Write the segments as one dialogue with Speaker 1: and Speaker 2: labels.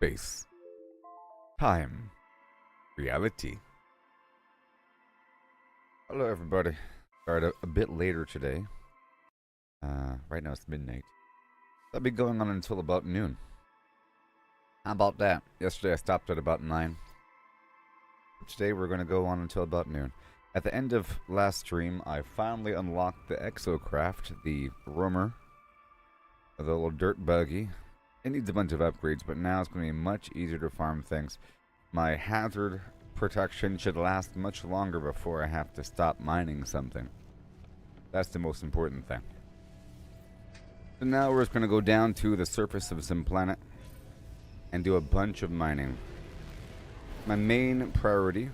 Speaker 1: Space. Time. Reality. Hello, everybody. Started a bit later today. Right now it's midnight. That'll be going on until about noon. How about that? Yesterday I stopped at about 9. Today we're going to go on until about noon. At the end of last stream, I finally unlocked the Exocraft, the roamer, the little dirt buggy. It needs a bunch of upgrades, but now it's going to be much easier to farm things. My hazard protection should last much longer before I have to stop mining something. That's the most important thing. So now we're just going to go down to the surface of some planet and do a bunch of mining. My main priority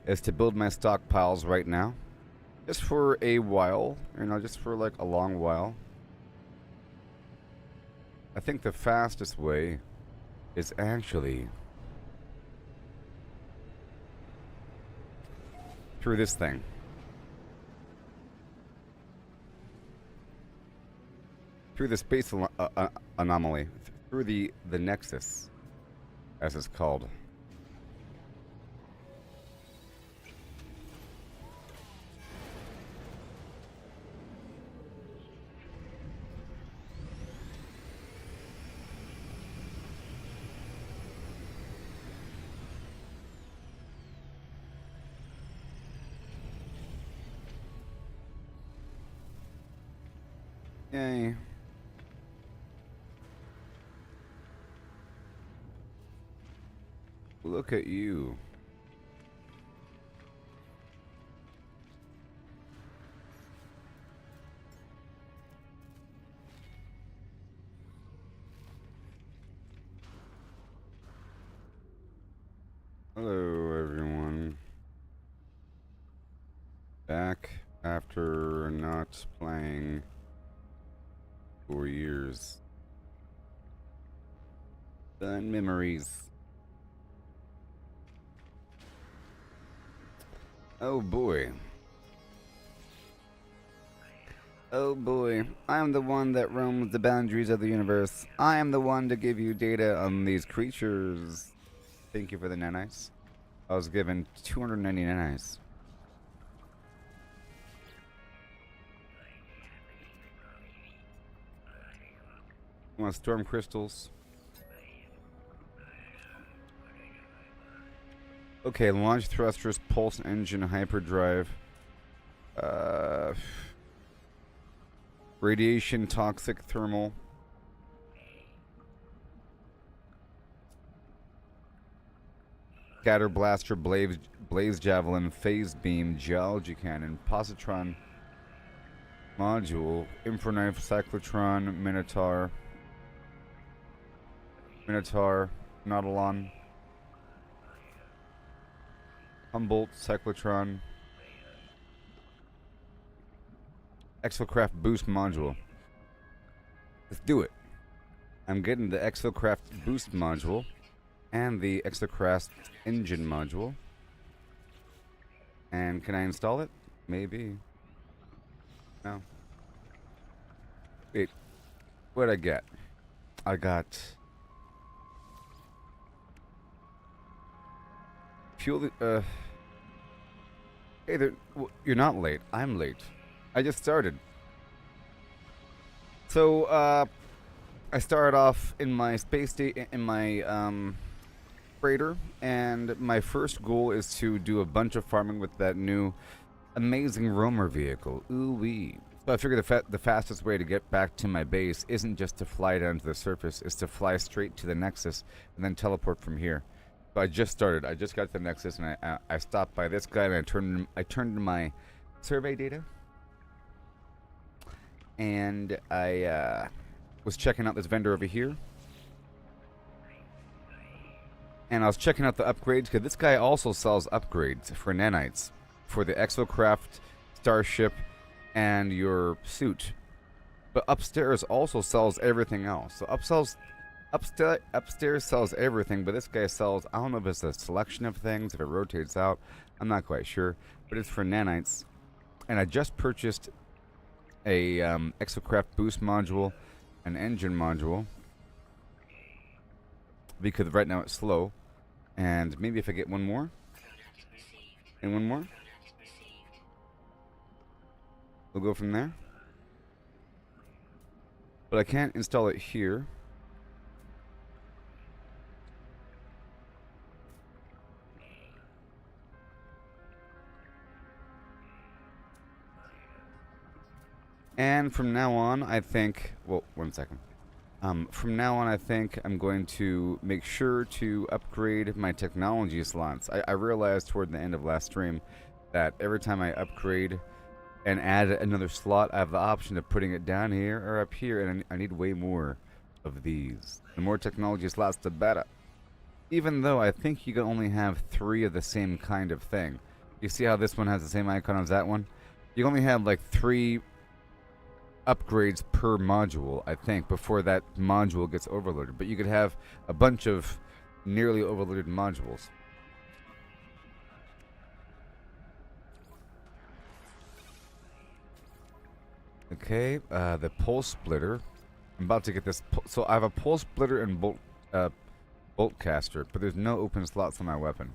Speaker 1: is to build my stockpiles right now. Just for a while, just for like a long while. I think the fastest way is actually through this thing. Through the space anomaly. Through the Nexus, as it's called. Yay. Look at you. Hello, everyone. Back after not playing for years. Fun memories. Oh boy. Oh boy. I am the one that roams the boundaries of the universe. I am the one to give you data on these creatures. Thank you for the nanites. I was given 290 nanites. Want storm crystals? Okay, launch thrusters, pulse engine, hyperdrive. Radiation, toxic, thermal. Scatter blaster, blaze javelin, phase beam, geology cannon, positron module, infraknife, cyclotron, minotaur, nautilon. Humboldt, cyclotron, Exocraft boost module. Let's do it. I'm getting the Exocraft boost module and the Exocraft engine module. And can I install it? Maybe. No. Wait. What'd I get? I got fuel. Hey there. You're not late. I'm late. I just started. So, I started off in my freighter, and my first goal is to do a bunch of farming with that new amazing roamer vehicle. Ooh-wee. So I figured the fastest way to get back to my base isn't just to fly down to the surface, it's to fly straight to the Nexus and then teleport from here. So I just started. I just got to the Nexus, and I stopped by this guy, and I turned in my survey data, and I was checking out this vendor over here, and I was checking out the upgrades because this guy also sells upgrades for nanites for the Exocraft starship and your suit, but upstairs also sells everything else. So upstairs sells everything, but this guy sells, I don't know if it's a selection of things, if it rotates out, I'm not quite sure, but it's for nanites. And I just purchased a Exocraft boost module, an engine module, because right now it's slow. And maybe if I get one more, and one more, we'll go from there. But I can't install it here. And from now on, I think, well, 1 second. From now on, I think I'm going to make sure to upgrade my technology slots. I realized toward the end of last stream that every time I upgrade and add another slot, I have the option of putting it down here or up here, and I need way more of these. The more technology slots, the better. Even though I think you can only have 3 of the same kind of thing. You see how this one has the same icon as that one? You only have like 3 upgrades per module, I think, before that module gets overloaded. But you could have a bunch of nearly overloaded modules. Okay, the pole splitter. I'm about to get this. So I have a pole splitter and bolt caster, but there's no open slots on my weapon.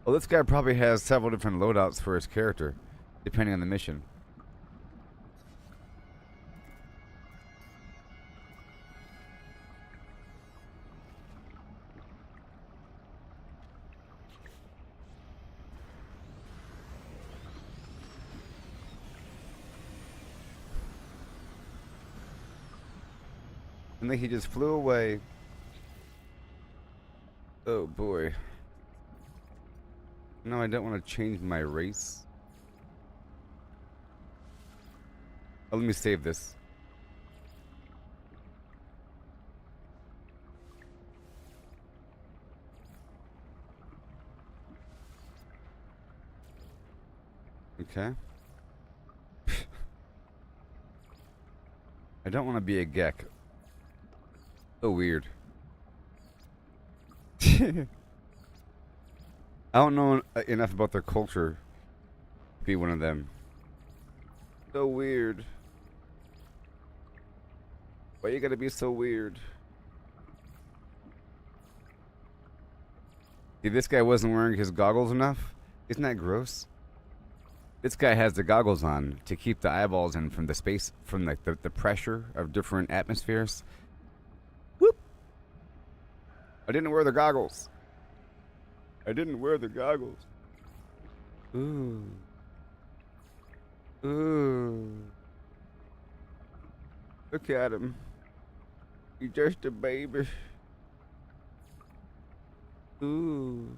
Speaker 1: Well, this guy probably has several different loadouts for his character, depending on the mission. And then he just flew away. Oh boy. No, I don't want to change my race. Oh, let me save this. Okay. I don't want to be a Gek. So weird. I don't know enough about their culture to be one of them. So weird. Why you gotta be so weird? See, this guy wasn't wearing his goggles enough? Isn't that gross? This guy has the goggles on to keep the eyeballs in from the space, from like the pressure of different atmospheres. Whoop! I didn't wear the goggles. I didn't wear the goggles. Ooh. Ooh. Look at him. He's just a baby. Ooh.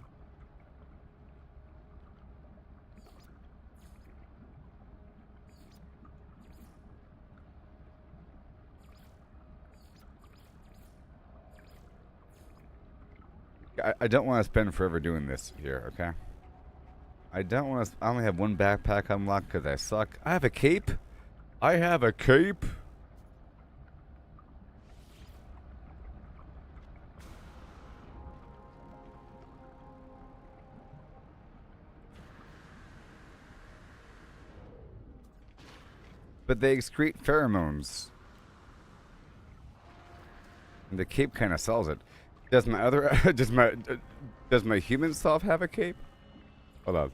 Speaker 1: I don't want to spend forever doing this here, okay? I don't want to. I only have one backpack unlocked because I suck. I have a cape. I have a cape. But they excrete pheromones. And the cape kind of sells it. Does my other does my human self have a cape? Hold on.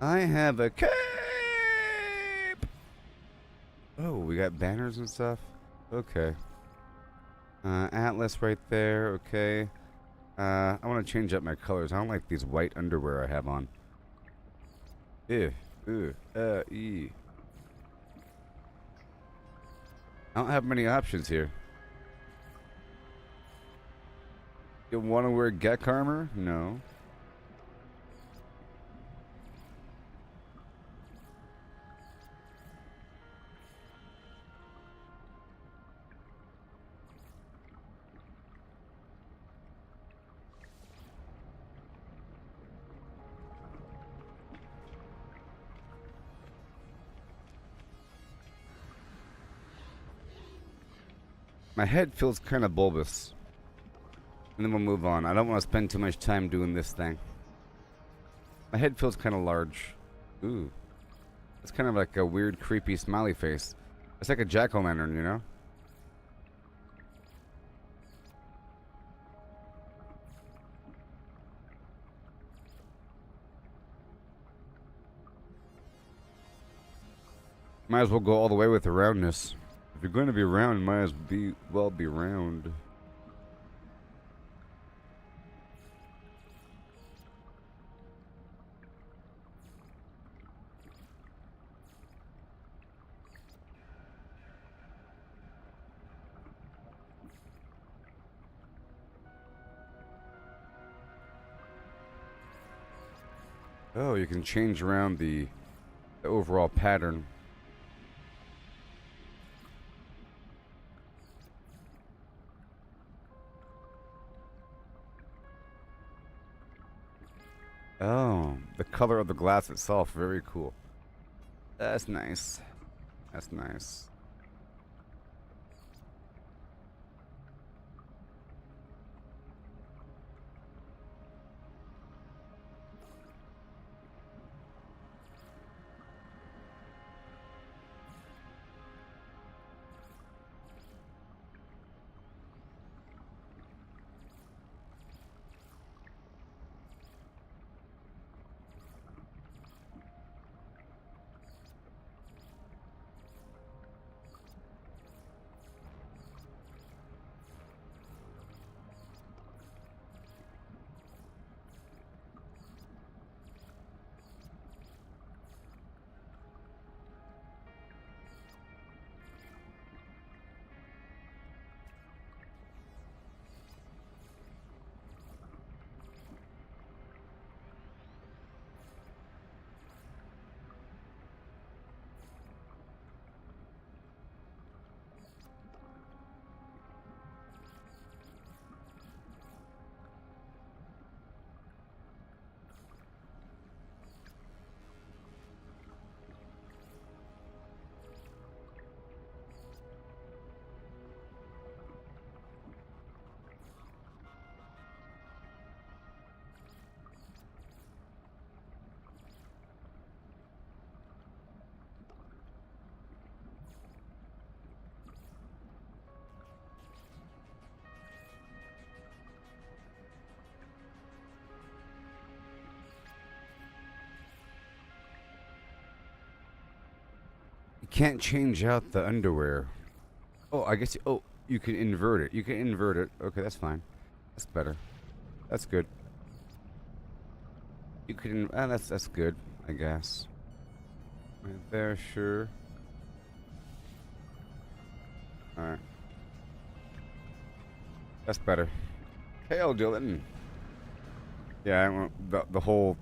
Speaker 1: I have a cape. Oh, we got banners and stuff. Okay. Atlas right there. Okay. I want to change up my colors. I don't like these white underwear I have on. Ew. Ooh. E. I don't have many options here. You want to wear Gek armor? No. My head feels kind of bulbous. And then we'll move on. I don't want to spend too much time doing this thing. My head feels kind of large. Ooh. It's kind of like a weird, creepy smiley face. It's like a jack-o'-lantern, you know? Might as well go all the way with the roundness. If you're going to be round, might as well be round. Oh, you can change around the overall pattern. Oh, the color of the glass itself, very cool. That's nice. That's nice. Can't change out the underwear. Oh, I guess. Oh, you can invert it. You can invert it. Okay, that's fine. That's better. That's good. You can. That's good. I guess. Right there, sure. All right. That's better. Hail, Dylan. Yeah, I want the whole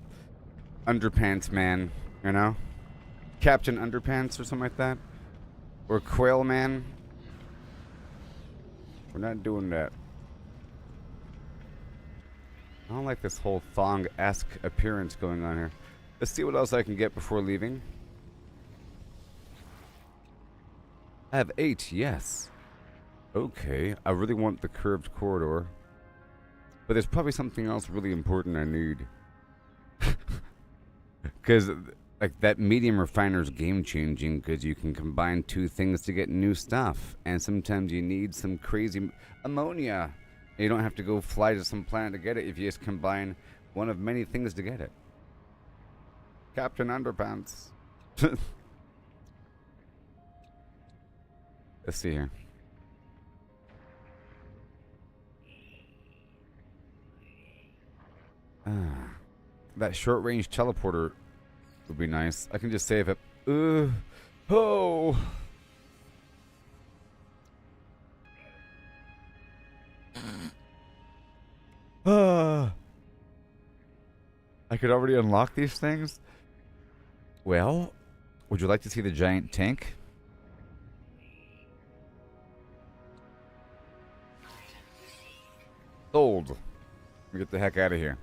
Speaker 1: underpants man. You know. Captain Underpants or something like that? Or Quail Man? We're not doing that. I don't like this whole thong-esque appearance going on here. Let's see what else I can get before leaving. I have 8, yes. Okay, I really want the curved corridor. But there's probably something else really important I need. Because... like, that medium refiner is game-changing because you can combine 2 things to get new stuff. And sometimes you need some crazy ammonia. You don't have to go fly to some planet to get it if you just combine one of many things to get it. Captain Underpants. Let's see here. That short-range teleporter would be nice. I can just save it. Oh. I could already unlock these things? Well, would you like to see the giant tank? Sold. Let me get the heck out of here.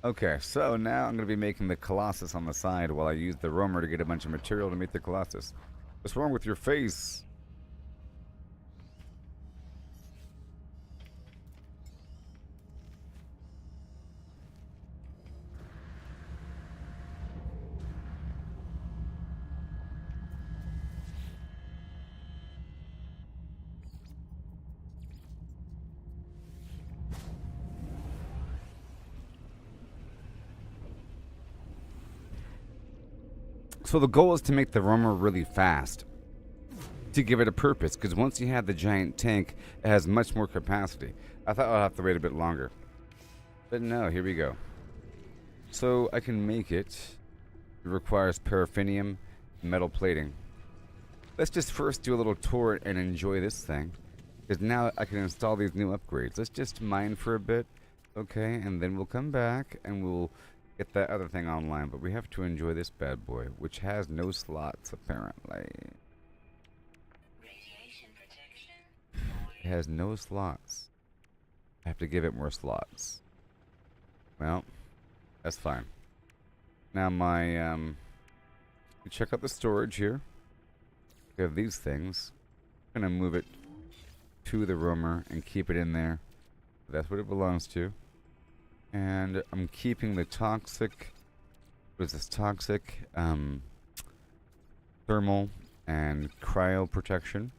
Speaker 1: Okay, so now I'm going to be making the Colossus on the side while I use the roamer to get a bunch of material to make the Colossus. What's wrong with your face? So the goal is to make the roamer really fast, to give it a purpose, because once you have the giant tank, it has much more capacity. I thought I'd have to wait a bit longer, but no, here we go. So I can make it. It requires paraffinium, metal plating. Let's just first do a little tour and enjoy this thing, because now I can install these new upgrades. Let's just mine for a bit, okay, and then we'll come back and we'll get that other thing online. But we have to enjoy this bad boy, which has no slots apparently. It has no slots. I have to give it more slots. Well, that's fine. Now my check out the storage here. We have these things. I'm gonna move it to the roamer and keep it in there. That's what it belongs to. And I'm keeping the toxic. What is this? Toxic, thermal, and cryo protection.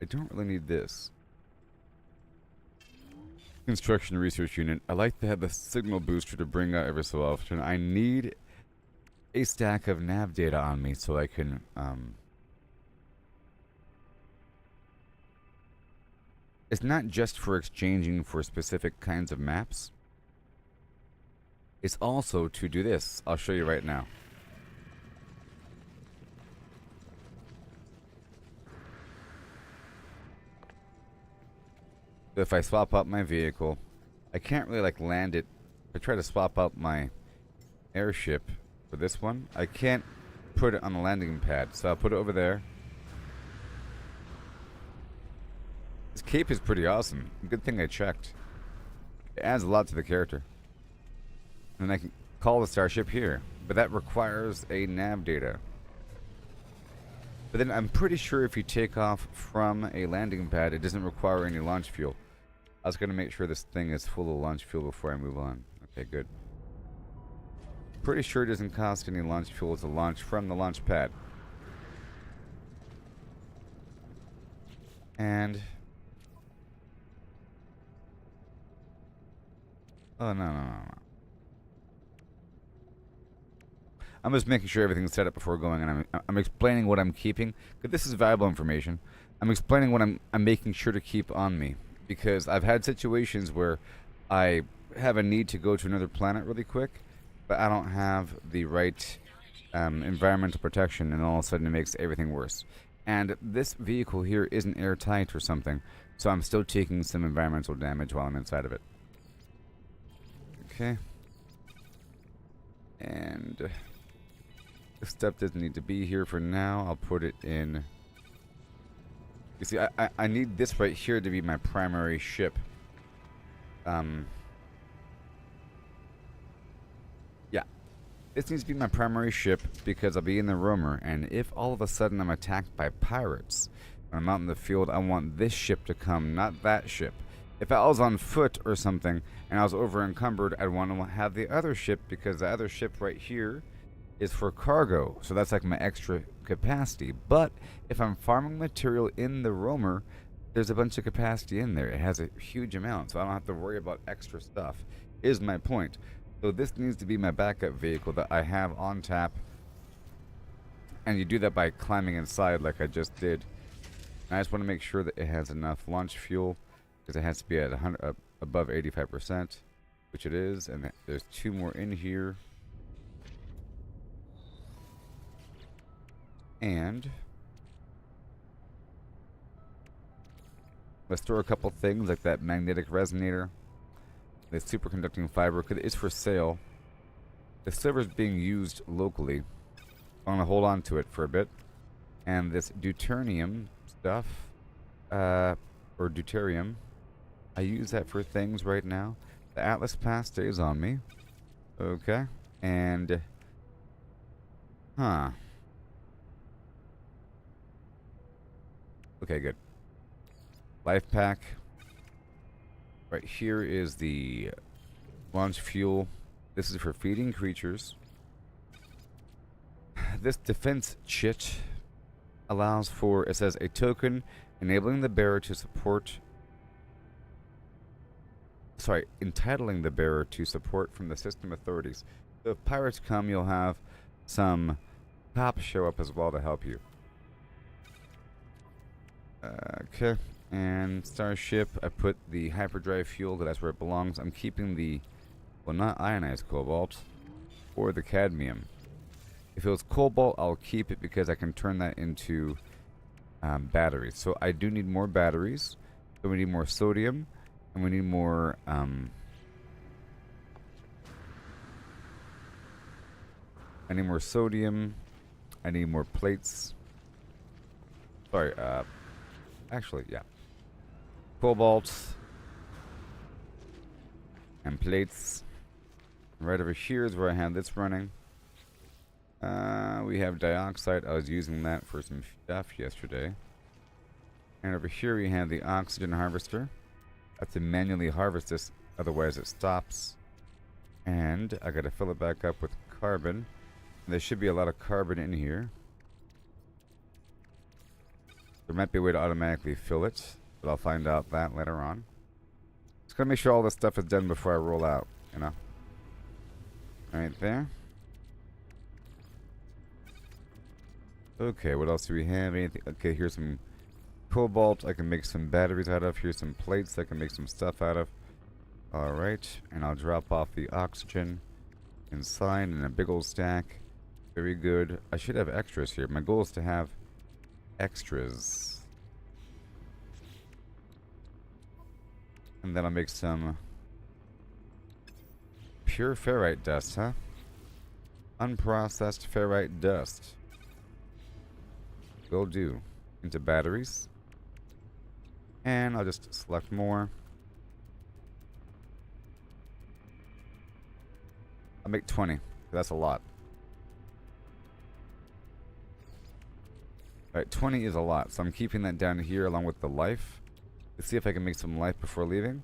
Speaker 1: I don't really need this. Construction research unit. I like to have the signal booster to bring out every so often. I need a stack of nav data on me so I can it's not just for exchanging for specific kinds of maps. It's also to do this. I'll show you right now. So if I swap out my vehicle, I can't really like land it. If I try to swap out my airship for this one, I can't put it on the landing pad, so I'll put it over there. This cape is pretty awesome. Good thing I checked. It adds a lot to the character. And I can call the starship here, but that requires a nav data. But then I'm pretty sure if you take off from a landing pad, it doesn't require any launch fuel. I was going to make sure this thing is full of launch fuel before I move on. Okay, good. Pretty sure it doesn't cost any launch fuel to launch from the launch pad. And... oh, no. I'm just making sure everything's set up before going, and I'm explaining what I'm keeping. Because this is valuable information. I'm explaining what I'm making sure to keep on me. Because I've had situations where I have a need to go to another planet really quick, but I don't have the right environmental protection, and all of a sudden it makes everything worse. And this vehicle here isn't airtight or something, so I'm still taking some environmental damage while I'm inside of it. Okay. And this stuff doesn't need to be here for now. I'll put it in. You see, I need this right here to be my primary ship. Yeah. This needs to be my primary ship because I'll be in the roamer, and if all of a sudden I'm attacked by pirates when I'm out in the field, I want this ship to come, not that ship. If I was on foot or something and I was over encumbered, I'd want to have the other ship because the other ship right here is for cargo. So that's like my extra capacity. But if I'm farming material in the roamer, there's a bunch of capacity in there. It has a huge amount, so I don't have to worry about extra stuff, is my point. So this needs to be my backup vehicle that I have on tap. And you do that by climbing inside like I just did. And I just want to make sure that it has enough launch fuel, because it has to be at above 85%, which it is. And there's 2 more in here. And let's throw a couple things like that magnetic resonator, the superconducting fiber, because it's for sale. The silver is being used locally. I'm gonna hold on to it for a bit. And this deuterium stuff, or deuterium, I use that for things right now. The Atlas Pass stays on me. Okay. And okay, good. Life pack. Right here is the launch fuel. This is for feeding creatures. This defense chit allows for, it says, a token enabling the bearer to support, entitling the bearer to support from the system authorities. So if pirates come, you'll have some cops show up as well to help you. Okay. And Starship, I put the hyperdrive fuel, that's where it belongs. I'm keeping the, well, not ionized cobalt, or the cadmium. If it was cobalt, I'll keep it because I can turn that into batteries. So I do need more batteries. So we need more sodium, and we need more I need more sodium. I need more plates. Sorry, actually, yeah. Cobalt and plates. Right over here is where I have this running. We have dioxide. I was using that for some stuff yesterday. And over here we have the oxygen harvester. I have to manually harvest this, otherwise it stops. And I gotta fill it back up with carbon. There should be a lot of carbon in here. There might be a way to automatically fill it, but I'll find out that later on. Just gotta make sure all this stuff is done before I roll out, you know? Right there. Okay, what else do we have? Anything? Okay, here's some cobalt I can make some batteries out of. Here's some plates I can make some stuff out of. Alright, and I'll drop off the oxygen inside in a big old stack. Very good. I should have extras here. My goal is to have extras. And then I'll make some pure ferrite dust, huh? Unprocessed ferrite dust. Will do. Into batteries. And I'll just select more. I'll make 20. That's a lot. Alright, 20 is a lot. So I'm keeping that down here along with the life. Let's see if I can make some life before leaving.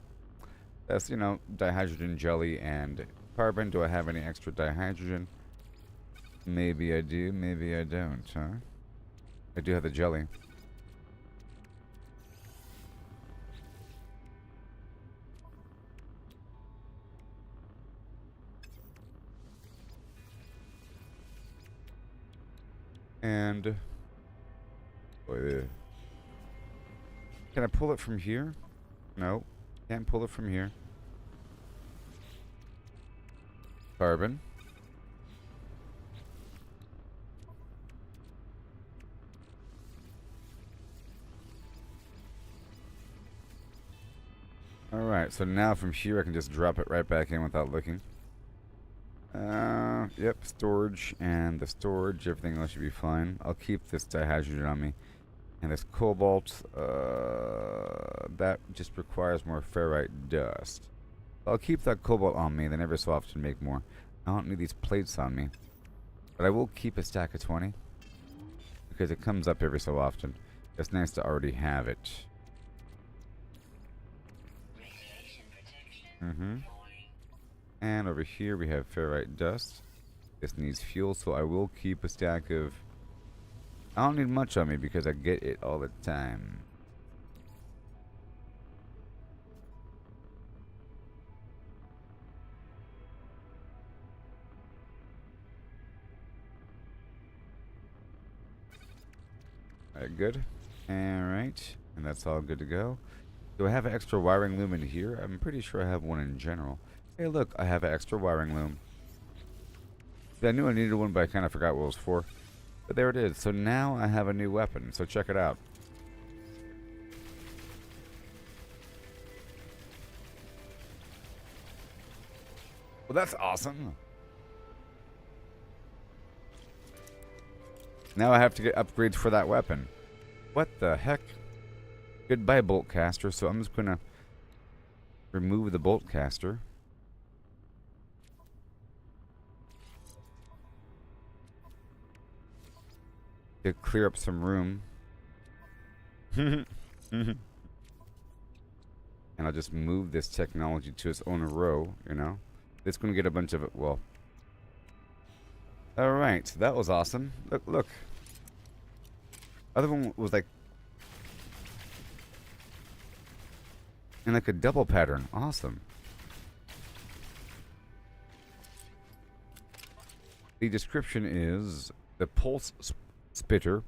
Speaker 1: That's, you know, dihydrogen jelly and carbon. Do I have any extra dihydrogen? Maybe I do, maybe I don't, huh? I do have the jelly. And can I pull it from here? No, can't pull it from here. Carbon. Alright, so now from here I can just drop it right back in without looking. Yep, storage, and the storage, everything else should be fine. I'll keep this dihydrogen on me. And this cobalt, that just requires more ferrite dust. I'll keep that cobalt on me, then every so often make more. I don't need these plates on me. But I will keep a stack of 20. Because it comes up every so often. It's nice to already have it. And over here we have ferrite dust. This needs fuel, so I will keep a stack of... I don't need much on me because I get it all the time. Alright, good. Alright, and that's all good to go. Do I have an extra wiring loom in here? I'm pretty sure I have one in general. Hey look, I have an extra wiring loom. I knew I needed one, but I kind of forgot what it was for. But there it is. So now I have a new weapon. So check it out. Well, that's awesome. Now I have to get upgrades for that weapon. What the heck? Goodbye, bolt caster. So I'm just going to remove the bolt caster. To clear up some room. And I'll just move this technology to its own row, you know. It's going to get a bunch of it. Well. Alright, that was awesome. Look, look. Other one was like... in like a double pattern. Awesome. The description is the Pulse Spitter,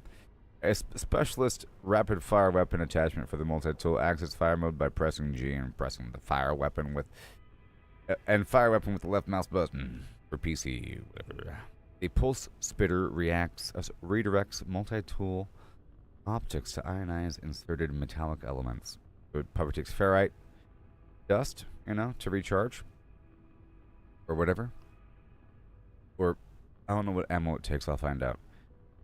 Speaker 1: a specialist rapid-fire weapon attachment for the multi-tool. Access fire mode by pressing G and pressing the fire weapon with the left mouse button for PC. Whatever. A Pulse Spitter redirects multi-tool optics to ionize inserted metallic elements. So it probably takes ferrite dust, to recharge or whatever. Or I don't know what ammo it takes. I'll find out.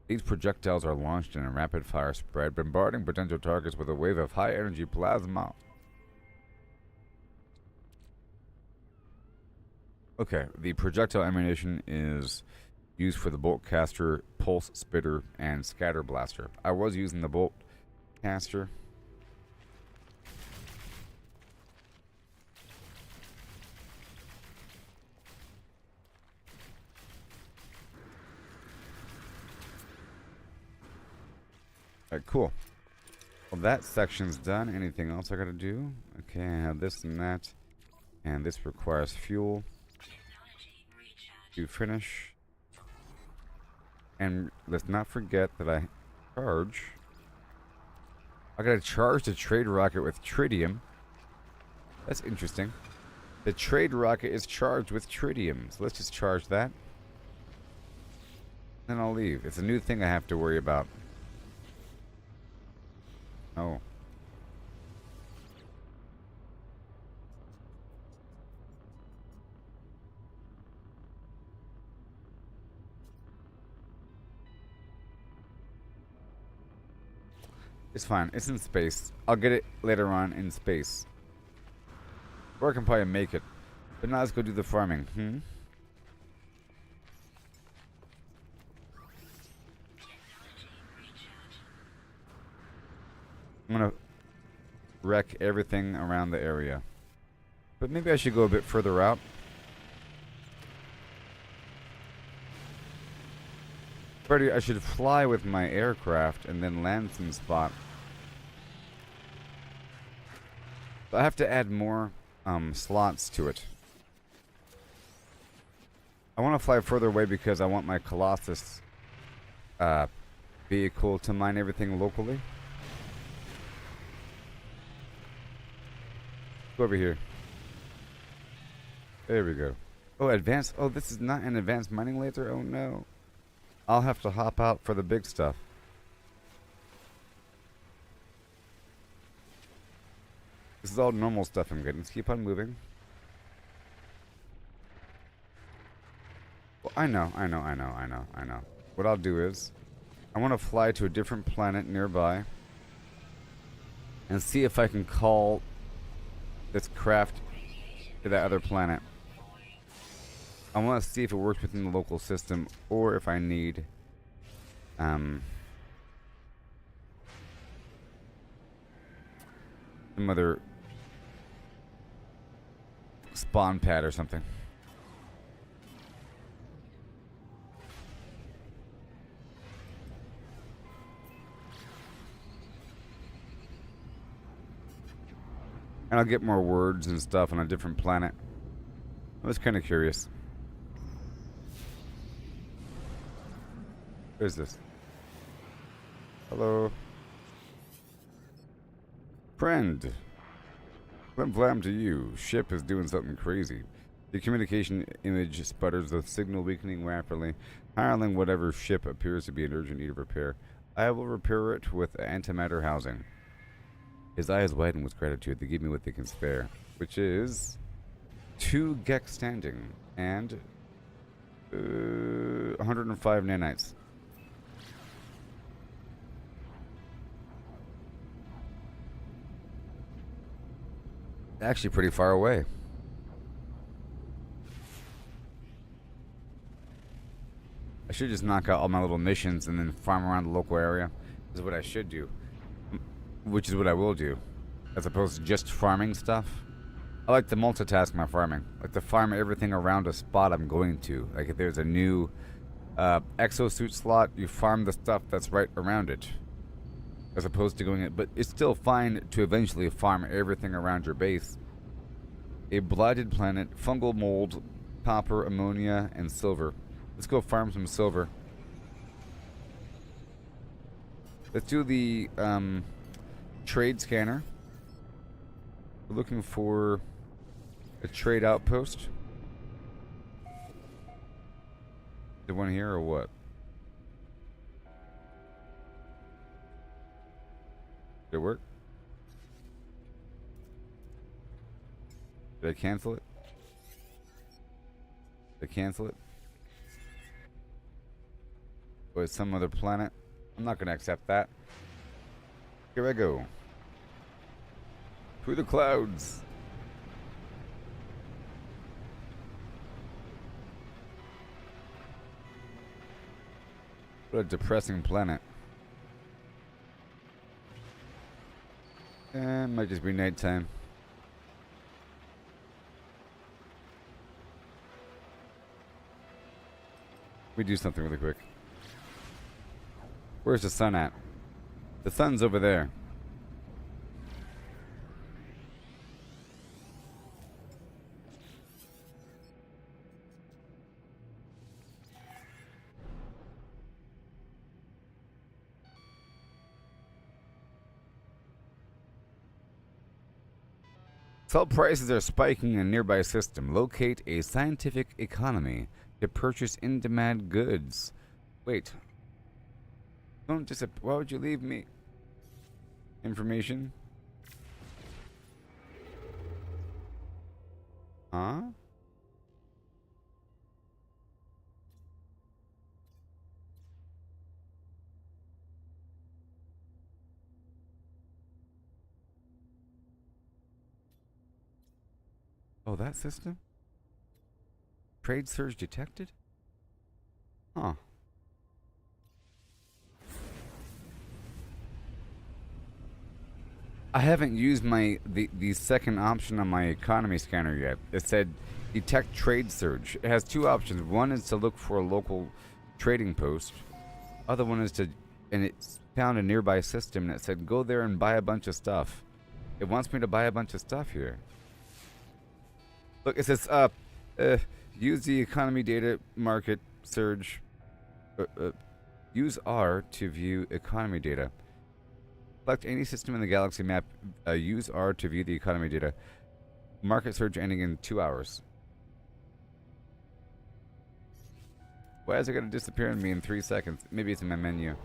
Speaker 1: These projectiles are launched in a rapid-fire spread, bombarding potential targets with a wave of high-energy plasma. Okay, the projectile ammunition is used for the bolt caster, pulse spitter, and scatter blaster. I was using the bolt caster. Alright, cool. Well, that section's done. Anything else I gotta do? Okay, I have this and that. And this requires fuel to finish. And let's not forget that I gotta charge the trade rocket with tritium. That's interesting. The trade rocket is charged with tritium. So let's just charge that. Then I'll leave. It's a new thing I have to worry about. Oh. It's fine. It's in space. I'll get it later on in space. Or I can probably make it. But now let's go do the farming. I'm gonna wreck everything around the area. But maybe I should go a bit further out. Freddy, I should fly with my aircraft and then land some spot. But I have to add more slots to it. I want to fly further away because I want my Colossus vehicle to mine everything locally. Go over here. There we go. Oh, advanced. Oh, this is not an advanced mining laser? Oh, no. I'll have to hop out for the big stuff. This is all normal stuff I'm getting. Let's keep on moving. Well, I know. What I'll do is, I want to fly to a different planet nearby and see if I can call this craft to that other planet. I want to see if it works within the local system or if I need some other spawn pad or something. And I'll get more words and stuff on a different planet. I was kind of curious. Who is this? Hello. Friend. Flim flam to you. Ship is doing something crazy. The communication image sputters, the signal weakening rapidly, hiring whatever ship appears to be in urgent need of repair. I will repair it with antimatter housing. His eyes widen with gratitude. They give me what they can spare, which is 2 Gex standing and 105 nanites. Actually pretty far away. I should just knock out all my little missions and then farm around the local area. Is what I should do. Which is what I will do. As opposed to just farming stuff. I like to multitask my farming. I like to farm everything around a spot I'm going to. Like if there's a new exosuit slot, you farm the stuff that's right around it. As opposed to going it. But it's still fine to eventually farm everything around your base. A blighted planet, fungal mold, copper, ammonia, and silver. Let's go farm some silver. Let's do the trade scanner. We're looking for a trade outpost. The one here or what? Did it work? Did I cancel it? Did I cancel it? Or is some other planet? I'm not gonna accept that. Here I go. Through the clouds. What a depressing planet. It might just be nighttime. Let me do something really quick. Where's the sun at? The sun's over there. Salt prices are spiking in a nearby system. Locate a scientific economy to purchase in-demand goods. Wait. Don't disappear. Why would you leave me information? Huh? Oh, that system? Trade surge detected? Huh. I haven't used the second option on my economy scanner yet. It said detect trade surge. It has two options. One is to look for a local trading post. Other one is to, and it's found a nearby system and it said go there and buy a bunch of stuff. It wants me to buy a bunch of stuff here. Look, it says use the economy data market surge. Use R to view economy data. Select any system in the galaxy map. Use R to view the economy data. Market surge ending in 2 hours. Why is it going to disappear on me in 3 seconds? Maybe it's in my menu.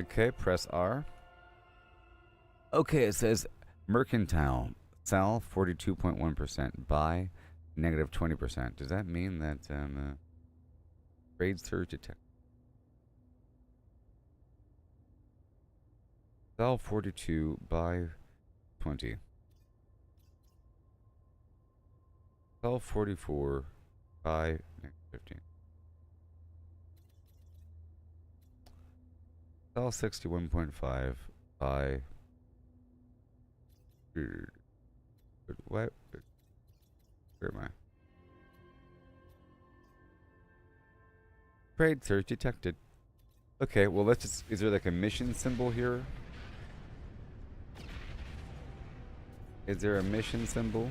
Speaker 1: Okay, press R. Okay, it says mercantile. Sell 42.1%. Buy negative 20%. Does that mean that trade surge detect? Sell 42, buy 20. Sell 44, buy 15. Sell 61.5, buy. What? Where am I? Trade search detected. Okay, well let's just. Is there like a mission symbol here? Is there a mission symbol?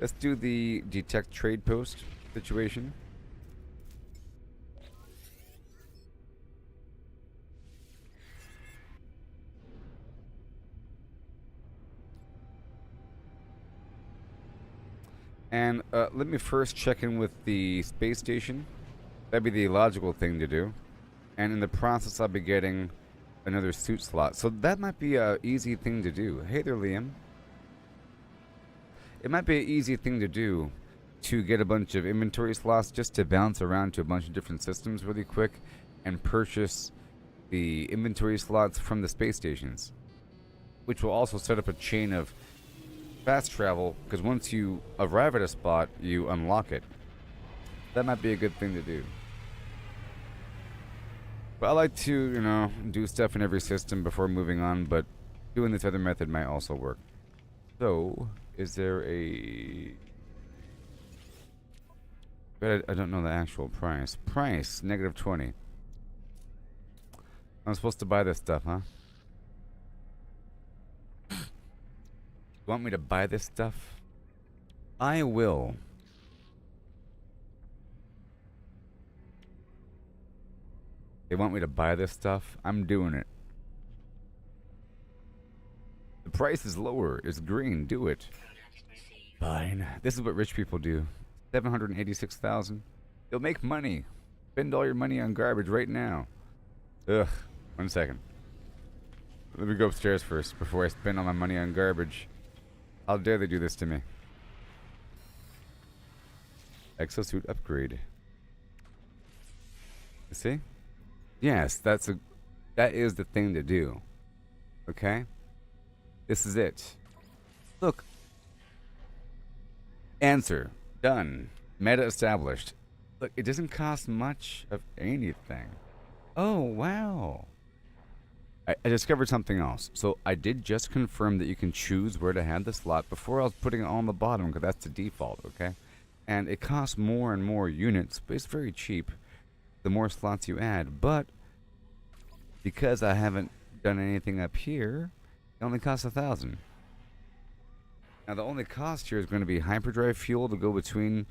Speaker 1: Let's do the detect trade post situation. And let me first check in with the space station. That'd be the logical thing to do. And in the process, I'll be getting another suit slot. So that might be an easy thing to do. Hey there, Liam. It might be an easy thing to do to get a bunch of inventory slots just to bounce around to a bunch of different systems really quick and purchase the inventory slots from the space stations, which will also set up a chain of fast travel, because once you arrive at a spot, you unlock it. That might be a good thing to do. But I like to, you know, do stuff in every system before moving on, but doing this other method might also work. So, is there a... But I don't know the actual price. Price, negative 20. I'm supposed to buy this stuff, huh? You want me to buy this stuff? I will. They want me to buy this stuff. I'm doing it. The price is lower. It's green. Do it. Fine. This is what rich people do. 786,000. You'll make money. Spend all your money on garbage right now. Ugh. 1 second. Let me go upstairs first before I spend all my money on garbage. How dare they do this to me? Exosuit upgrade. You see? Yes, that is the thing to do. Okay? This is it. Look. Answer. Done. Meta established. Look, it doesn't cost much of anything. Oh, wow. I discovered something else. So I did just confirm that you can choose where to have the slot. Before I was putting it on the bottom because that's the default, okay? And it costs more and more units, but it's very cheap the more slots you add. But because I haven't done anything up here, it only costs 1,000. Now the only cost here is going to be hyperdrive fuel to go between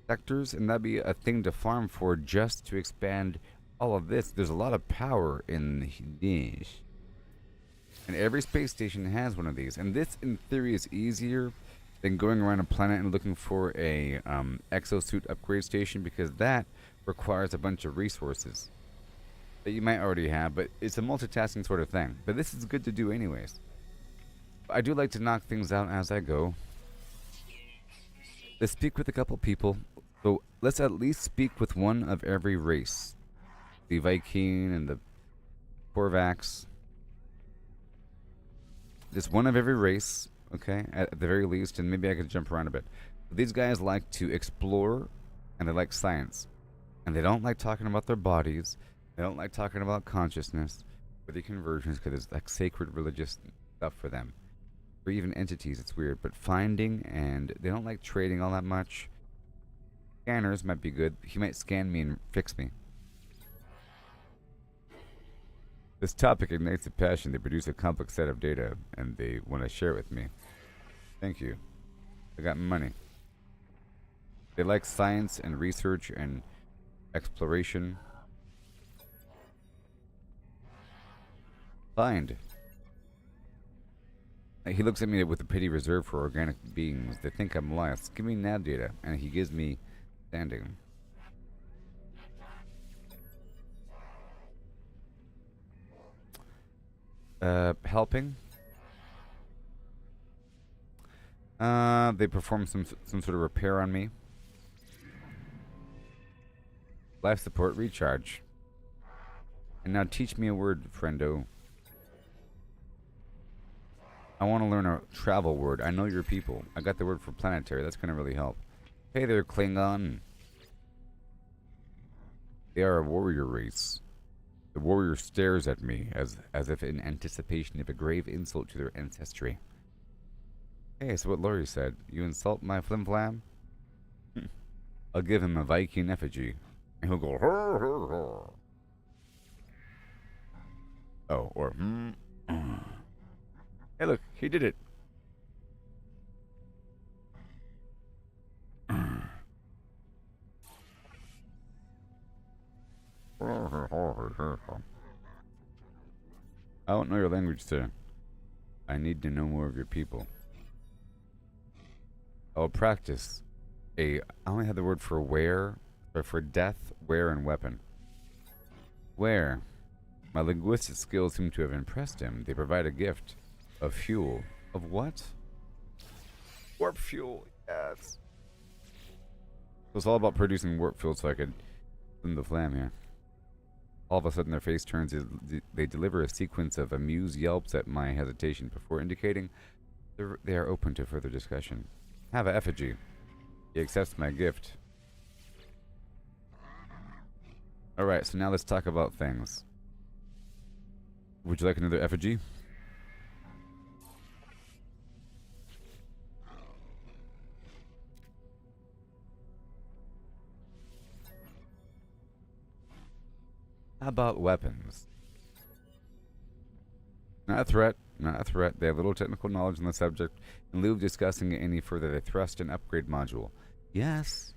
Speaker 1: sectors, and that'd be a thing to farm for just to expand all of this. There's a lot of power in this. And every space station has one of these. And this, in theory, is easier than going around a planet and looking for a exosuit upgrade station, because that requires a bunch of resources that you might already have, but it's a multitasking sort of thing. But this is good to do anyways. I do like to knock things out as I go. Let's speak with a couple people. So let's at least speak with one of every race. The Viking and the Korvax. Just one of every race, okay, at the very least, and maybe I could jump around a bit. These guys like to explore, and they like science. And they don't like talking about their bodies. They don't like talking about consciousness or the conversions, because it's like sacred religious stuff for them. Or even entities, it's weird. But finding, and they don't like trading all that much. Scanners might be good. He might scan me and fix me. This topic ignites a passion. They produce a complex set of data, and they want to share it with me. Thank you. I got money. They like science and research and exploration. Find. He looks at me with a pity reserved for organic beings. They think I'm lost. Give me nav data, and he gives me standing. Helping. They perform some sort of repair on me. Life support recharge. And now teach me a word, friendo. I want to learn a travel word. I know your people. I got the word for planetary. That's going to really help. Hey there, Klingon. They are a warrior race. The warrior stares at me as if in anticipation of a grave insult to their ancestry. Hey, so what Laurie said. You insult my flimflam? I'll give him a Viking effigy. And he'll go, hur, hur, hur. Oh, or, Hey, look, he did it. I don't know your language, sir. I need to know more of your people. I'll practice. I only have the word for wear, or for death, wear, and weapon. Wear. My linguistic skills seem to have impressed him. They provide a gift of fuel. Of what? Warp fuel, yes. So it's all about producing warp fuel so I could send the flam here. All of a sudden their face turns. They deliver a sequence of amused yelps at my hesitation before indicating they are open to further discussion. Have a effigy. He accepts my gift. Alright, so now let's talk about things. Would you like another effigy? How about weapons? Not a threat. Not a threat. They have little technical knowledge on the subject. In lieu of discussing it any further, they thrust an upgrade module. Yes.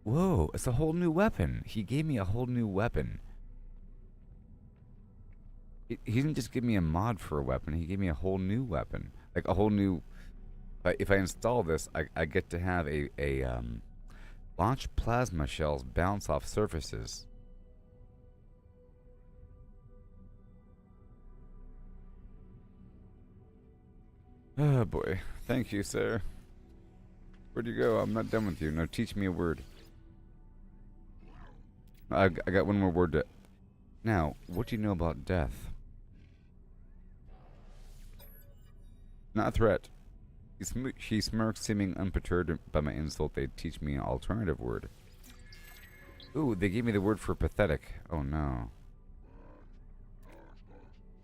Speaker 1: Whoa, it's a whole new weapon. He gave me a whole new weapon. He didn't just give me a mod for a weapon. He gave me a whole new weapon. Like a whole new... If I install this, I get to have a launch plasma shells bounce off surfaces. Oh boy. Thank you, sir. Where'd you go? I'm not done with you. Now teach me a word. I got one more word to... Now, what do you know about death? Not a threat. She smirks, seeming unperturbed by my insult. They teach me an alternative word. Ooh, they gave me the word for pathetic. Oh no.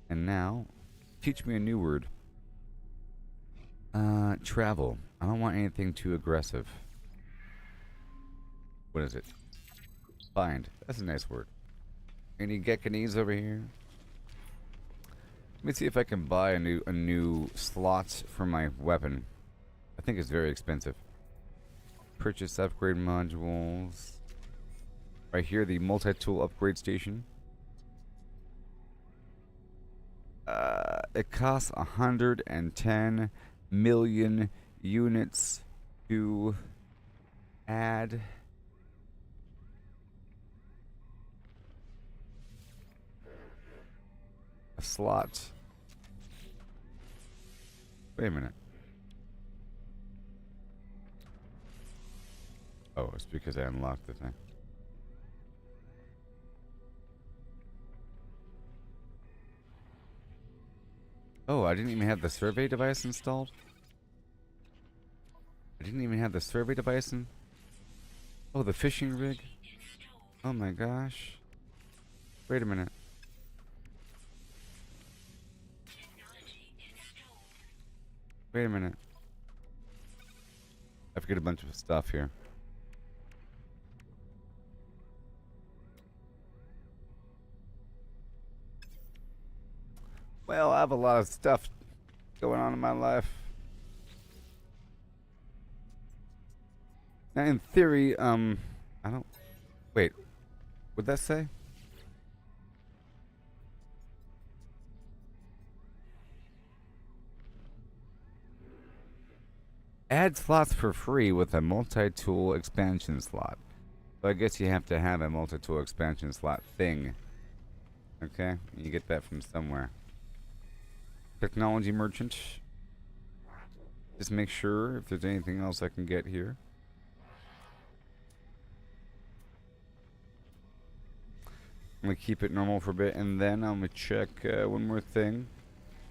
Speaker 1: And now, teach me a new word. Travel. I don't want anything too aggressive. What is it? Find. That's a nice word. Any Gekanese over here? Let me see if I can buy a new slot for my weapon. I think it's very expensive. Purchase upgrade modules. Right here, the multi-tool upgrade station. It costs 110 million units to add. A slot. Wait a minute. Oh, it's because I unlocked the thing. Oh, I didn't even have the survey device installed? I didn't even have the survey device in... Oh, the fishing rig? Oh my gosh. Wait a minute. Wait a minute. I forget a bunch of stuff here. Well, I have a lot of stuff going on in my life. Now, in theory, I don't... Wait. What'd that say? Add slots for free with a multi-tool expansion slot. So I guess you have to have a multi-tool expansion slot thing. Okay? You get that from somewhere. Technology merchant. Just make sure if there's anything else I can get here. I'm going to keep it normal for a bit, and then I'm going to check one more thing.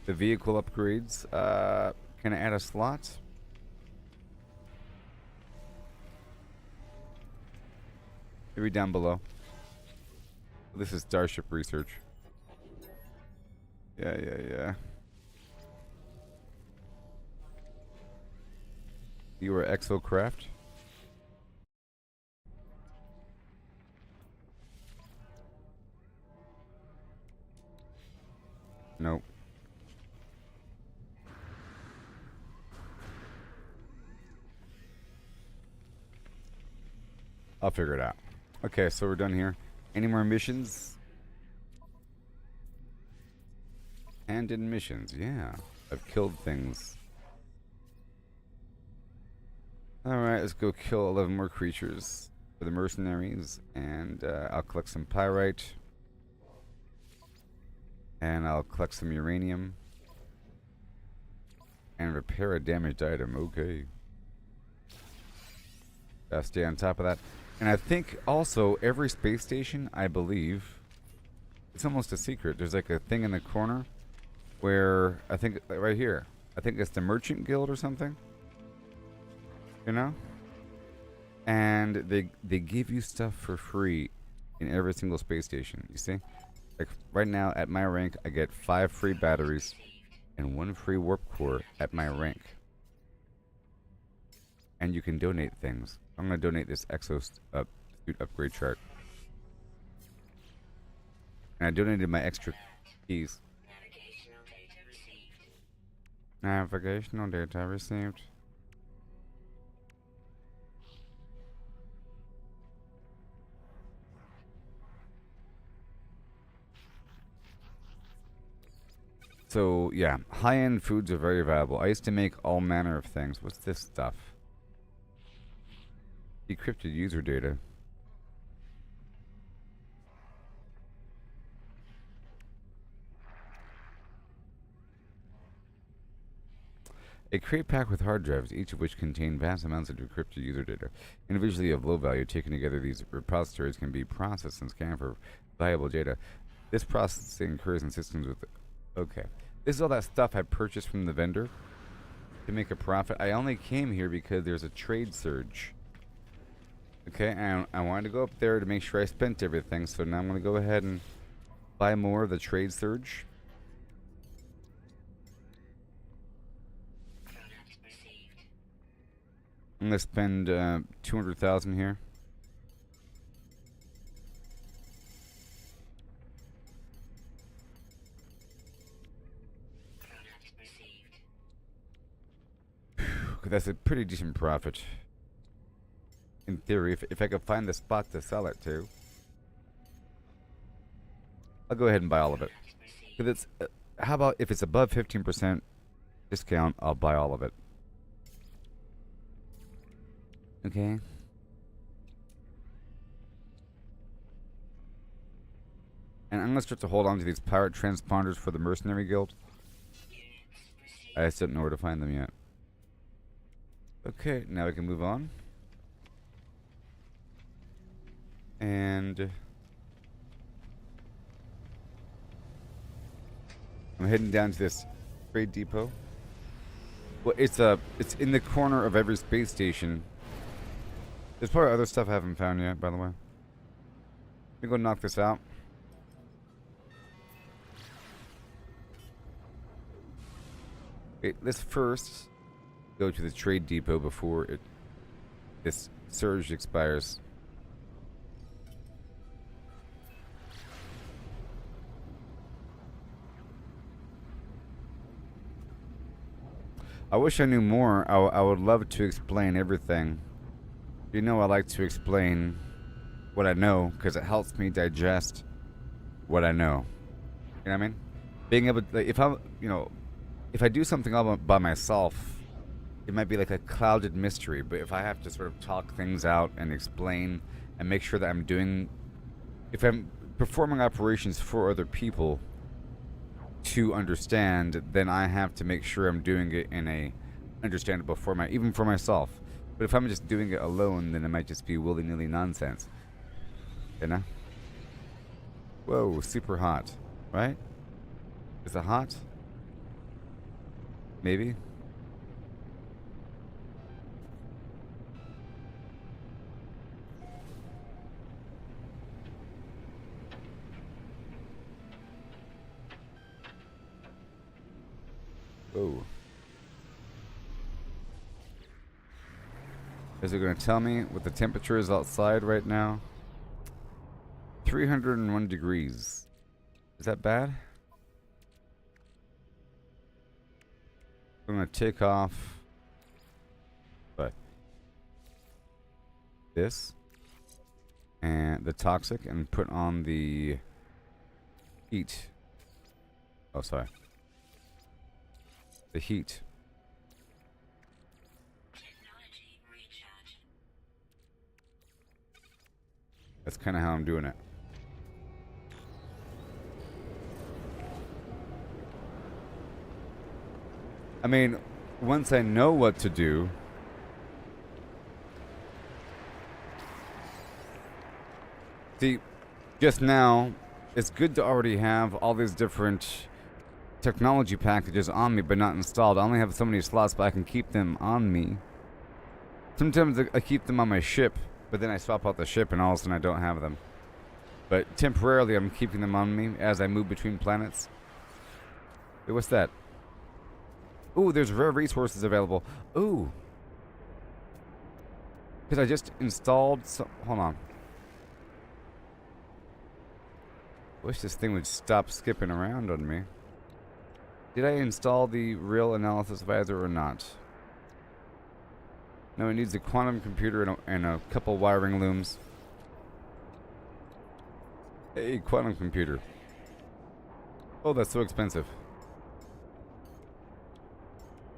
Speaker 1: The vehicle upgrades. Can I add a slot? Maybe down below. This is Starship Research. Yeah. You are Exocraft? Nope. I'll figure it out. Okay, so we're done here. Any more missions? And in missions, yeah. I've killed things. Alright, let's go kill 11 more creatures for the mercenaries. And I'll collect some pyrite. And I'll collect some uranium. And repair a damaged item. Okay. Gotta stay on top of that. And I think also every space station, I believe, it's almost a secret. There's like a thing in the corner where I think right here. I think it's the Merchant Guild or something. You know? And they give you stuff for free in every single space station. You see? Like right now at my rank, I get 5 free batteries and 1 free warp core at my rank. And you can donate things. I'm going to donate this exo suit upgrade chart. And I donated my extra keys. Navigational data received. So, yeah, high-end foods are very valuable. I used to make all manner of things. What's this stuff? Decrypted user data. A crate packed with hard drives, each of which contain vast amounts of decrypted user data. Individually of low value, taken together, these repositories can be processed and scanned for valuable data. This processing occurs in systems with... Okay. This is all that stuff I purchased from the vendor to make a profit. I only came here because there's a trade surge. Okay, and I wanted to go up there to make sure I spent everything, so now I'm going to go ahead and buy more of the trade surge. I'm going to spend 200,000 here. That's a pretty decent profit. In theory, if I could find the spot to sell it to. I'll go ahead and buy all of it. If it's, how about if it's above 15% discount, I'll buy all of it. Okay. And I'm going to start to hold on to these pirate transponders for the Mercenary Guild. I just don't know where to find them yet. Okay, now we can move on. And I'm heading down to this trade depot. Well, it's in the corner of every space station. There's probably other stuff I haven't found yet, by the way. Let me go knock this out. Wait, let's first go to the trade depot before this surge expires. I wish I knew more. I would love to explain everything. You know, I like to explain what I know because it helps me digest what I know. You know what I mean? Being able to, like, if I do something all by myself, it might be like a clouded mystery. But if I have to sort of talk things out and explain and make sure that I'm doing, if I'm performing operations for other people to understand, then I have to make sure I'm doing it in a understandable format, even for myself. But if I'm just doing it alone, then it might just be willy-nilly nonsense. You know? Whoa, super hot. Right? Is it hot? Maybe? Whoa. Is it going to tell me what the temperature is outside right now? 301 degrees. Is that bad? I'm going to take off this and the toxic and put on the heat. Oh, sorry. The heat. That's kind of how I'm doing it. I mean, once I know what to do, see, just now, it's good to already have all these different technology packages on me, but not installed. I only have so many slots, but I can keep them on me. Sometimes I keep them on my ship, but then I swap out the ship and all of a sudden I don't have them. But temporarily I'm keeping them on me as I move between planets. Wait, what's that? Ooh, there's rare resources available. Ooh. Because I just installed some... Hold on. Wish this thing would stop skipping around on me. Did I install the real analysis visor or not? No, it needs a quantum computer and a couple wiring looms. Hey, quantum computer. Oh, that's so expensive.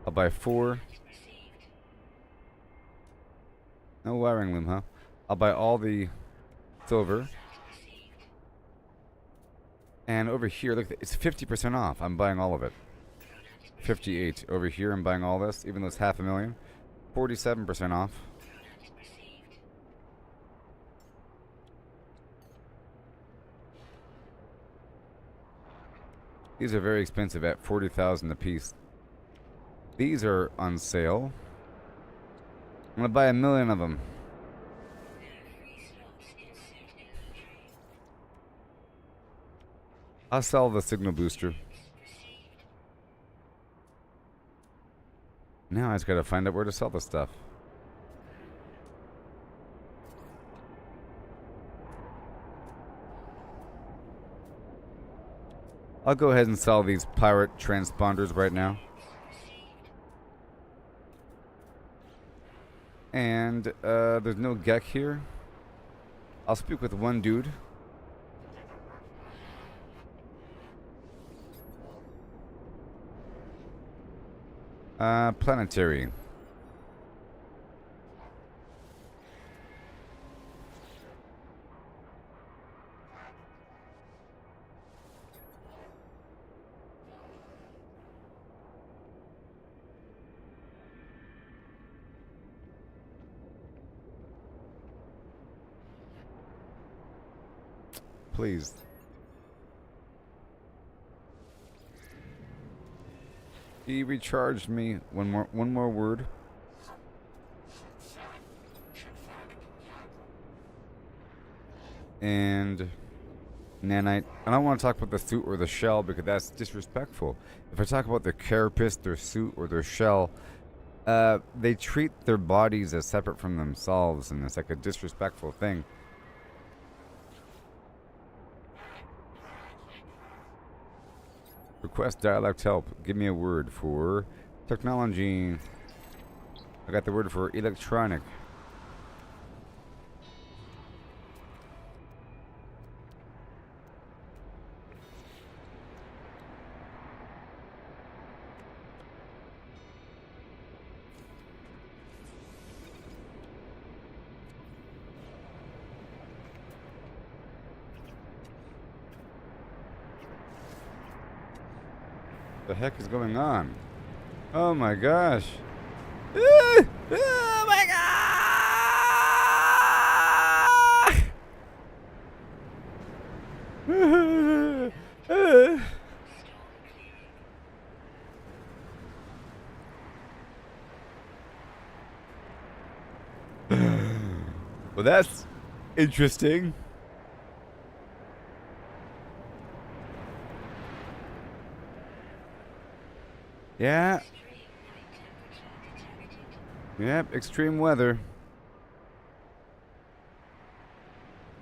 Speaker 1: I'll buy 4. No wiring loom, huh? I'll buy all the silver. And over here, look, it's 50% off. I'm buying all of it. 58 over here. I'm buying all this, even though it's $500,000. 47% off. These are very expensive at 40,000 a piece. These are on sale. I'm gonna buy 1,000,000 of them. I'll sell the signal booster. Now I just gotta find out where to sell the stuff. I'll go ahead and sell these pirate transponders right now. And there's no Gek here. I'll speak with one dude. Planetary. Please. He recharged me. One more word. And nanite. I don't want to talk about the suit or the shell because that's disrespectful. If I talk about their carapace, their suit, or their shell, they treat their bodies as separate from themselves, and it's like a disrespectful thing. Request dialect help. Give me a word for technology. I got the word for electronic. The heck is going on? Oh my gosh. Oh my god! Well, that's interesting. Yeah. Yep, extreme weather.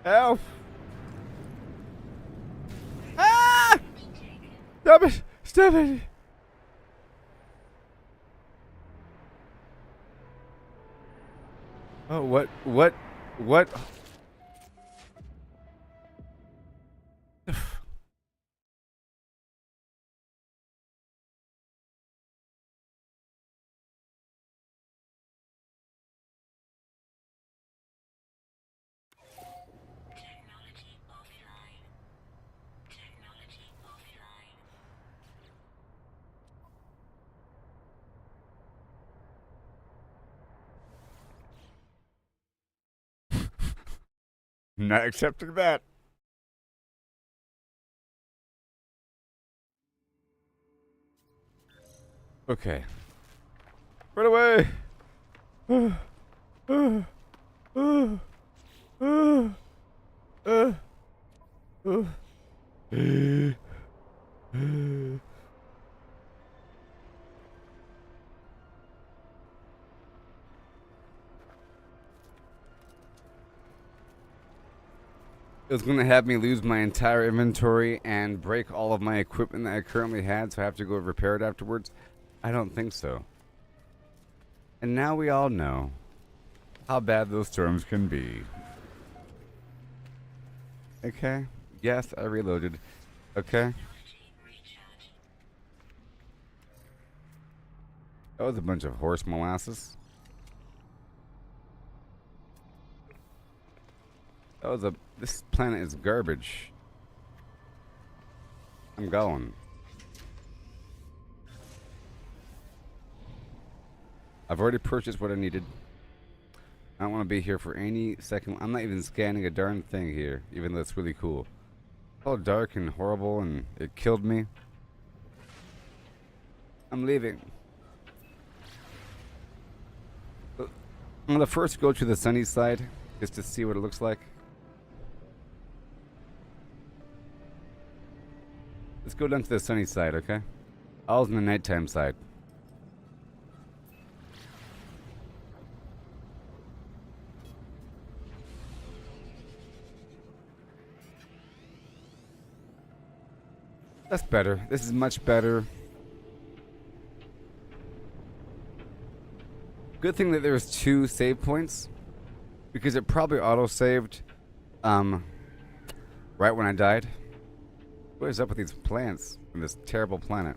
Speaker 1: Elf! Ah! Stop it! Stop it! Oh, what? Not accepting that. Okay. Right away. It was going to have me lose my entire inventory and break all of my equipment that I currently had, so I have to go repair it afterwards. I don't think so. And now we all know how bad those storms can be. Okay. Yes, I reloaded. Okay. That was a bunch of horse molasses. This planet is garbage. I'm going. I've already purchased what I needed. I don't want to be here for any second. I'm not even scanning a darn thing here, even though it's really cool. It's all dark and horrible, and it killed me. I'm leaving. I'm gonna first go to the sunny side, just to see what it looks like. Let's go down to the sunny side, okay? I was on the nighttime side. That's better. This is much better. Good thing that there's 2 save points, because it probably auto-saved right when I died. What is up with these plants on this terrible planet?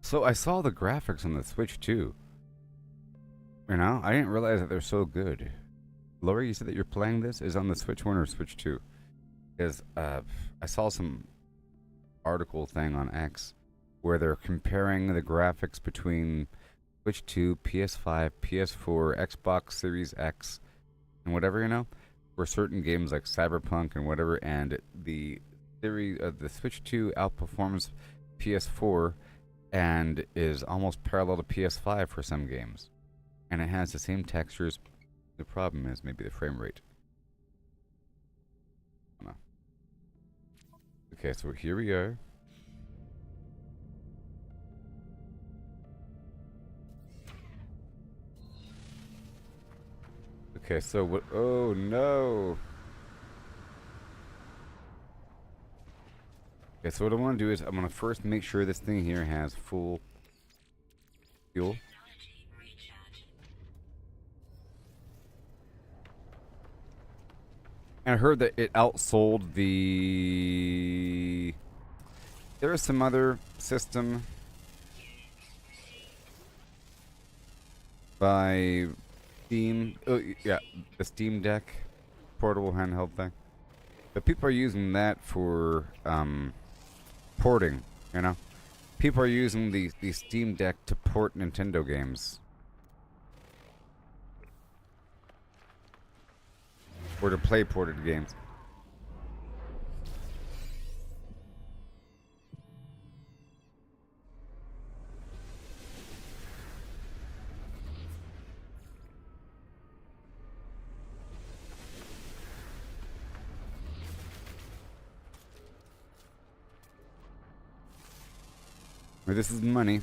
Speaker 1: So I saw the graphics on the Switch too. You know, I didn't realize that they're so good. Lori, you said that you're playing this? Is it on the Switch 1 or Switch 2? Because I saw some article thing on X where they're comparing the graphics between Switch 2, PS5, PS4, Xbox Series X, and whatever, you know, for certain games like Cyberpunk and whatever, and the Switch 2 outperforms PS4 and is almost parallel to PS5 for some games. And it has the same textures. The problem is maybe the frame rate. I don't know. Okay, so here we are. Okay, so what? Oh no! Okay, so what I want to do is I'm going to first make sure this thing here has full fuel. And I heard that it outsold the... There is some other system by Steam. Oh, yeah, the Steam Deck portable handheld thing. But people are using that for porting, you know? People are using the Steam Deck to port Nintendo games. Or to play ported games. Well, this is money.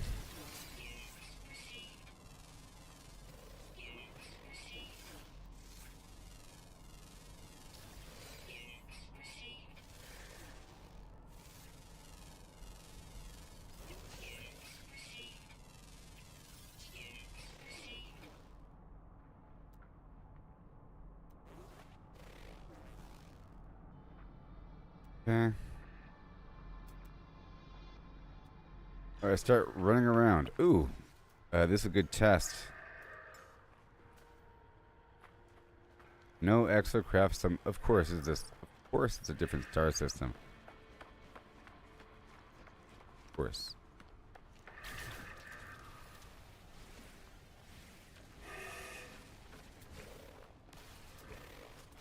Speaker 1: Okay. Alright, start running around. Ooh, this is a good test. No Exocraft. Some, of course, is this. Of course, it's a different star system. Of course.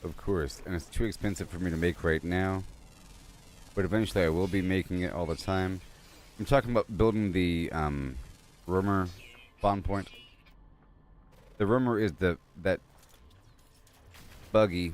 Speaker 1: Of course, and it's too expensive for me to make right now. But eventually, I will be making it all the time. I'm talking about building the rumor spawn point. The rumor is that buggy.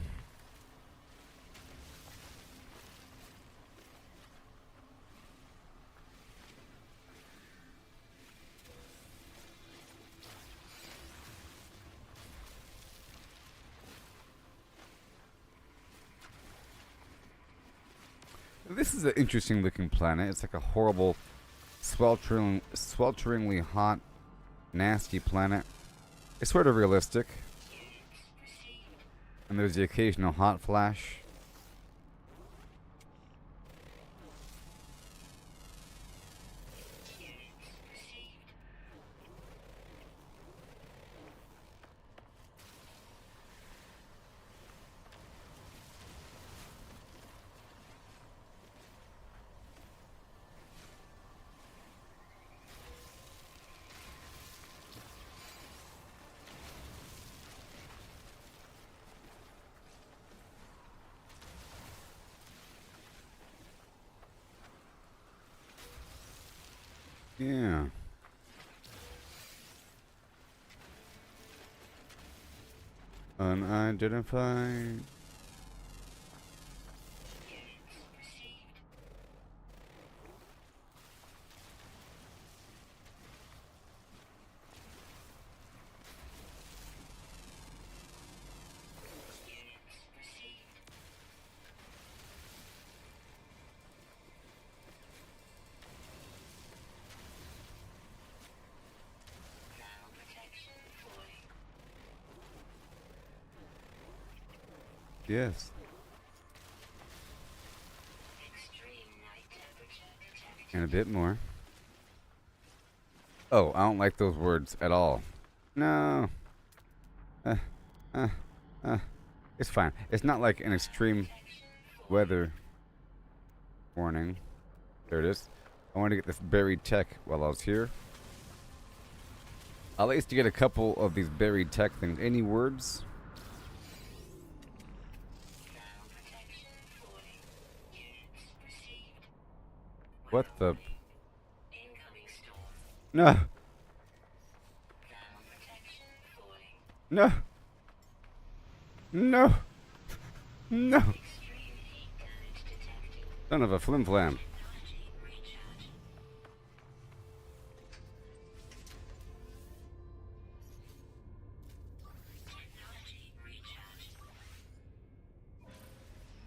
Speaker 1: This is an interesting looking planet. It's like a horrible, swelteringly hot, nasty planet. It's sort of realistic. And there's the occasional hot flash. Yeah. Unidentified. Yes. And a bit more. Oh, I don't like those words at all. No. Uh, uh, it's fine. It's not like an extreme weather warning. There it is. I wanted to get this buried tech while I was here. I'll at least get a couple of these buried tech things. Any words? What the? No. No. No. No. Son of a flim flam.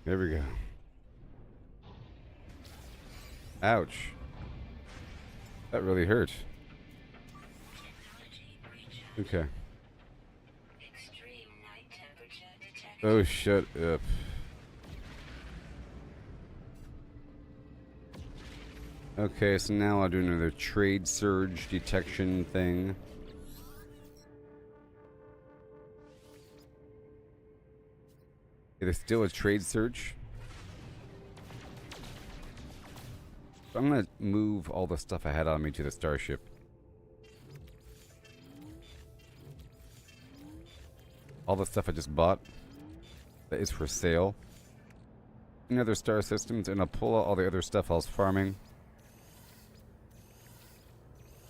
Speaker 1: There we go. Ouch. That really hurt. Okay. Oh, shut up. Okay, so now I'll do another trade surge detection thing. There's still a trade surge. I'm gonna move all the stuff I had on me to the starship. All the stuff I just bought that is for sale in other star systems, and I'll pull out all the other stuff I was farming.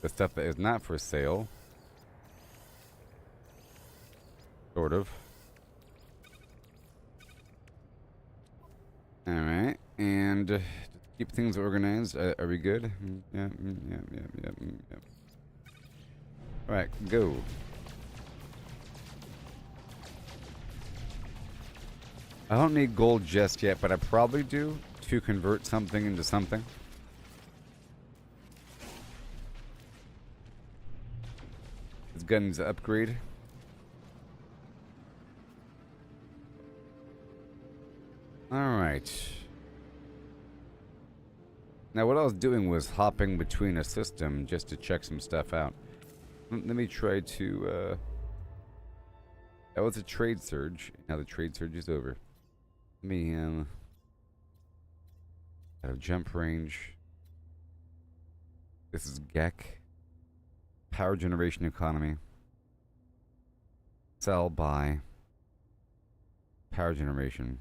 Speaker 1: The stuff that is not for sale. Sort of. Alright, and just keep things organized. Are we good? Yeah. Alright, go. I don't need gold just yet, but I probably do to convert something into something. This gun's an upgrade. Alright. Now what I was doing was hopping between a system just to check some stuff out. Let me try to, that was a trade surge. Now the trade surge is over. Let me, out of jump range. This is GEC. Power generation economy. Sell, buy. Power generation.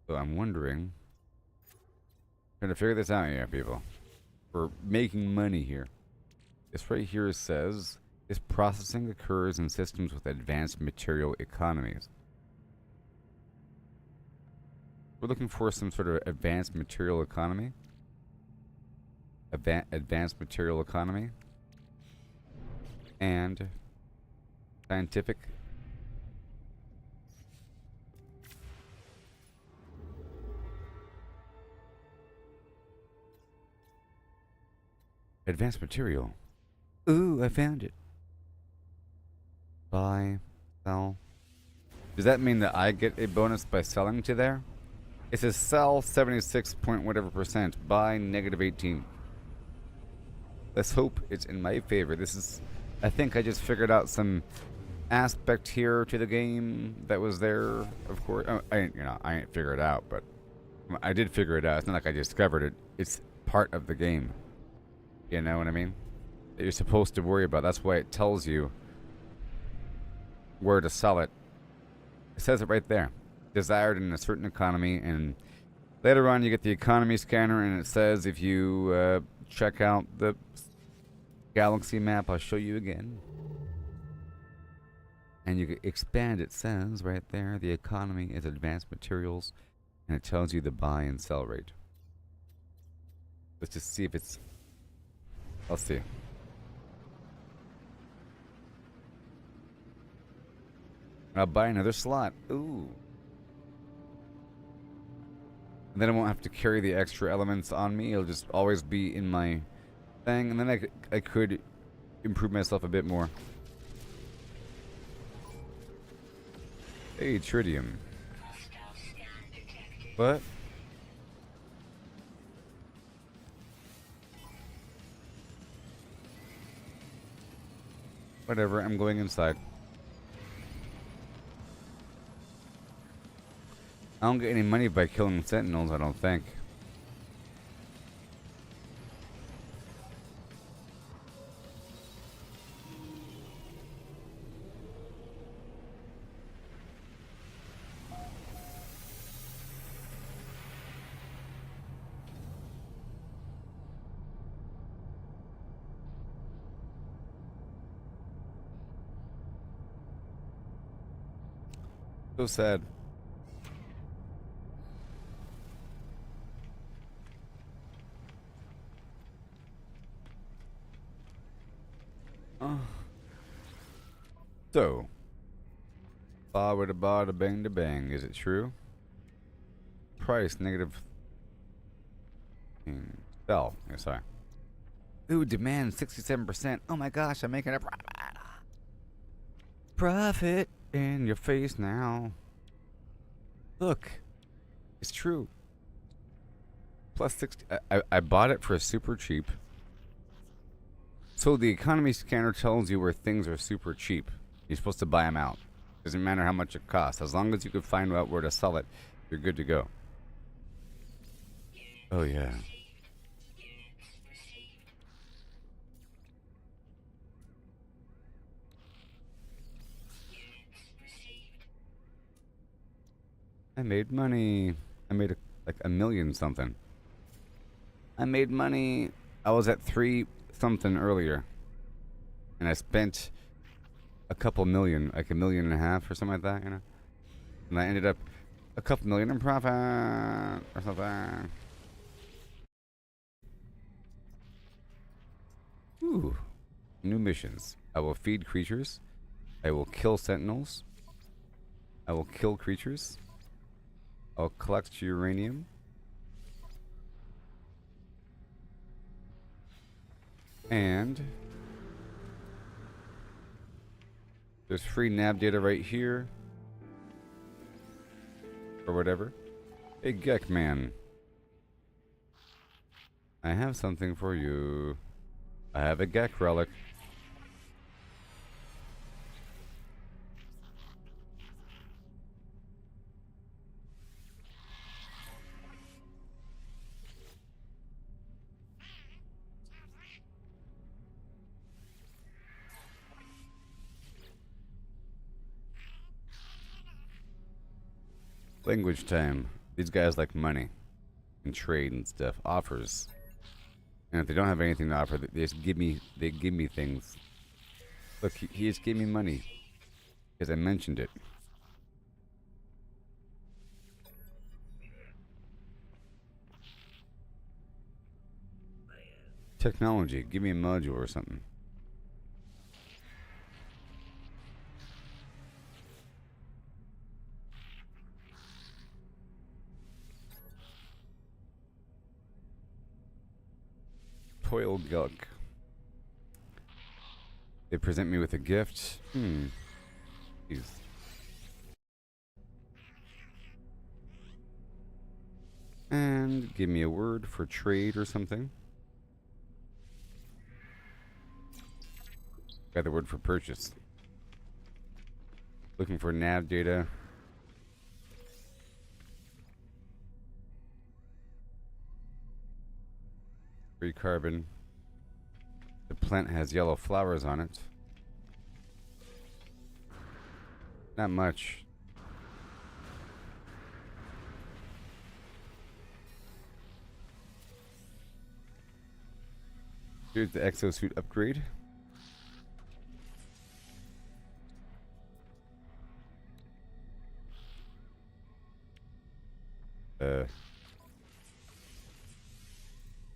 Speaker 1: So I'm wondering, trying to figure this out here, people. We're making money here. This right here says, this processing occurs in systems with advanced material economies. We're looking for some sort of advanced material economy. Advanced material economy. And scientific. Advanced material. Ooh, I found it. Buy, sell. Does that mean that I get a bonus by selling to there? It says sell 76 point whatever percent, buy -18. Let's hope it's in my favor. This is, I think I just figured out some aspect here to the game that was there, of course. I ain't figure it out, but I did figure it out. It's not like I discovered it. It's part of the game. You know what I mean? That you're supposed to worry about. That's why it tells you where to sell it. It says it right there. Desired in a certain economy, and later on you get the economy scanner, and it says if you check out the galaxy map, I'll show you again. And you can expand, it says right there, the economy is advanced materials, and it tells you the buy and sell rate. Let's just see if it's... Let's see. I'll buy another slot. Ooh. And then I won't have to carry the extra elements on me. It'll just always be in my thing. And then I could improve myself a bit more. Hey, tritium. What? Whatever, I'm going inside. I don't get any money by killing sentinels, I don't think. So sad. So, ba with a ba da bang da bang. Is it true? Price negative. Sell. Yeah, sorry. Ooh, demand 67%. Oh my gosh, I'm making a profit. Profit in your face now. Look, it's true. Plus 60. I bought it for super cheap. So the economy scanner tells you where things are super cheap. You're supposed to buy them out. Doesn't matter how much it costs. As long as you can find out where to sell it, you're good to go. Oh, yeah. I made money. I made like a million something. I made money. I was at 3 something earlier. And I spent a couple million, like $1.5 million or something like that, you know? And I ended up a couple million in profit or something. Ooh. New missions. I will feed creatures. I will kill sentinels. I will kill creatures. I'll collect uranium. And there's free nav data right here. Or whatever. Hey, Gek Man. I have something for you. I have a Gek relic. Language time. These guys like money and trade and stuff. Offers. And if they don't have anything to offer, they just give me things. Look, he just gave me money because I mentioned it. Technology. Give me a module or something. Toil Gulk. They present me with a gift. Jeez. And give me a word for trade or something. Got the word for purchase. Looking for nav data. Free carbon. The plant has yellow flowers on it. Not much. Here's the exosuit upgrade.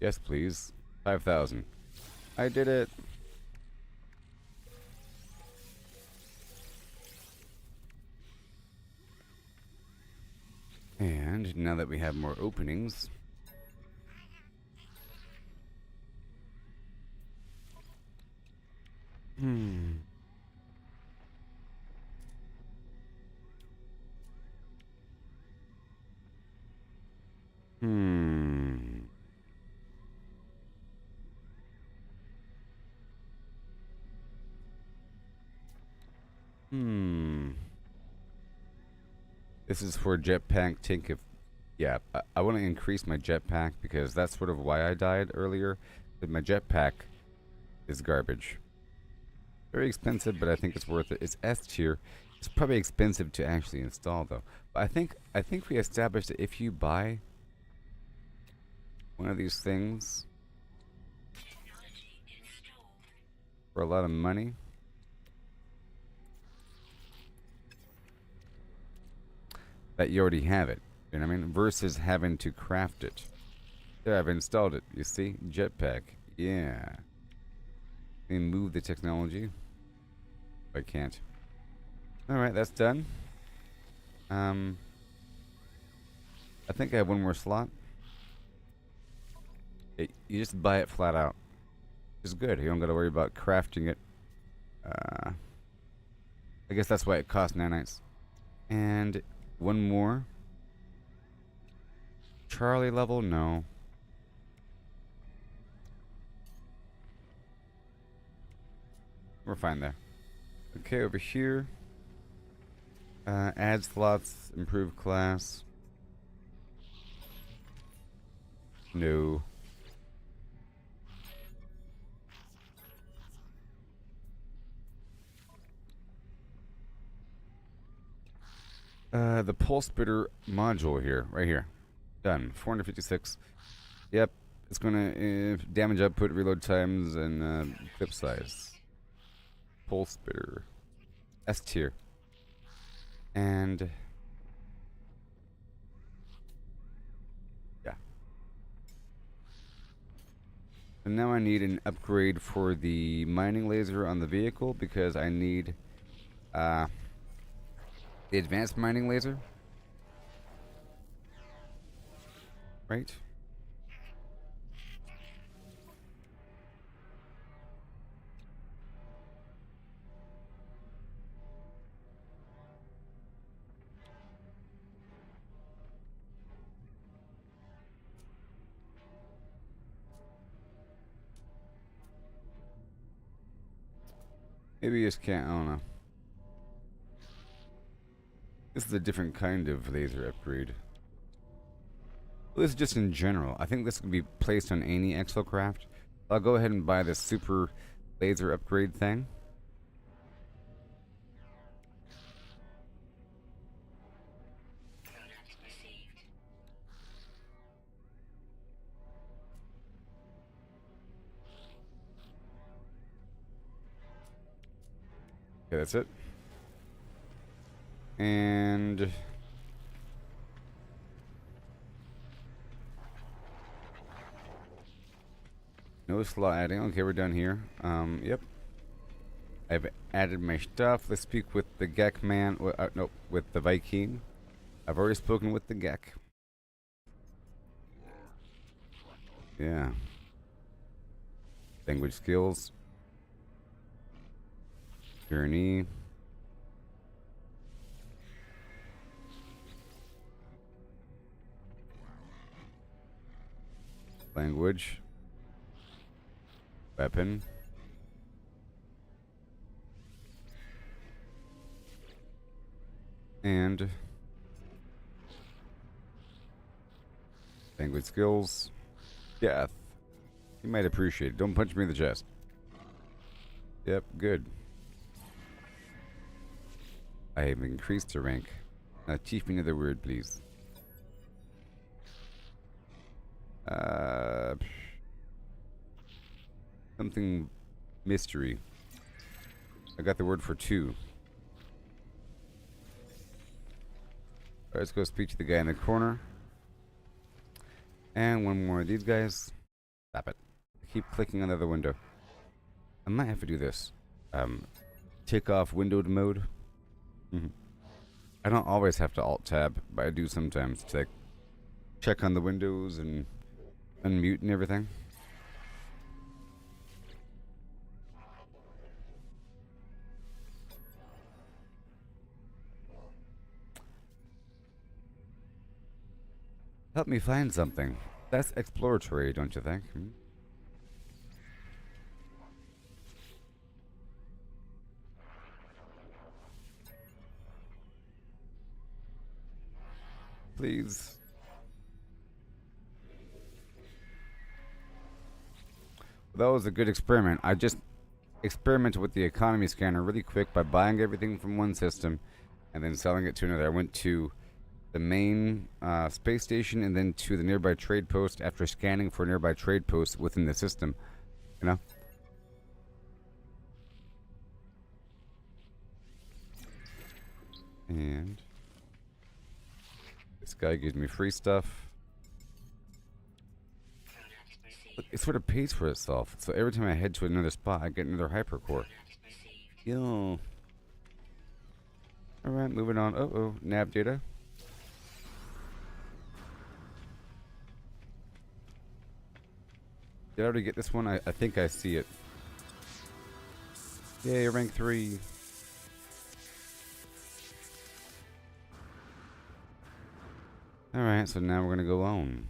Speaker 1: Yes, please. 5,000. I did it. And now that we have more openings, Hmm. This is for jetpack tank. If yeah, I want to increase my jetpack because that's sort of why I died earlier. But my jetpack is garbage. Very expensive, but I think it's worth it. It's S tier. It's probably expensive to actually install though. But I think we established that if you buy one of these things for a lot of money, that you already have it. You know what I mean? Versus having to craft it. There, I've installed it. You see? Jetpack. Yeah. And move the technology. I can't. Alright, that's done. I think I have one more slot. You just buy it flat out. It's good. You don't gotta worry about crafting it. I guess that's why it costs nanites. And one more. Charlie level? No. We're fine there. Okay, over here. Add slots, improve class. No. The pulse spitter module here, right here. Done. 456. Yep. It's gonna damage output, reload times, and clip size. Pulse spitter. S tier. And yeah. And now I need an upgrade for the mining laser on the vehicle because I need the advanced mining laser. Right? Maybe you just can't, I don't know. This is a different kind of laser upgrade. Well, this is just in general. I think this can be placed on any Exocraft. I'll go ahead and buy this super laser upgrade thing. Okay, that's it. And no slot adding. Okay, we're done here. Yep. I've added my stuff. Let's speak with the Gek man. No, with the Viking. I've already spoken with the Gek. Yeah. Language skills. Journey. Language. Weapon. And language skills. Death. You might appreciate it. Don't punch me in the chest. Yep, good. I have increased the rank. Now teach me another word, please. Something mystery. I got the word for 2. Alright, let's go speak to the guy in the corner. And one more of these guys. Stop it. I keep clicking on the other window. I might have to do this. Take off windowed mode. I don't always have to alt-tab, but I do sometimes to like, check on the windows and unmute and everything. Help me find something. That's exploratory, don't you think? Please. That was a good experiment. I just experimented with the economy scanner really quick by buying everything from one system and then selling it to another. I went to the main space station and then to the nearby trade post after scanning for nearby trade posts within the system. You know? And this guy gives me free stuff. Look, it sort of pays for itself. So every time I head to another spot, I get another hypercore. Yo. Alright, moving on. Uh-oh, nav data. Did I already get this one? I think I see it. Yay, rank 3. Alright, so now we're gonna go on.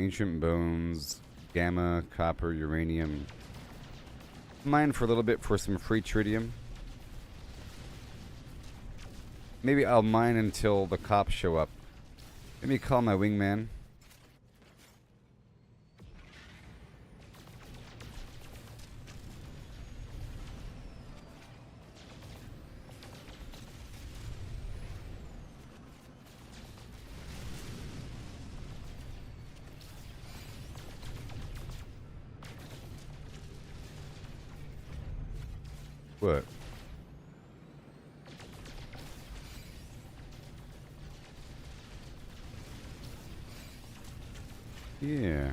Speaker 1: Ancient bones, gamma, copper, uranium. Mine for a little bit for some free tritium. Maybe I'll mine until the cops show up. Let me call my wingman. What? Yeah.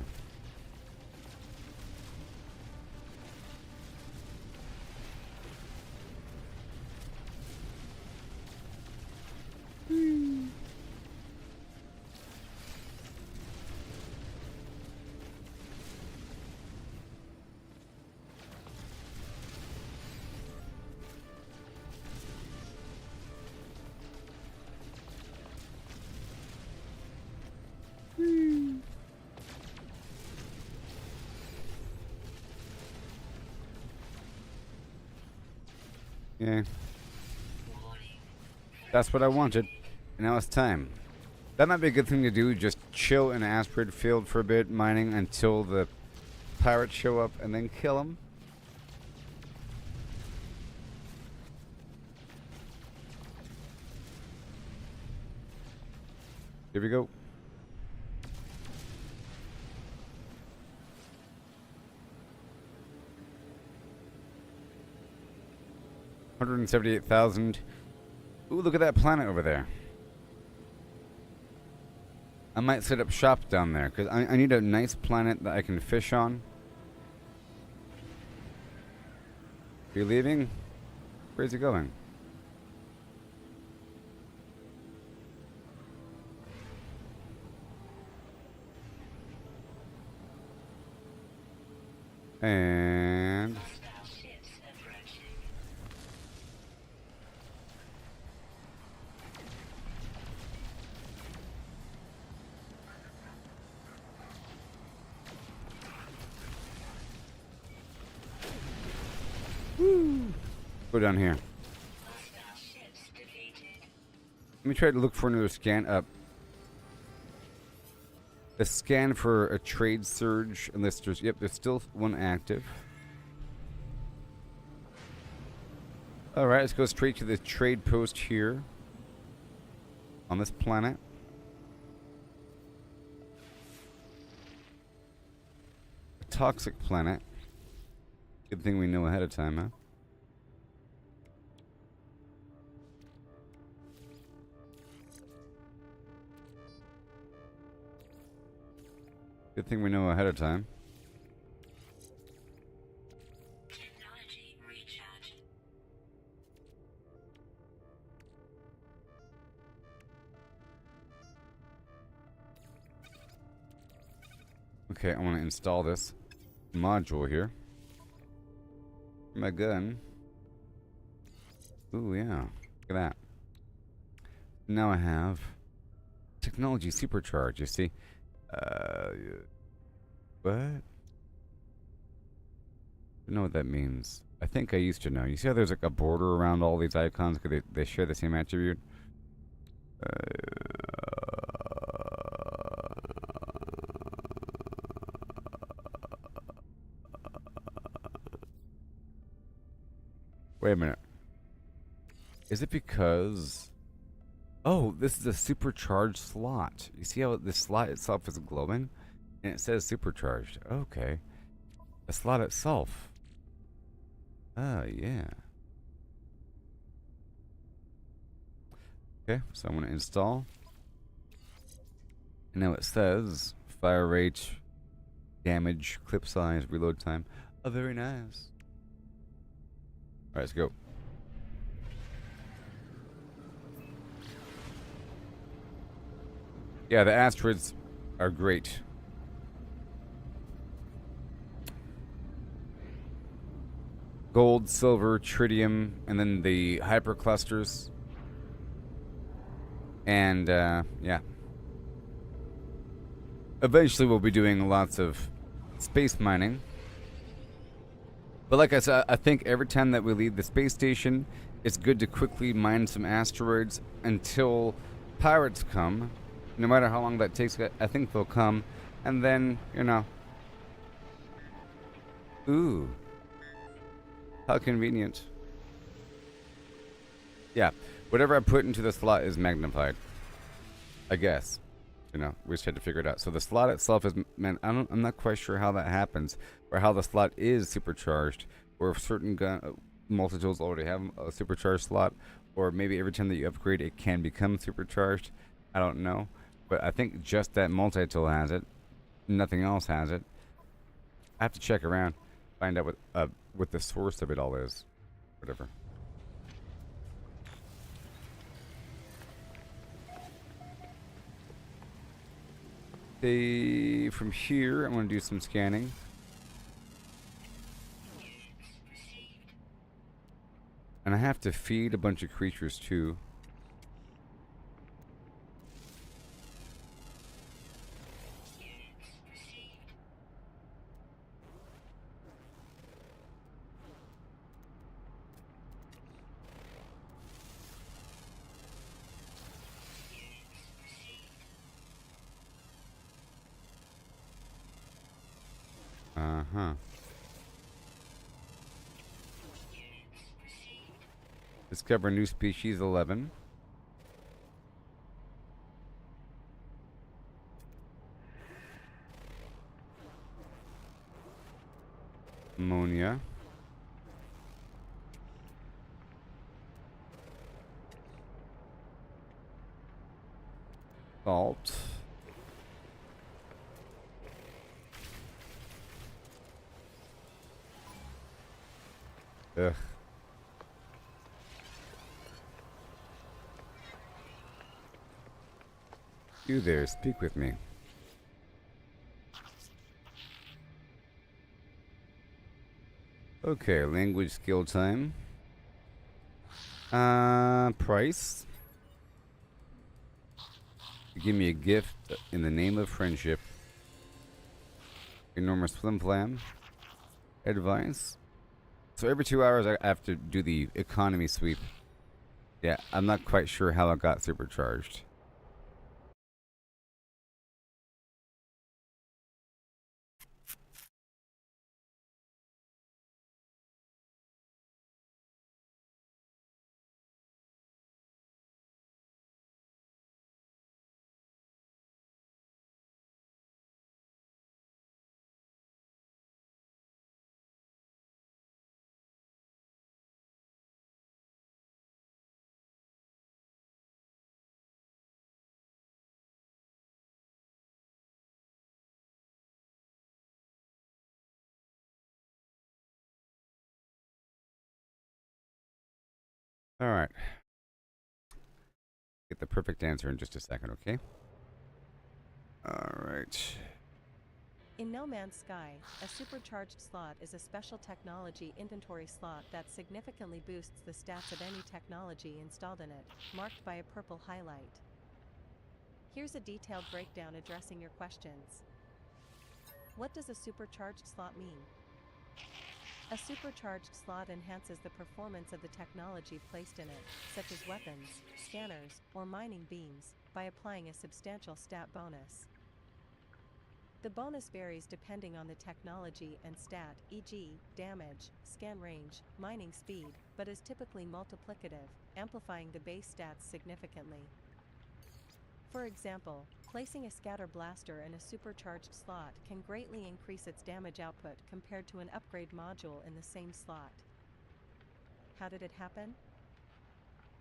Speaker 1: Yeah. That's what I wanted. Now it's time. That might be a good thing to do. Just chill in an asteroid field for a bit, mining until the pirates show up and then kill them. Here we go. $178,000. Ooh, look at that planet over there. I might set up shop down there, because I need a nice planet that I can fish on. Are you leaving? Where's he going? And woo. Go down here. Let me try to look for another scan up. A scan for a trade surge, unless there's, yep, there's still one active. Alright, let's go straight to the trade post here. On this planet. A toxic planet. Good thing we know ahead of time, huh? Good thing we know ahead of time.
Speaker 2: Technology recharge.
Speaker 1: Okay, I want to install this module here. My gun. Ooh, yeah. Look at that. Now I have technology supercharge, you see. What? I don't know what that means. I think I used to know. You see how there's like a border around all these icons because they share the same attribute? Wait a minute. Is it because... Oh, this is a supercharged slot. You see how the slot itself is glowing? And it says supercharged. Okay. The slot itself. Oh, yeah. Okay, so I'm going to install. And now it says fire rate, damage, clip size, reload time. Oh, very nice. Alright, let's go. Yeah, the asteroids are great. Gold, silver, tritium, and then the hyperclusters. And, yeah. Eventually we'll be doing lots of space mining. But like I said, I think every time that we leave the space station, it's good to quickly mine some asteroids until pirates come. No matter how long that takes, I think they'll come. And then, you know. Ooh. How convenient. Yeah. Whatever I put into the slot is magnified. I guess. You know, we just had to figure it out. So the slot itself is, man, I'm not quite sure how that happens. Or how the slot is supercharged. Or if certain multi-tools already have a supercharged slot. Or maybe every time that you upgrade, it can become supercharged. I don't know. But I think just that multi-tool has it. Nothing else has it. I have to check around. Find out what the source of it all is. Whatever. From here, I'm going to do some scanning. And I have to feed a bunch of creatures too. Uh-huh. Discover new species 11. Ammonia. Salt. Ugh. You there, speak with me. Okay, language skill time. Price. Give me a gift in the name of friendship. Enormous flim flam. Advice. So every 2 hours I have to do the economy sweep. Yeah, I'm not quite sure how it got supercharged. All right. Get the perfect answer in just a second, okay? All right.
Speaker 3: In No Man's Sky, a supercharged slot is a special technology inventory slot that significantly boosts the stats of any technology installed in it, marked by a purple highlight. Here's a detailed breakdown addressing your questions. What does a supercharged slot mean? A supercharged slot enhances the performance of the technology placed in it, such as weapons, scanners, or mining beams, by applying a substantial stat bonus. The bonus varies depending on the technology and stat, e.g., damage, scan range, mining speed, but is typically multiplicative, amplifying the base stats significantly. For example, placing a scatter blaster in a supercharged slot can greatly increase its damage output compared to an upgrade module in the same slot. How did it happen?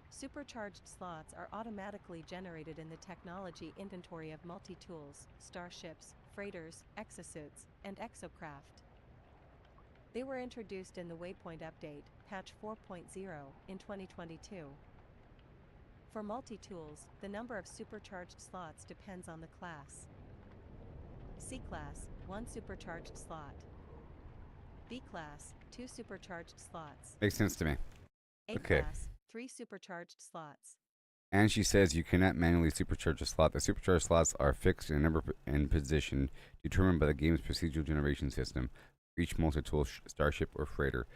Speaker 3: Supercharged slots are automatically generated in the technology inventory of multi-tools, starships, freighters, exosuits, and Exocraft. They were introduced in the Waypoint Update, patch 4.0, in 2022. For multi-tools, the number of supercharged slots depends on the class. C-Class, 1 supercharged slot. B-Class, 2 supercharged slots.
Speaker 1: Makes sense to me. Okay.
Speaker 3: A-Class, 3 supercharged slots.
Speaker 1: And she says you cannot manually supercharge a slot. The supercharged slots are fixed in a number and position determined by the game's procedural generation system for each multi-tool starship or freighter.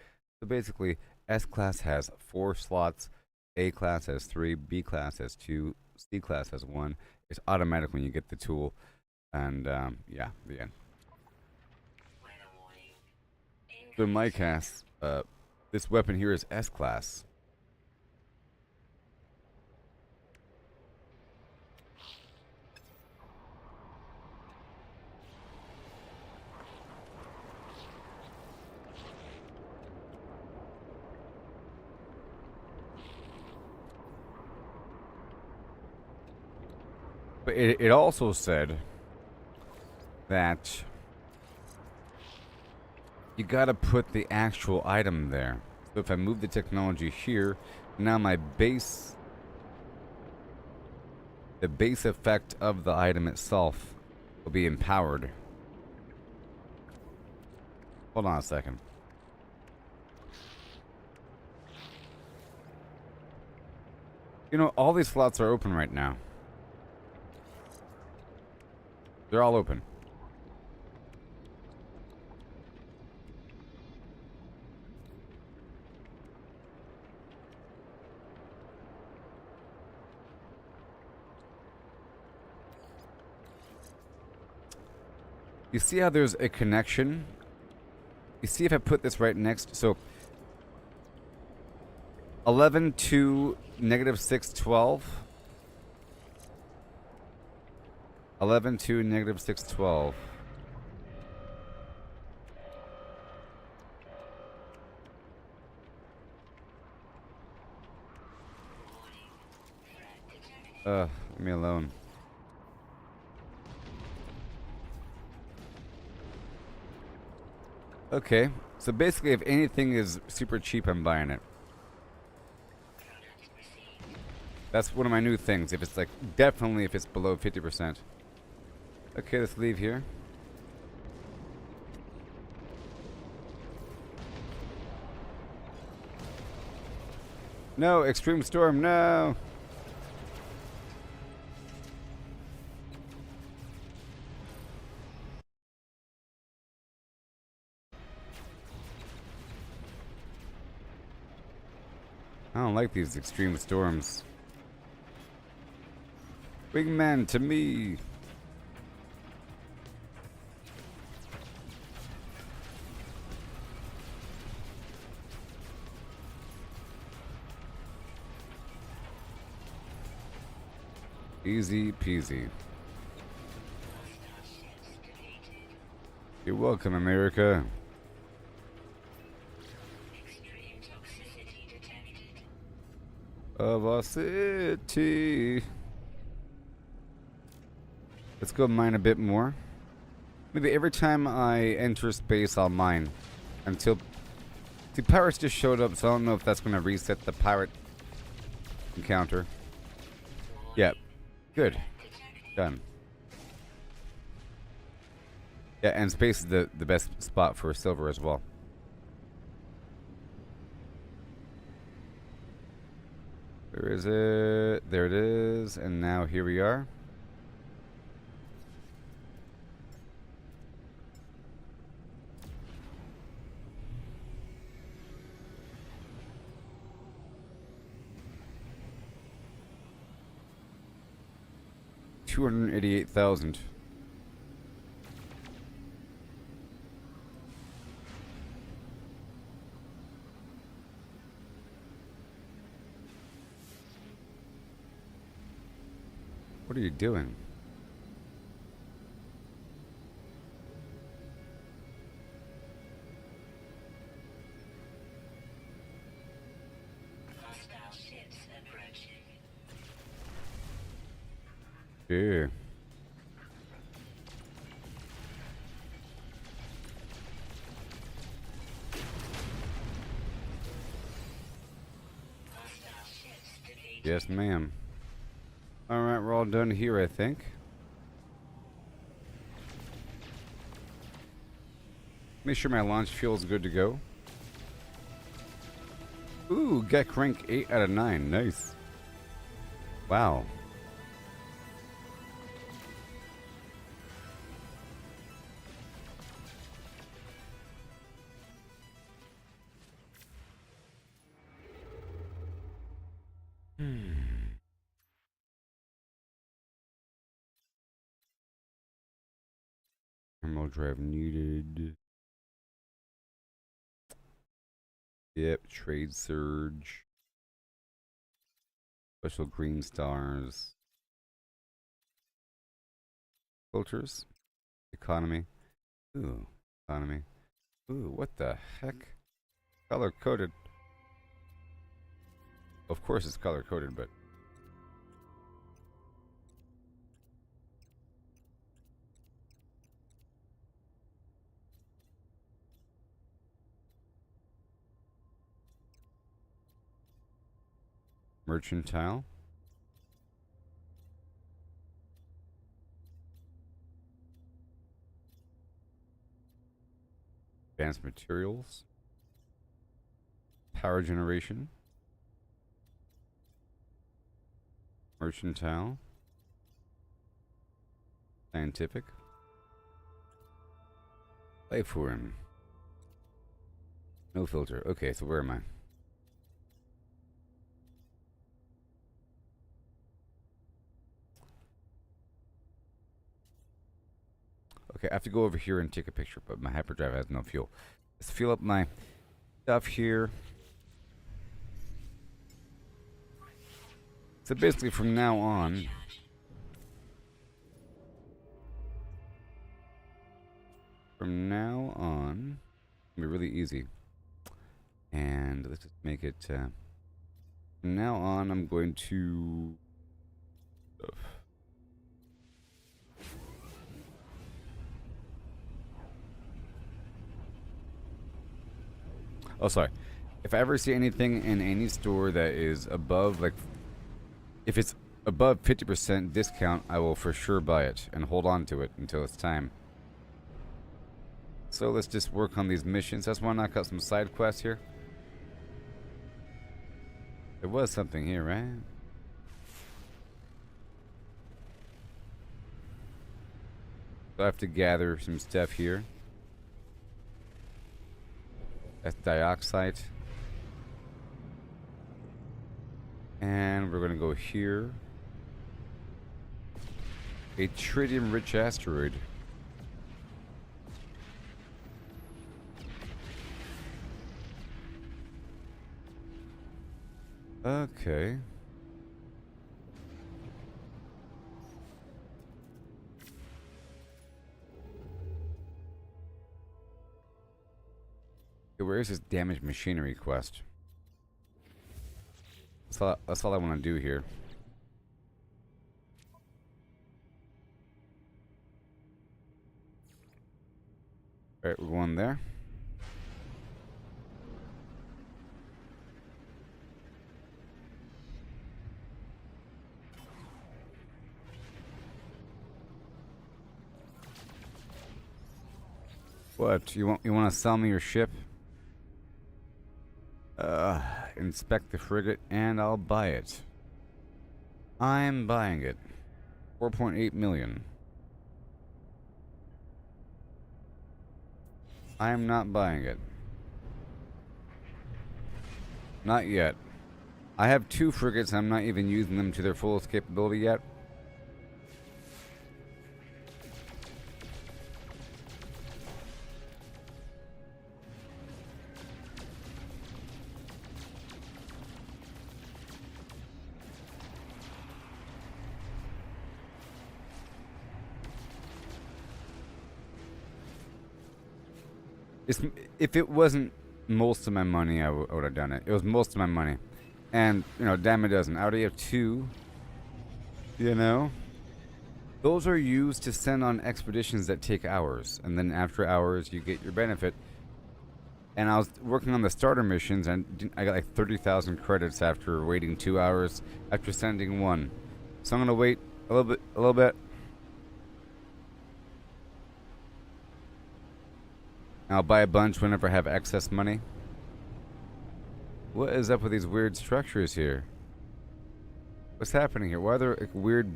Speaker 1: So basically, S-Class has 4 slots, A-Class has 3, B-Class has 2, C-Class has 1. It's automatic when you get the tool. And, yeah, the end. So in my case, this weapon here is S-Class. But it also said that you gotta put the actual item there. So if I move the technology here, now my base, the base effect of the item itself will be empowered. Hold on a second. You know, all these slots are open right now. They're all open. You see how there's a connection? You see if I put this right next, so 11 to negative 612. 11 to negative 612. Leave me alone. Okay, so basically if anything is super cheap, I'm buying it. That's one of my new things. If it's like, definitely if it's below 50%. Okay, let's leave here. No, extreme storm, no. I don't like these extreme storms. Wingman to me. Easy peasy. You're welcome, America.
Speaker 2: Extreme toxicity detected.
Speaker 1: Of our city. Let's go mine a bit more. Maybe every time I enter space, I'll mine. Until... See, pirates just showed up, so I don't know if that's going to reset the pirate encounter. Yep. Good. Done. Yeah, and space is the best spot for silver as well. Where is it? There it is. And now here we are. $288,000. What are you doing?
Speaker 2: Hostile ships approaching.
Speaker 1: Yeah.
Speaker 2: Hostile ships defeated.
Speaker 1: Yes, ma'am. Alright, we're all done here, I think. Make sure my launch fuel is good to go. Ooh, get crank 8 out of 9. Nice. Wow. Thermal drive needed. Yep, trade surge. Special green stars. Filters. Economy. Ooh, economy. Ooh, what the heck? Color coded. Of course it's color coded, but mercantile. Advanced materials. Power generation. Mercantile. Scientific. Life form. No filter. Okay, so where am I? Okay, I have to go over here and take a picture, but my hyperdrive has no fuel. Let's fuel up my stuff here. So basically from now on, it'll be really easy. And let's just make it, from now on, I'm going to... Oh, sorry. If I ever see anything in any store that is above, like, if it's above 50% discount, I will for sure buy it and hold on to it until it's time. So let's just work on these missions. That's why I knock out some side quests here. There was something here, right? So I have to gather some stuff here. That's dioxide. And we're gonna go here. A tritium-rich asteroid. Okay. Okay, where is this damaged machinery quest? That's all I want to do here. Alright, we're going there. What? You want to sell me your ship? Inspect the frigate and I'll buy it. I'm buying it. 4.8 million. I am not buying it. Not yet. I have 2 frigates and I'm not even using them to their fullest capability yet. If it wasn't most of my money, I would have done it. It was most of my money. And, you know, damn it doesn't. I already have 2. You know? Those are used to send on expeditions that take hours. And then after hours, you get your benefit. And I was working on the starter missions, and I got like 30,000 credits after waiting 2 hours after sending 1. So I'm going to wait a little bit. I'll buy a bunch whenever I have excess money. What is up with these weird structures here? What's happening here? Why are there like weird...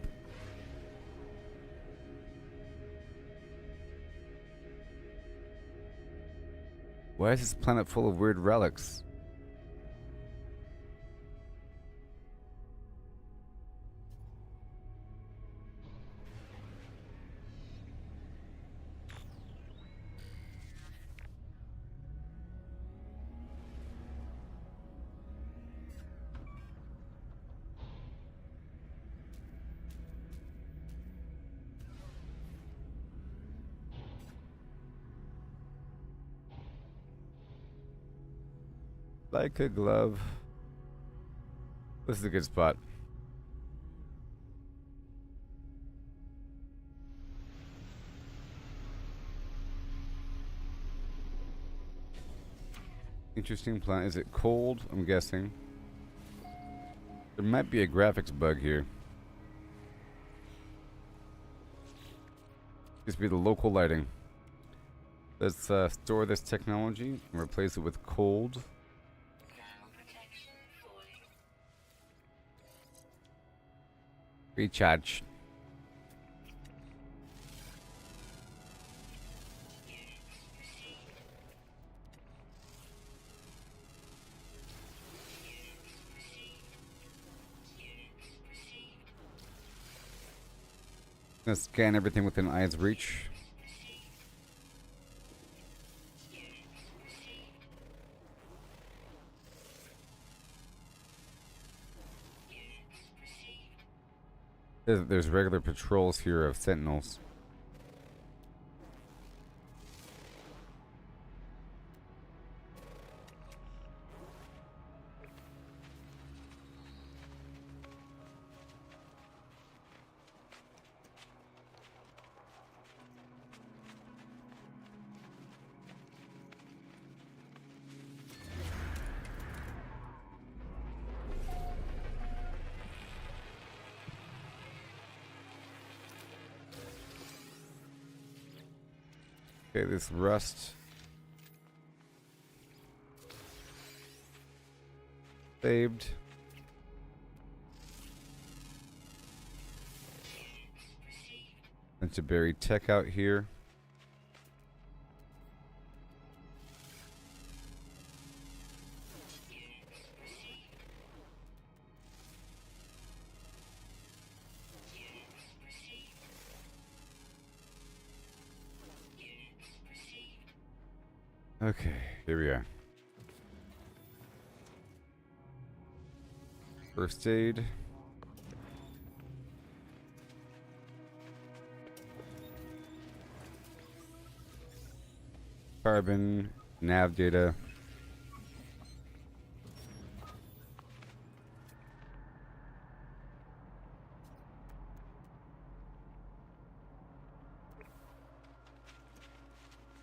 Speaker 1: Why is this planet full of weird relics? Like a glove. This is a good spot. Interesting planet. Is it cold? I'm guessing. There might be a graphics bug here. Just be the local lighting. Let's store this technology and replace it with cold. Recharge. Gonna scan everything within eye's reach. There's regular patrols here of sentinels. Okay, this rust. Saved. Bunch of buried tech out here. Okay, here we are. First aid. Carbon, nav data.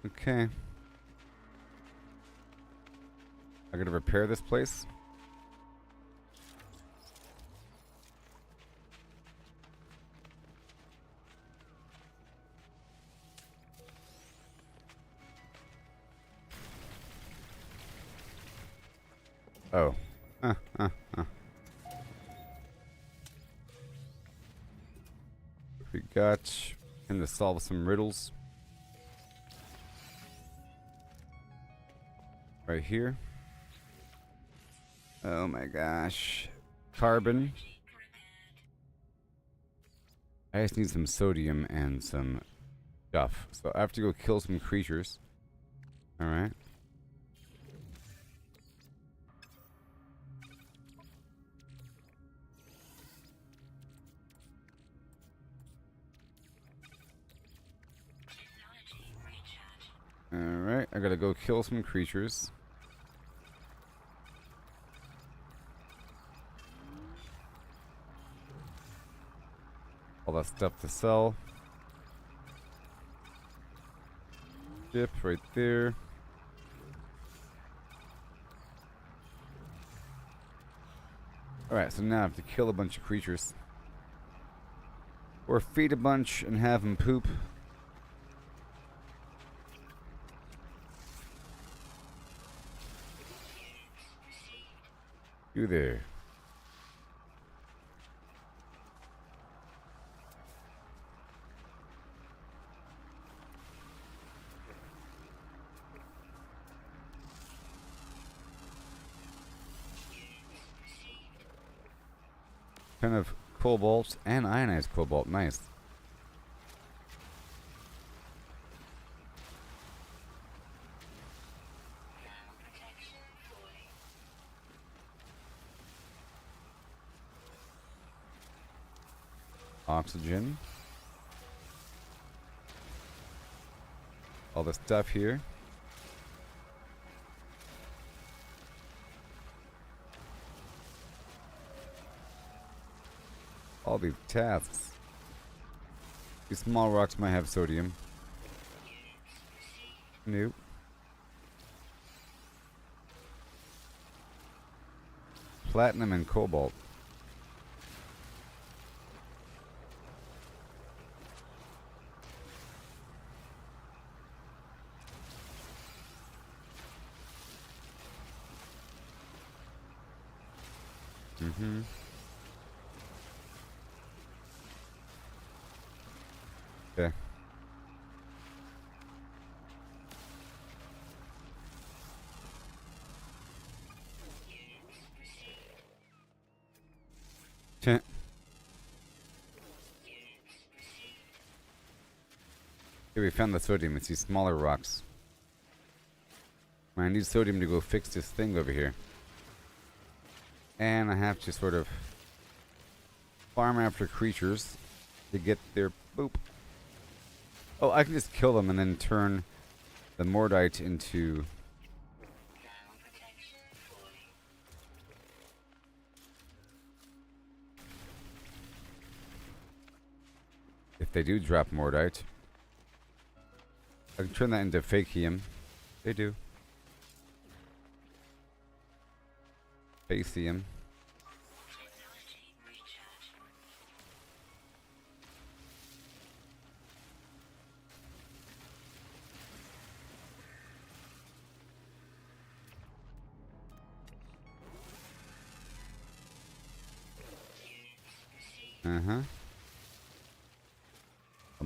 Speaker 1: Okay. I gotta repair this place. Oh. We got him to solve some riddles. Right here. Oh my gosh. Carbon. I just need some sodium and some stuff. So I have to go kill some creatures. Alright. Alright, I gotta go kill some creatures. All that stuff to sell. Ship right there. Alright, so now I have to kill a bunch of creatures. Or feed a bunch and have them poop. You there. Kind of cobalt and ionized cobalt. Nice. Oxygen. All the stuff here. All these tasks. These small rocks might have sodium. Nope. Platinum and cobalt. Mm-hmm. Okay. Here we found the sodium. It's these smaller rocks. I need sodium to go fix this thing over here. And I have to sort of farm after creatures to get their boop. Oh, I can just kill them and then turn the Mordite into... If they do drop Mordite, I can turn that into Fakium. They do. Facium.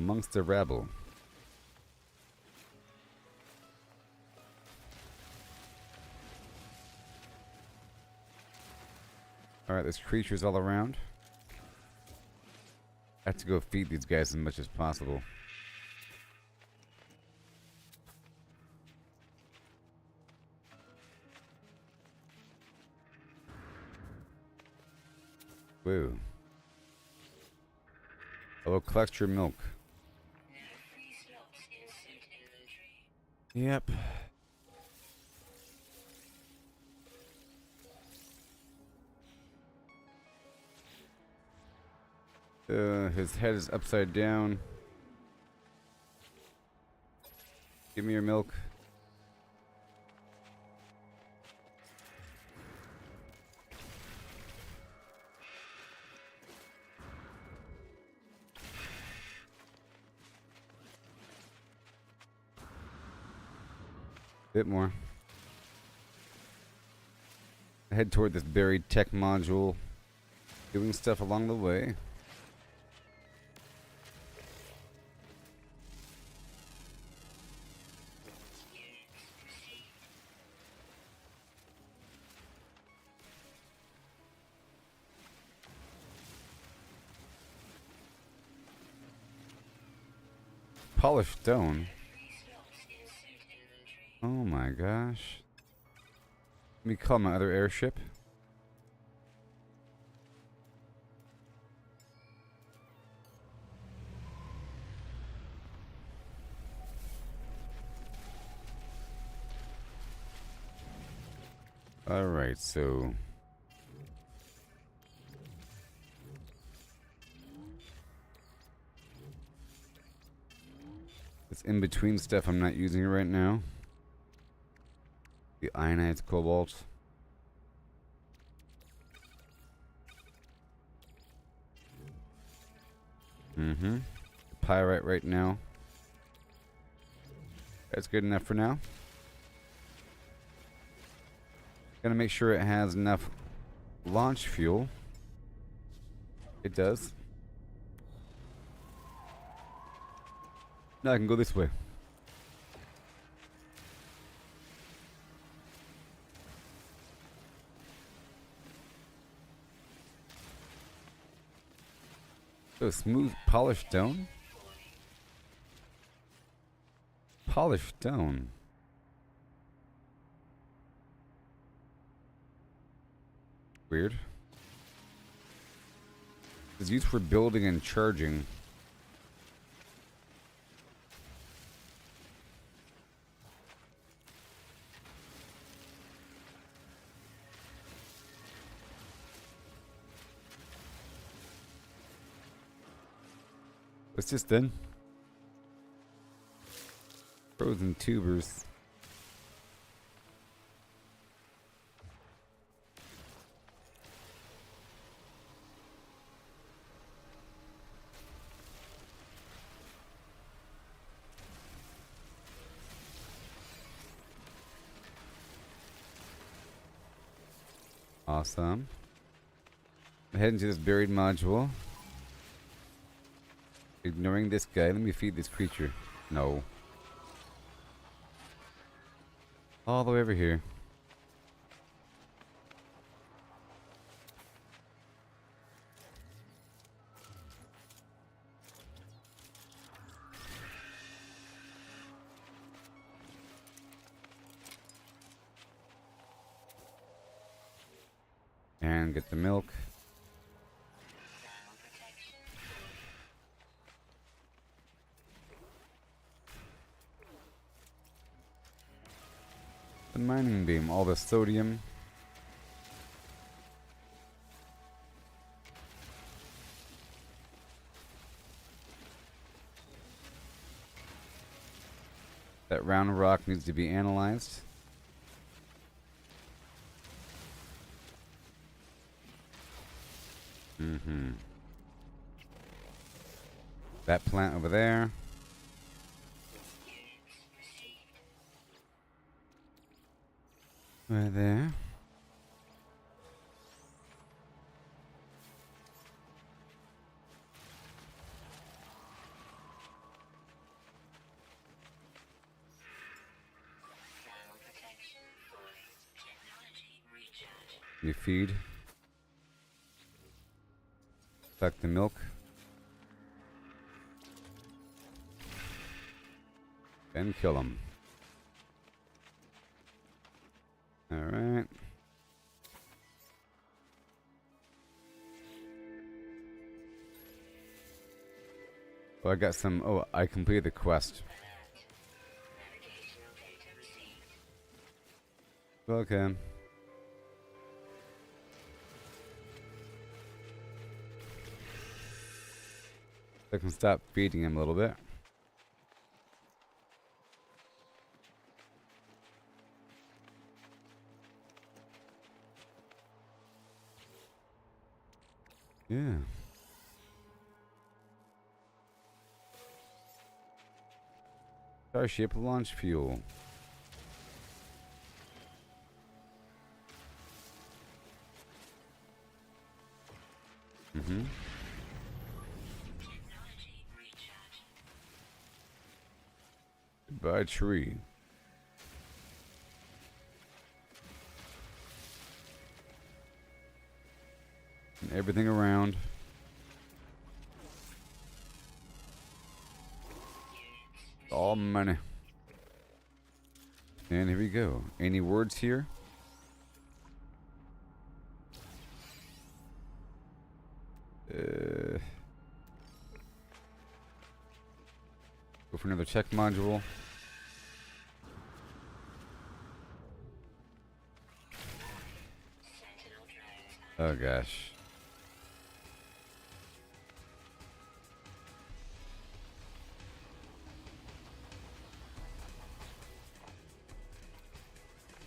Speaker 1: amongst the rabble. Alright, there's creatures all around. I have to go feed these guys as much as possible. Woo. I will collect your milk.
Speaker 2: There are 3 slots in suit inventory.
Speaker 1: Yep. His head is upside down. Give me your milk. Bit more. I head toward this buried tech module, doing stuff along the way. Polished stone.
Speaker 2: 3 slots in suit inventory.
Speaker 1: Oh my gosh. Let me call my other airship. Alright, so this in-between stuff I'm not using right now. The ionized cobalt. The pyrite right now. That's good enough for now. Gotta make sure it has enough launch fuel. It does. Now I can go this way. So smooth polished stone. Polished stone. Weird. It's used for building and charging. What's this then? Frozen tubers. Awesome. I'm heading to this buried module. Ignoring this guy. Let me feed this creature. No. All the way over here. And get the milk.
Speaker 2: Thermal protection.
Speaker 1: The mining beam, all the sodium. That round rock needs to be analyzed. That plant over there.
Speaker 2: Units received.
Speaker 1: Right there. You feed. Suck the milk. And kill them. Alright. Oh, I got some. Oh, I completed the quest.
Speaker 2: Navigational data received.
Speaker 1: Okay. I can stop feeding him a little bit. Yeah. Starship launch fuel. Mm-hmm.
Speaker 2: Technology recharge.
Speaker 1: Goodbye, tree. And everything around. All money. And here we go. Any words here? Go for another check module.
Speaker 2: Sentinel drones.
Speaker 1: Oh gosh.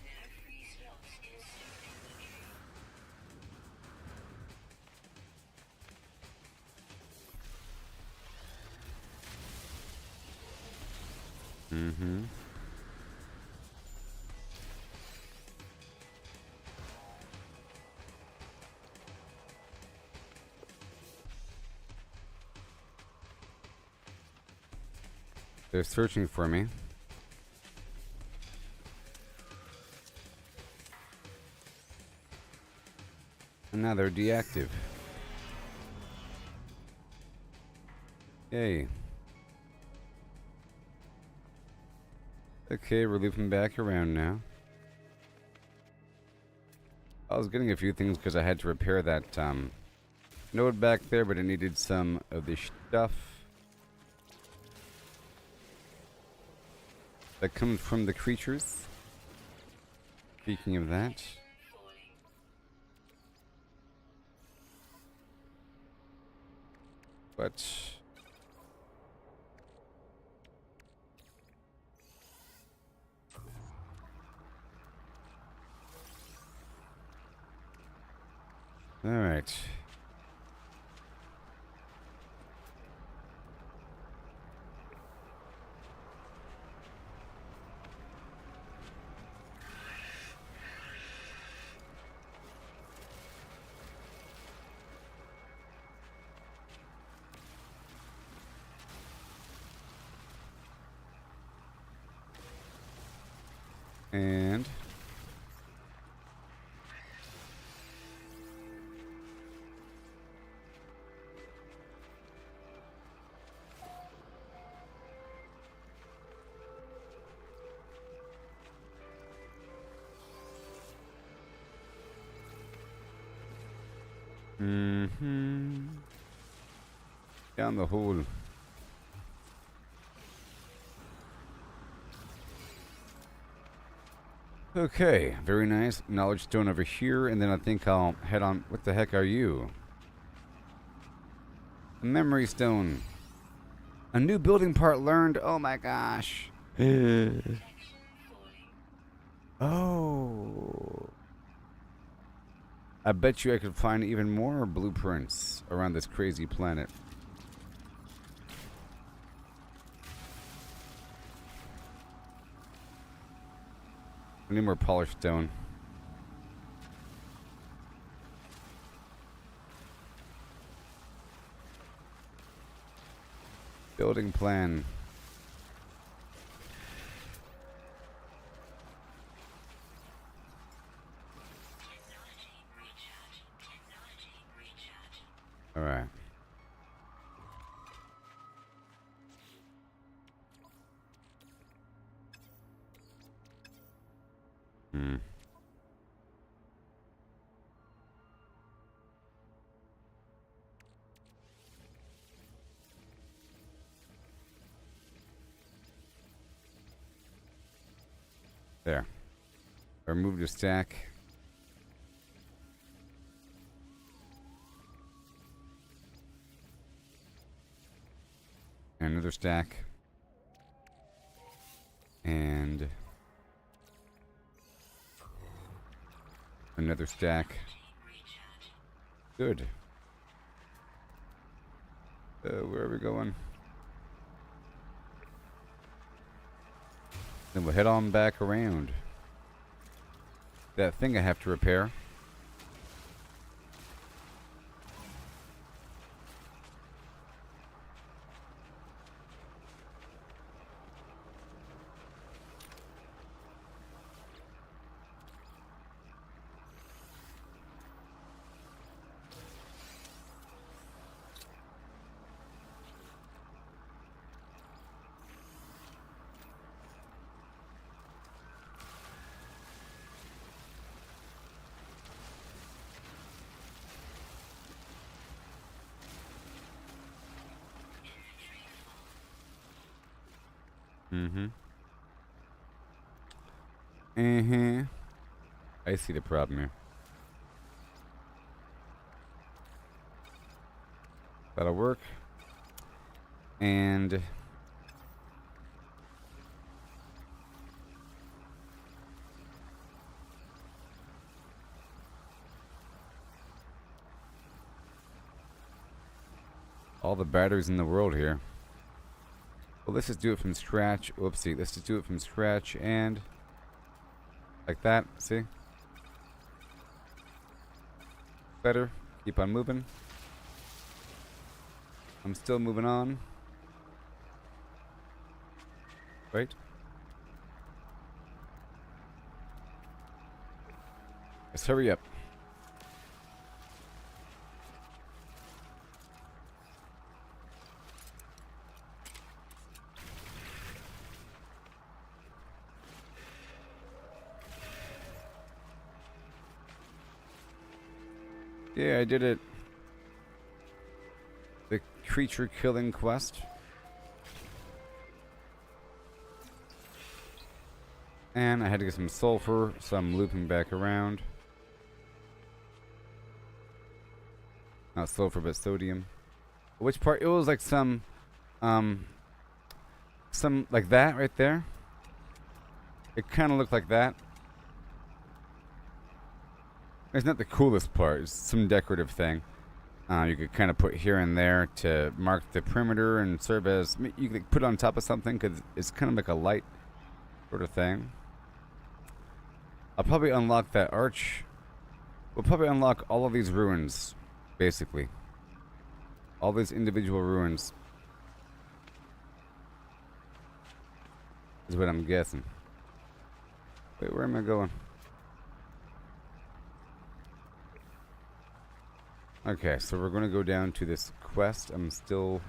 Speaker 2: There are free slots in suit inventory.
Speaker 1: Mm-hmm. They're searching for me. And now they're deactive. Yay. Okay, we're looping back around now. I was getting a few things because I had to repair that node back there, but it needed some of the stuff that comes from the creatures. Speaking of that.
Speaker 2: Falling.
Speaker 1: But all right. And down the hole. Okay, very nice. Knowledge stone over here, and then I think I'll head on. What the heck are you? A memory stone. A new building part learned. Oh my gosh.
Speaker 2: Falling.
Speaker 1: Oh. I bet you I could find even more blueprints around this crazy planet. I need more polished stone. Building plan.
Speaker 2: Technology
Speaker 1: All right. Hmm. There. I removed a stack. And another stack. And another stack. Good. Where are we going? Then we'll head on back around. That thing I have to repair. I see the problem here. That'll work. And all the batteries in the world here. Well, let's just do it from scratch. Oopsie. Let's just do it from scratch and like that. See? Better. Keep on moving. I'm still moving on. Right? Let's hurry up. Yeah, I did it. The creature killing quest. And I had to get some sulfur, so I'm looping back around. Not sulfur, but sodium. Which part? It was like some like that right there. It kind of looked like that. It's not the coolest part. It's some decorative thing. You could kind of put here and there to mark the perimeter and serve as... You could put it on top of something because it's kind of like a light sort of thing. I'll probably unlock that arch. We'll probably unlock all of these ruins, basically. All these individual ruins. Is what I'm guessing. Wait, where am I going? Okay, so we're going to go down to this quest. I'm still...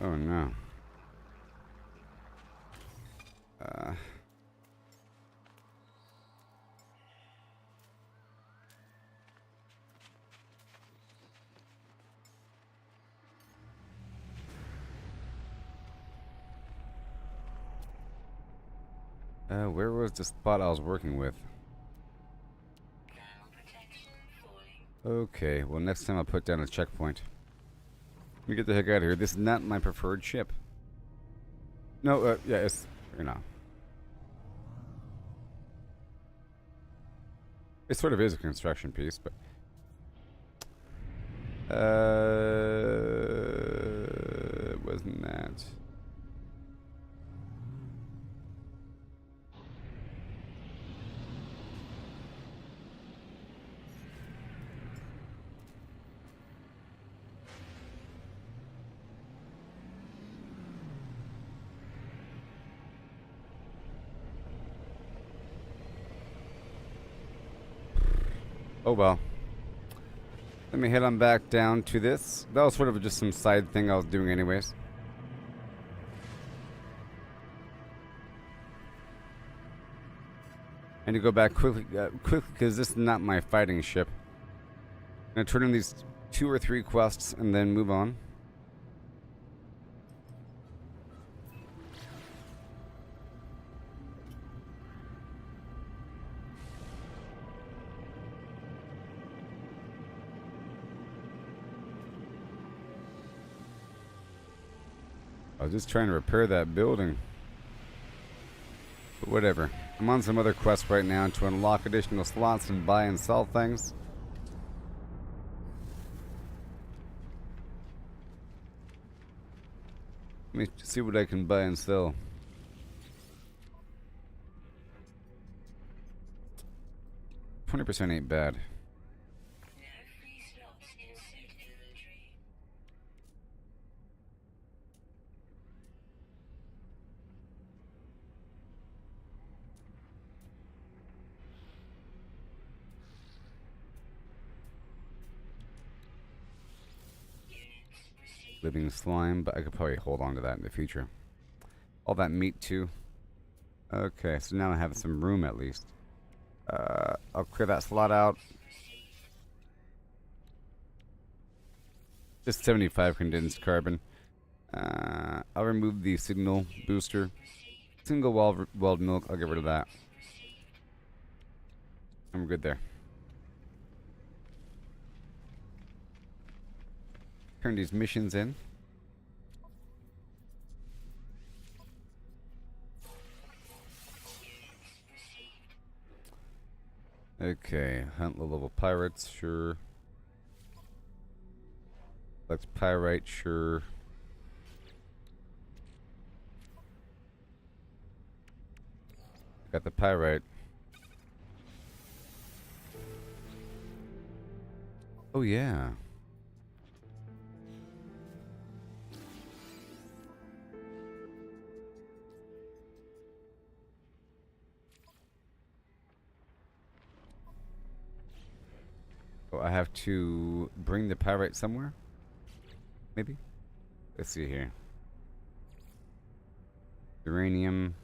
Speaker 1: Oh no. Where was the spot I was working with? Okay, well next time I'll put down a checkpoint. Let me get the heck out of here. This is not my preferred ship. No, yeah, it's, you know. It sort of is a construction piece, but... wasn't that... Oh well. Let me head on back down to this. That was sort of just some side thing I was doing anyways. I need to go back quickly because this is not my fighting ship. I'm going to turn in these 2 or 3 quests and then move on. I was just trying to repair that building. But whatever. I'm on some other quests right now to unlock additional slots and buy and sell things. Let me see what I can buy and sell. %, ain't bad.
Speaker 2: No free slots in suit inventory. Units received.
Speaker 1: Living slime, but I could probably hold on to that in the future. All that meat too. Okay, so now I have some room at least. I'll clear that slot out. Just 75 condensed carbon. I'll remove the signal booster. Single welled milk, I'll get rid of that. I'm good there. Turn these missions in. Okay, hunt low-level pirates, sure. Let's pyrite, sure. Got the pyrite. Oh yeah. Oh, I have to bring the pyrite somewhere? Maybe? Let's see here. Uranium.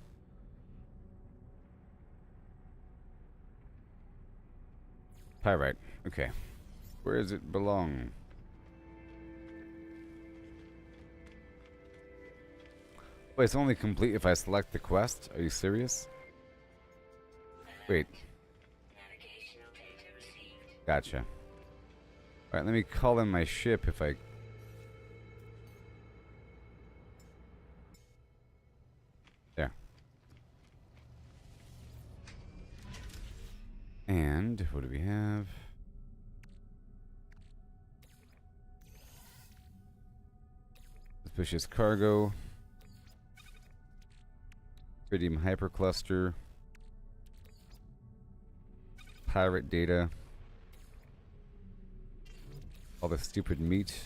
Speaker 1: Pyrite. Okay. Where does it belong? Wait, it's only complete if I select the quest? Are you serious? Wait.
Speaker 2: Navigational data received.
Speaker 1: Gotcha. Alright, let me call in my ship if I... There. And what do we have? Suspicious cargo. Iridium hypercluster. Pirate data. All the stupid meat.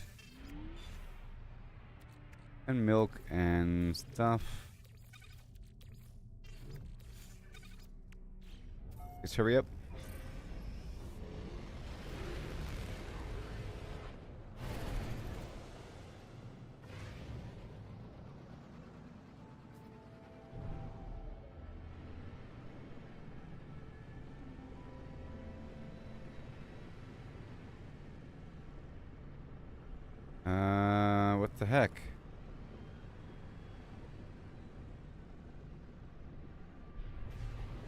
Speaker 1: And milk and stuff. Just hurry up. What the heck?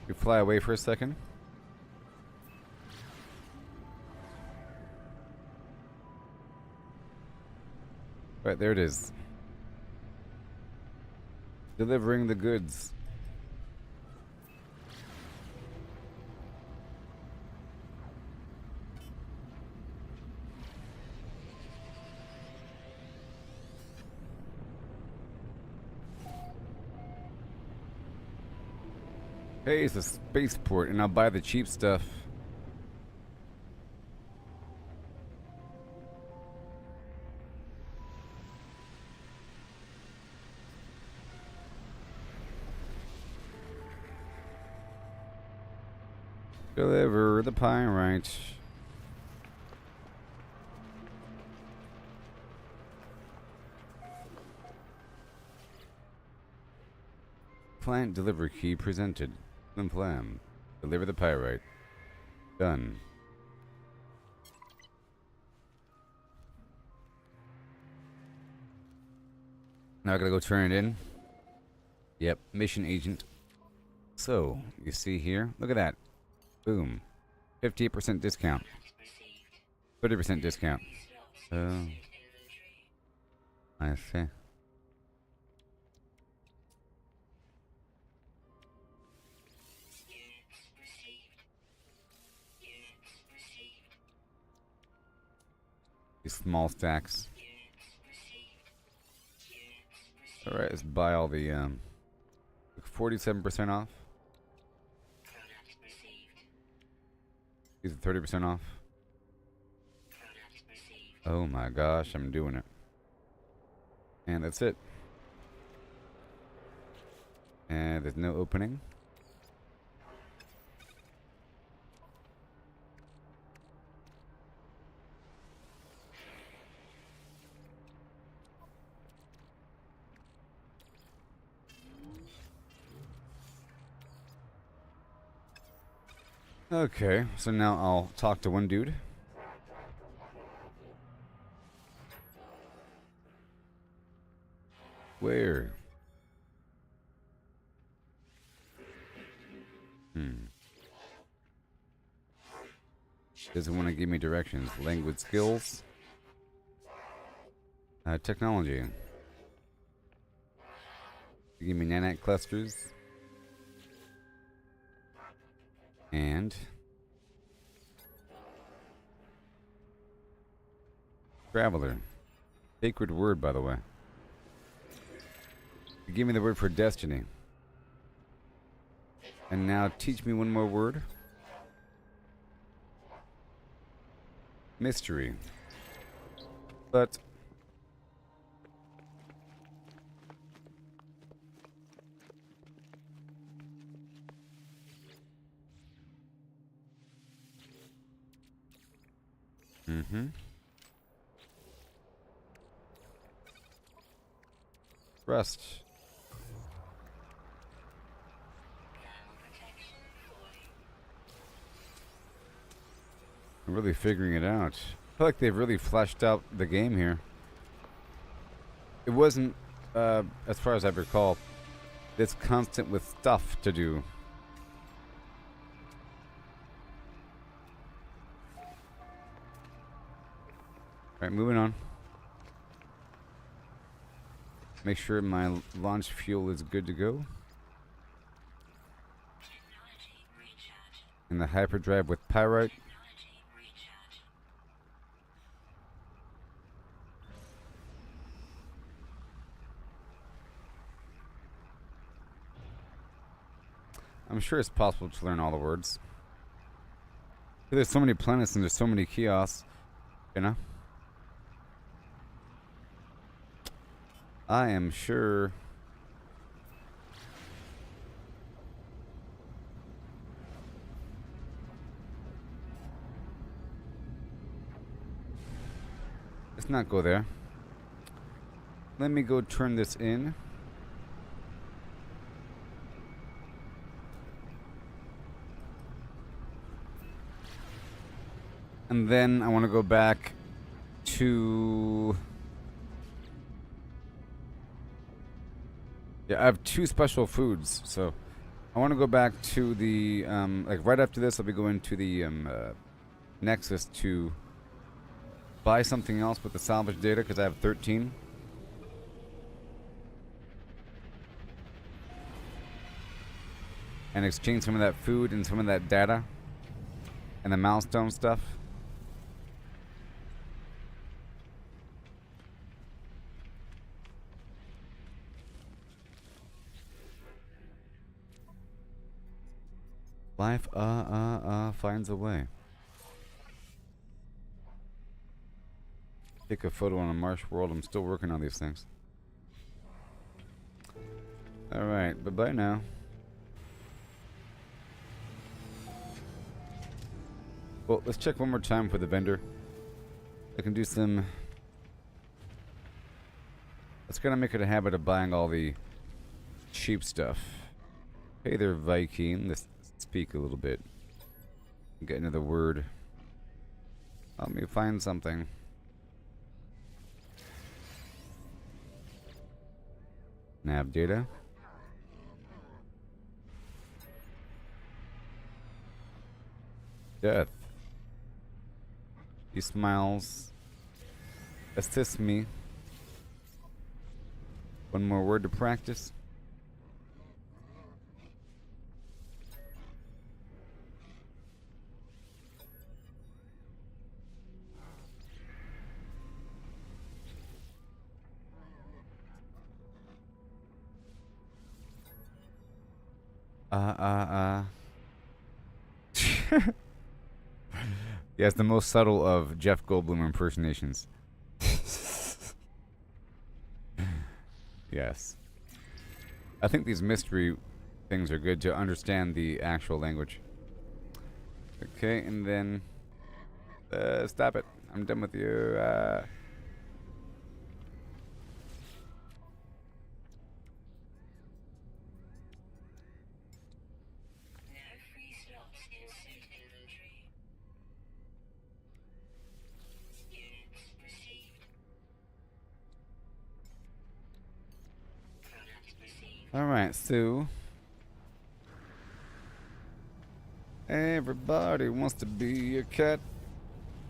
Speaker 1: You fly away for a second? Right, there it is. Delivering the goods. Hey, it's a spaceport, and I'll buy the cheap stuff. Deliver the pyrite. Client delivery key presented. Plan. Deliver the pyrite. Done. Now I gotta go turn it in. Yep, mission agent. So, you see here, look at that. Boom. 58% discount. 30% discount. Oh, I see. These small stacks. Alright, let's buy all the 47% off. These are 30% off. Oh my gosh, I'm doing it. And that's it. And there's no opening. Okay, so now I'll talk to one dude. Where? Doesn't want to give me directions. Language skills. Technology. Give me nanite clusters. And traveler. Sacred word, by the way. Give me the word for destiny. And now teach me one more word. Mystery. But Rust. I'm really figuring it out. I feel like they've really fleshed out the game here. It wasn't, as far as I recall, this constant with stuff to do. Alright, moving on. Make sure my launch fuel is good to go. And the hyperdrive with pyrite. I'm sure it's possible to learn all the words. There's so many planets and there's so many kiosks, you know? I am sure. Let's not go there. Let me go turn this in. And then I want to go back to... Yeah, I have 2 special foods, so I want to go back to the, like right after this, I'll be going to the Nexus to buy something else with the salvage data, because I have 13. And exchange some of that food and some of that data and the milestone stuff. Life, finds a way. Take a photo on a marsh world. I'm still working on these things. Alright, bye-bye now. Well, let's check one more time for the vendor. I can do some... Let's kind of make it a habit of buying all the cheap stuff. Hey there, Viking. Let's speak a little bit. Get into the word. Help me find something. Nav data. Death. He smiles. Assist me. One more word to practice. Yes, the most subtle of Jeff Goldblum impersonations. Yes. I think these mystery things are good to understand the actual language. Okay, and then... stop it. I'm done with you.
Speaker 2: No free slots in suit inventory. Units received. Product received.
Speaker 1: Alright, so... Everybody wants to be a cat.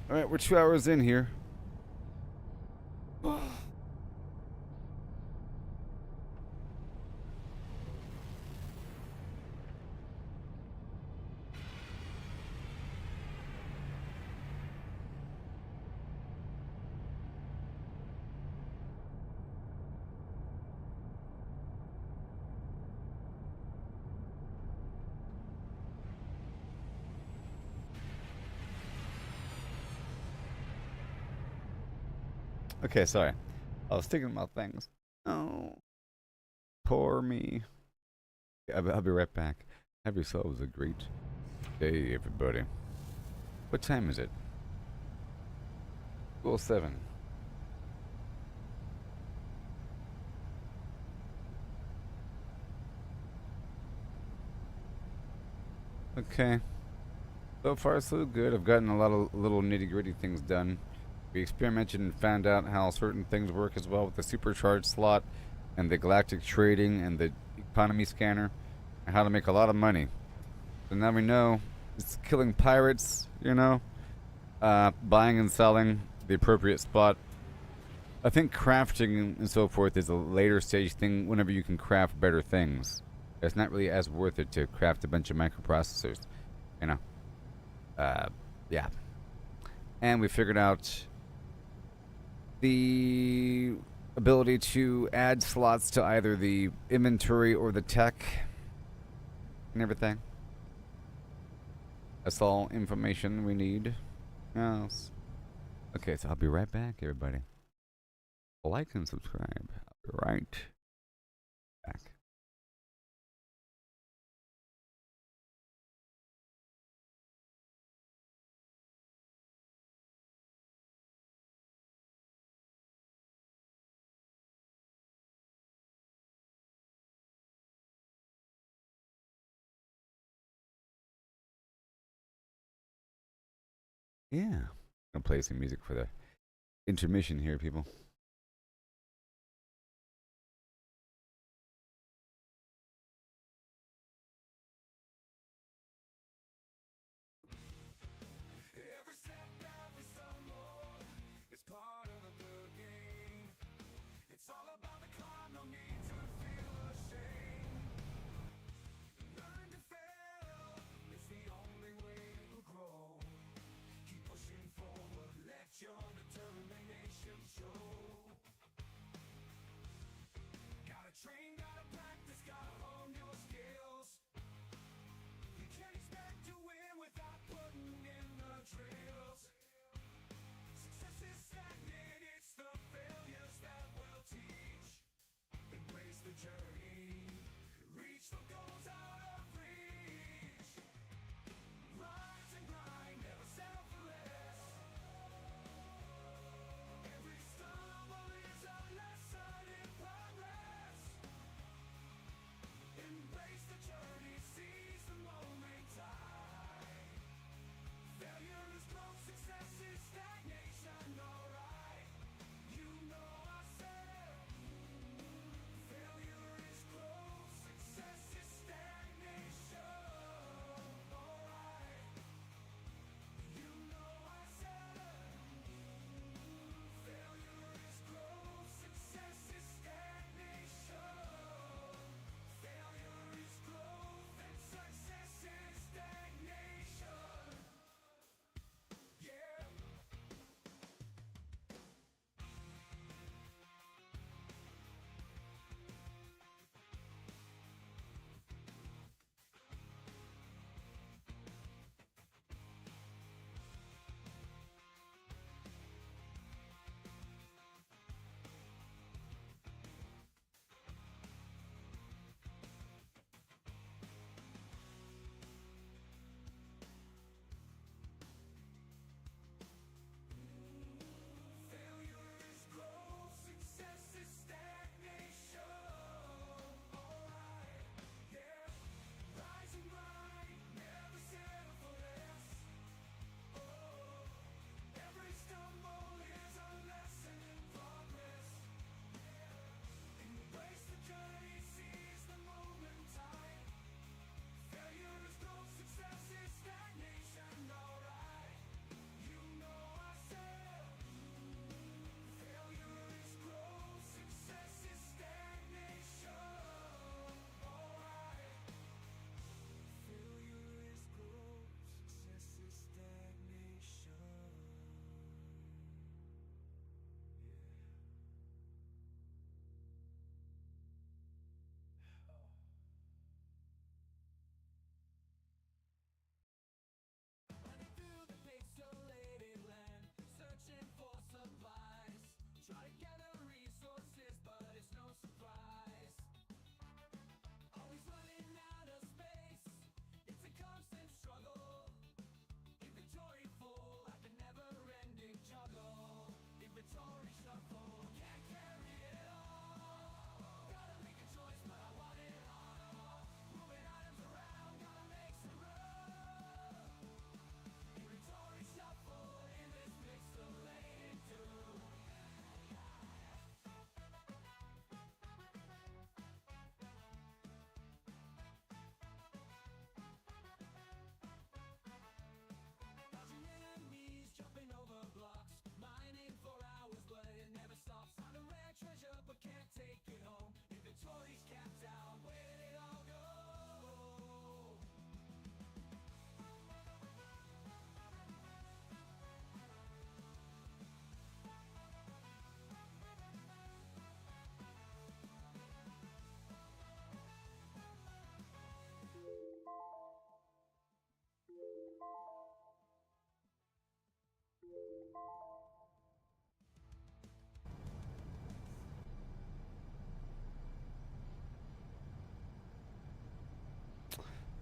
Speaker 1: Alright, we're 2 hours in here. Okay, sorry. I was thinking about things. Oh, poor me. I'll be right back. Have yourselves a great day, everybody. What time is it? 2:07. Okay. So far, so good. I've gotten a lot of little nitty-gritty things done. We experimented and found out how certain things work as well with the supercharged slot and the galactic trading and the economy scanner and how to make a lot of money. So now we know it's killing pirates, you know, buying and selling the appropriate spot. I think crafting and so forth is a later stage thing whenever you can craft better things. It's not really as worth it to craft a bunch of microprocessors, you know. Yeah. And we figured out the ability to add slots to either the inventory or the tech and everything. That's all information we need. Yes. Okay, so I'll be right back, everybody. Like and subscribe. I'll be right back. Yeah. I'm gonna play some music for the intermission here, people.
Speaker 4: Every setback is some more. It's part of the game. It's all about the climb, no need to feel ashamed. Learn to fail, it's the only way to grow. Keep pushing forward, let your determination show.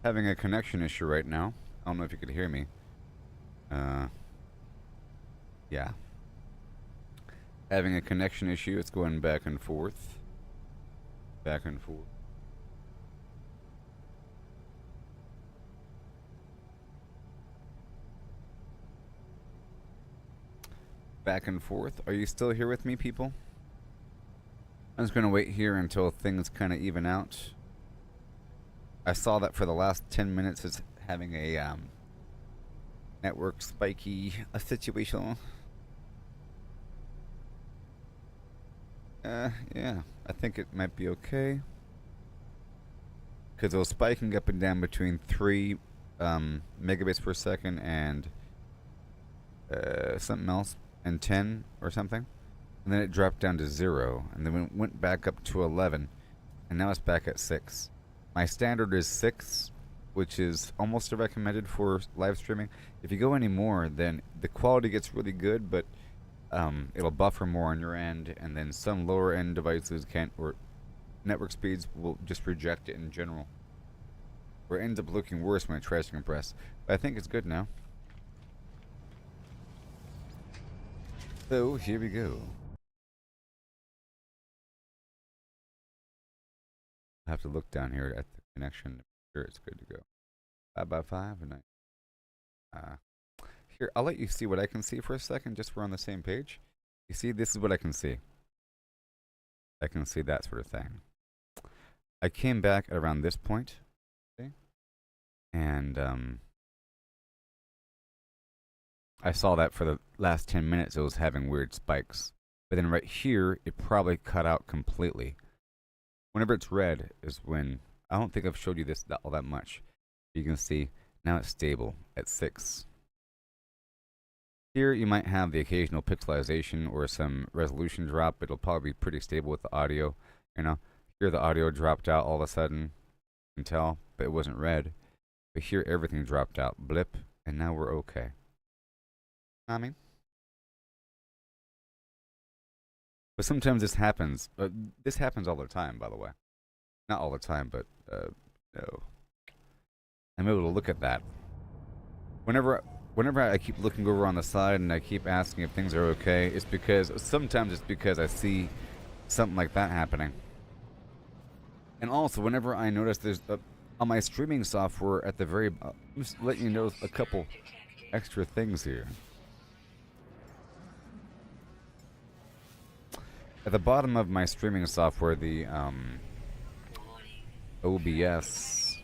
Speaker 1: having a connection issue right now. I don't know if you could hear me. Yeah. Having a connection issue. It's going back and forth. Back and forth. Back and forth. Are you still here with me, people? I'm just gonna wait here until things kind of even out. I saw that for the last 10 minutes it's having a network spiky situation. Yeah, I think it might be okay. Because it was spiking up and down between 3 megabits per second and something else, and 10 or something. And then it dropped down to 0, and then it went back up to 11, and now it's back at 6. My standard is 6, which is almost recommended for live streaming. If you go any more, then the quality gets really good, but it'll buffer more on your end, and then some lower end devices can't, or network speeds will just reject it in general. Or it ends up looking worse when it tries to compress. But I think it's good now. So here we go. I have to look down here at the connection to make sure it's good to go. 5x5 and here, I'll let you see what I can see for a second, just so we're on the same page. You see, this is what I can see. I can see that sort of thing. I came back at around this point, okay? And I saw that for the last 10 minutes it was having weird spikes. But then right here, it probably cut out completely. Whenever it's red is when, I don't think I've showed you this all that much. You can see now it's stable at 6. Here you might have the occasional pixelization or some resolution drop. It'll probably be pretty stable with the audio. You know, here the audio dropped out all of a sudden. You can tell, but it wasn't red. But here everything dropped out, blip, and now we're okay. I mean, but sometimes this happens. This happens all the time, by the way. Not all the time, but no. I'm able to look at that. Whenever I keep looking over on the side and I keep asking if things are okay, it's because sometimes it's because I see something like that happening. And also, whenever I notice there's on my streaming software at the very, just letting you know a couple extra things here. At the bottom of my streaming software, the OBS,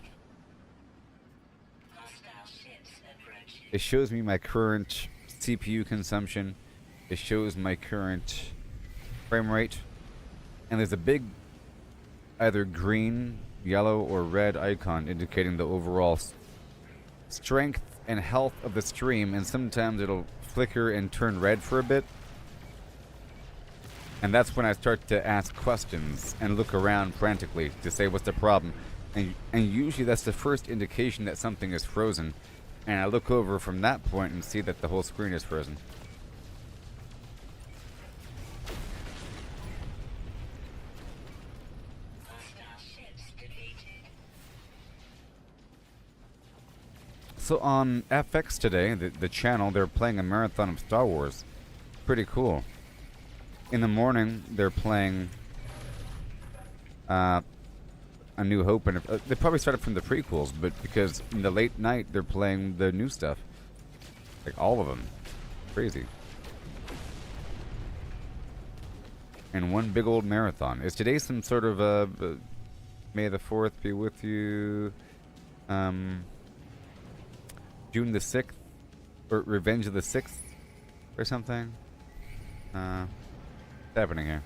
Speaker 1: it shows me my current CPU consumption. It shows my current frame rate. And there's a big either green, yellow, or red icon indicating the overall strength and health of the stream. And sometimes it'll flicker and turn red for a bit. And that's when I start to ask questions and look around frantically to say what's the problem. And usually that's the first indication that something is frozen. And I look over from that point and see that the whole screen is frozen. So on FX today, the channel, they're playing a marathon of Star Wars. Pretty cool. In the morning, they're playing A New Hope, and they probably started from the prequels, but because in the late night, they're playing the new stuff. Like all of them. Crazy. And one big old marathon. Is today some sort of May the 4th be with you? June the 6th? Or Revenge of the 6th? Or something? What's happening here?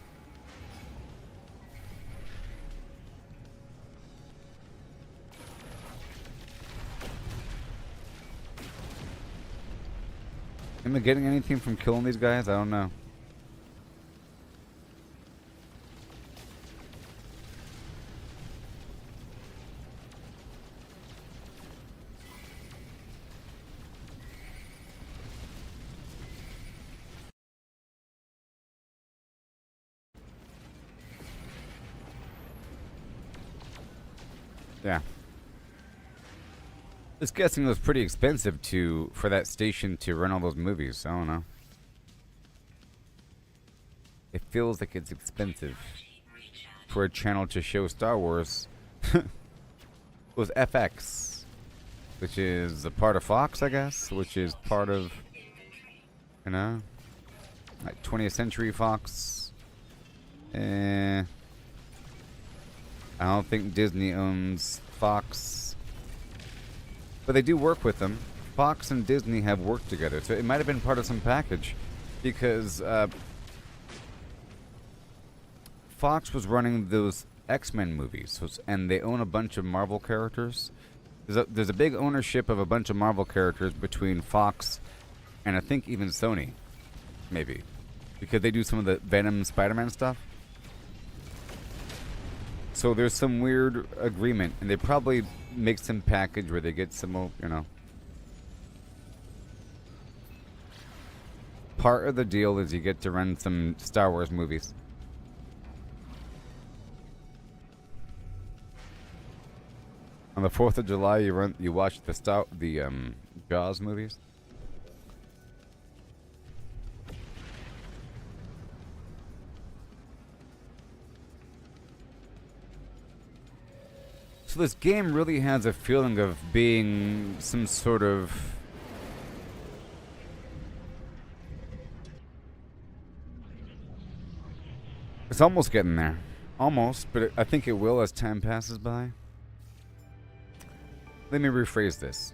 Speaker 1: Am I getting anything from killing these guys? I don't know. Yeah. Just guessing it was pretty expensive for that station to run all those movies. I don't know. It feels like it's expensive for a channel to show Star Wars. It was FX, which is a part of Fox, I guess, which is part of, you know, like 20th Century Fox. I don't think Disney owns Fox, but they do work with them. Fox and Disney have worked together, so it might have been part of some package, because Fox was running those X-Men movies, and they own a bunch of Marvel characters. There's a big ownership of a bunch of Marvel characters between Fox and I think even Sony, maybe, because they do some of the Venom Spider-Man stuff. So there's some weird agreement, and they probably make some package where they get some, you know. Part of the deal is you get to run some Star Wars movies. On the 4th of July, you watch the Jaws movies. So this game really has a feeling of being some sort of it's almost getting there. Almost, but I think it will as time passes by. Let me rephrase this.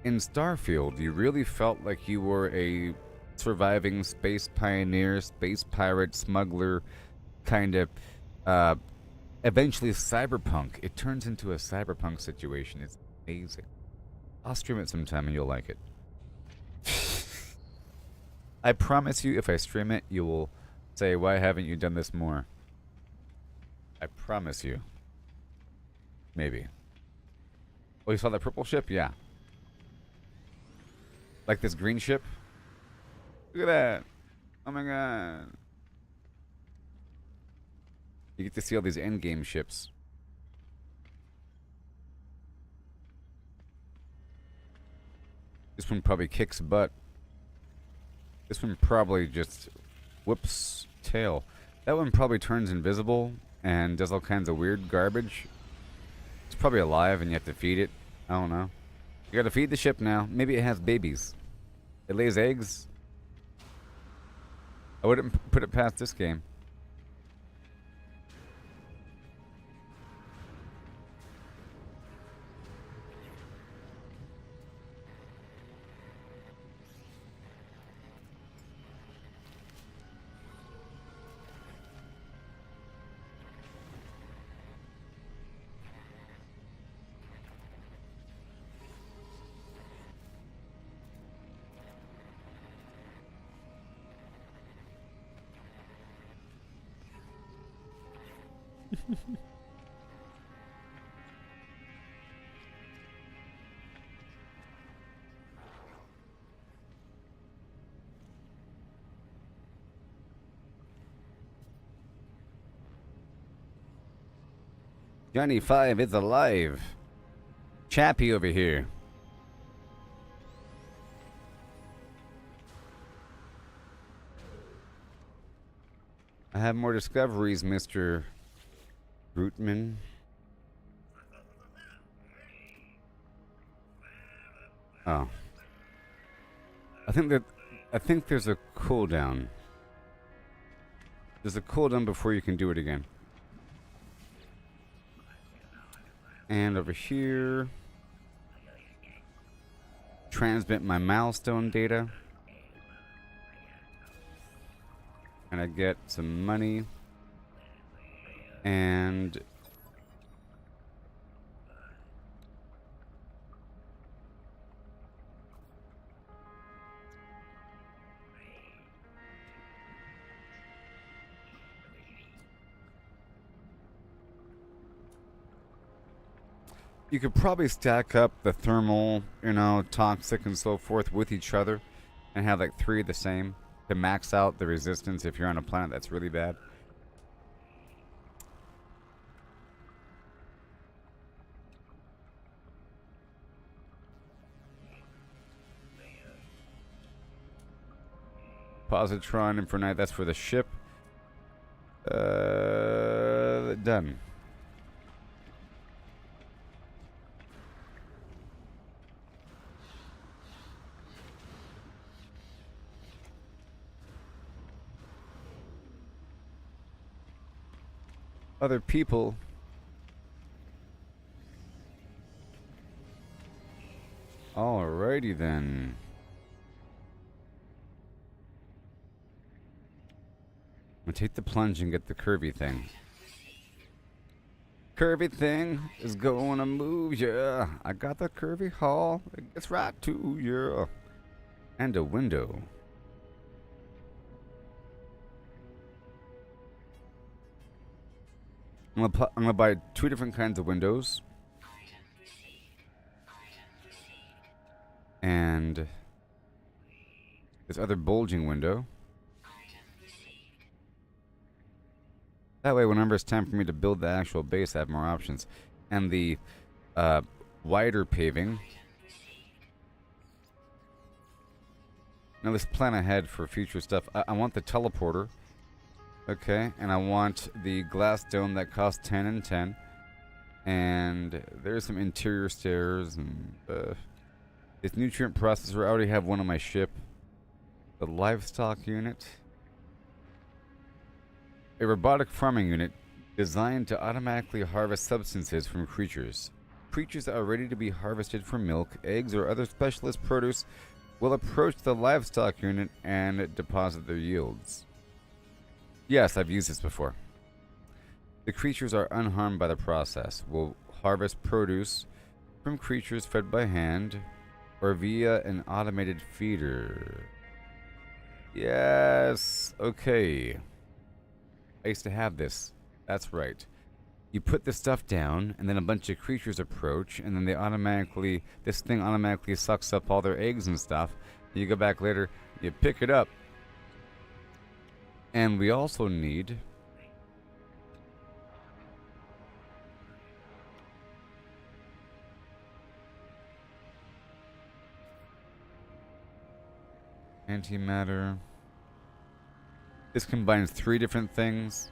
Speaker 1: In Starfield, you really felt like you were a surviving space pioneer, space pirate, smuggler, kind of, eventually cyberpunk. It turns into a cyberpunk situation. It's amazing. I'll stream it sometime and you'll like it. I promise you, if I stream it, you will say, why haven't you done this more? I promise you. Maybe. Oh, you saw that purple ship? Yeah. Like this green ship? Look at that. Oh my god. You get to see all these endgame ships. This one probably kicks butt. This one probably just whoops tail. That one probably turns invisible and does all kinds of weird garbage. It's probably alive and you have to feed it. I don't know. You gotta feed the ship now. Maybe it has babies. It lays eggs. I wouldn't put it past this game. Johnny 5 is alive. Chappie over here. I have more discoveries, Mr. Rootman. Oh. I think there's a cooldown. There's a cooldown before you can do it again. And over here, transmit my milestone data. And I get some money. And you could probably stack up the thermal, you know, toxic and so forth with each other and have like 3 of the same to max out the resistance if you're on a planet that's really bad. Positron and for night, that's for the ship. Done. Other people. Alrighty then. I'm gonna take the plunge and get the curvy thing. Curvy thing is gonna move, yeah. I got the curvy haul. It gets right to you. And a window. I'm gonna buy 2 different kinds of windows. And this other bulging window. That way, whenever it's time for me to build the actual base, I have more options. And the wider paving. Now let's plan ahead for future stuff. I want the teleporter. Okay, and I want the glass dome that costs 10 and 10. And there's some interior stairs and this nutrient processor. I already have one on my ship. The livestock unit. A robotic farming unit designed to automatically harvest substances from creatures. Creatures that are ready to be harvested for milk, eggs, or other specialist produce will approach the livestock unit and deposit their yields. Yes, I've used this before. The creatures are unharmed by the process. Will harvest produce from creatures fed by hand or via an automated feeder. Yes. Okay. I used to have this. That's right. You put the stuff down, and then a bunch of creatures approach, and then this thing automatically sucks up all their eggs and stuff. And you go back later, you pick it up. And we also need antimatter. This combines 3 different things,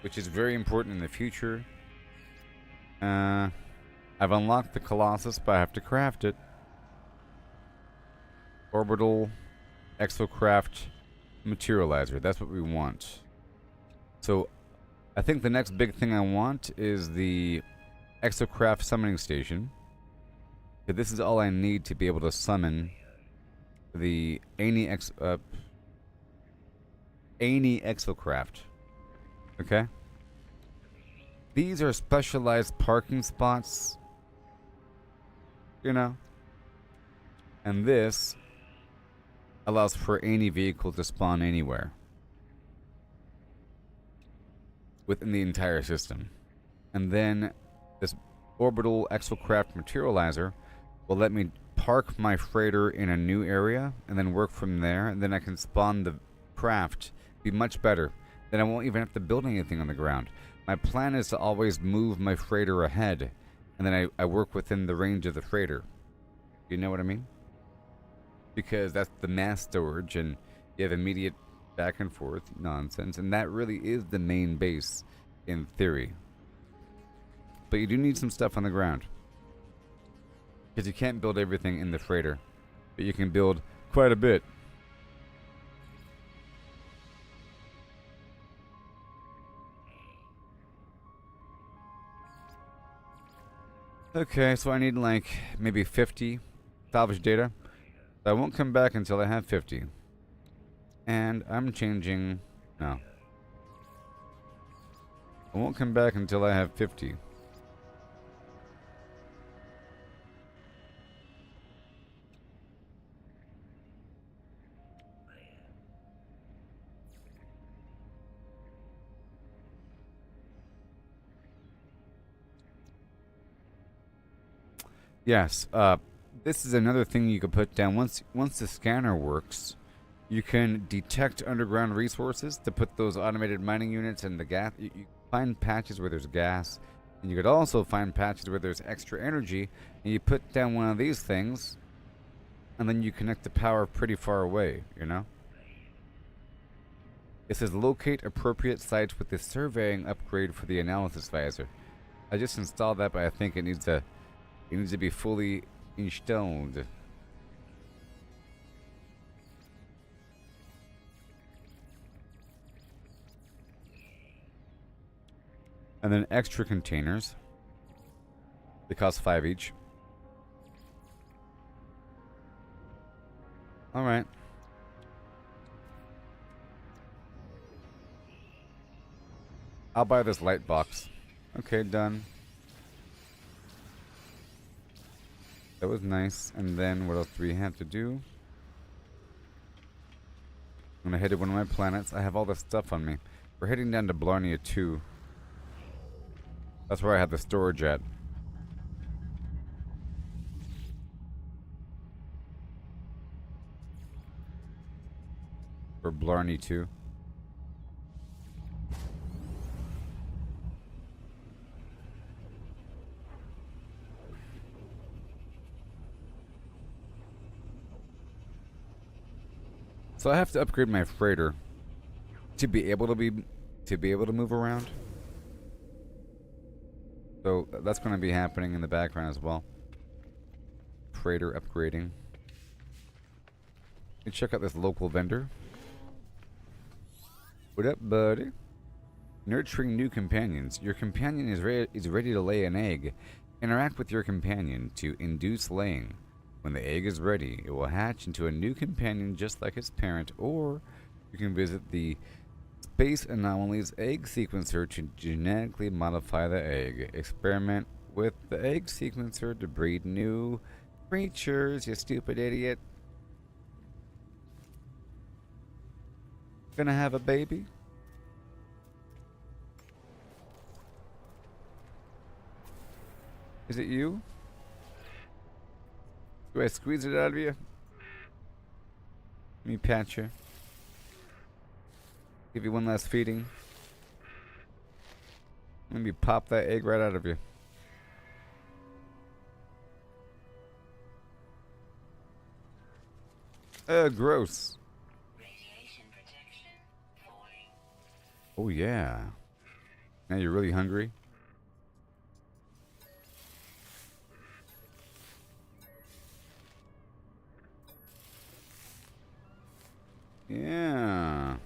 Speaker 1: which is very important in the future. I've unlocked the Colossus, but I have to craft it. Orbital Exocraft Materializer. That's what we want. So, I think the next big thing I want is the Exocraft Summoning Station. This is all I need to be able to summon the Any Exocraft. Okay? These are specialized parking spots. You know? And this allows for any vehicle to spawn anywhere within the entire system. And then this orbital exocraft materializer will let me park my freighter in a new area and then work from there, and then I can spawn the craft. Be much better. Then I won't even have to build anything on the ground. My plan is to always move my freighter ahead, and then I work within the range of the freighter. You know what I mean? Because that's the mass storage, and you have immediate back and forth nonsense, and that really is the main base in theory. But you do need some stuff on the ground, because you can't build everything in the freighter, but you can build quite a bit. Okay, so I need like maybe 50 salvage data. I won't come back until I have 50. And I'm changing... No. I won't come back until I have 50. Yes, this is another thing you could put down. Once the scanner works, you can detect underground resources to put those automated mining units and the gas. You find patches where there's gas, and you could also find patches where there's extra energy, and you put down one of these things, and then you connect the power pretty far away, you know? It says locate appropriate sites with the surveying upgrade for the analysis visor. I just installed that, but I think it needs to be fully installed. And then extra containers. They cost 5 each. Alright. I'll buy this light box. Okay, done. That was nice. And then what else do we have to do? I'm gonna head to one of my planets. I have all this stuff on me. We're heading down to Blarney 2. That's where I have the storage at. For Blarney 2. So I have to upgrade my freighter to be able to move around. So that's going to be happening in the background as well. Freighter upgrading. Let's check out this local vendor. What up, buddy? Nurturing new companions. Your companion is ready to lay an egg. Interact with your companion to induce laying. When the egg is ready, it will hatch into a new companion just like its parent, or you can visit the Space Anomalies egg sequencer to genetically modify the egg. Experiment with the egg sequencer to breed new creatures, you stupid idiot. Gonna have a baby? Is it you? Do I squeeze it out of you? Let me pat you. Give you one last feeding. Let me pop that egg right out of you. Gross.
Speaker 2: Radiation protection falling.
Speaker 1: Oh yeah. Now you're really hungry? Yeah.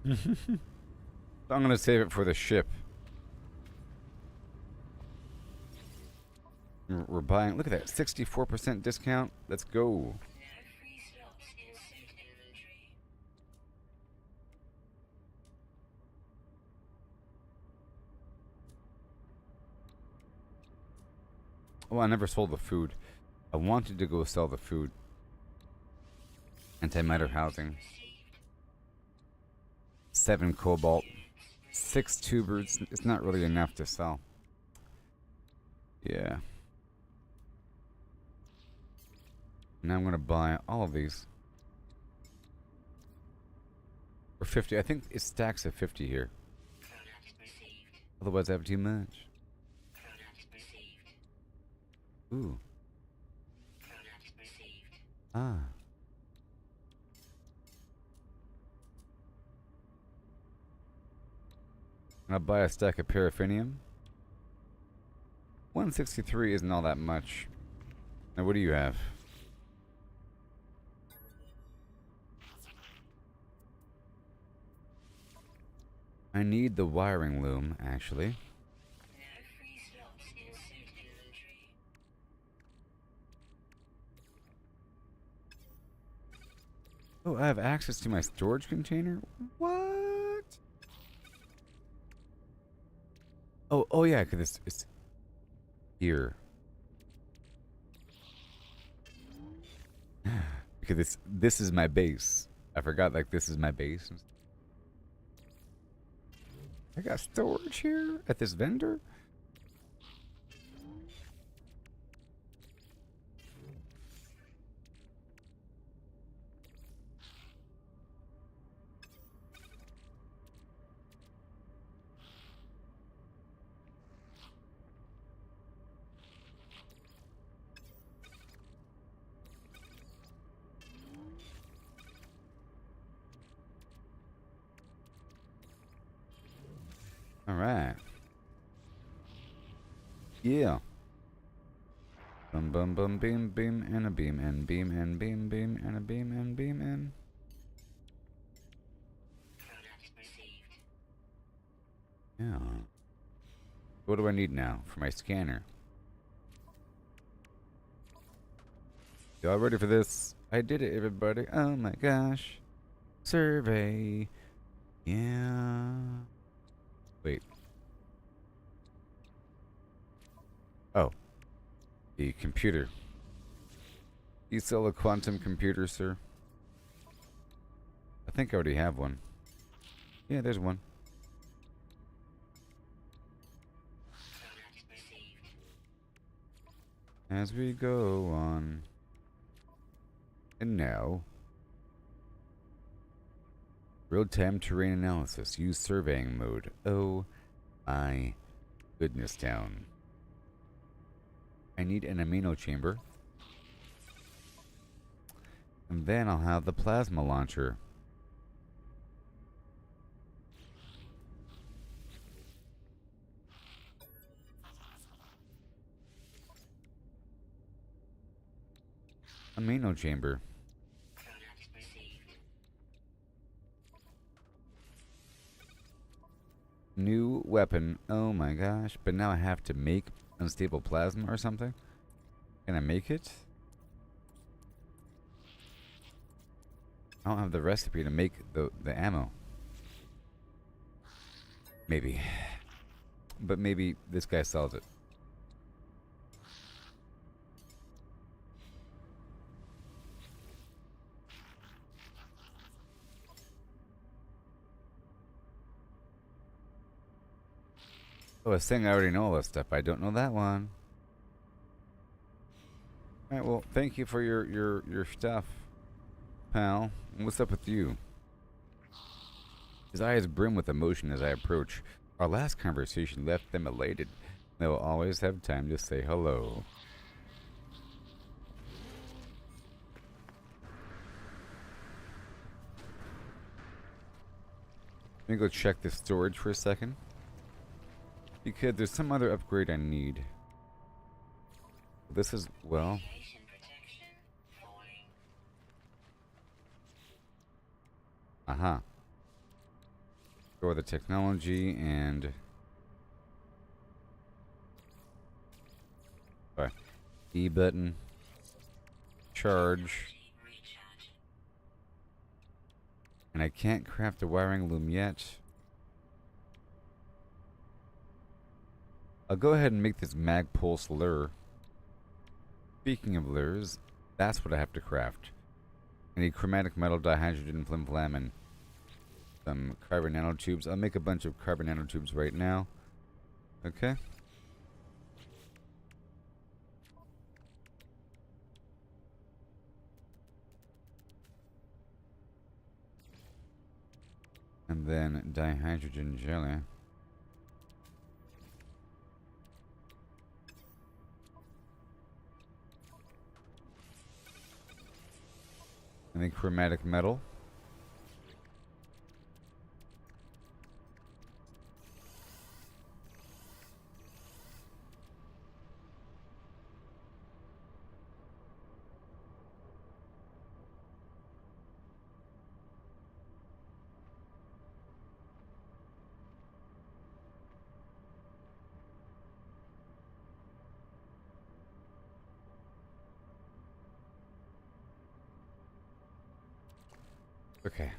Speaker 1: I'm gonna save it for the ship. We're buying. Look at that, 64% discount. Let's go.
Speaker 2: No free slots in suit inventory.
Speaker 1: Oh, I never sold the food. I wanted to go sell the food. Antimatter housing. 7 cobalt. 6 tubers. It's not really enough to sell. Yeah. Now I'm gonna buy all of these. For 50. I think it stacks at 50 here.
Speaker 2: Product received.
Speaker 1: Otherwise I have too much.
Speaker 2: Product received.
Speaker 1: Ooh.
Speaker 2: Product received.
Speaker 1: Ah. I'll buy a stack of paraffinium. 163 isn't all that much. Now what do you have? I need the wiring loom, actually.
Speaker 2: No free slots in suit inventory.
Speaker 1: Oh, I have access to my storage container? What? Oh yeah, because it's here. Because this is my base. I forgot, like, this is my base. I got storage here at this vendor? Alright. Yeah. Bum bum bum beam beam and a beam and beam and beam beam and a beam and beam and.
Speaker 2: Product received.
Speaker 1: Yeah. What do I need now for my scanner? Y'all ready for this? I did it, everybody. Oh my gosh. Survey. Yeah. Wait. Oh. The computer. You sell a quantum computer, sir? I think I already have one. Yeah, there's one.
Speaker 2: Product received.
Speaker 1: As we go on. And now. Real-time terrain analysis. Use surveying mode. Oh my goodness town. I need an amino chamber. And then I'll have the plasma launcher. Amino chamber.
Speaker 2: Product received.
Speaker 1: New weapon. Oh my gosh. But now I have to make unstable plasma or something? Can I make it? I don't have the recipe to make the ammo. Maybe. But maybe this guy sells it. Oh, I was saying I already know all this stuff. I don't know that one. Alright, well, thank you for your stuff, pal. What's up with you? His eyes brim with emotion as I approach. Our last conversation left them elated. They will always have time to say hello. Let me go check the storage for a second. Because there's some other upgrade I need. This is, well...
Speaker 2: Radiation protection falling.
Speaker 1: Aha. Store the technology and... Sorry. E button. Charge.
Speaker 2: Recharge.
Speaker 1: And I can't craft the wiring loom yet. I'll go ahead and make this mag pulse lure. Speaking of lures, that's what I have to craft. I need chromatic metal, dihydrogen, flim flam, and some carbon nanotubes. I'll make a bunch of carbon nanotubes right now. Okay. And then dihydrogen jelly. And then chromatic metal. Okay.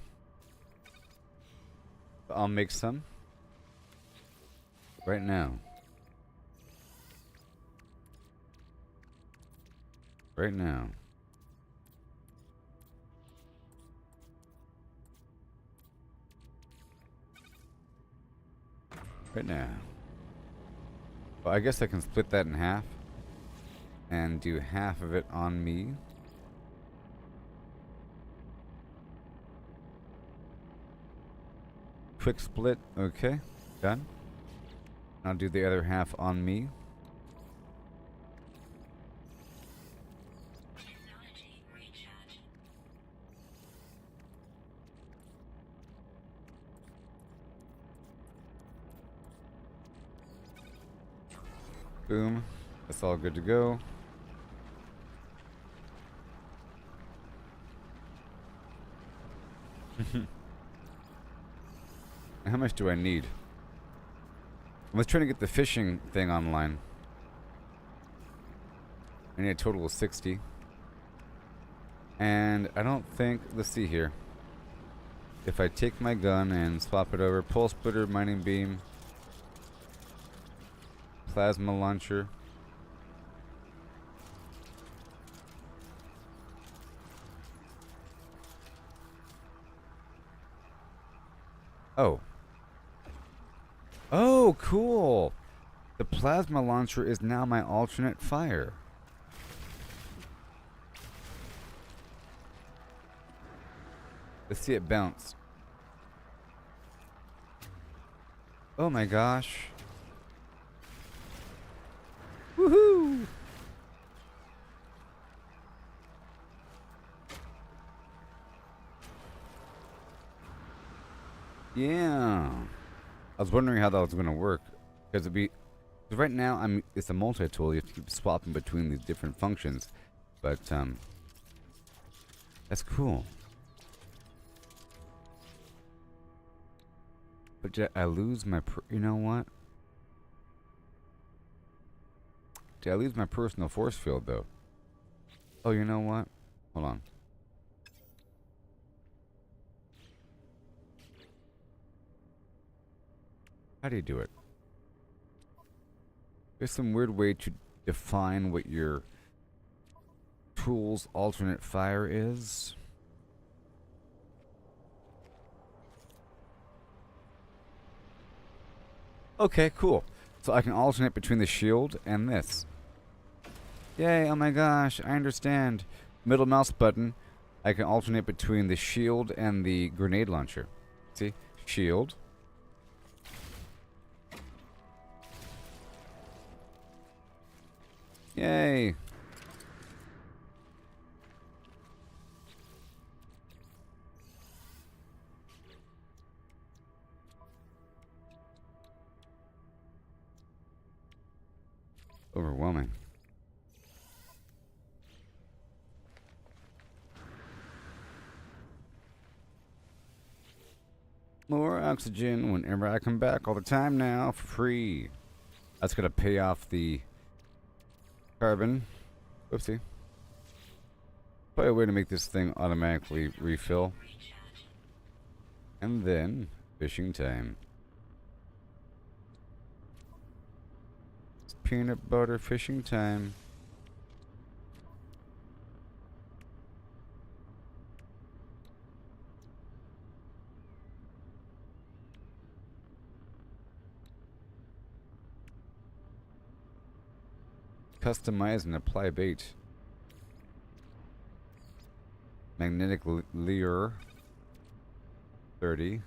Speaker 1: I'll make some. Right now. Right now. Right now. Well, I guess I can split that in half. And do half of it on me. Quick split, okay, done. I'll do the other half on me.
Speaker 2: Technology recharge.
Speaker 1: Boom. That's all good to go. How much do I need? I was trying to get the fishing thing online. I need a total of 60. And I don't think, let's see here. If I take my gun and swap it over, pulse splitter, mining beam, plasma launcher. Oh. Oh, cool. The plasma launcher is now my alternate fire. Let's see it bounce. Oh my gosh. Woohoo! Yeah. I was wondering how that was going to work. Because right now it's a multi-tool. You have to keep swapping between these different functions. But that's cool. But did I lose my you know what? Did I lose my personal force field though? Oh, you know what? Hold on. How do you do it? There's some weird way to define what your tool's alternate fire is. Okay, cool. So I can alternate between the shield and this. Yay, oh my gosh, I understand. Middle mouse button, I can alternate between the shield and the grenade launcher. See? Shield. Yay. Overwhelming. More oxygen whenever I come back all the time now for free. That's gonna pay off the carbon. Oopsie. Probably a way to make this thing automatically refill. And then fishing time. It's peanut butter fishing time. Customize and apply bait. Magnetic lure. 30.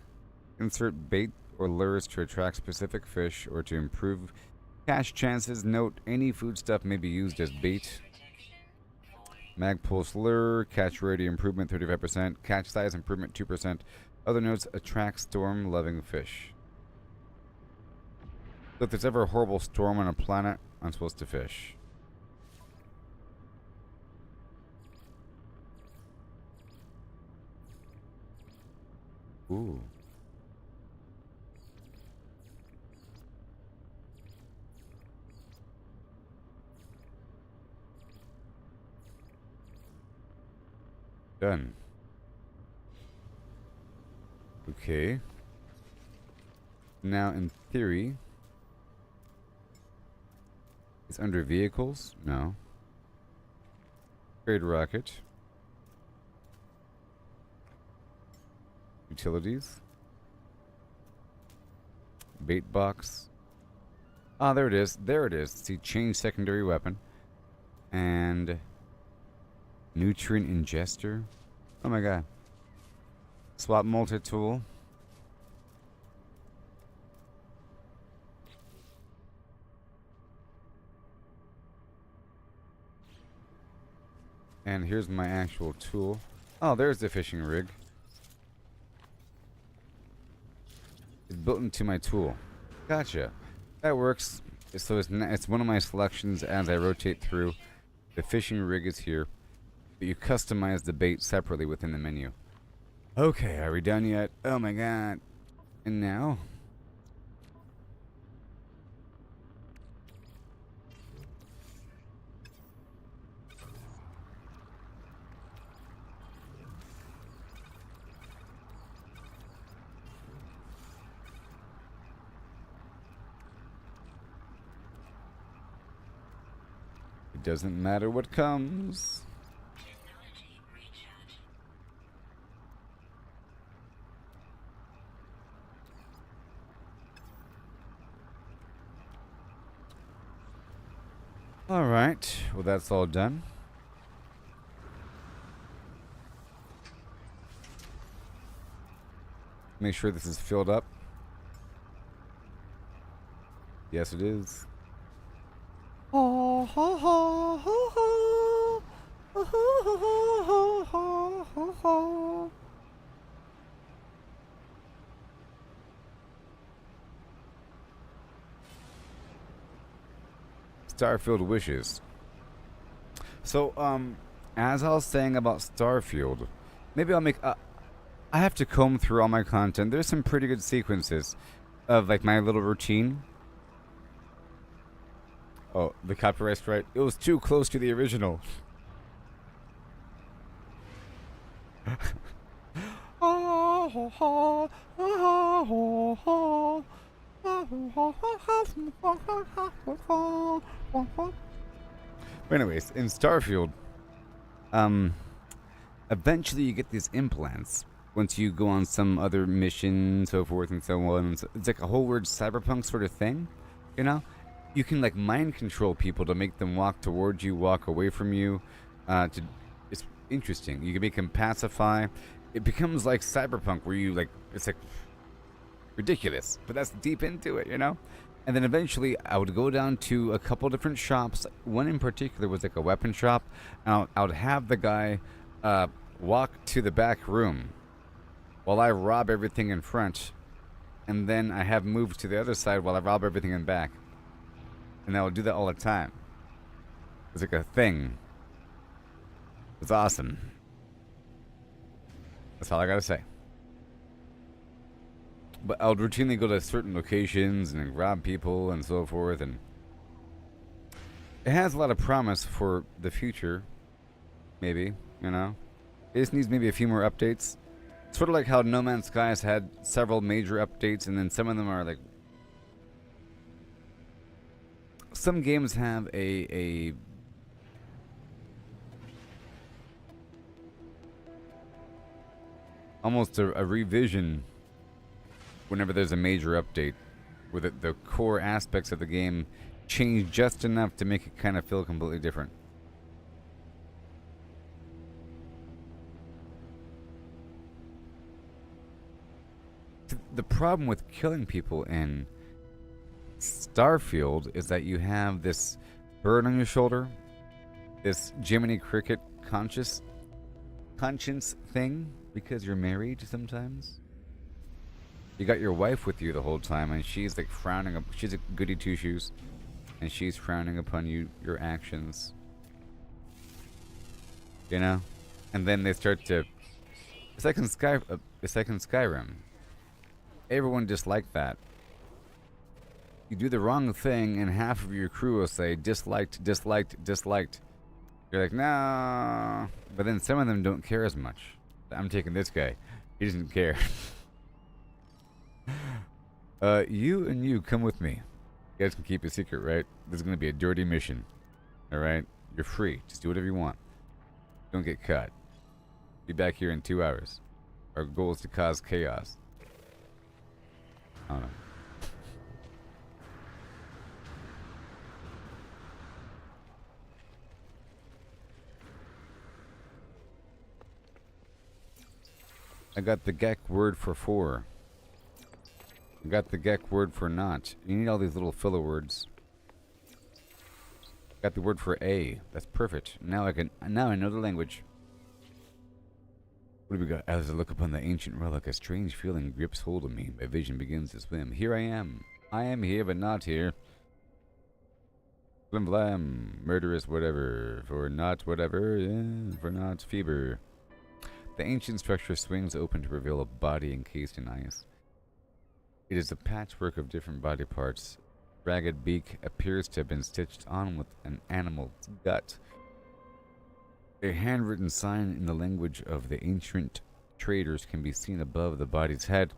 Speaker 1: Insert bait or lures to attract specific fish or to improve catch chances. Note any foodstuff may be used as bait. Mag pulse lure. Catch rate improvement 35%. Catch size improvement 2%. Other notes: attract storm loving fish. So if there's ever a horrible storm on a planet, I'm supposed to fish. Ooh. Done. Okay. Now, in theory, it's under vehicles? No. Trade rocket. Utilities. Bait box. Ah, there it is. There it is. See, change secondary weapon. And nutrient ingester. Oh my god. Swap multi-tool. And here's my actual tool. Oh, there's the fishing rig. It's built into my tool. Gotcha. That works. So it's one of my selections as I rotate through. The fishing rig is here, but you customize the bait separately within the menu. Okay, are we done yet? Oh my god. And now? It doesn't matter what comes.
Speaker 2: Technology recharge.
Speaker 1: Alright, well that's all done. Make sure this is filled up. Yes, it is. Starfield wishes. So, as I was saying about Starfield, maybe I'll make. I have to comb through all my content. There's some pretty good sequences of like my little routine. Oh, the copyright strike. It was too close to the original. But anyways, in Starfield, eventually you get these implants once you go on some other mission, so forth and so on. It's like a whole weird cyberpunk sort of thing, you know? You can like mind control people to make them walk towards you, walk away from you. It's interesting. You can make them pacify. It becomes like cyberpunk, where you like it's like ridiculous, but that's deep into it, you know. And then eventually, I would go down to a couple different shops. One in particular was like a weapon shop, and I would have the guy walk to the back room while I rob everything in front, and then I have moved to the other side while I rob everything in back. And I would do that all the time. It's like a thing. It's awesome. That's all I gotta say. But I would routinely go to certain locations and rob people and so forth, and it has a lot of promise for the future. Maybe, you know? It just needs maybe a few more updates. Sort of like how No Man's Sky has had several major updates, and then some of them are like... Some games have a almost a revision whenever there's a major update, where the core aspects of the game change just enough to make it kind of feel completely different. The problem with killing people in Starfield is that you have this bird on your shoulder, this Jiminy Cricket conscience thing, because you're married sometimes. You got your wife with you the whole time, and she's like frowning up. She's a goody two shoes, and she's frowning upon your actions. You know, and then they start to. It's like in Skyrim. Everyone disliked that. You do the wrong thing, and half of your crew will say disliked, disliked, disliked. You're like, no, but then some of them don't care as much. I'm taking this guy. He doesn't care. You and you come with me. You guys can keep a secret, right? This is gonna be a dirty mission. All right, you're free. Just do whatever you want. Don't get caught. Be back here in 2 hours. Our goal is to cause chaos. I don't know. I got the Gek word for 4. I got the Gek word for not. You need all these little filler words. Got the word for A. That's perfect. Now I know the language. What do we got? As I look upon the ancient relic, a strange feeling grips hold of me. My vision begins to swim. Here I am. I am here, but not here. Blim blam. Murderous whatever. For not whatever. Yeah. For not fever. The ancient structure swings open to reveal a body encased in ice. It is a patchwork of different body parts. Ragged beak appears to have been stitched on with an animal's gut. A handwritten sign in the language of the ancient traders can be seen above the body's head.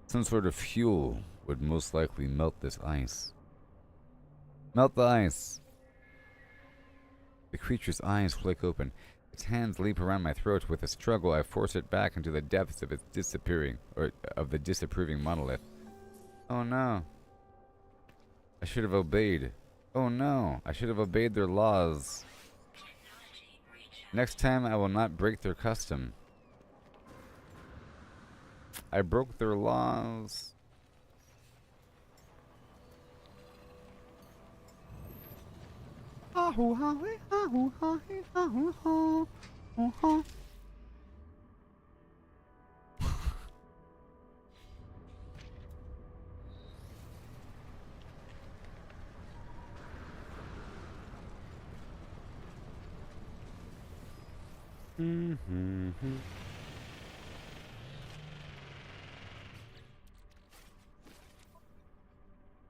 Speaker 1: Some sort of fuel would most likely melt this ice. Melt the ice! The creature's eyes flick open. Its hands leap around my throat. With a struggle, I force it back into the depths of its disapproving monolith. Oh no. I should have obeyed. Oh no. I should have obeyed their laws. Next time I will not break their custom. I broke their laws. I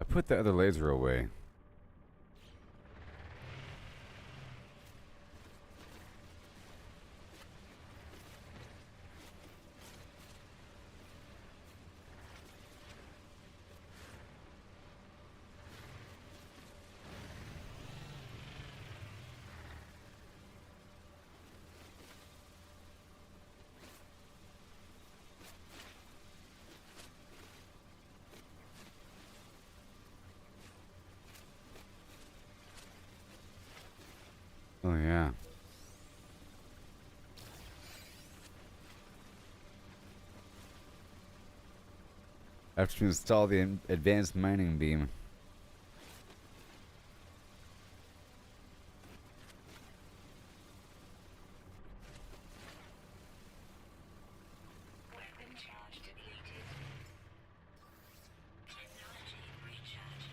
Speaker 1: put the other laser away. Oh yeah. I have to install the advanced mining beam.
Speaker 2: Weapon charge depleted. Technology recharge.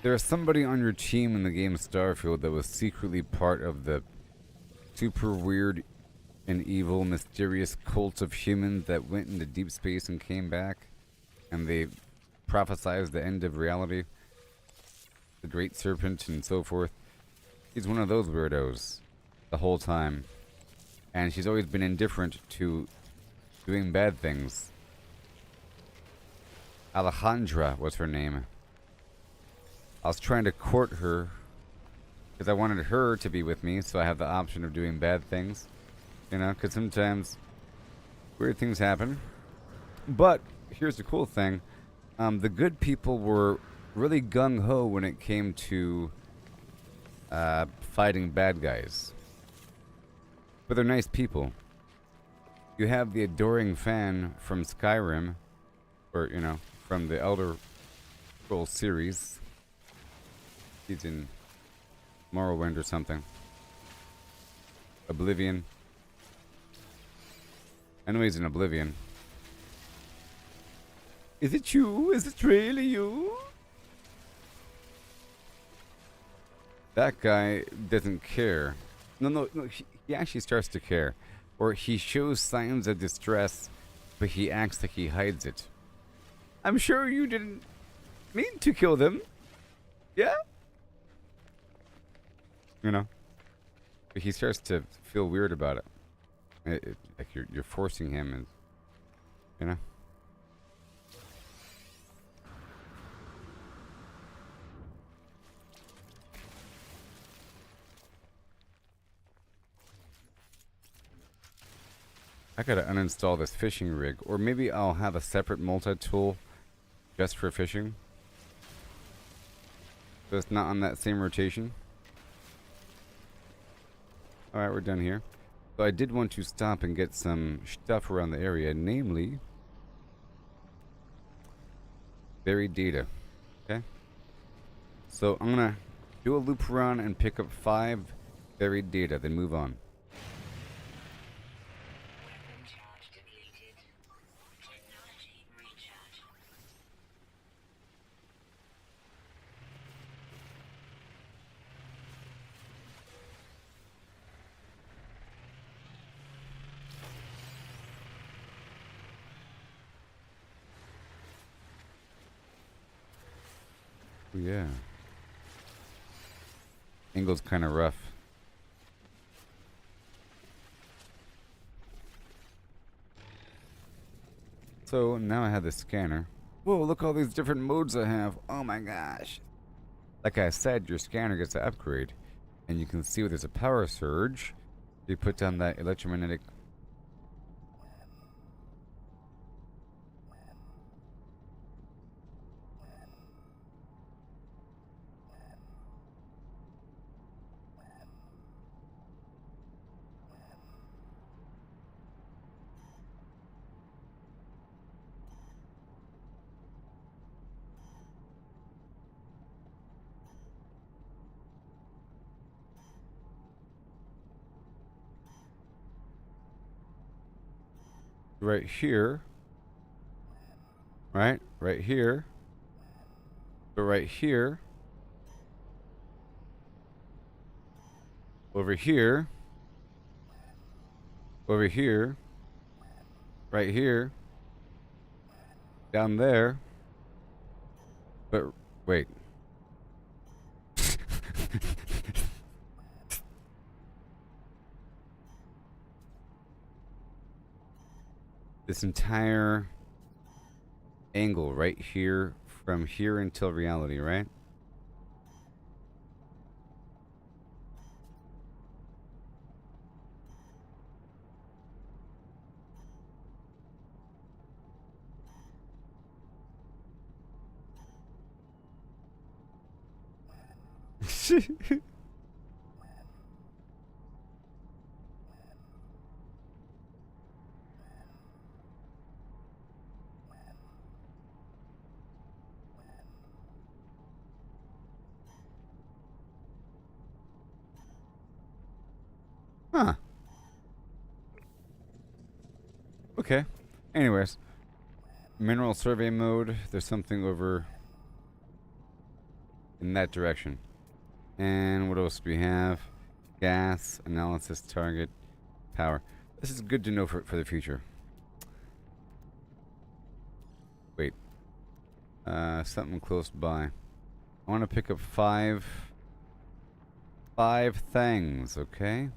Speaker 1: There is somebody on your team in the game Starfield that was secretly part of the super weird and evil, mysterious cult of humans that went into deep space and came back, and they prophesized the end of reality, the great serpent and so forth. He's one of those weirdos the whole time, and she's always been indifferent to doing bad things. Alejandra was her name. I was trying to court her because I wanted her to be with me, so I have the option of doing bad things. You know, because sometimes weird things happen. But here's the cool thing. The good people were really gung-ho when it came to fighting bad guys. But they're nice people. You have the adoring fan from Skyrim, or, you know, from the Elder Scrolls series. He's in Morrowind or something. Oblivion. I know he's in Oblivion. Is it you? Is it really you? That guy doesn't care. No, he actually starts to care. Or he shows signs of distress, but he acts like he hides it. I'm sure you didn't mean to kill them. Yeah? You know? But he starts to feel weird about it. Like you're forcing him, and you know. I gotta uninstall this fishing rig, or maybe I'll have a separate multi-tool just for fishing, so it's not on that same rotation. All right, we're done here. So I did want to stop and get some stuff around the area, namely buried data. Okay? So I'm gonna do a loop around and pick up 5 buried data, then move on.
Speaker 2: Weapon charge depleted. Technology recharge.
Speaker 1: Oh, yeah. Angle's kind of rough. So now I have the scanner. Whoa, look all these different modes I have. Oh my gosh. Like I said, your scanner gets an upgrade. And you can see where there's a power surge. You put down that electromagnetic. Right here. Right? Right here. But right here. Over here. Over here. Right here. Down there. But wait. This entire angle right here, from here until reality, right? Huh. Okay. Anyways, mineral survey mode. There's something over in that direction. And what else do we have? Gas, analysis, target, power. This is good to know for the future. Wait. Something close by. I want to pick up five things, okay?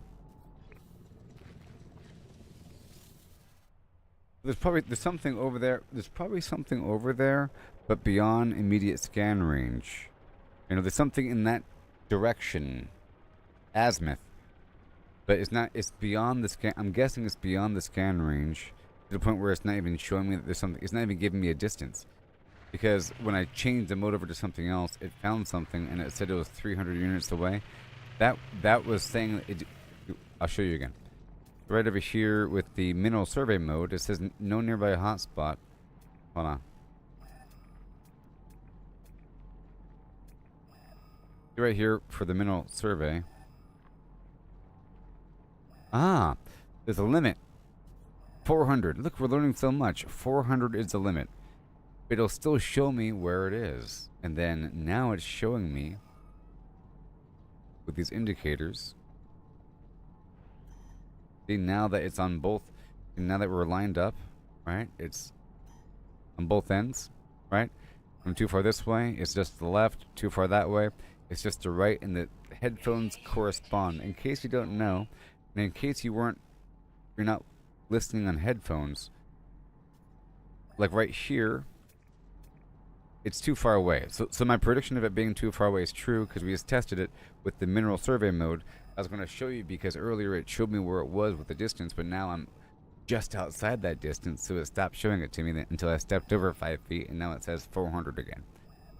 Speaker 1: There's something over there. There's probably something over there, but beyond immediate scan range. You know, there's something in that direction. Azimuth. But it's not, it's beyond the scan. I'm guessing it's beyond the scan range to the point where it's not even showing me that there's something. It's not even giving me a distance. Because when I changed the mode over to something else, it found something and it said it was 300 units away. That was saying it. I'll show you again. Right over here with the mineral survey mode, it says no nearby hotspot. Hold on. Right here for the mineral survey. Ah, there's a limit. 400. Look, we're learning so much. 400 is the limit. It'll still show me where it is. And then now it's showing me with these indicators. See, now that it's on both, and now that we're lined up, right? It's on both ends, right? From too far this way, it's just the left. Too far that way, it's just the right, and the headphones correspond. In case you don't know, and in case you're not listening on headphones, like right here, it's too far away. So my prediction of it being too far away is true because we just tested it with the mineral survey mode. I was going to show you because earlier it showed me where it was with the distance, but now I'm just outside that distance, so it stopped showing it to me until I stepped over 5 feet, and now it says 400 again.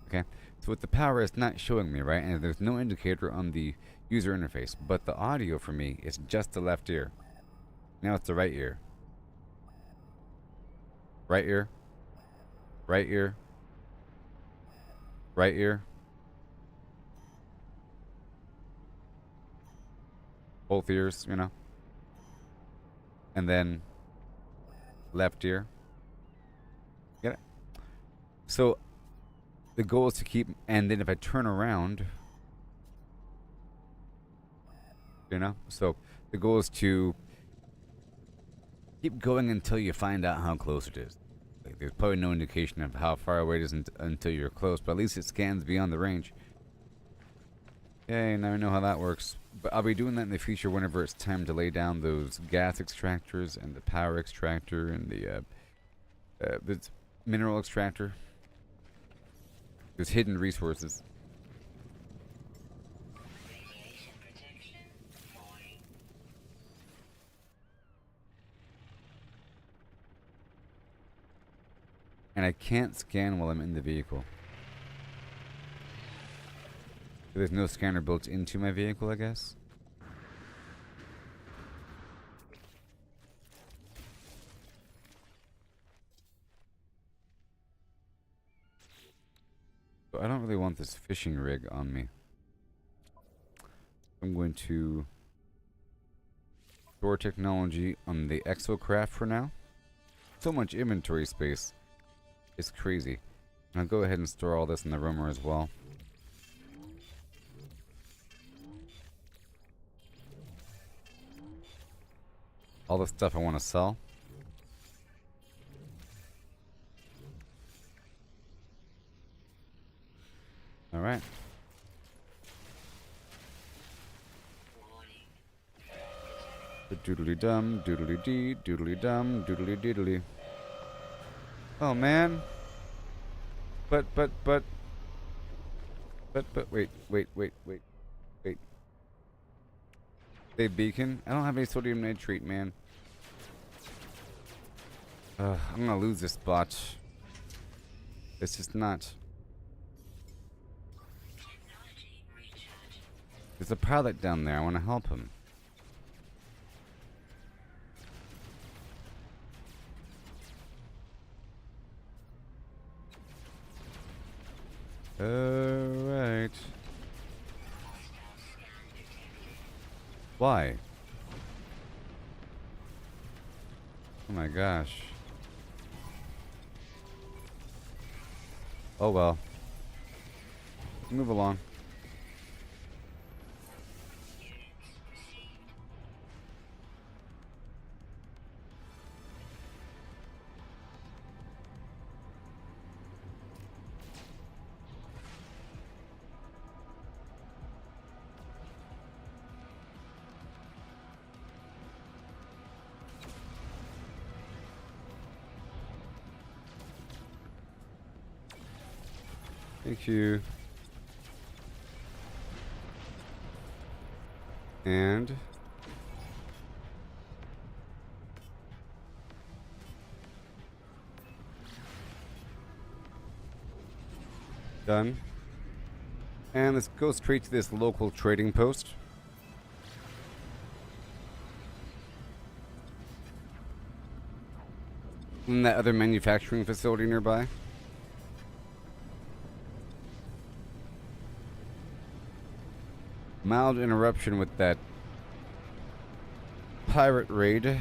Speaker 1: Okay, so with the power, it's not showing me, right? And there's no indicator on the user interface, but the audio for me is just the left ear. Now it's the right ear. Right ear. Right ear. Right ear. Both ears, you know. And then left ear. Get it? So the goal is to keep, and then if I turn around, you know, so the goal is to keep going until you find out how close it is. Like There's probably no indication of how far away it is until you're close, but at least it scans beyond the range. Yay, now I know how that works. But I'll be doing that in the future whenever it's time to lay down those gas extractors and the power extractor and the mineral extractor. There's hidden resources.
Speaker 2: Radiation protection. Fine.
Speaker 1: And I can't scan while I'm in the vehicle. There's no scanner built into my vehicle, I guess. So I don't really want this fishing rig on me. I'm going to store technology on the Exocraft for now. So much inventory space. It's crazy. I'll go ahead and store all this in the roamer as well. All the stuff I want to sell. Alright. Doodly dum, doodly dee, doodly dum, doodly doodly. Oh man. But, wait. Save beacon? I don't have any sodium nitrate, man. I'm gonna lose this spot. It's just not.
Speaker 2: Technology recharge.
Speaker 1: There's a pilot down there. I want to help him. Alright.
Speaker 2: Hostile scan detected.
Speaker 1: Why? Oh my gosh. Oh well. Move along.
Speaker 2: Units received.
Speaker 1: Thank you. And done. And let's go straight to this local trading post. And that other manufacturing facility nearby. Mild interruption with that pirate raid.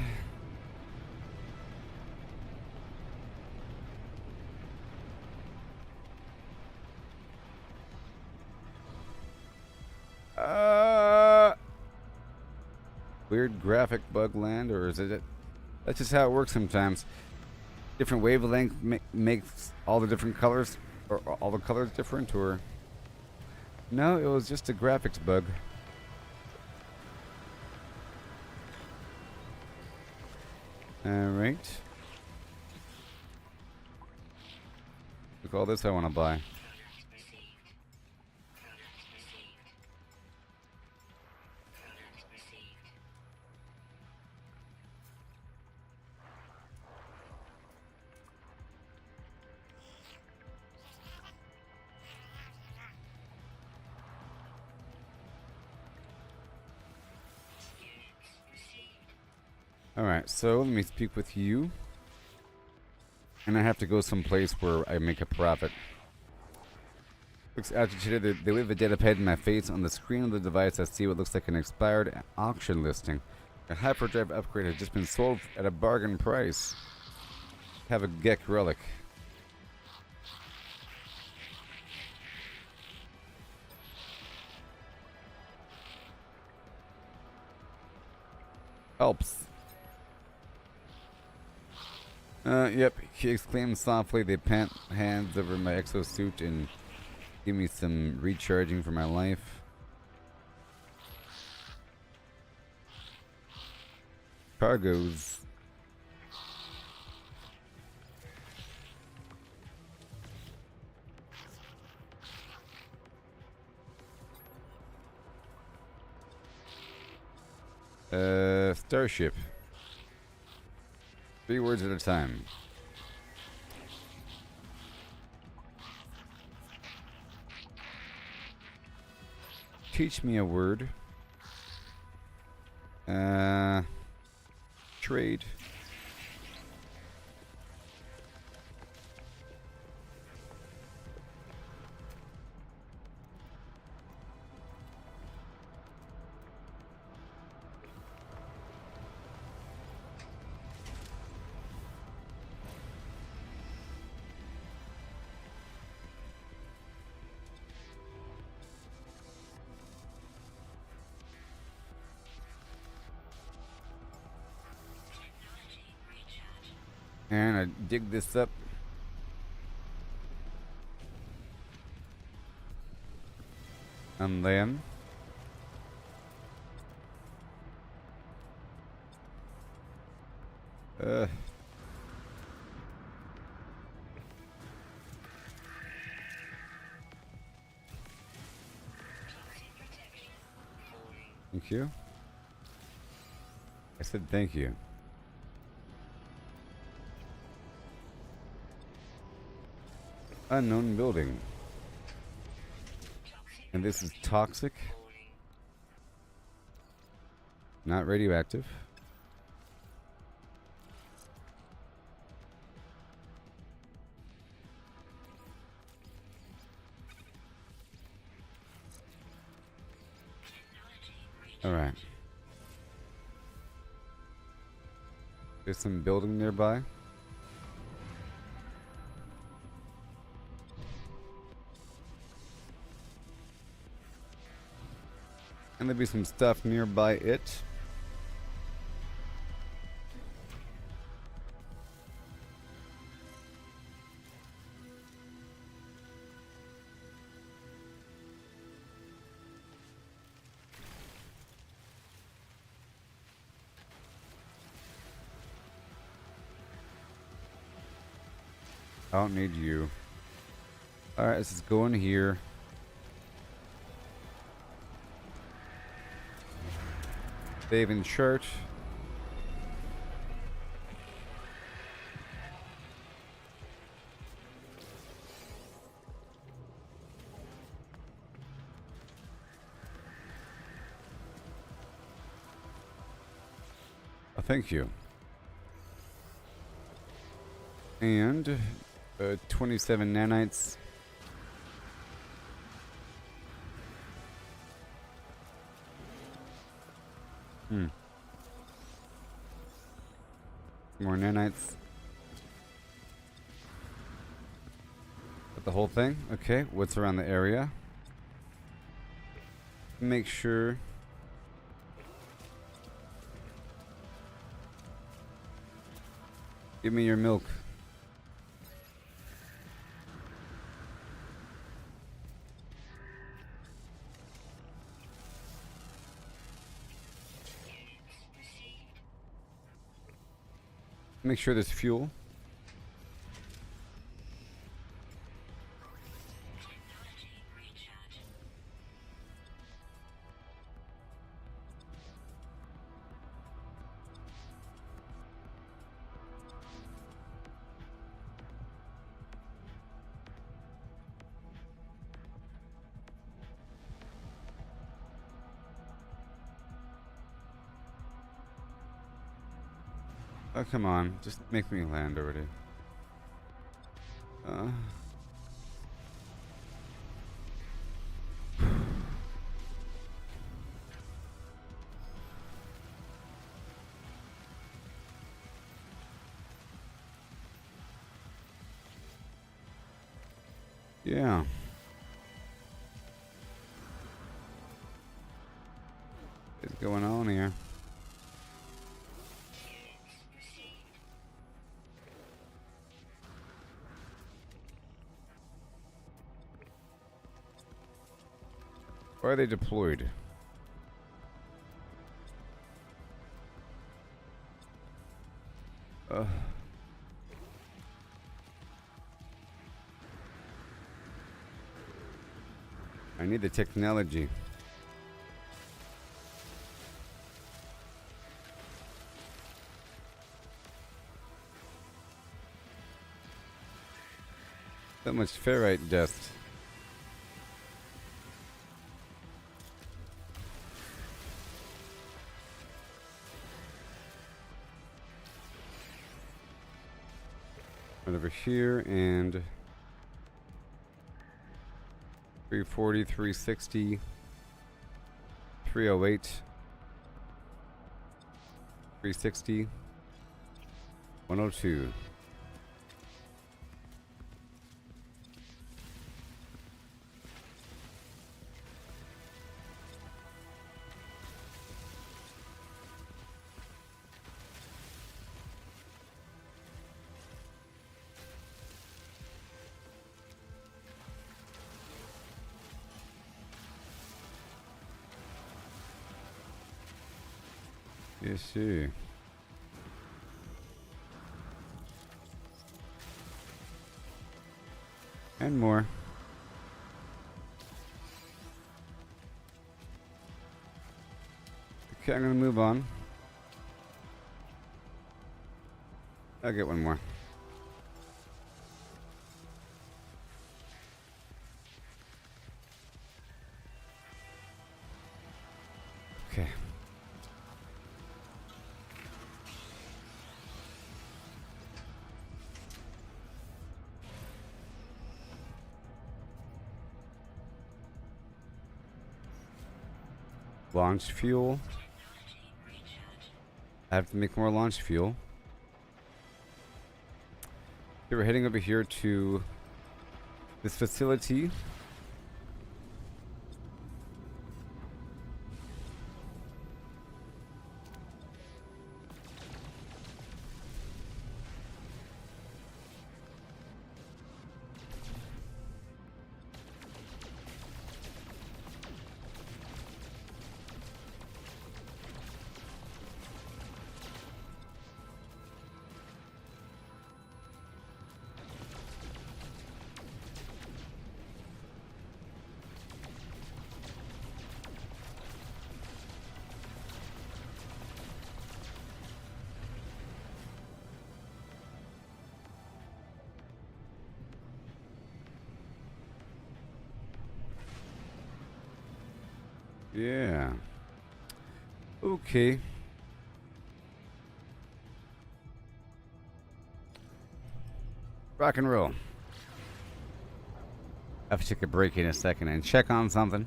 Speaker 1: Weird graphic bug land, or is it? That's just how it works sometimes. Different wavelength makes all the different colors, or all the colors different, or no, it was just a graphics bug. Alright. Look, all this I want to buy.
Speaker 2: Product received. Product received. Product received. Units received.
Speaker 1: Alright, so let me speak with you. And I have to go someplace where I make a profit. Looks agitated. They wave a data pad in my face. On the screen of the device, I see what looks like an expired auction listing. A hyperdrive upgrade has just been sold at a bargain price. Have a Gek relic. Helps. Yep, he exclaimed softly. They pant hands over my exosuit and give me some recharging for my life. Cargoes. Starship. 3 words at a time. Teach me a word. Trade. And I dig this up. And then thank you. I said thank you. Unknown building. And this is toxic. Not radioactive. Alright. There's some building nearby. And there'll be some stuff nearby it. I don't need you. Alright, let's just go in here. Save and chart. Oh, thank you. And 27 nanites. More nanites. Got the whole thing? Okay, what's around the area? Make sure. Give me your milk. Make sure there's fuel. Oh, come on. Just make me land already. Yeah. What's going on here? Why are they deployed? I need the technology. So much ferrite dust. Right over here and 340, 360, 308, 360, 102. Yes, sir. And more. Okay, I'm gonna move on. I'll get one more. Okay. Launch fuel. I have to make more launch fuel. Okay, we're heading over here to this facility. Yeah. Okay. Rock and roll. I have to take a break in a second and check on something.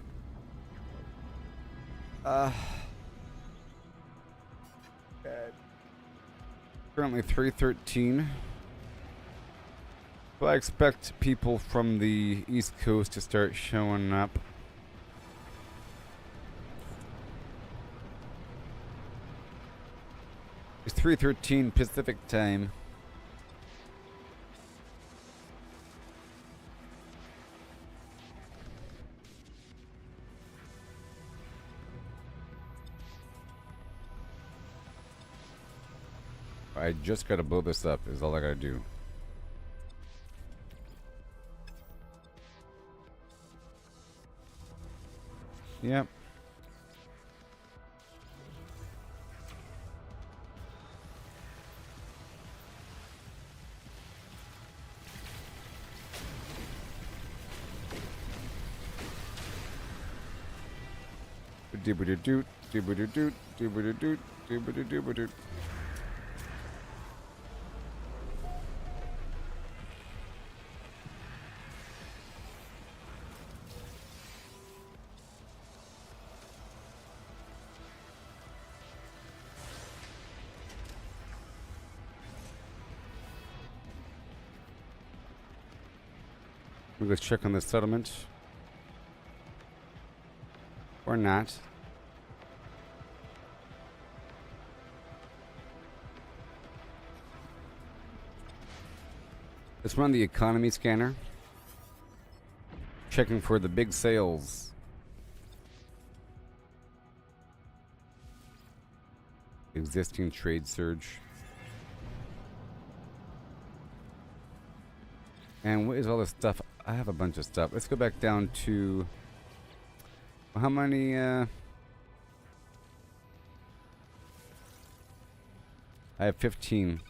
Speaker 1: Currently 3:13. So I expect people from the East Coast to start showing up. It's 3:13 Pacific time. I just gotta blow this up is all I gotta do. Yep. Dooba-doo-doot, dooba-doo-doot, dooba-doo-doot, dooba-doo-dooba-doot. We'll go check on the settlement. Or not. Let's run the economy scanner. Checking for the big sales. Existing trade surge. And what is all this stuff? I have a bunch of stuff. Let's go back down to how many I have 15.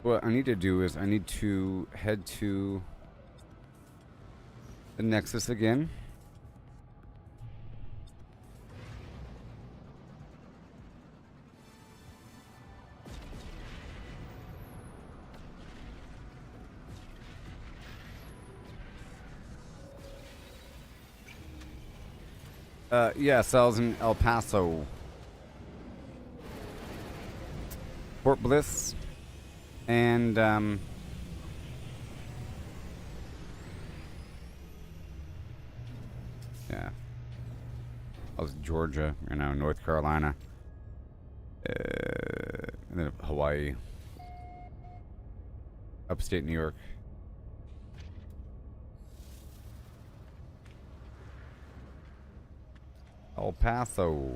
Speaker 1: What I need to do is I need to head to the Nexus again. Yes, I was in El Paso. Fort Bliss. And, yeah. I was in Georgia, North Carolina. And then Hawaii. Upstate New York. El Paso.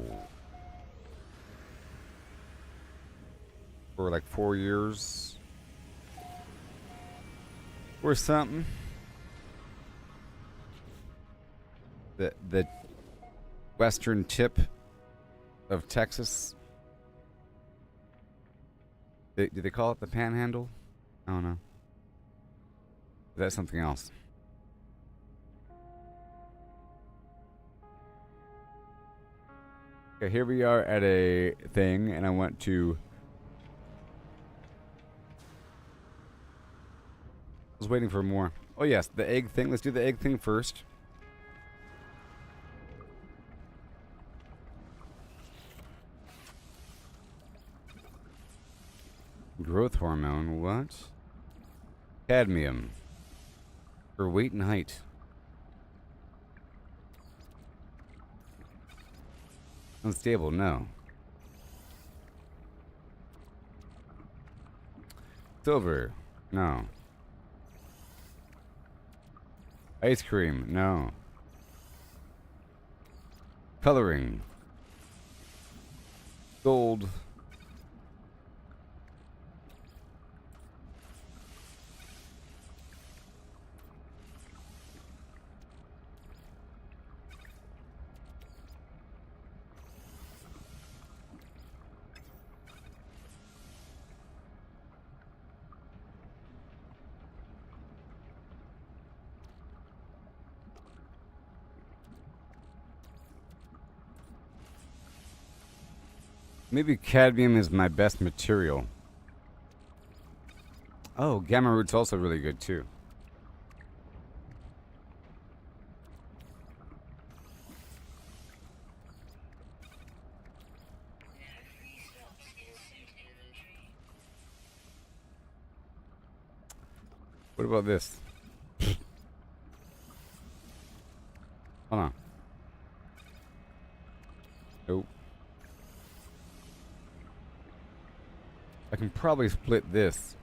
Speaker 1: For like 4 years. Or something. The western tip of Texas. Do they call it the Panhandle? I don't know. Is that something else? Okay, here we are at a thing, and I want to. I was waiting for more. Oh yes, the egg thing. Let's do the egg thing first. Growth hormone, what? Cadmium. For weight and height. Unstable, no. Silver, no. Ice cream, no. Coloring. Gold. Maybe cadmium is my best material. Oh, gamma root's also really good too.
Speaker 2: Free slots insert inventory.
Speaker 1: What about this? Hold on. Nope. I can probably split this.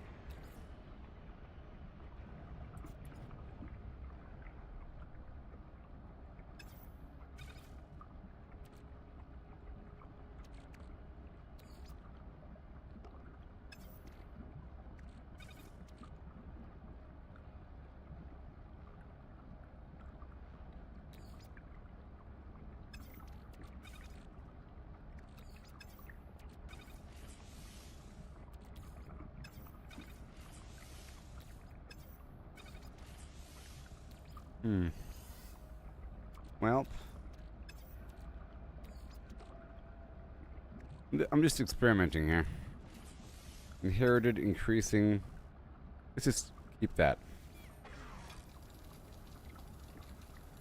Speaker 1: Well, I'm just experimenting here. Inherited, increasing. Let's just keep that.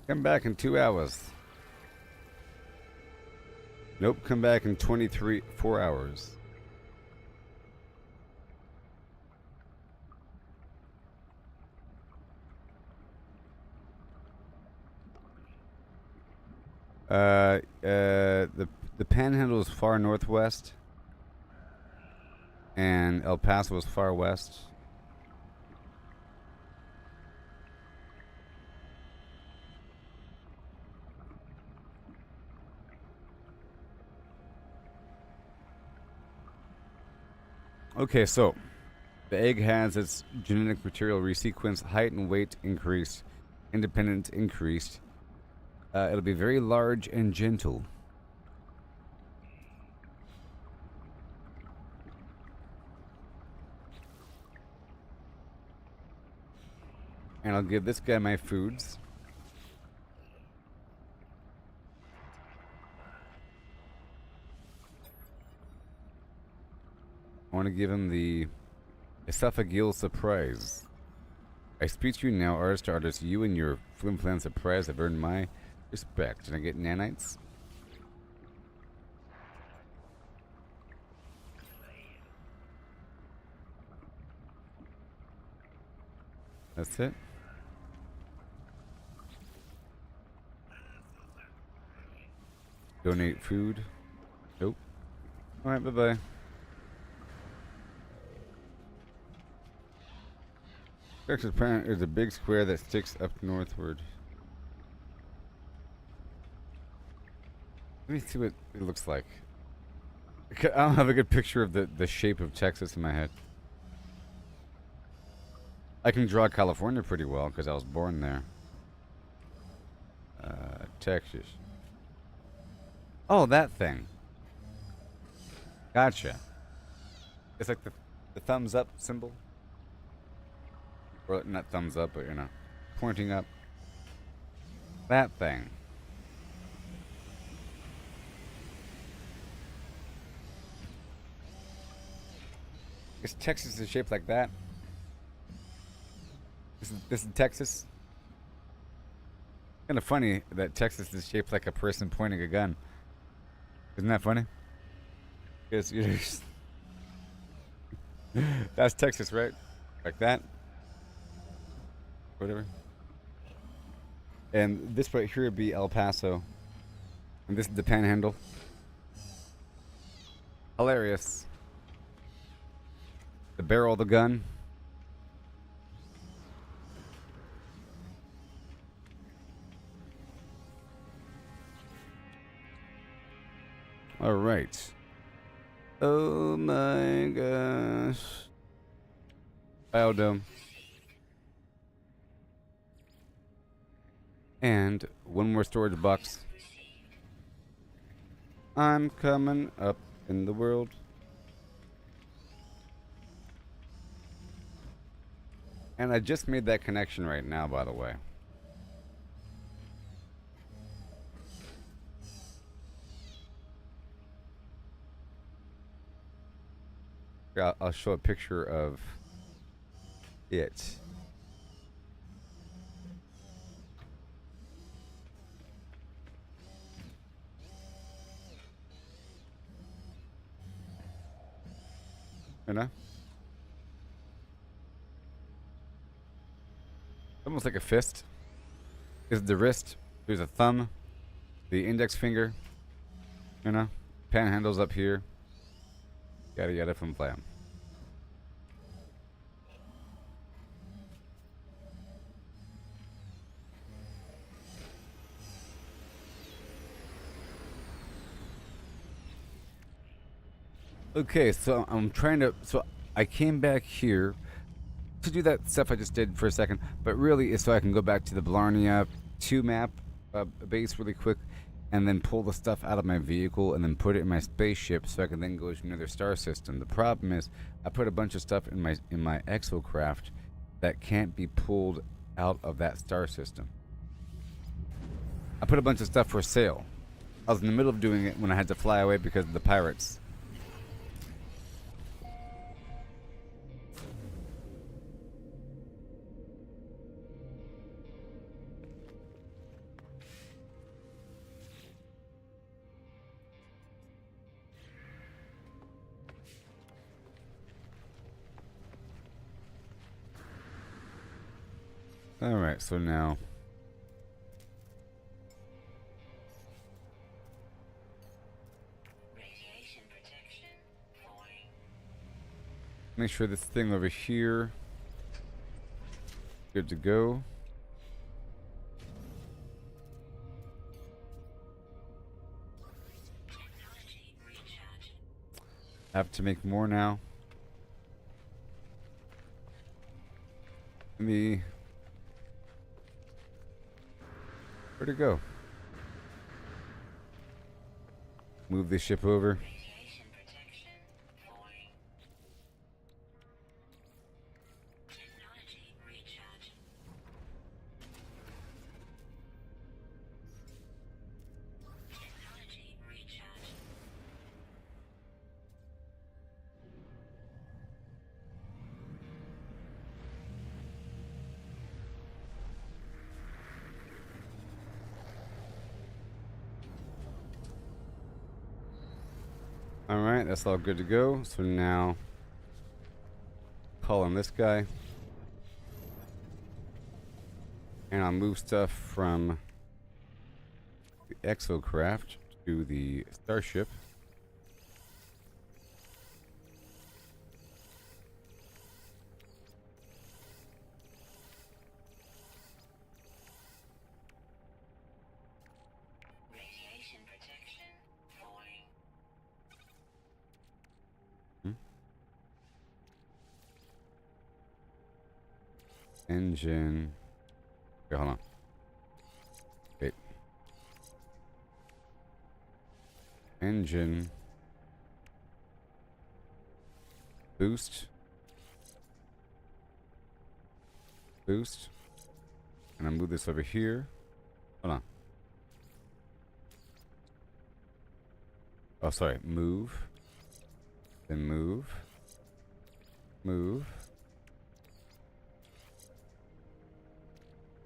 Speaker 1: Come back in 2 hours. Nope, come back in 4 hours. The Panhandle is far northwest, and El Paso is far west. Okay, so the egg has its genetic material resequenced, height and weight increased, independence increased. It'll be very large and gentle. And I'll give this guy my foods. I want to give him the esophageal surprise. I speak to you now, artist to artist. You and your flim-flam surprise have earned my respect. Can I get nanites? That's it. Donate food. Nope. Alright, bye-bye. Texas planet is a big square that sticks up northward. Let me see what it looks like. I don't have a good picture of the shape of Texas in my head. I can draw California pretty well because I was born there. Texas. Oh, that thing. Gotcha. It's like the thumbs up symbol. Or not thumbs up, but you know, pointing up. That thing. Is Texas is shaped like that? This is Texas. Kind of funny that Texas is shaped like a person pointing a gun. Isn't that funny? Because that's Texas, right? Like that. Whatever. And this right here would be El Paso. And this is the Panhandle. Hilarious. The barrel of the gun. All right. Oh my gosh. Biodome. And one more storage box. I'm coming up in the world. And I just made that connection right now, by the way. I'll show a picture of it. You know? Almost like a fist. This is the wrist. There's a thumb. The index finger. You know? Panhandle's up here. Yada yada from flam. Okay, so I'm trying to. So I came back here to do that stuff I just did for a second, but really it's so I can go back to the Blarney 2 map base really quick, and then pull the stuff out of my vehicle and then put it in my spaceship so I can then go to another star system. The problem is I put a bunch of stuff in my Exocraft that can't be pulled out of that star system. I put a bunch of stuff for sale. I was in the middle of doing it when I had to fly away because of the pirates. Alright, so now
Speaker 2: Radiation protection falling.
Speaker 1: make sure this thing over here good to go.
Speaker 2: Technology recharge.
Speaker 1: I have to make more now. The where'd it go? Move the ship over.
Speaker 2: Radiation protection falling. Technology recharge. Technology recharge.
Speaker 1: Alright, that's all good to go. So now, call on this guy. And I'll move stuff from the Exocraft to the Starship.
Speaker 2: Radiation protection falling.
Speaker 1: Engine. Okay, hold on. Wait. Engine. Boost. Boost. And I move this over here. Hold on. Oh, sorry. Move. Then move. Move.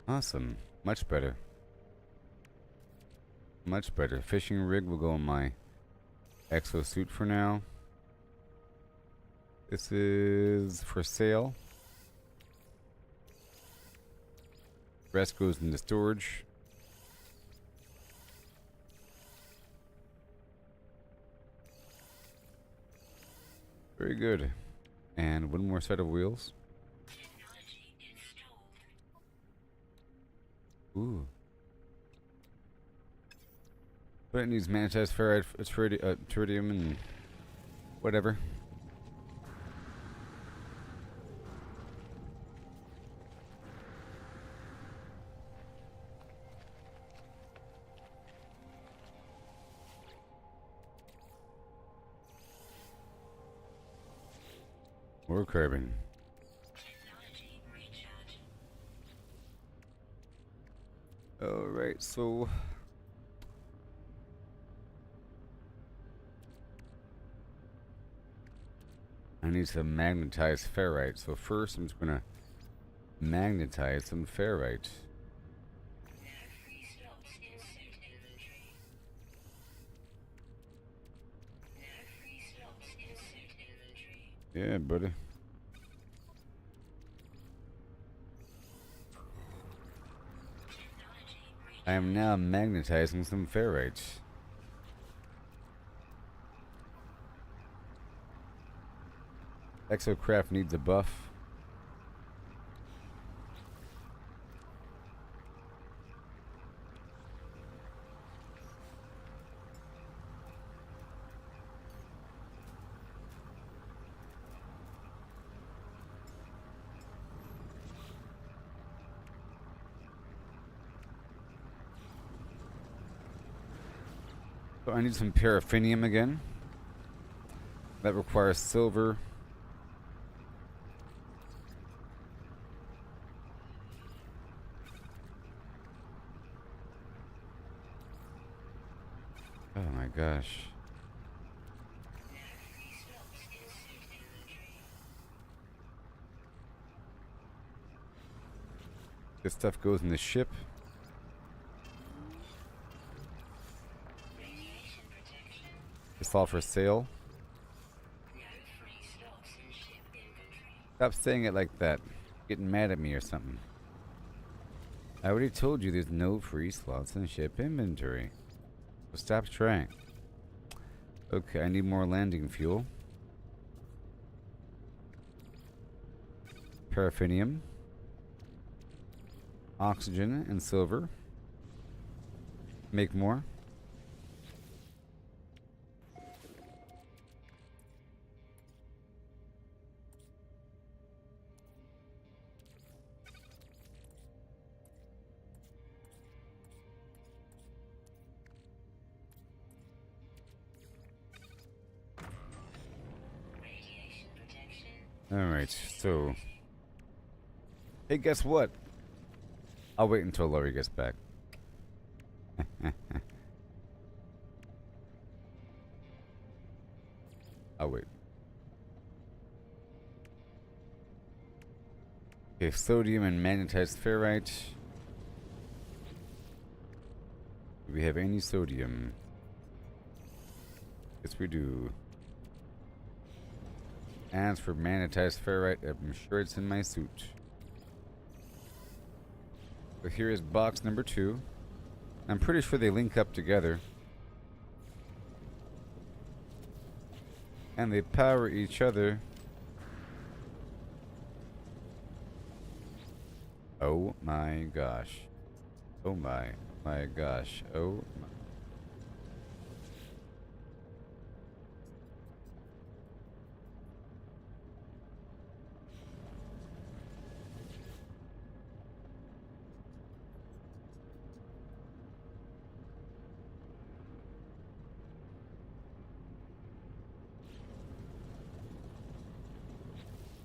Speaker 1: Awesome. Much better. Much better. Fishing rig will go in my exosuit for now. This is for sale. Rest goes into storage. Very good. And one more set of wheels.
Speaker 2: Technology installed.
Speaker 1: Ooh. But it needs magnetized ferrite, tritium, and whatever. More carbon.
Speaker 2: Technology recharge.
Speaker 1: Alright, so I need some magnetized ferrite. So first I'm just gonna magnetize some ferrite.
Speaker 2: No free slots in suit inventory. No free slots in suit inventory.
Speaker 1: Yeah, buddy.
Speaker 2: Technology
Speaker 1: I am now magnetizing some ferrite. Exocraft needs a buff. So I need some paraffinium again. That requires silver. Oh my gosh.
Speaker 2: No free slots in suit inventory.
Speaker 1: This stuff goes in the ship.
Speaker 2: Radiation protection.
Speaker 1: It's all for sale.
Speaker 2: No free slots in ship inventory.
Speaker 1: Stop saying it like that. Getting mad at me or something. I already told you there's no free slots in ship inventory. So stop trying. Okay, I need more landing fuel. Paraffinium. Oxygen and silver. Make more. Alright, so. Hey, guess what? I'll wait until Laurie gets back. I'll wait. Okay, sodium and magnetized ferrite. Do we have any sodium? Yes, we do. As for magnetized ferrite, I'm sure it's in my suit. So here is box number 2. I'm pretty sure they link up together. And they power each other. Oh my gosh. Oh my gosh. Oh my.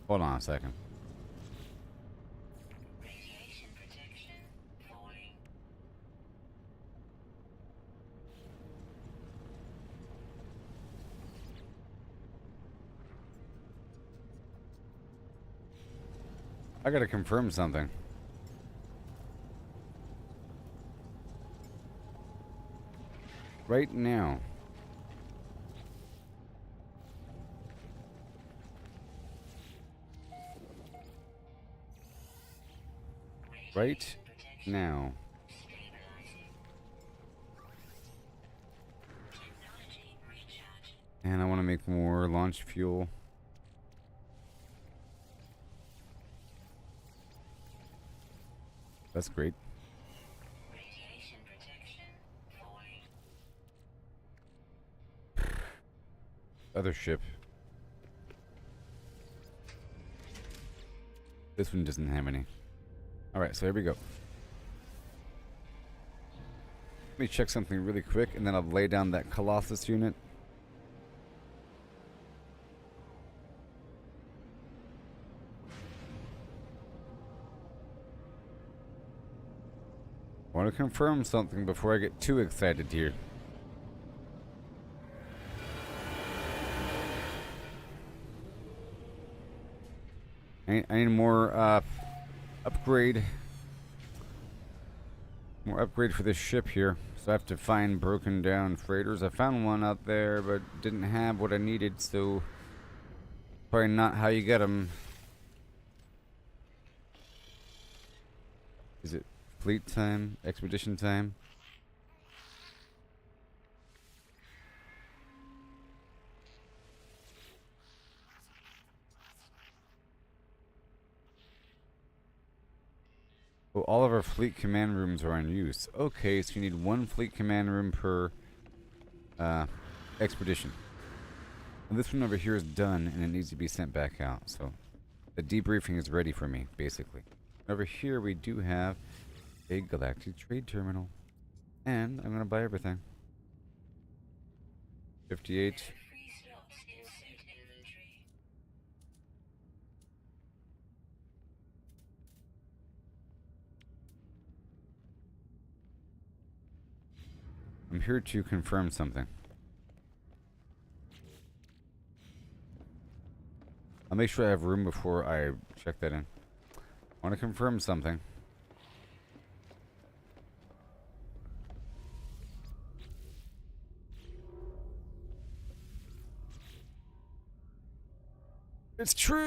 Speaker 1: Hold on a second.
Speaker 2: Radiation protection falling.
Speaker 1: I gotta confirm something. Right now. Right now.
Speaker 2: Stabilizing. Technology recharging.
Speaker 1: And I want to make more launch fuel. That's great.
Speaker 2: Radiation protection falling.
Speaker 1: Other ship. This one doesn't have any. Alright, so here we go. Let me check something really quick and then I'll lay down that Colossus unit. I want to confirm something before I get too excited here. I need more upgrade. More upgrade for this ship here. So I have to find broken down freighters. I found one out there, but didn't have what I needed, so probably not how you get them. Is it fleet time? Expedition time? Well, all of our fleet command rooms are in use. Okay, so you need one fleet command room per expedition. And this one over here is done, and it needs to be sent back out. So the debriefing is ready for me, basically. Over here, we do have a galactic trade terminal. And I'm going to buy everything. 58.
Speaker 2: Free slots in suit inventory.
Speaker 1: I'm here to confirm something. I'll make sure I have room before I check that in. I want to confirm something. It's true!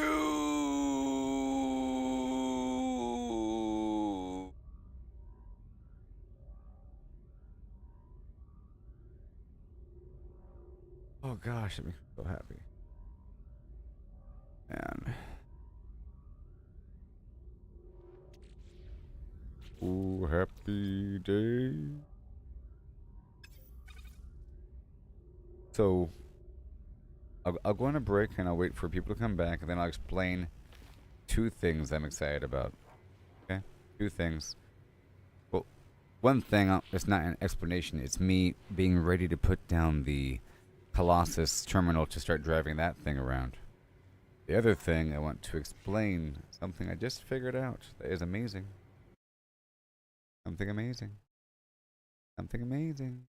Speaker 1: Oh gosh, it makes me so happy. Man. Oh, happy day. So, I'll go on a break and I'll wait for people to come back and then I'll explain 2 things I'm excited about. Okay? 2 things. Well, one thing, it's not an explanation, it's me being ready to put down the Colossus terminal to start driving that thing around. The other thing I want to explain, something I just figured out that is amazing. Something amazing. Something amazing.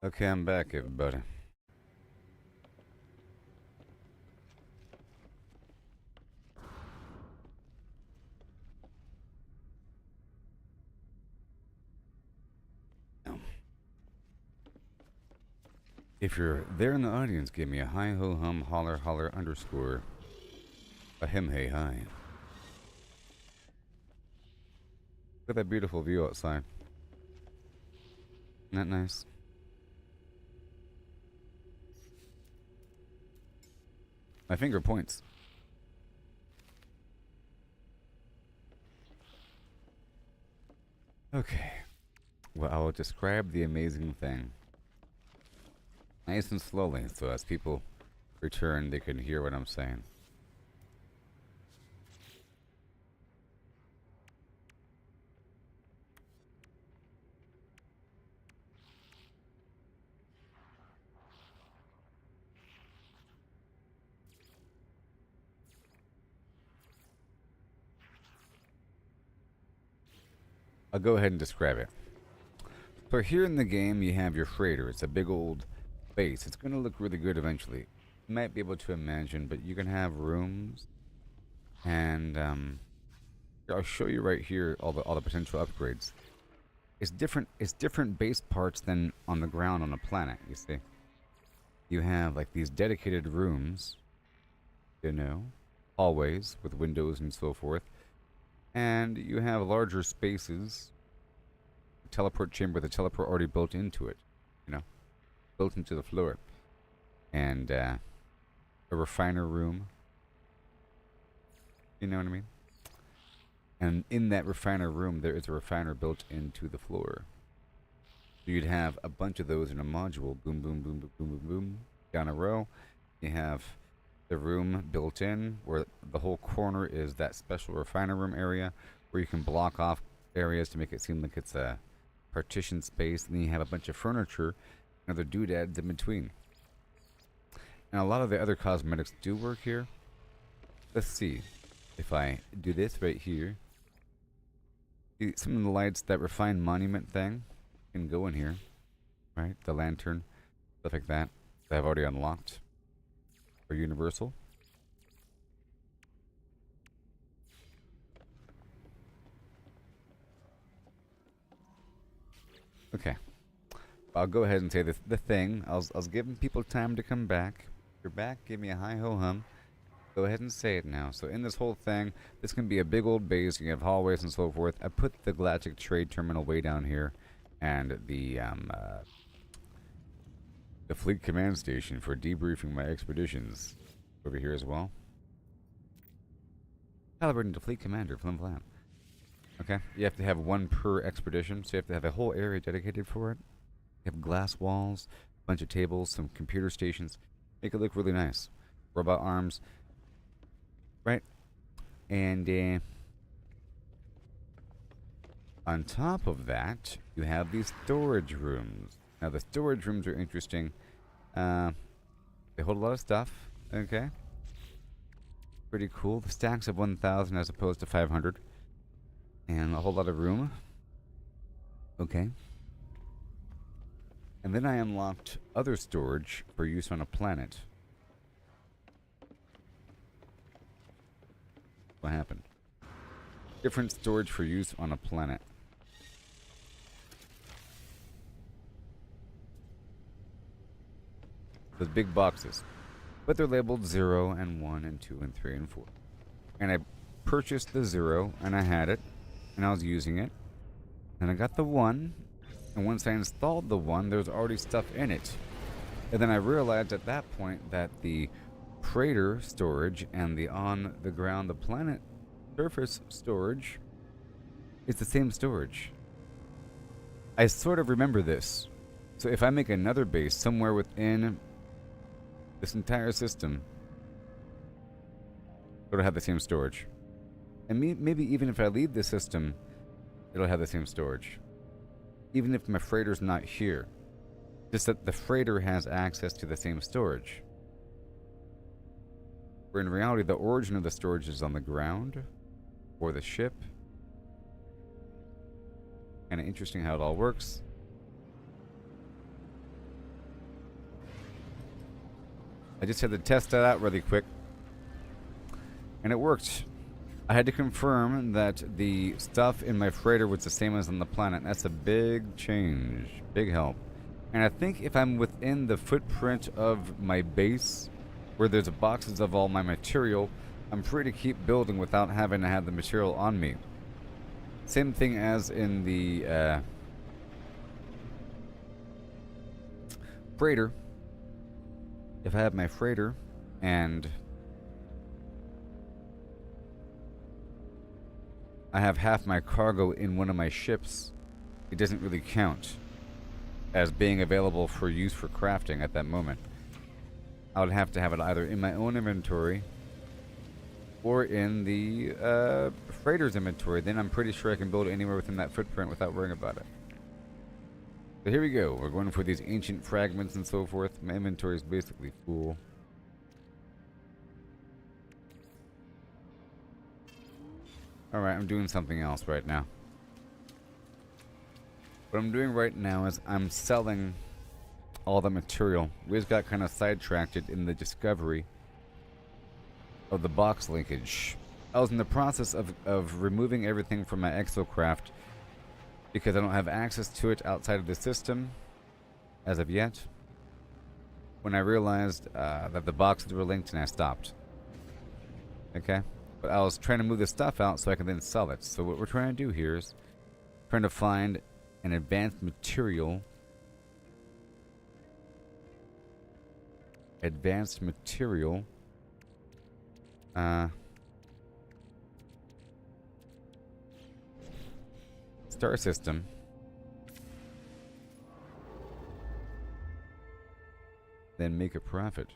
Speaker 1: Okay, I'm back, everybody. If you're there in the audience, give me a hi ho hum holler holler underscore a him hey hi. Look at that beautiful view outside. Isn't that nice? My finger points. Okay. Well, I will describe the amazing thing. Nice and slowly, so as people return, they can hear what I'm saying. I'll go ahead and describe it. So here in the game, you have your freighter. It's a big old base. It's going to look really good eventually. You might be able to imagine, but you can have rooms, and I'll show you right here all the potential upgrades. It's different. It's different base parts than on the ground on a planet. You see, you have like these dedicated rooms, hallways with windows and so forth, and you have larger spaces. Teleport chamber, the teleport already built into it, built into the floor, and a refiner room. You know what I mean? And in that refiner room, there is a refiner built into the floor. So you'd have a bunch of those in a module. Boom, boom, boom, boom, boom, boom, boom. Down a row. You have the room built in where the whole corner is that special refiner room area where you can block off areas to make it seem like it's a partition space. And then you have a bunch of furniture and other doodads in between. And a lot of the other cosmetics do work here. Let's see. If I do this right here, some of the lights, that refined monument thing can go in here, right? The lantern, stuff like that I've already unlocked for universal. Okay, I'll go ahead and say the thing. I was giving people time to come back. If you're back, give me a hi ho hum. Go ahead and say it now. So in this whole thing, this can be a big old base. You have hallways and so forth. I put the Galactic Trade Terminal way down here, and the Fleet Command Station for debriefing my expeditions over here as well. Calibrating to Fleet Commander, flim flam. Okay, you have to have one per expedition, so you have to have a whole area dedicated for it. You have glass walls, a bunch of tables, some computer stations. Make it look really nice. Robot arms. Right, and on top of that, you have these storage rooms. Now, the storage rooms are interesting. They hold a lot of stuff. Okay, pretty cool. The stacks of 1,000 as opposed to 500, and a whole lot of room. Okay, and then I unlocked other storage for use on a planet. What happened? Different storage for use on a planet. Those big boxes. But they're labeled 0 and 1 and 2 and 3 and 4. And I purchased the 0 and I had it. And I was using it. And I got the 1. And once I installed the 1, there was already stuff in it. And then I realized at that point that the freighter storage and the on the ground, the planet surface storage is the same storage. I sort of remember this. So if I make another base somewhere within this entire system, it'll have the same storage. And maybe even if I leave the system, it'll have the same storage. Even if my freighter's not here. Just that the freighter has access to the same storage. Where in reality, the origin of the storage is on the ground or the ship. Kind of interesting how it all works. I just had to test that out really quick. And it worked. I had to confirm that the stuff in my freighter was the same as on the planet. That's a big change. Big help. And I think if I'm within the footprint of my base, where there's boxes of all my material, I'm free to keep building without having to have the material on me. Same thing as in the freighter. If I have my freighter and I have half my cargo in one of my ships, it doesn't really count as being available for use for crafting at that moment. I would have to have it either in my own inventory or in the freighter's inventory. Then I'm pretty sure I can build anywhere within that footprint without worrying about it. So here we go. We're going for these ancient fragments and so forth. My inventory is basically full. Alright, I'm doing something else right now. What I'm doing right now is I'm selling all the material. We just got kind of sidetracked in the discovery of the box linkage. I was in the process of removing everything from my Exocraft because I don't have access to it outside of the system as of yet. When I realized that the boxes were linked and I stopped. Okay? But I was trying to move the stuff out so I can then sell it. So what we're trying to do here is trying to find an advanced material. Advanced material. Star system. Then make a profit.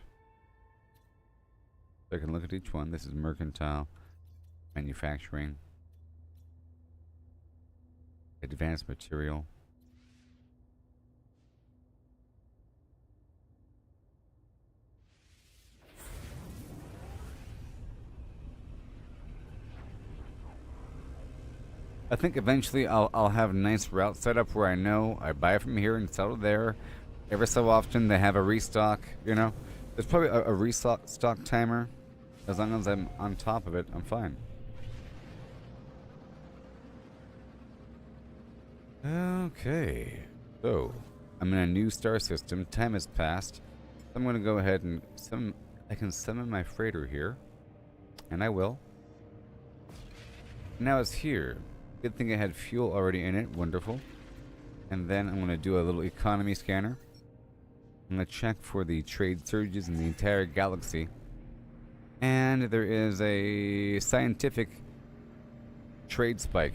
Speaker 1: So I can look at each one. This is mercantile, manufacturing, advanced material. I think eventually I'll have a nice route set up where I know I buy from here and sell it there. Every so often they have a restock, you know. There's probably a restock timer. As long as I'm on top of it, I'm fine. Okay. So, I'm in a new star system. Time has passed. I'm going to go ahead and I can summon my freighter here. And I will. Now it's here. Good thing I had fuel already in it. Wonderful. And then I'm going to do a little economy scanner. I'm going to check for the trade surges in the entire galaxy. And there is a scientific trade spike.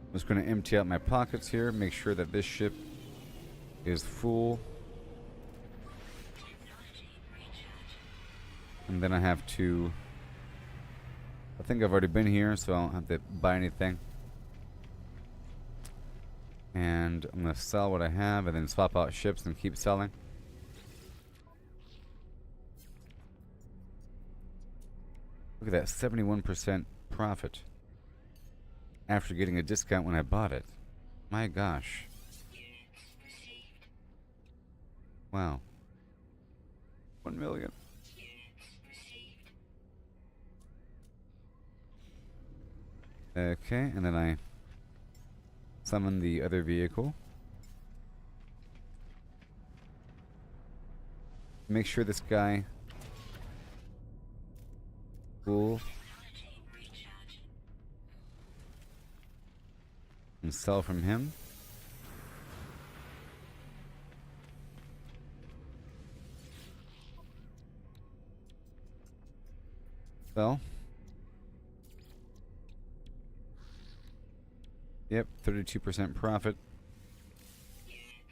Speaker 1: I'm just going to empty out my pockets here, make sure that this ship is full. And then I have to... I think I've already been here, so I don't have to buy anything. And I'm going to sell what I have and then swap out ships and keep selling. Look at that, 71% profit. After getting a discount when I bought it. My gosh. Wow. 1 million. Okay, and then I summon the other vehicle. Make sure this guy cool and sell from him. Sell. Yep, 32% profit.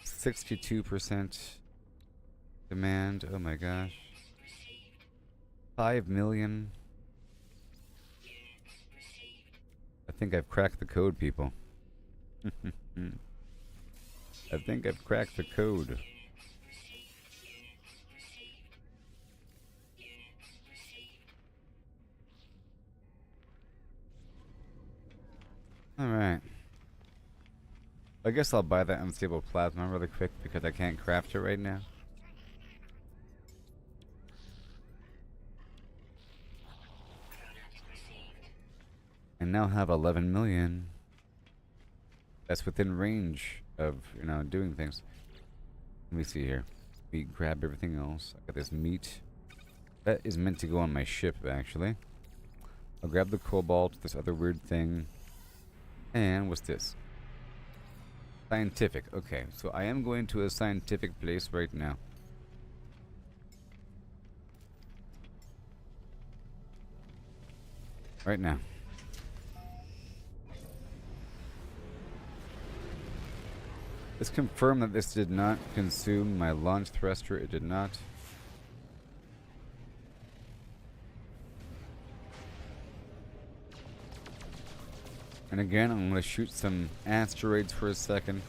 Speaker 1: 62% demand. Oh my gosh. 5 million. I think I've cracked the code, people. I think I've cracked the code. Alright. I guess I'll buy that unstable plasma really quick because I can't craft it right now.
Speaker 2: Product received.
Speaker 1: I now have 11 million. That's within range of, you know, doing things. Let me see here. We grab everything else. I got this meat. That is meant to go on my ship, actually. I'll grab the cobalt, this other weird thing. And what's this? Scientific. Okay, so I am going to a scientific place right now. Right now. Let's confirm that this did not consume my launch thruster. It did not. And again, I'm going to shoot some asteroids for a second.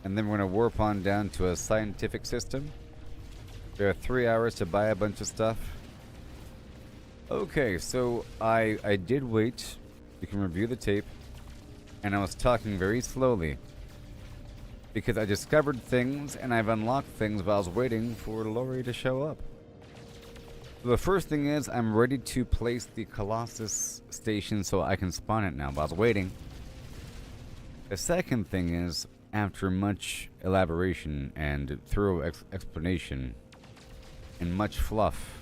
Speaker 1: And then we're going to warp on down to a scientific system. There are 3 hours to buy a bunch of stuff. Okay, so I did wait. You can review the tape. And I was talking very slowly. Because I discovered things and I've unlocked things while I was waiting for Lori to show up. So the first thing is I'm ready to place the Colossus station so I can spawn it now while I was waiting. The second thing is, after much elaboration and thorough explanation and much fluff,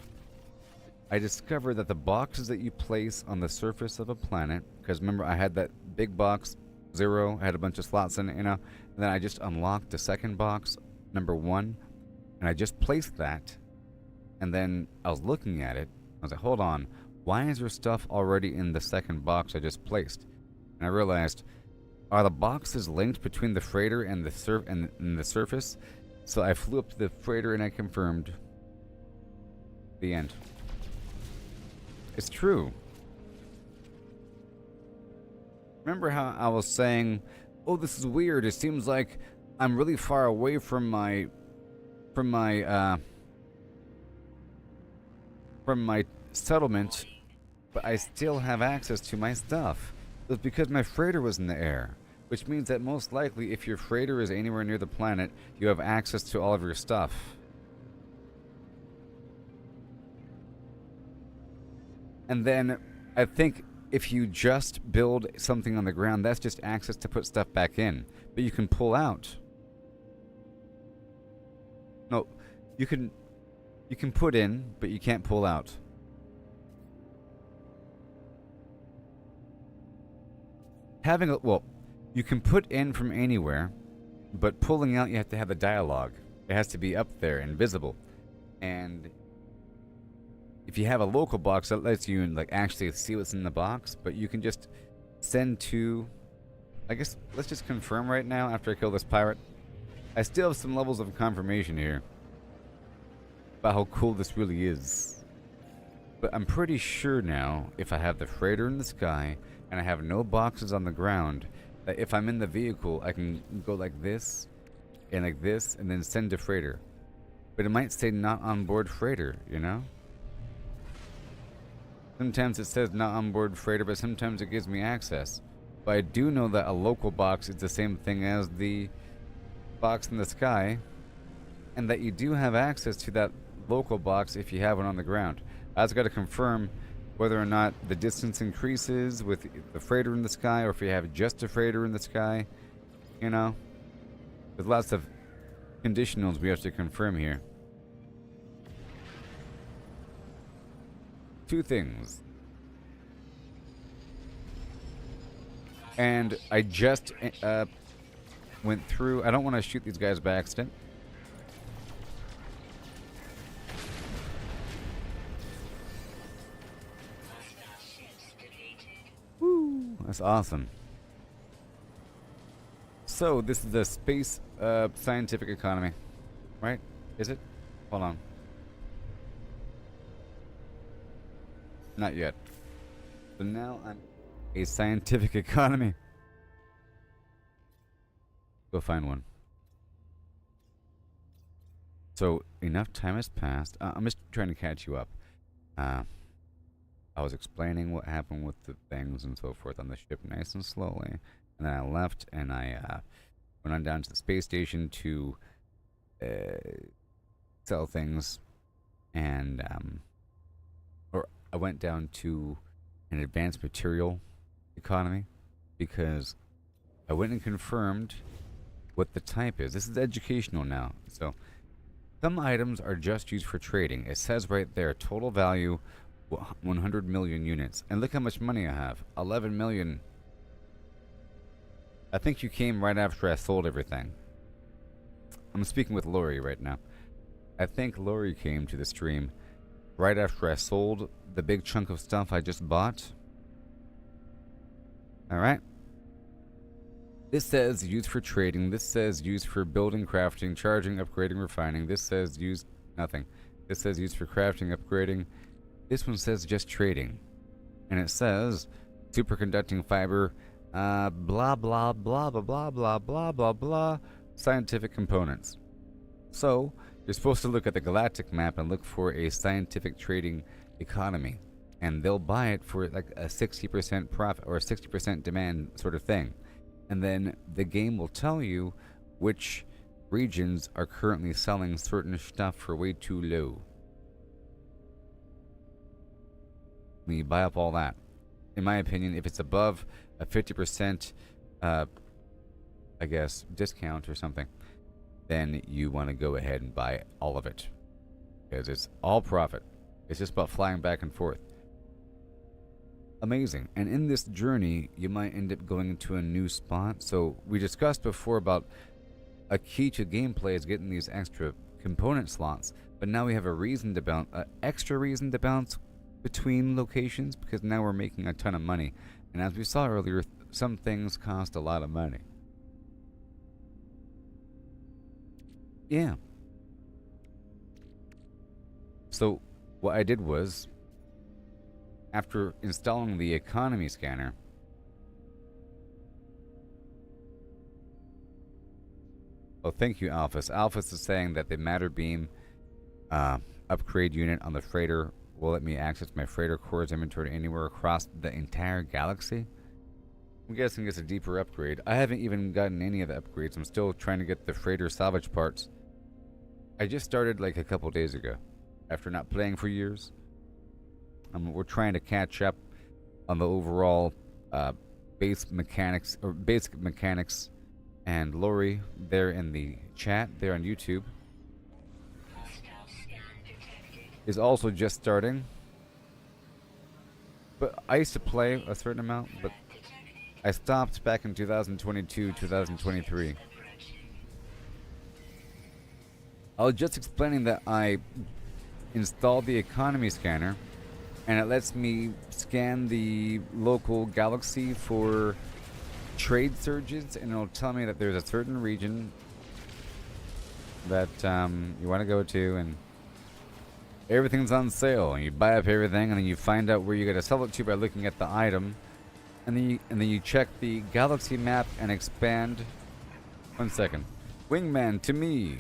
Speaker 1: I discovered that the boxes that you place on the surface of a planet, because remember I had that big box, 0, I had a bunch of slots in it, you know, and then I just unlocked the second box, number 1, and I just placed that, and then I was looking at it, I was like, hold on, why is there stuff already in the second box I just placed? And I realized, are the boxes linked between the freighter and the surface? So I flew up to the freighter and I confirmed. The end. It's true. Remember how I was saying, oh, this is weird. It seems like I'm really far away from my settlement, but I still have access to my stuff. It's because my freighter was in the air, which means that most likely if your freighter is anywhere near the planet, you have access to all of your stuff. And then I think if you just build something on the ground, that's just access to put stuff back in. But you can pull out. No, you can put in, but you can't pull out. Well, you can put in from anywhere, but pulling out you have to have the dialogue. It has to be up there and visible. And if you have a local box, that lets you like actually see what's in the box, but you can just send to, I guess, let's just confirm right now after I kill this pirate. I still have some levels of confirmation here about how cool this really is. But I'm pretty sure now, if I have the freighter in the sky and I have no boxes on the ground, that if I'm in the vehicle, I can go like this, and then send to freighter. But it might say not on board freighter, you know? Sometimes it says not on board freighter, but sometimes it gives me access. But I do know that a local box is the same thing as the box in the sky, and that you do have access to that local box if you have one on the ground. I just got to confirm whether or not the distance increases with the freighter in the sky, or if you have just a freighter in the sky. You know, there's lots of conditionals we have to confirm here. Two things. And I just went through. I don't want to shoot these guys by accident. Woo! That's awesome. So this is the space scientific economy, right? Is it? Hold on. Not yet. So now I'm a scientific economy. Go find one. So enough time has passed. I'm just trying to catch you up. I'll I was explaining what happened with the things and so forth on the ship nice and slowly. And then I left and I went on down to the space station to sell things. And, or I went down to an advanced material economy because I went and confirmed what the type is. This is educational now. So some items are just used for trading. It says right there, total value 100 million units. And look how much money I have. 11 million. I think you came right after I sold everything. I'm speaking with Lori right now. I think Lori came to the stream right after I sold the big chunk of stuff I just bought. Alright. This says used for trading. This says used for building, crafting, charging, upgrading, refining. This says used nothing. This says used for crafting, upgrading. This one says just trading. And it says superconducting fiber, blah, blah, blah, blah, blah, blah, blah, blah, blah, scientific components. So, you're supposed to look at the galactic map and look for a scientific trading economy. And they'll buy it for like a 60% profit or a 60% demand sort of thing. And then the game will tell you which regions are currently selling certain stuff for way too low. When you buy up all that. In my opinion, if it's above a 50%, I guess, discount or something, then you want to go ahead and buy all of it. Because it's all profit. It's just about flying back and forth. Amazing. And in this journey, you might end up going into a new spot. So we discussed before about a key to gameplay is getting these extra component slots. But now we have a reason to bounce, extra reason to bounce between locations, because now we're making a ton of money. And as we saw earlier, some things cost a lot of money. Yeah. So what I did was, after installing the economy scanner, oh, thank you, Alphys. Alphys is saying that the matter beam upgrade unit on the freighter will let me access my freighter core's inventory anywhere across the entire galaxy. I'm guessing it's a deeper upgrade. I haven't even gotten any of the upgrades. I'm still trying to get the freighter salvage parts. I just started like a couple days ago, after not playing for years. We're trying to catch up on the overall basic mechanics. And Lori, there in the chat, there on YouTube, is also just starting. But I used to play a certain amount, but I stopped back in 2022, 2023. I was just explaining that I installed the economy scanner, and it lets me scan the local galaxy for trade surges, and it'll tell me that there's a certain region that you want to go to, and everything's on sale, and you buy up everything, and then you find out where you got to sell it to by looking at the item, and then you check the galaxy map and expand. 1 second, wingman to me.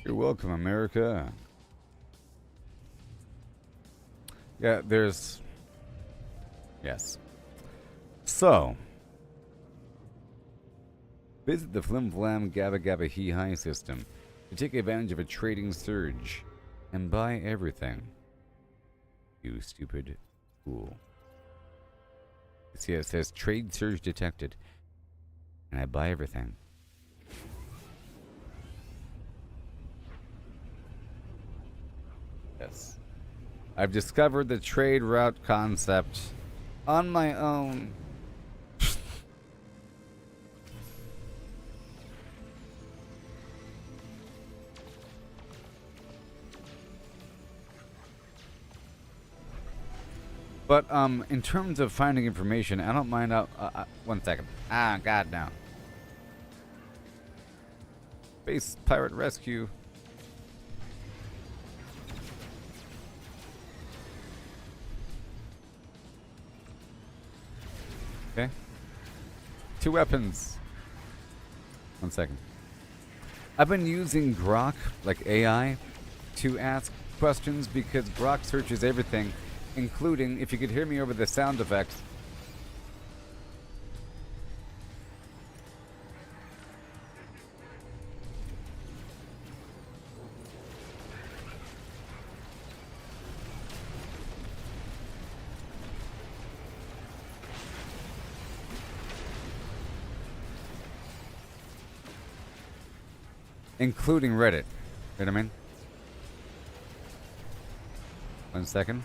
Speaker 1: You're welcome, America. Yeah, there's... Yes. So, visit the Flim Flam Gabba Gabba Hee Hi system to take advantage of a trading surge and buy everything. You stupid fool. See, it says trade surge detected, and I buy everything. Yes. I've discovered the trade route concept on my own. But in terms of finding information, I don't mind. 1 second. Ah, God, no. Space pirate rescue. Okay. 2 weapons. 1 second. I've been using Grok, like AI, to ask questions because Grok searches everything, including, if you could hear me over the sound effects, including Reddit. You know what I mean? 1 second.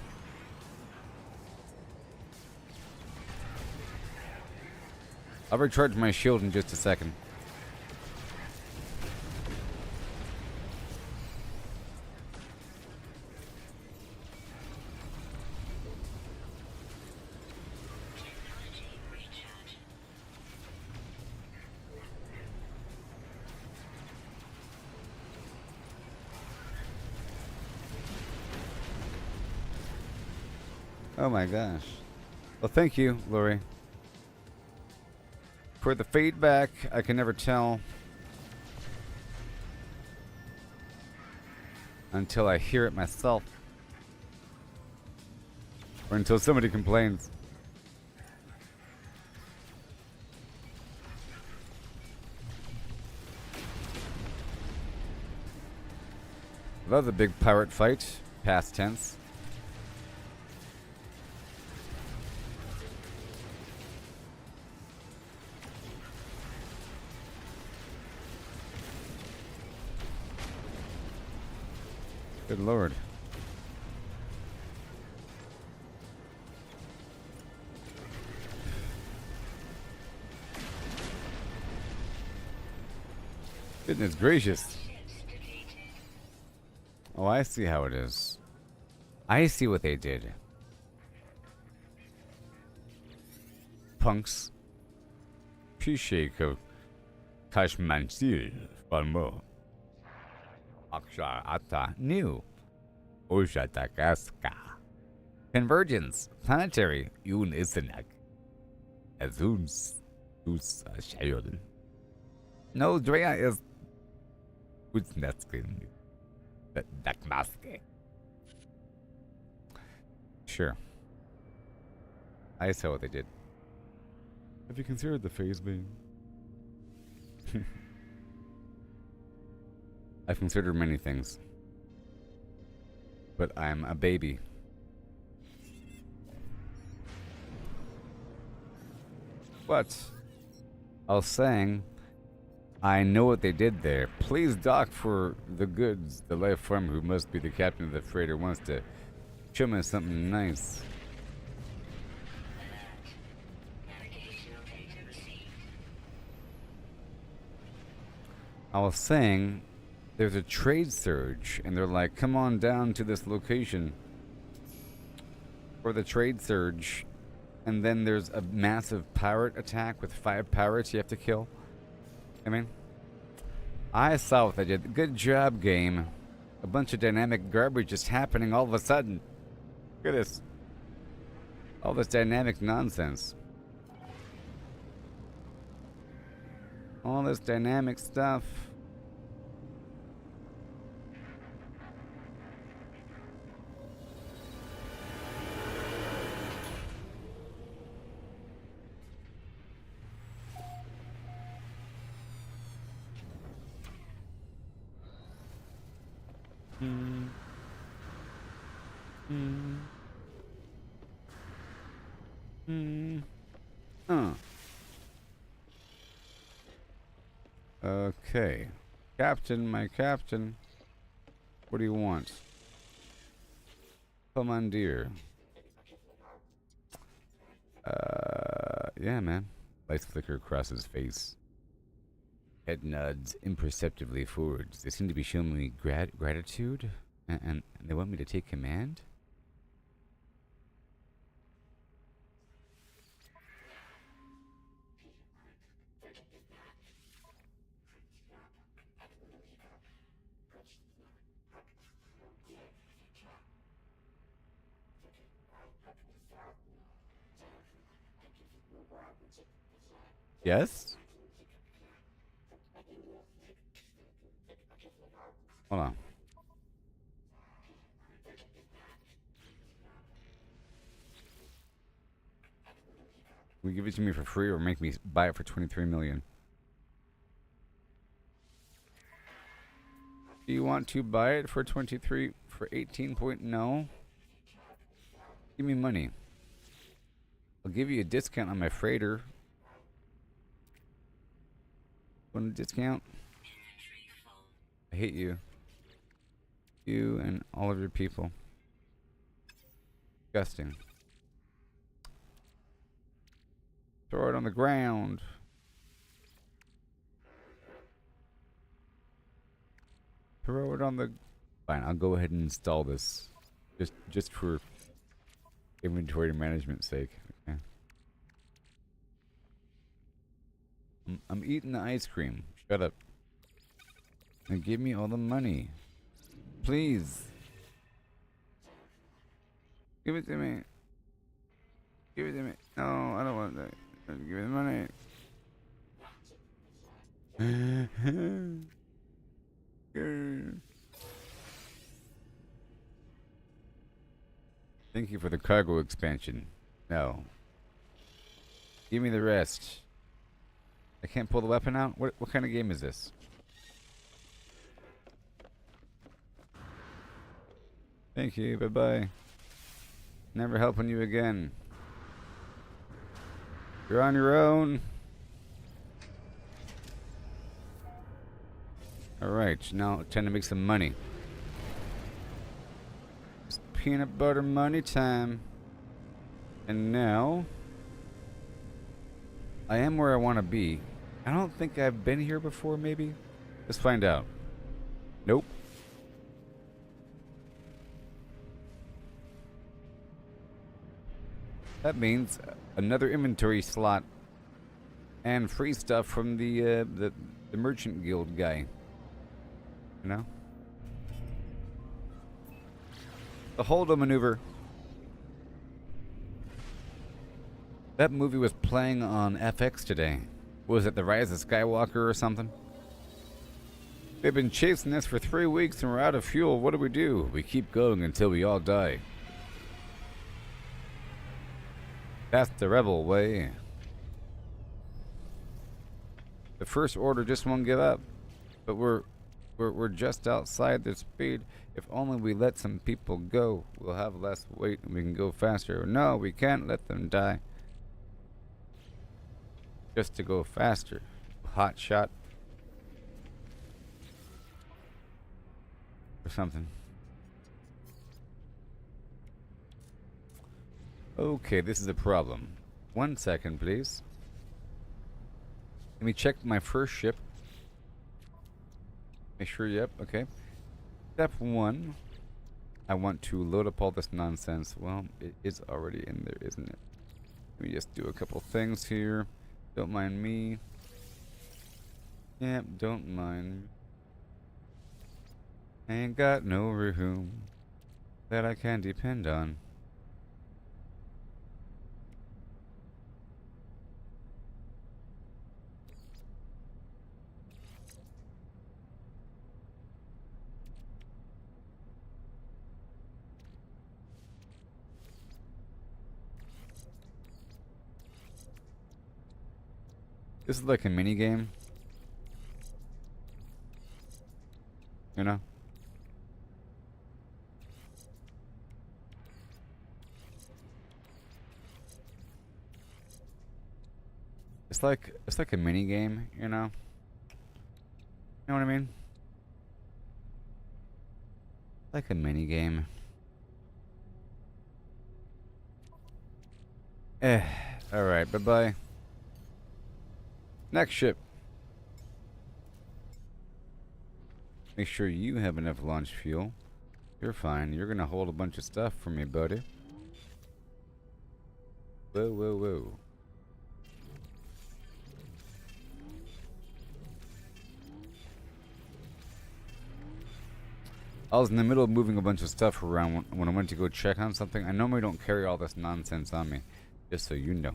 Speaker 1: I'll recharge my shield in just a second.
Speaker 2: Technology recharge.
Speaker 1: Oh my gosh. Well, thank you, Lori. For the feedback, I can never tell until I hear it myself. Or until somebody complains. Love the big pirate fight, past tense. Good lord. Goodness gracious.
Speaker 2: Ships deleted.
Speaker 1: Oh, I see how it is. I see what they did. Punks. Pisheko Kashmansil Falmo. Akshar Ata New. Ojatakaska. Convergence. Planetary. Yun Isanak. Azuns. Us Shayon. No, Drea is. Uznetskin. Dakmaske. Sure. I saw what they did. Have you considered the phase being? I've considered many things. But I'm a baby. But I was saying, I know what they did there. Please dock for the goods. The life form who must be the captain of the freighter wants to show me something nice.
Speaker 2: Alert. Navigational data received.
Speaker 1: I was saying, there's a trade surge, and they're like, come on down to this location for the trade surge. And then there's a massive pirate attack with 5 pirates you have to kill. I mean, I saw what they did. Good job, game. A bunch of dynamic garbage just happening all of a sudden. Look at this. All this dynamic nonsense. All this dynamic stuff. Okay. Captain, my captain. What do you want? Commandeer. Yeah, man. Lights flicker across his face. Head nods imperceptibly forwards. They seem to be showing me gratitude, and they want me to take command? Yes? Hold on. Will you give it to me for free or make me buy it for 23 million? Do you want to buy it for 23 for 18 point? No. Give me money. I'll give you a discount on my freighter. Want a discount? I hate you. You and all of your people. Disgusting. Throw it on the ground. Throw it on the... Fine, I'll go ahead and install this. Just for inventory management's sake. Okay. I'm eating the ice cream. Shut up. And give me all the money. Please. Give it to me. Give it to me. No, I don't want that. Give me the money. Thank you for the cargo expansion. No. Give me the rest. I can't pull the weapon out? What kind of game is this? Thank you, bye-bye. Never helping you again. You're on your own. Alright, now time to make some money. It's peanut butter money time. And now I am where I want to be. I don't think I've been here before, maybe? Let's find out. Nope. That means another inventory slot and free stuff from the merchant guild guy. You know? The Holdo maneuver. That movie was playing on FX today. Was it The Rise of Skywalker or something? They've been chasing us for 3 weeks and we're out of fuel. What do? We keep going until we all die. That's the rebel way. The First Order just won't give up. But we're just outside their speed. If only we let some people go, we'll have less weight and we can go faster. No, we can't let them die. Just to go faster. Hot shot. Or something. Okay, this is a problem. 1 second, please. Let me check my first ship. Make sure, yep, okay. Step 1. I want to load up all this nonsense. Well, it is already in there, isn't it? Let me just do a couple things here. Don't mind me. Yep, don't mind. Ain't got no room that I can depend on. This is like a mini game. You know? It's like a mini game, you know? You know what I mean? Like a mini game. Alright, bye-bye. Next ship. Make sure you have enough launch fuel. You're fine. You're gonna hold a bunch of stuff for me, buddy. Whoa, whoa, whoa. I was in the middle of moving a bunch of stuff around when I went to go check on something. I normally don't carry all this nonsense on me, just so you know.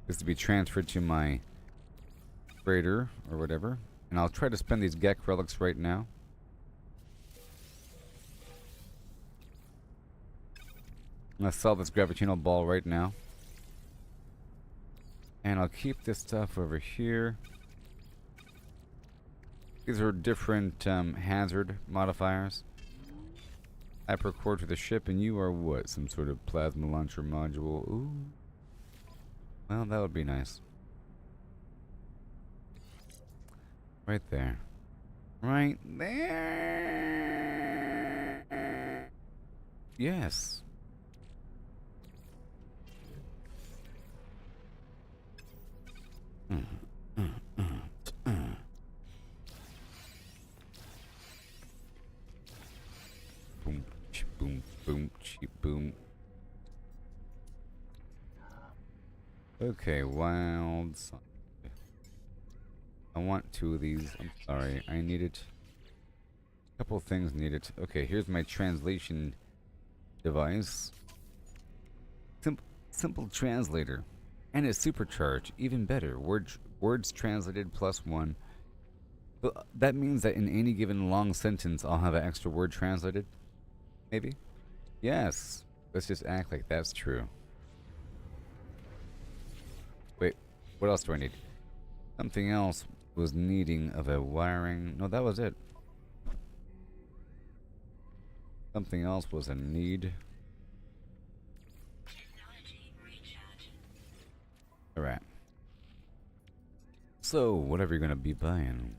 Speaker 1: is to be transferred to my freighter or whatever. And I'll try to spend these Gek relics right now. I'm gonna sell this gravitational ball right now. And I'll keep this stuff over here. These are different hazard modifiers. Hypercore to the ship, and you are what? Some sort of plasma launcher module. Ooh. Well, that would be nice. Right there. Right there. Yes. Boom, boom, boom, boom. Okay, wild side. I want 2 of these. I'm sorry, I need it. A couple things needed. Okay, here's my translation device. Simple translator. And a supercharge. Even better. Words translated +1. So that means that in any given long sentence, I'll have an extra word translated. Maybe? Yes. Let's just act like that's true. Wait, what else do I need? Something else was needing of a wiring. No, that was it. Something else was a need. Alright. So, whatever you're gonna be buying.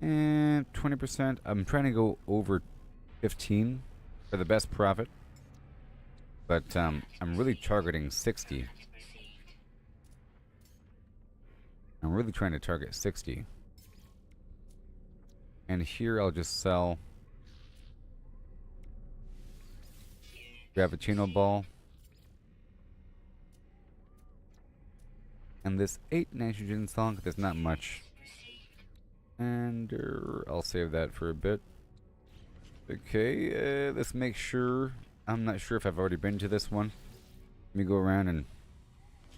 Speaker 1: And 20%. I'm trying to go over 15 for the best profit. But I'm really targeting 60. I'm really trying to target 60. And here I'll just sell Gravitino Ball. And this 8 nitrogen salt, there's not much. And I'll save that for a bit. Okay, let's make sure. I'm not sure if I've already been to this one. Let me go around and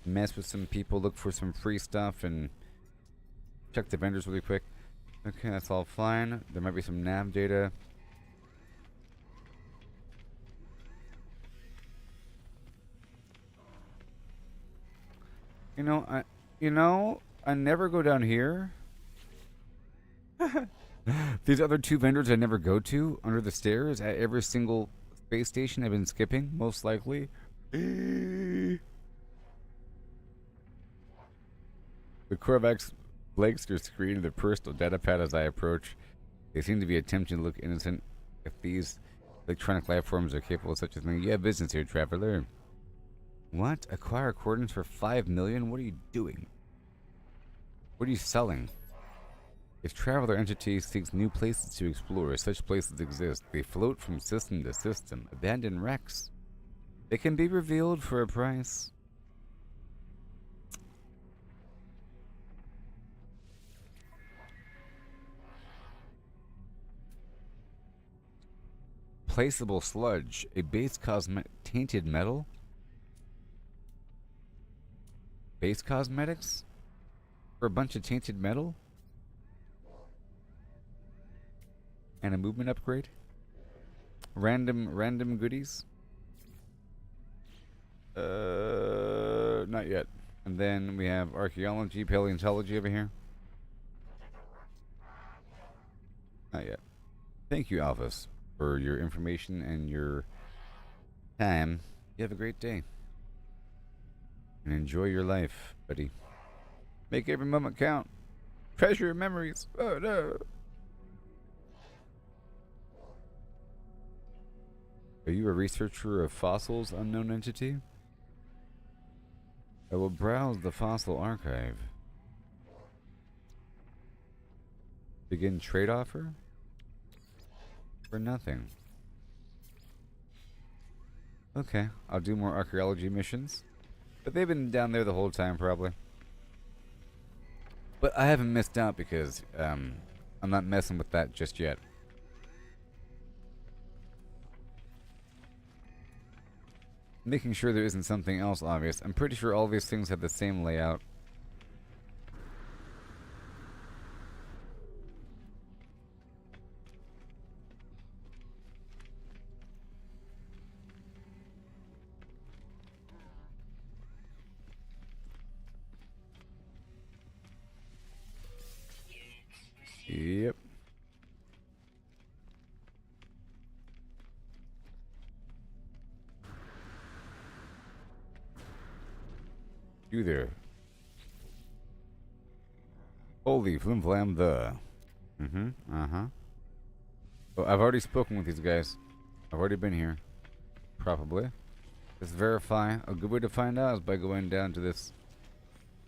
Speaker 1: mess with some people, look for some free stuff, and check the vendors really quick. Okay, that's all fine. There might be some nav data. I never go down here. These other 2 vendors I never go to under the stairs at every single space station I've been skipping, most likely. The Korvax blanks their screen of the personal data pad as I approach. They seem to be attempting to look innocent. If these electronic life forms are capable of such a thing, you have business here, traveler. What? Acquire accordance for 5 million? What are you doing? What are you selling? If traveler entity seeks new places to explore, such places exist. They float from system to system. Abandoned wrecks. They can be revealed for a price. Placeable sludge. A base tainted metal? Base cosmetics? For a bunch of tainted metal? And a movement upgrade? Random goodies? Not yet. And then we have archaeology, paleontology over here. Not yet. Thank you, Alphas, for your information and your time. You have a great day. And enjoy your life, buddy. Make every moment count. Treasure your memories. Oh, no. Are you a researcher of fossils, unknown entity? I will browse the fossil archive. Begin trade offer? For nothing. Okay, I'll do more archaeology missions. But they've been down there the whole time, probably. But I haven't missed out because I'm not messing with that just yet. making sure there isn't something else obvious. I'm pretty sure all these things have the same layout. Yep. You there. Holy flim flam the. Uh-huh. Oh, I've already spoken with these guys. I've already been here. Probably. Let's verify. A good way to find out is by going down to this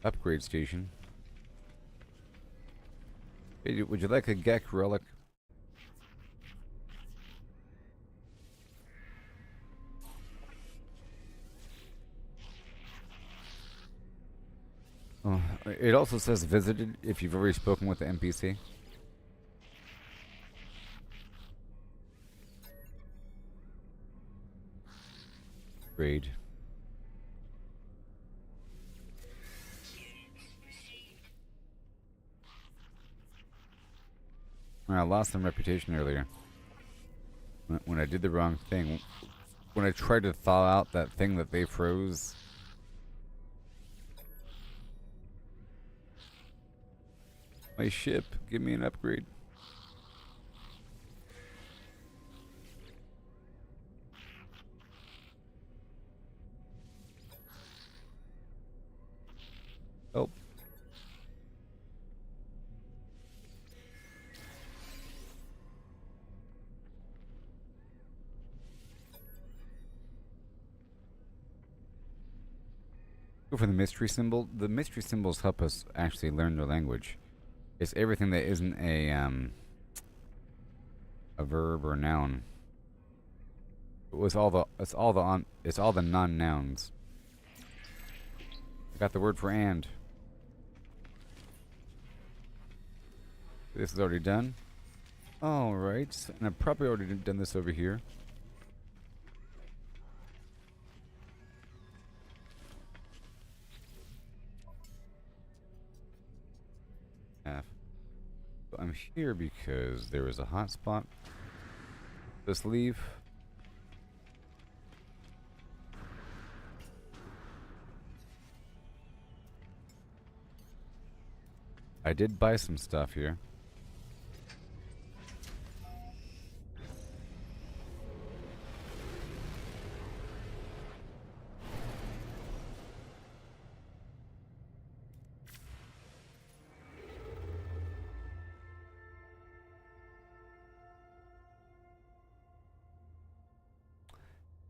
Speaker 1: upgrade station. Hey, would you like a Gek relic? Oh, it also says visited if you've already spoken with the NPC. Grade. I lost some reputation earlier. When I did the wrong thing. When I tried to thaw out that thing that they froze. My ship, give me an upgrade. Oh. Go for the mystery symbol. The mystery symbols help us actually learn the language. It's everything that isn't a verb or noun. It's all the non-nouns. I got the word for and. This is already done. Alright, and I've probably already done this over here. So I'm here because there was a hotspot. Let's leave. I did buy some stuff here.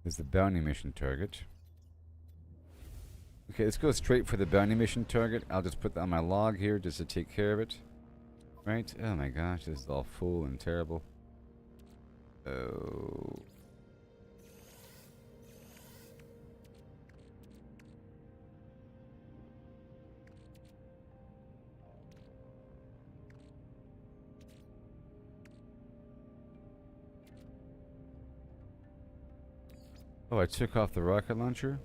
Speaker 1: Is the bounty mission target. Okay, let's go straight for the bounty mission target. I'll just put that on my log here just to take care of it. Right? Oh my gosh, this is all full and terrible. Oh. Oh, I took off the rocket launcher?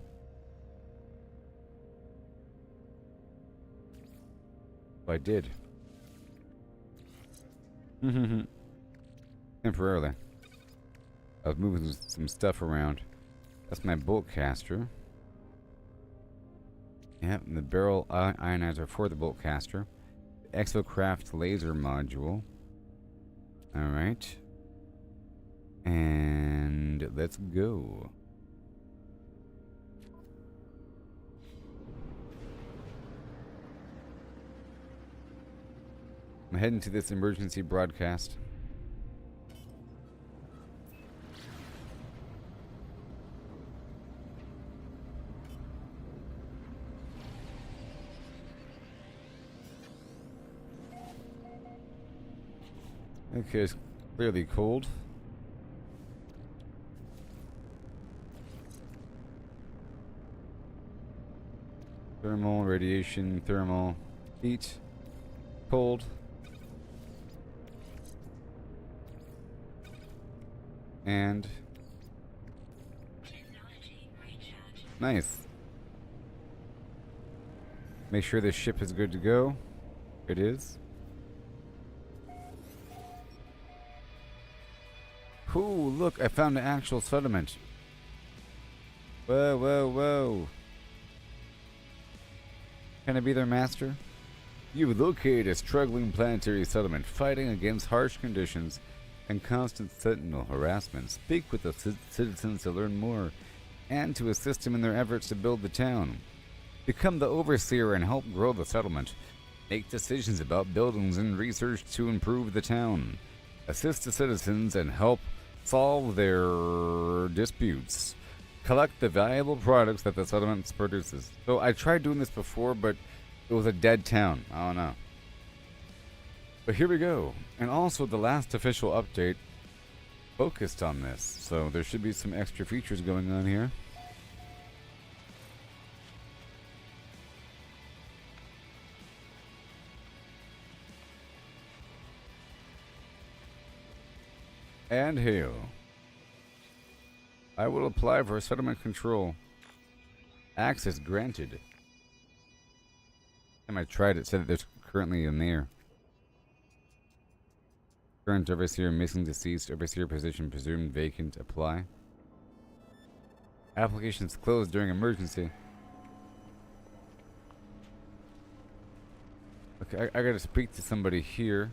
Speaker 1: Oh, I did. Temporarily. I was moving some stuff around. That's my bolt caster. Yep, and the barrel ionizer for the bolt caster. The Exocraft laser module. Alright. And let's go. I'm heading to this emergency broadcast. Okay, it's clearly cold. Thermal, radiation, thermal, heat, cold. And
Speaker 2: Technology recharge.
Speaker 1: Nice. Make sure this ship is good to go. It is. Ooh, look, I found an actual settlement. Whoa, whoa, whoa. Can I be their master? You've located a struggling planetary settlement fighting against harsh conditions and constant sentinel harassment. Speak with the citizens to learn more and to assist them in their efforts to build the town. Become the overseer and help grow the settlement. Make decisions about buildings and research to improve the town. Assist the citizens and help solve their disputes. Collect the valuable products that the settlement produces. So I tried doing this before, but it was a dead town. I don't know. But here we go. And also the last official update focused on this. So there should be some extra features going on here. And hail. I will apply for settlement control. Access granted. Time I tried it said that there's currently a mayor. Current overseer missing, deceased. Overseer position presumed vacant. Apply. Applications closed during emergency. Okay, I gotta speak to somebody here.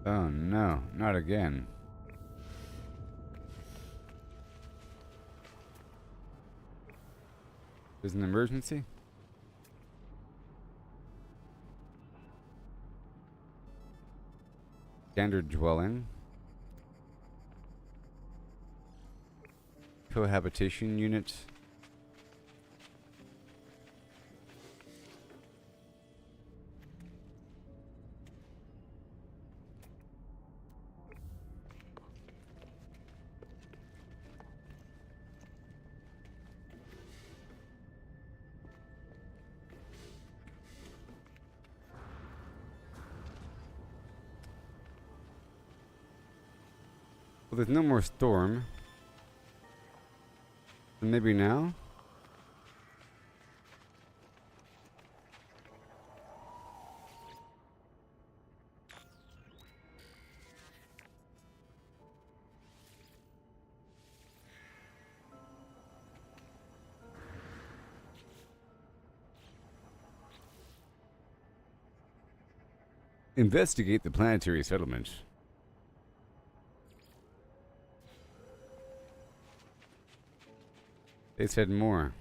Speaker 1: Oh no, not again. There's an emergency? Standard dwelling. Cohabitation unit. Well, there's no more storm. And maybe now? Investigate the planetary settlement. They said more.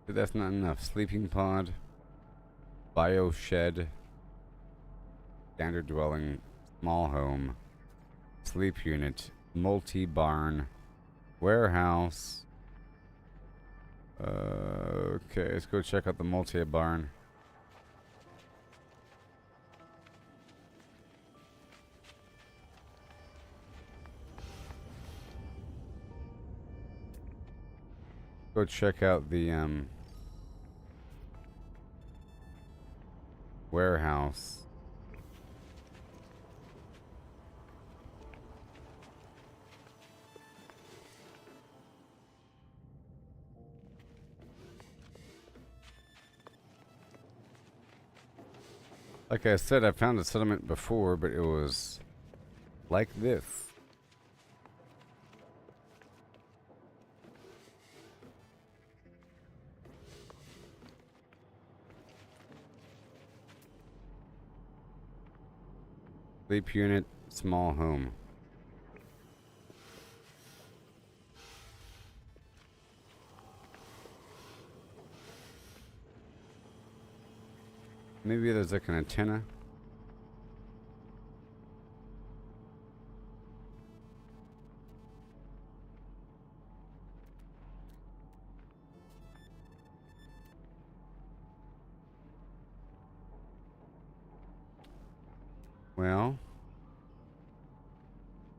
Speaker 1: But that's not enough. Sleeping pod. Bio shed. Standard dwelling. Small home. Sleep unit. Multi-barn. Warehouse. Okay, let's go check out the multi-barn. Go check out the warehouse. Like I said, I found a settlement before, but it was like this. Sleep unit, small home. Maybe there's like an antenna. Well,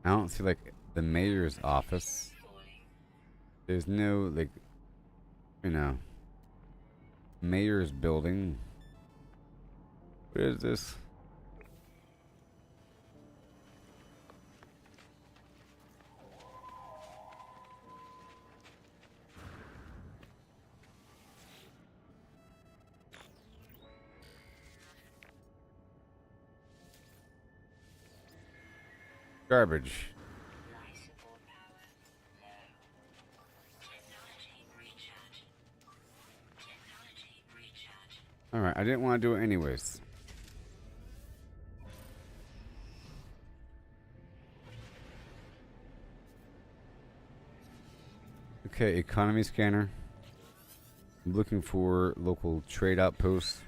Speaker 1: I don't see like the mayor's office.
Speaker 2: Falling.
Speaker 1: There's no, like, you know, mayor's building. What is this? Garbage.
Speaker 2: Life support power low. Technology recharge. Technology recharge.
Speaker 1: Alright, I didn't want to do it anyways. Okay, economy scanner. I'm looking for local trade outposts.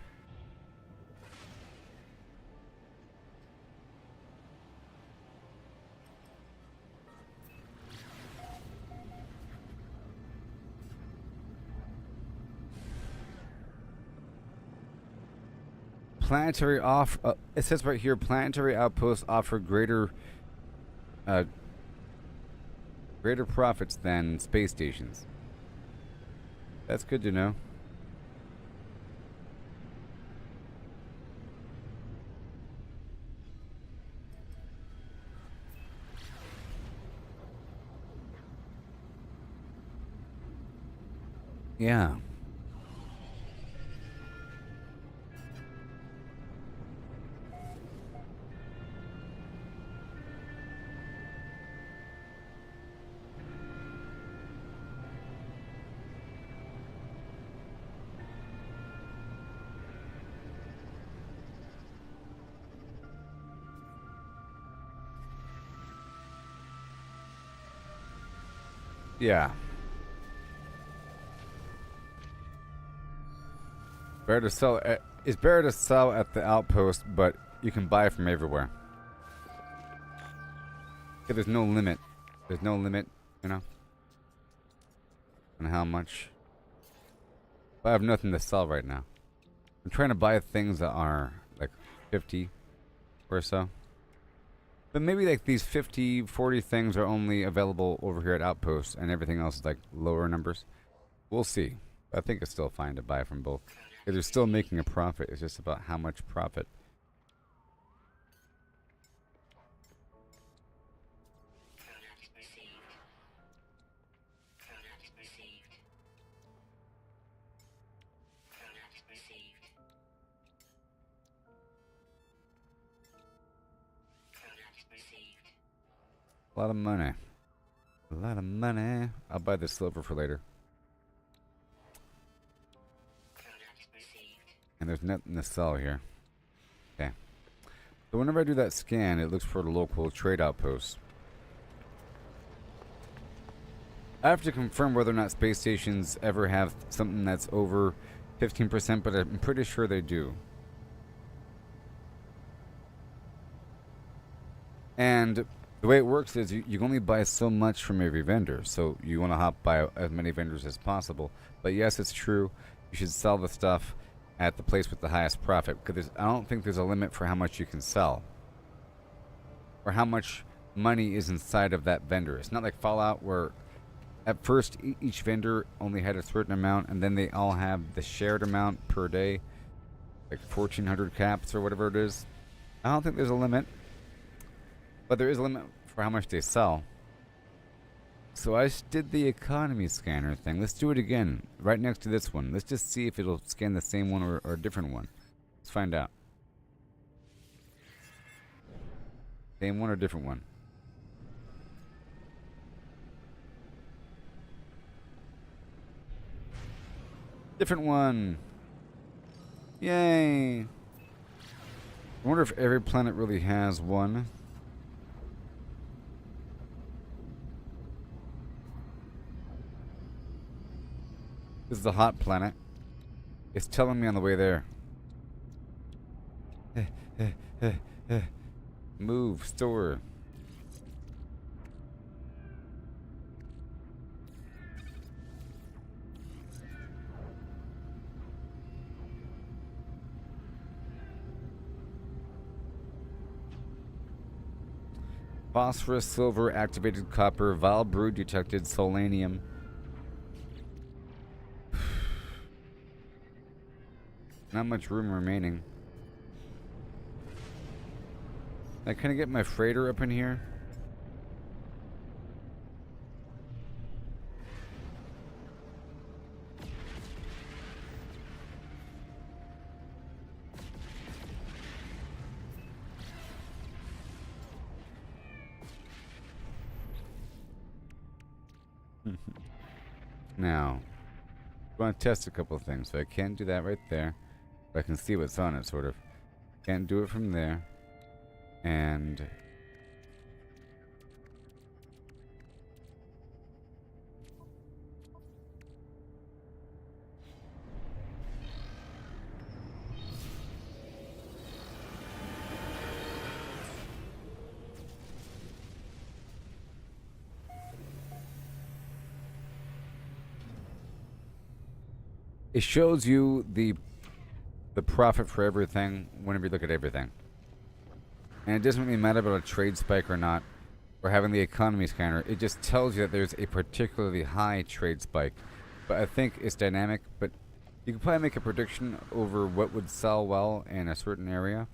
Speaker 1: Planetary off. It says right here, planetary outposts offer greater profits than space stations. That's good to know. Yeah. Yeah. Better to sell. It's better to sell at the outpost, but you can buy from everywhere. Yeah, there's no limit. There's no limit, you know, on how much. But I have nothing to sell right now. I'm trying to buy things that are like 50 or so. But maybe like these 50, 40 things are only available over here at Outposts and everything else is like lower numbers. We'll see. I think it's still fine to buy from both. They're still making a profit. It's just about how much profit.
Speaker 2: Product received. Product received. Product received. Product received.
Speaker 1: A lot of money. A lot of money. I'll buy the silver for later.
Speaker 2: Product received.
Speaker 1: And there's nothing to sell here. Okay. So whenever I do that scan, it looks for the local trade outposts. I have to confirm whether or not space stations ever have something that's over 15%, but I'm pretty sure they do. And the way it works is you can only buy so much from every vendor, so you want to buy as many vendors as possible. But yes, it's true. You should sell the stuff at the place with the highest profit, because I don't think there's a limit for how much you can sell or how much money is inside of that vendor. It's not like Fallout where at first each vendor only had a certain amount, and then they all have the shared amount per day, like 1,400 caps or whatever it is. I don't think there's a limit, but there is a limit for how much they sell. So I did the economy scanner thing. Let's do it again, right next to this one. Let's just see if it'll scan the same one or a different one. Let's find out. Same one or different one? Different one. Yay. I wonder if every planet really has one. This is a hot planet. It's telling me on the way there. Move, store. Phosphorus, silver, activated copper, vile brood detected, solanium. Not much room remaining. Can I get my freighter up in here? Now, I want to test a couple of things. So I can't do that right there. But I can see what's on it, sort of. Can't do it from there. And it shows you the profit for everything whenever you look at everything. And it doesn't really matter about a trade spike or not, or having the economy scanner. It just tells you that there's a particularly high trade spike. But I think it's dynamic, but you can probably make a prediction over what would sell well in a certain area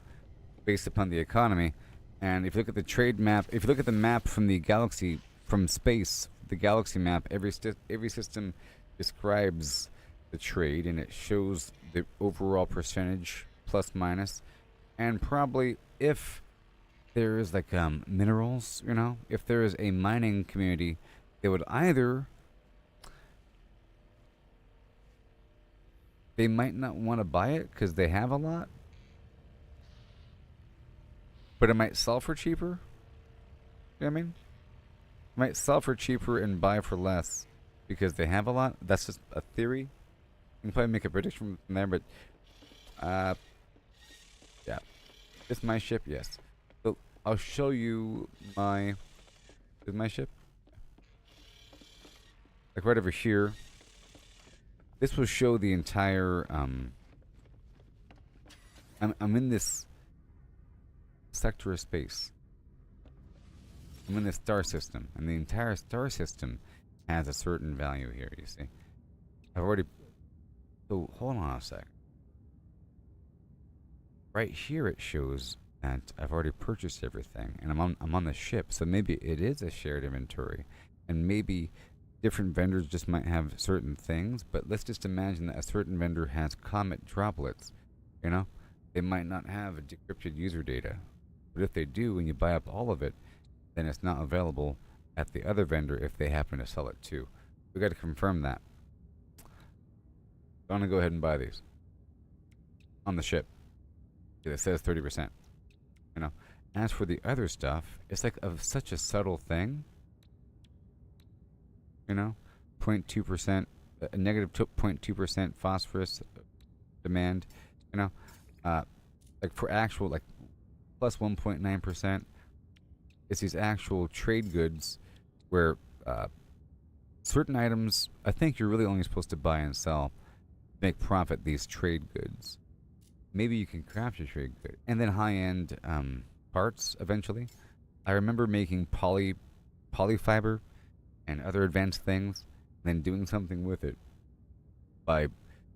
Speaker 1: based upon the economy. And if you look at the trade map, if you look at the map from the galaxy, from space, the galaxy map, every system describes the trade, and it shows the overall percentage, plus minus. And probably if there is minerals, if there is a mining community, they would either, they might not want to buy it because they have a lot, but it might sell for cheaper. You know what I mean? It might sell for cheaper and buy for less because they have a lot. That's just a theory. You can probably make a prediction from there, but yeah. Is my ship? Yes. So I'll show you my. Is my ship? Right over here. This will show the entire. I'm in this sector of space. I'm in this star system, and the entire star system has a certain value here. You see, I've already. So hold on a sec. Right here it shows that I've already purchased everything, and I'm on the ship. So maybe it is a shared inventory, and maybe different vendors just might have certain things. But let's just imagine that a certain vendor has comet droplets. They might not have decrypted user data, but if they do, and you buy up all of it, then it's not available at the other vendor if they happen to sell it too. We got to confirm that. I'm gonna go ahead and buy these on the ship. It says 30%. As for the other stuff, it's such a subtle thing. 0.2%, a negative 0.2% phosphorus demand. For actual plus 1.9%. It's these actual trade goods where certain items. I think you're really only supposed to buy and sell. Make profit these trade goods. Maybe you can craft a trade good, and then high-end parts eventually. I remember making polyfiber and other advanced things, and then doing something with it by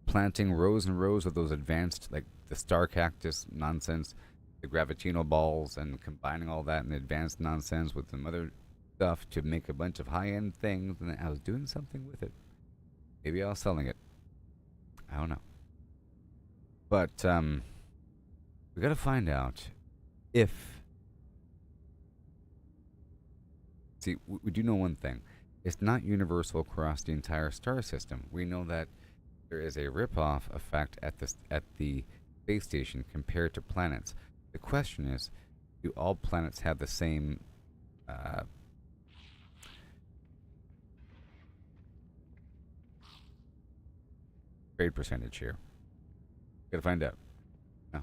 Speaker 1: planting rows and rows of those advanced, the star cactus nonsense, the gravitino balls, and combining all that in advanced nonsense with some other stuff to make a bunch of high-end things, and then I was doing something with it. Maybe I was selling it. I don't know. But we gotta find out if. See, we do know one thing. It's not universal across the entire star system. We know that there is a rip-off effect at the space station compared to planets. The question is, do all planets have the same trade percentage here? Gotta find out. No.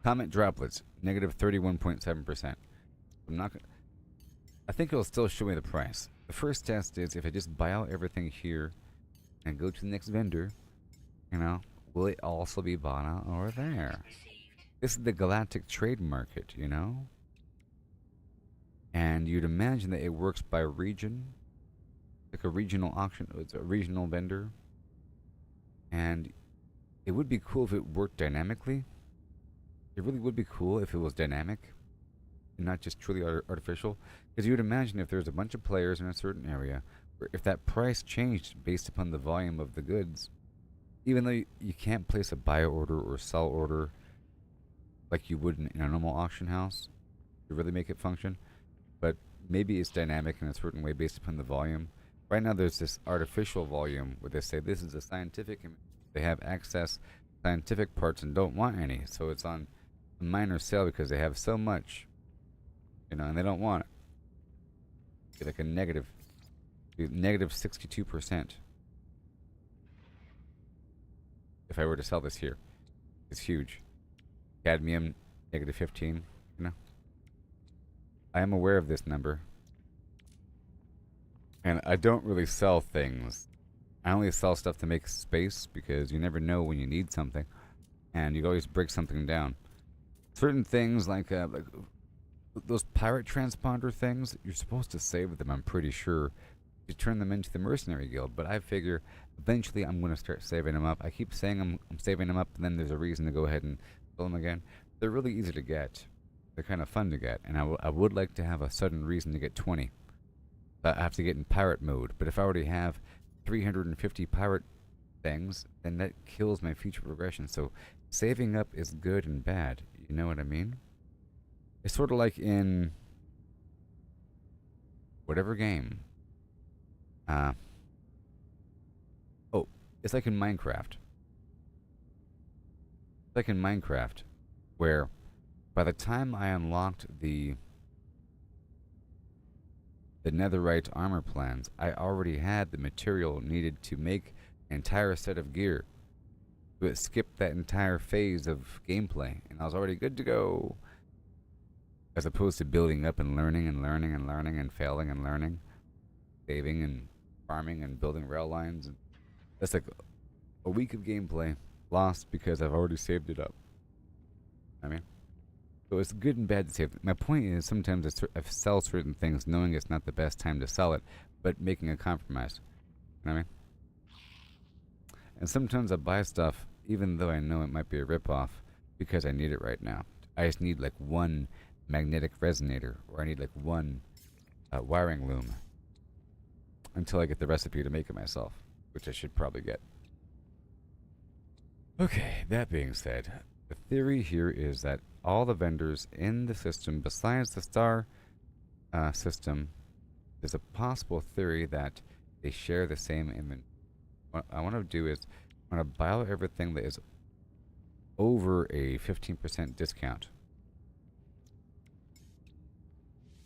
Speaker 1: Comet droplets, negative 31.7%. I'm not gonna. I think it'll still show me the price. The first test is if I just buy out everything here and go to the next vendor, will it also be bought out over there? This is the galactic trade market, And you'd imagine that it works by region, like a regional auction. It's a regional vendor, and it would be cool if it worked dynamically. It really would be cool if it was dynamic and not just truly artificial. Because you would imagine if there's a bunch of players in a certain area, where if that price changed based upon the volume of the goods, even though you can't place a buy order or sell order like you would in a normal auction house to really make it function, but maybe it's dynamic in a certain way based upon the volume. Right now there's this artificial volume where they say this is a scientific, they have access scientific parts and don't want any, so it's on a minor sale because they have so much, and they don't want it. Like a negative 62%. If I were to sell this here, it's huge. Cadmium negative 15. I am aware of this number, and I don't really sell things. I only sell stuff to make space because you never know when you need something, and you always break something down. Certain things like those pirate transponder things, you're supposed to save them. I'm pretty sure to turn them into the mercenary guild, but I figure eventually I'm going to start saving them up. I keep saying I'm saving them up, and then there's a reason to go ahead and sell them again. They're really easy to get. They're kind of fun to get, and I would like to have a sudden reason to get 20. I have to get in pirate mode, but if I already have 350 pirate things, then that kills my future progression. So saving up is good and bad. You know what I mean? It's sort of like in whatever game. It's like in Minecraft. It's like in Minecraft, where by the time I unlocked the netherite armor plans, I already had the material needed to make an entire set of gear. So it skipped that entire phase of gameplay, and I was already good to go. As opposed to building up and learning and learning and learning and failing and learning, saving and farming and building rail lines. And that's like a week of gameplay lost because I've already saved it up. So it's good and bad to save. My point is sometimes I sell certain things knowing it's not the best time to sell it, but making a compromise. You know what I mean? And sometimes I buy stuff even though I know it might be a ripoff because I need it right now. I just need like one magnetic resonator, or I need like one wiring loom until I get the recipe to make it myself, which I should probably get. Okay, that being said, the theory here is that all the vendors in the system, besides the star system, there's a possible theory that they share the same inventory. What I want to do is I want to buy out everything that is over a 15% discount.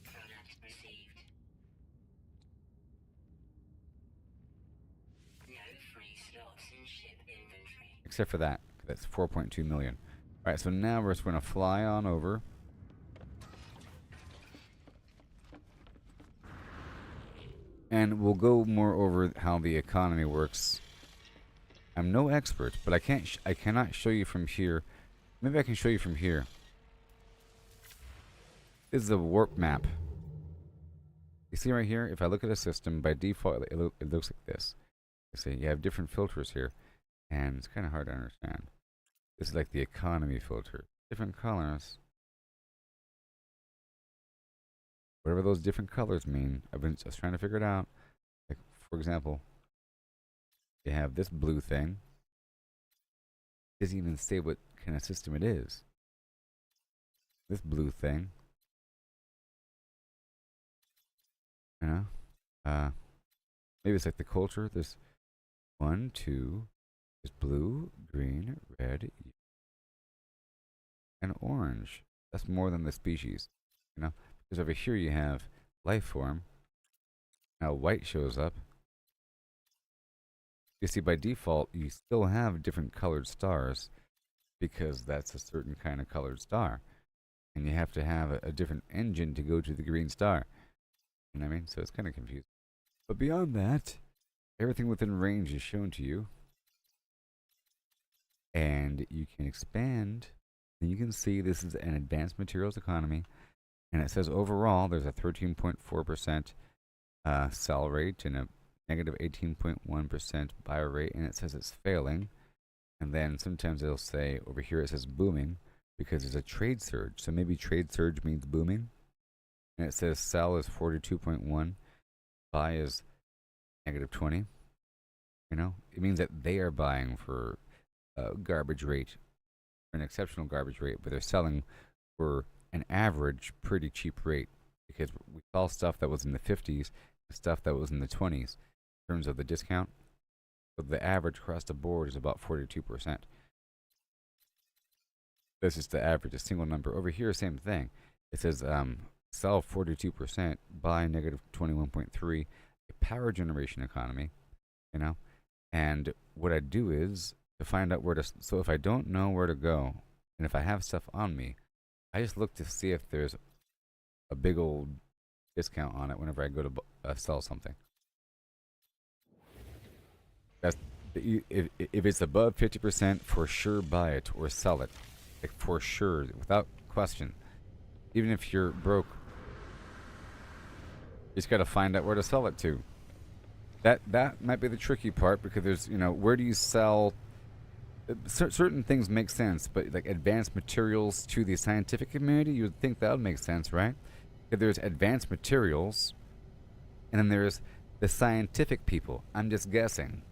Speaker 2: Product received. No free slots in ship inventory.
Speaker 1: Except for that. That's 4.2 million. Alright, so now we're just going to fly on over. And we'll go more over how the economy works. I'm no expert, but I cannot show you from here. Maybe I can show you from here. This is a warp map. You see right here, if I look at a system, by default it looks like this. You see, you have different filters here, and it's kind of hard to understand. This is like the economy filter. Different colors. Whatever those different colors mean, I've been just trying to figure it out. Like, for example, you have this blue thing. It doesn't even say what kind of system it is. This blue thing. You know? Maybe it's like the culture. There's 1, 2, there's blue, green, red, and orange. That's more than the species, you know? Because over here you have life form. Now white shows up. You see, by default, you still have different colored stars because that's a certain kind of colored star. And you have to have a different engine to go to the green star. You know what I mean? So it's kind of confusing. But beyond that, everything within range is shown to you. And you can expand. And you can see this is an advanced materials economy. And it says overall there's a 13.4% sell rate and a negative 18.1% buy rate. And it says it's failing. And then sometimes it'll say over here it says booming because there's a trade surge. So maybe trade surge means booming. And it says sell is 42.1, buy is -20. You know, it means that they are buying for a garbage rate, an exceptional garbage rate, but they're selling for an average pretty cheap rate because we saw stuff that was in the 50s and stuff that was in the 20s in terms of the discount. So the average across the board is about 42%. This is the average, a single number. Over here, same thing. It says sell 42%, buy -21.3, a power generation economy, you know. And what I do is to find out where to. So if I don't know where to go, and if I have stuff on me, I just look to see if there's a big old discount on it whenever I go to sell something. That's if it's above 50%, for sure buy it or sell it, like for sure, without question. Even if you're broke, you just got to find out where to sell it to. That might be the tricky part because there's, you know, where do you sell? Certain things make sense, but like advanced materials to the scientific community, you would think that would make sense, right? If there's advanced materials, and then there's the scientific people. I'm just guessing.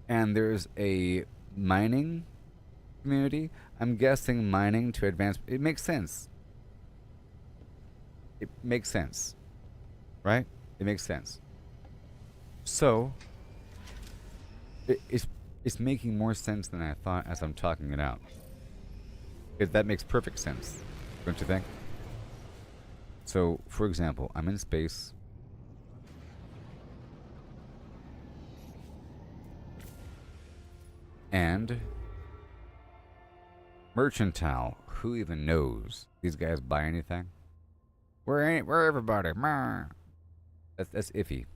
Speaker 1: And there's a mining community. I'm guessing mining to advanced. It makes sense. It makes sense, right? It makes sense. So it's making more sense than I thought as I'm talking it out. Because that makes perfect sense, don't you think? So, for example, I'm in space. And mercantile, who even knows? These guys buy anything? Where everybody? That's iffy.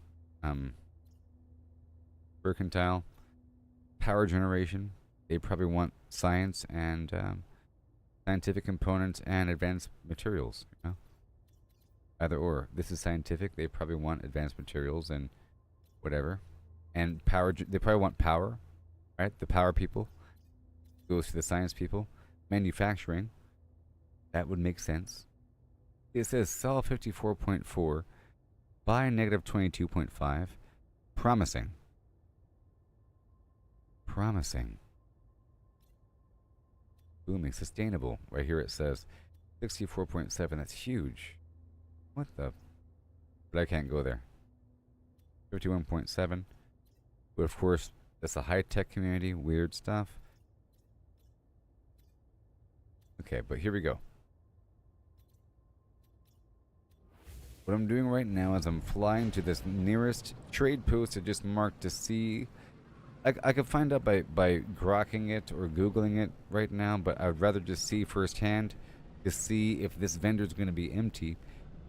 Speaker 1: Mercantile, power generation. They probably want science and scientific components and advanced materials. You know, either or. This is scientific. They probably want advanced materials and whatever, and power. They probably want power, right? The power people goes to the science people. Manufacturing. That would make sense. It says sell 54.4, buy -22.5. Promising. Booming. Sustainable. Right here it says 64.7. That's huge. What the? But I can't go there. 51.7. But of course, that's a high-tech community. Weird stuff. Okay, but here we go. What I'm doing right now is I'm flying to this nearest trade post I just marked to see. I could find out by grokking it or Googling it right now, but I would rather just see firsthand to see if this vendor is going to be empty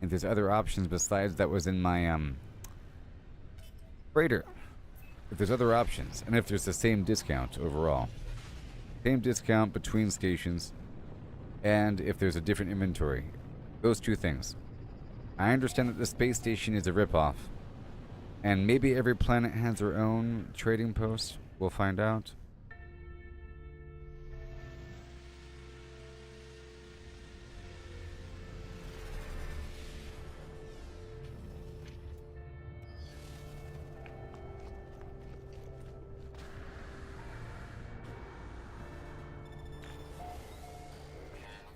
Speaker 1: and there's other options besides that was in my freighter. If there's other options and if there's the same discount overall. Same discount between stations and if there's a different inventory. Those two things. I understand that the space station is a ripoff. And maybe every planet has their own trading post. We'll find out.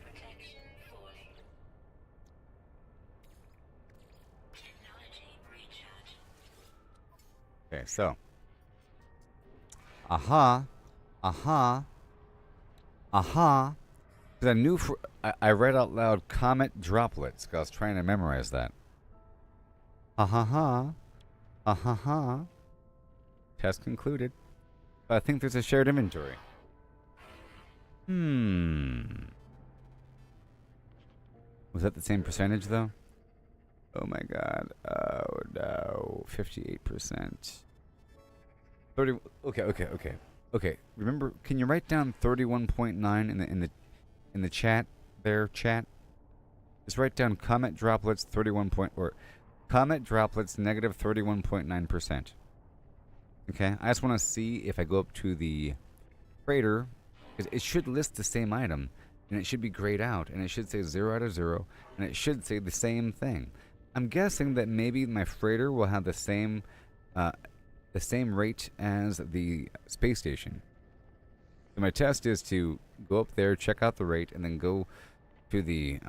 Speaker 2: Protection falling. Technology recharge.
Speaker 1: Okay, so. Aha. Because I knew I read out loud comet droplets because I was trying to memorize that. Test concluded. But I think there's a shared inventory. Was that the same percentage though? Oh my god. Oh no. 58%. 30. Okay. Remember, can you write down 31.9 in the chat there, chat? Just write down comet droplets 31 point or comet droplets negative 31.9%. Okay? I just want to see if I go up to the freighter, it should list the same item, and it should be grayed out, and it should say 0 out of 0, and it should say the same thing. I'm guessing that maybe my freighter will have the same rate as the space station. So my test is to go up there, check out the rate, and then go to the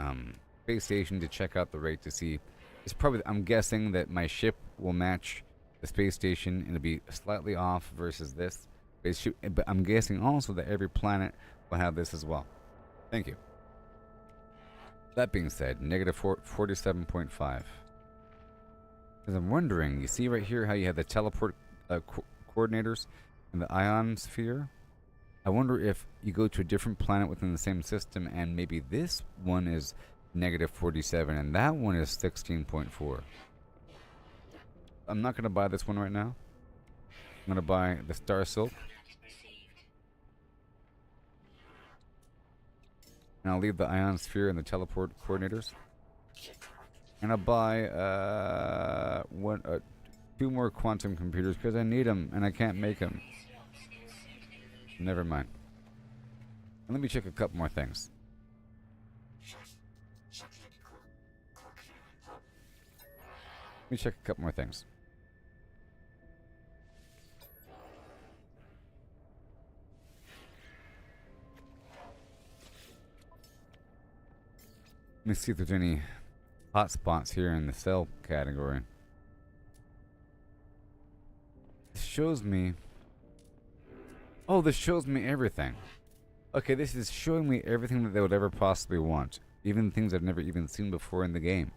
Speaker 1: space station to check out the rate to see. It's probably, I'm guessing that my ship will match the space station and it'll be slightly off versus this. But I'm guessing also that every planet will have this as well. Thank you. That being said, negative 47.5. Because I'm wondering, you see right here how you have the teleport coordinators and the ion sphere? I wonder if you go to a different planet within the same system and maybe this one is negative 47 and that one is 16.4. I'm not going to buy this one right now. I'm going to buy the Star Silk. And I'll leave the ion sphere and the teleport coordinators. And I'll buy 2 more quantum computers because I need them and I can't make them. Never mind. And let me check a couple more things. Let me check a couple more things. Let me see if there's any hot spots here in the cell category. This shows me... Oh, this shows me everything. Okay, this is showing me everything that they would ever possibly want. Even things I've never even seen before in the game.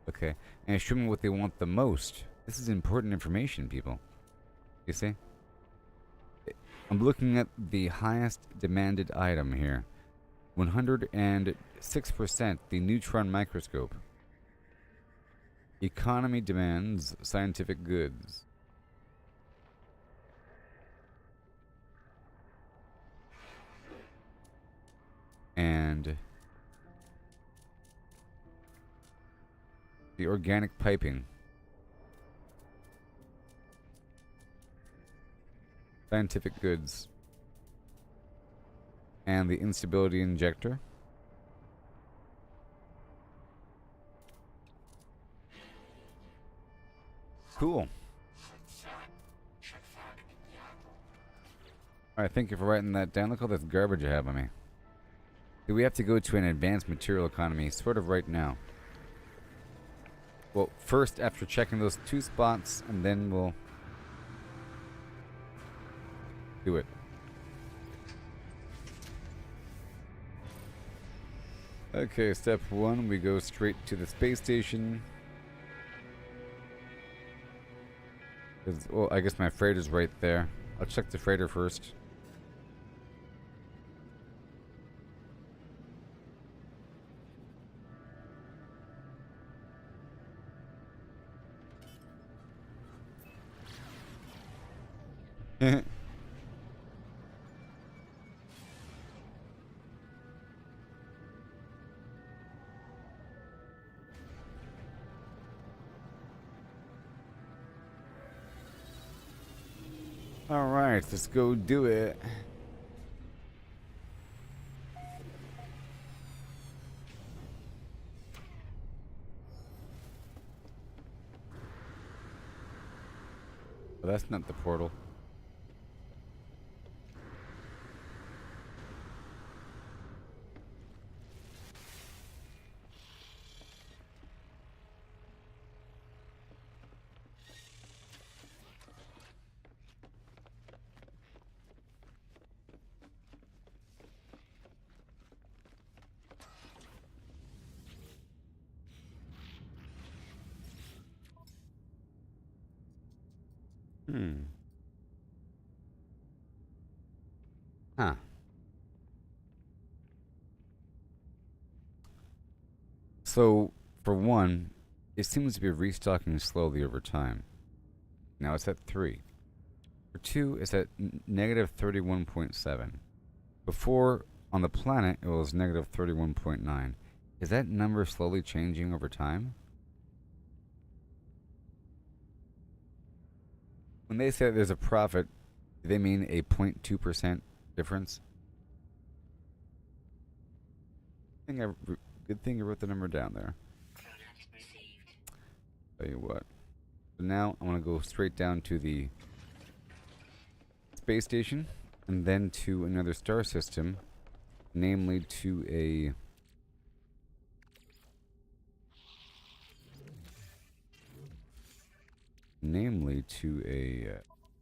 Speaker 1: Okay, and it's showing me what they want the most. This is important information, people. You see? I'm looking at the highest demanded item here. 106%, the neutron microscope. Economy demands scientific goods. And the organic piping. Scientific goods. And the instability injector. Cool. Alright, thank you for writing that down. Look all this garbage I have on me. Do we have to go to an advanced material economy sort of right now? Well, first after checking those 2 spots, and then we'll do it. Okay, step 1, we go straight to the space station. Well, I guess my freighter's right there. I'll check the freighter first. Alright, let's go do it. Well, that's not the portal. Huh. So, for one, it seems to be restocking slowly over time. Now it's at 3. For 2, it's at negative 31.7. Before, on the planet, it was negative 31.9. Is that number slowly changing over time? When they say there's a profit, do they mean a 0.2% difference. Good thing I wrote the number down there.
Speaker 2: Contact received.
Speaker 1: Tell you what. So now I want to go straight down to the space station and then to another star system, namely to a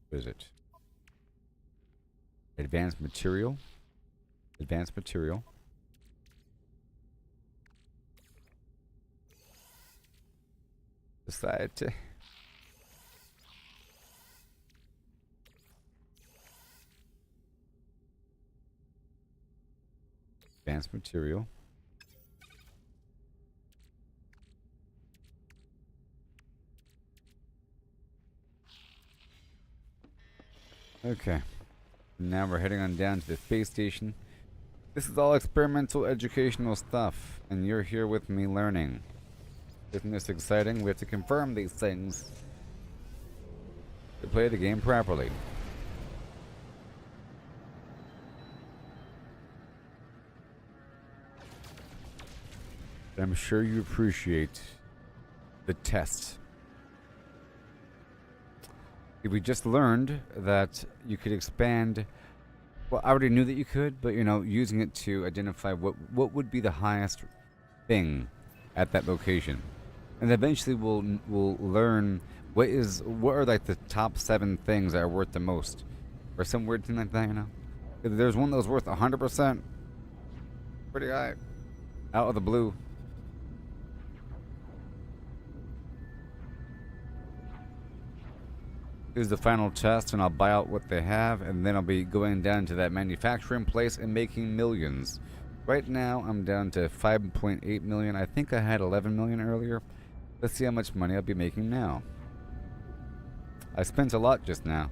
Speaker 1: what is it? Advanced material. Advanced material. Society. Advanced material. Okay. Now we're heading on down to the space station. This is all experimental educational stuff, and you're here with me learning. Isn't this exciting? We have to confirm these things to play the game properly. I'm sure you appreciate the test. We just learned that you could expand. Well, I already knew that you could, but using it to identify what would be the highest thing at that location, and eventually we'll learn what are like the top 7 things that are worth the most, or some weird thing like that. If there's one that was worth 100%, pretty high, out of the blue. Here's the final test, and I'll buy out what they have, and then I'll be going down to that manufacturing place and making millions. Right now, I'm down to 5.8 million. I think I had 11 million earlier. Let's see how much money I'll be making now. I spent a lot just now.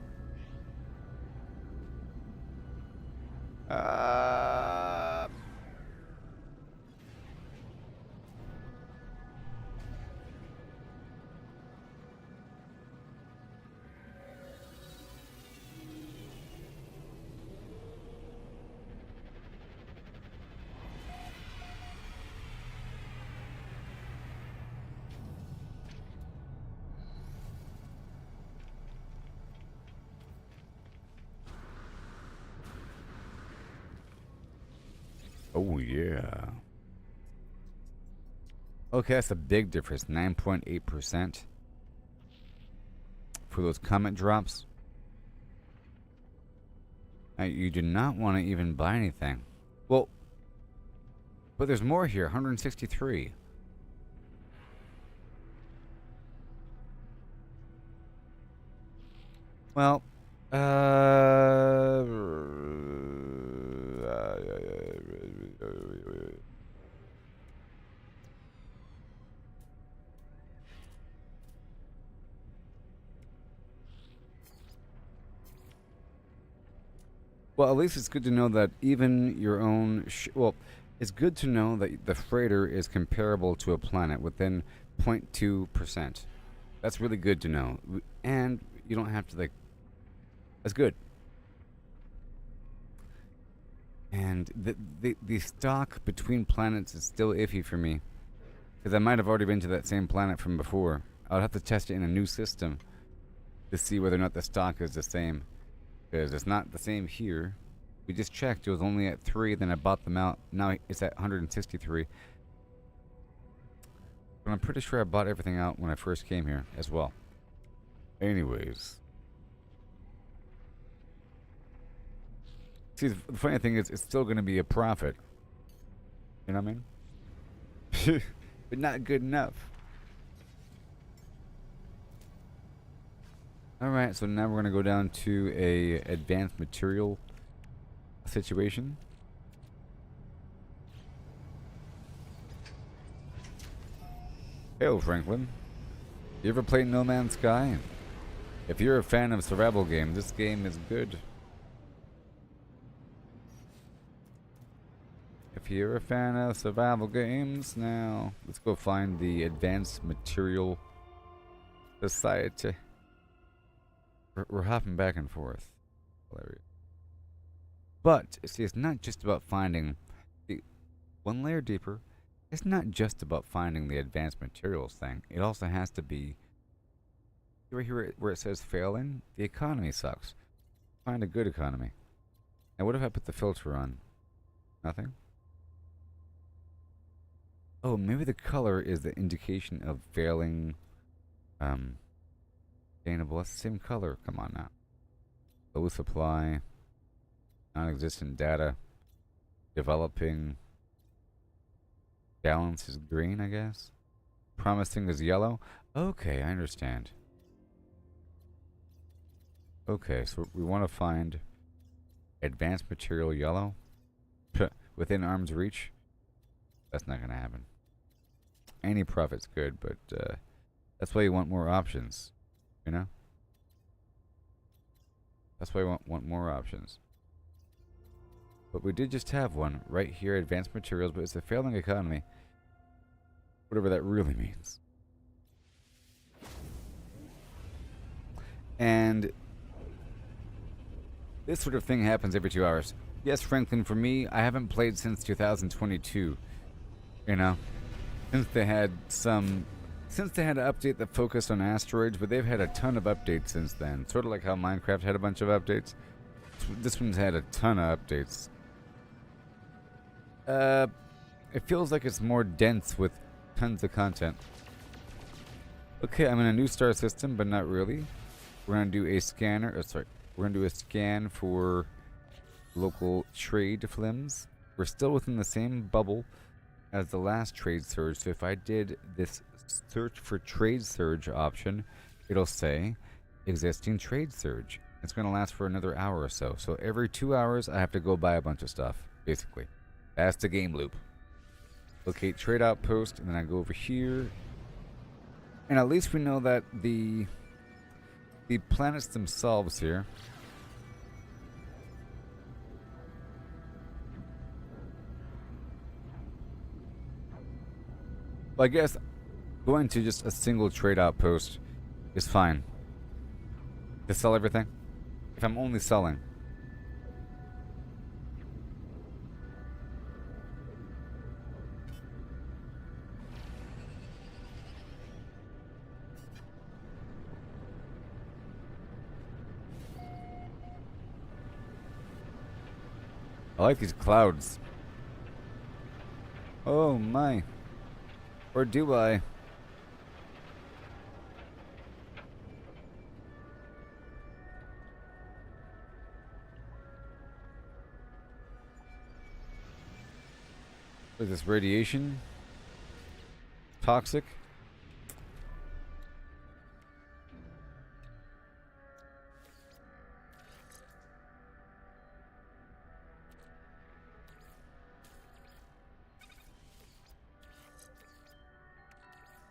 Speaker 1: Oh, yeah. Okay, that's a big difference. 9.8% for those comet drops. Now, you do not want to even buy anything. Well, but there's more here. 163. Well, well, at least it's good to know that even your own... it's good to know that the freighter is comparable to a planet within 0.2%. That's really good to know. And you don't have to, that's good. And the stock between planets is still iffy for me, because I might have already been to that same planet from before. I would have to test it in a new system to see whether or not the stock is the same, because it's not the same here. We just checked. It was only at 3, then I bought them out. Now it's at 163. But I'm pretty sure I bought everything out when I first came here as well. Anyways. See, the funny thing is, it's still going to be a profit. You know what I mean? But not good enough. Alright, so now we're going to go down to a advanced material situation. Hail, Franklin. You ever played No Man's Sky? If you're a fan of survival games, this game is good. If you're a fan of survival games, now let's go find the Advanced Material Society. We're hopping back and forth. Hilarious. But see, it's not just about finding the one layer deeper. It's not just about finding the advanced materials thing. It also has to be right here where it says failing. The economy sucks. Find a good economy. Now, what if I put the filter on? Nothing. Oh, maybe the color is the indication of failing. Sustainable. That's the same color. Come on now. Low supply. Non-existent data. Developing. Balance is green, I guess. Promising is yellow. Okay, I understand. Okay, so we want to find advanced material yellow within arm's reach. That's not going to happen. Any profit's good, but that's why you want more options, you know? That's why you want more options. But we did just have one right here, advanced materials, but it's a failing economy. Whatever that really means. And this sort of thing happens every 2 hours. Yes, Franklin, for me, I haven't played since 2022. You know? Since they had an update that focused on asteroids, but they've had a ton of updates since then. Sort of like how Minecraft had a bunch of updates. This one's had a ton of updates. It feels like it's more dense with tons of content. Okay, I'm in a new star system, but not really. We're gonna do a scanner. We're gonna do a scan for local trade flims. We're still within the same bubble as the last trade surge. So if I did this search for trade surge option, it'll say existing trade surge. It's gonna last for another hour or so. So every 2 hours, I have to go buy a bunch of stuff, basically. That's the game loop. Locate trade outpost, and then I go over here. And at least we know that the planets themselves here. Well, I guess going to just a single trade outpost is fine. To sell everything? If I'm only selling. I like these clouds. Oh my. Or do I? What is this, radiation? Toxic?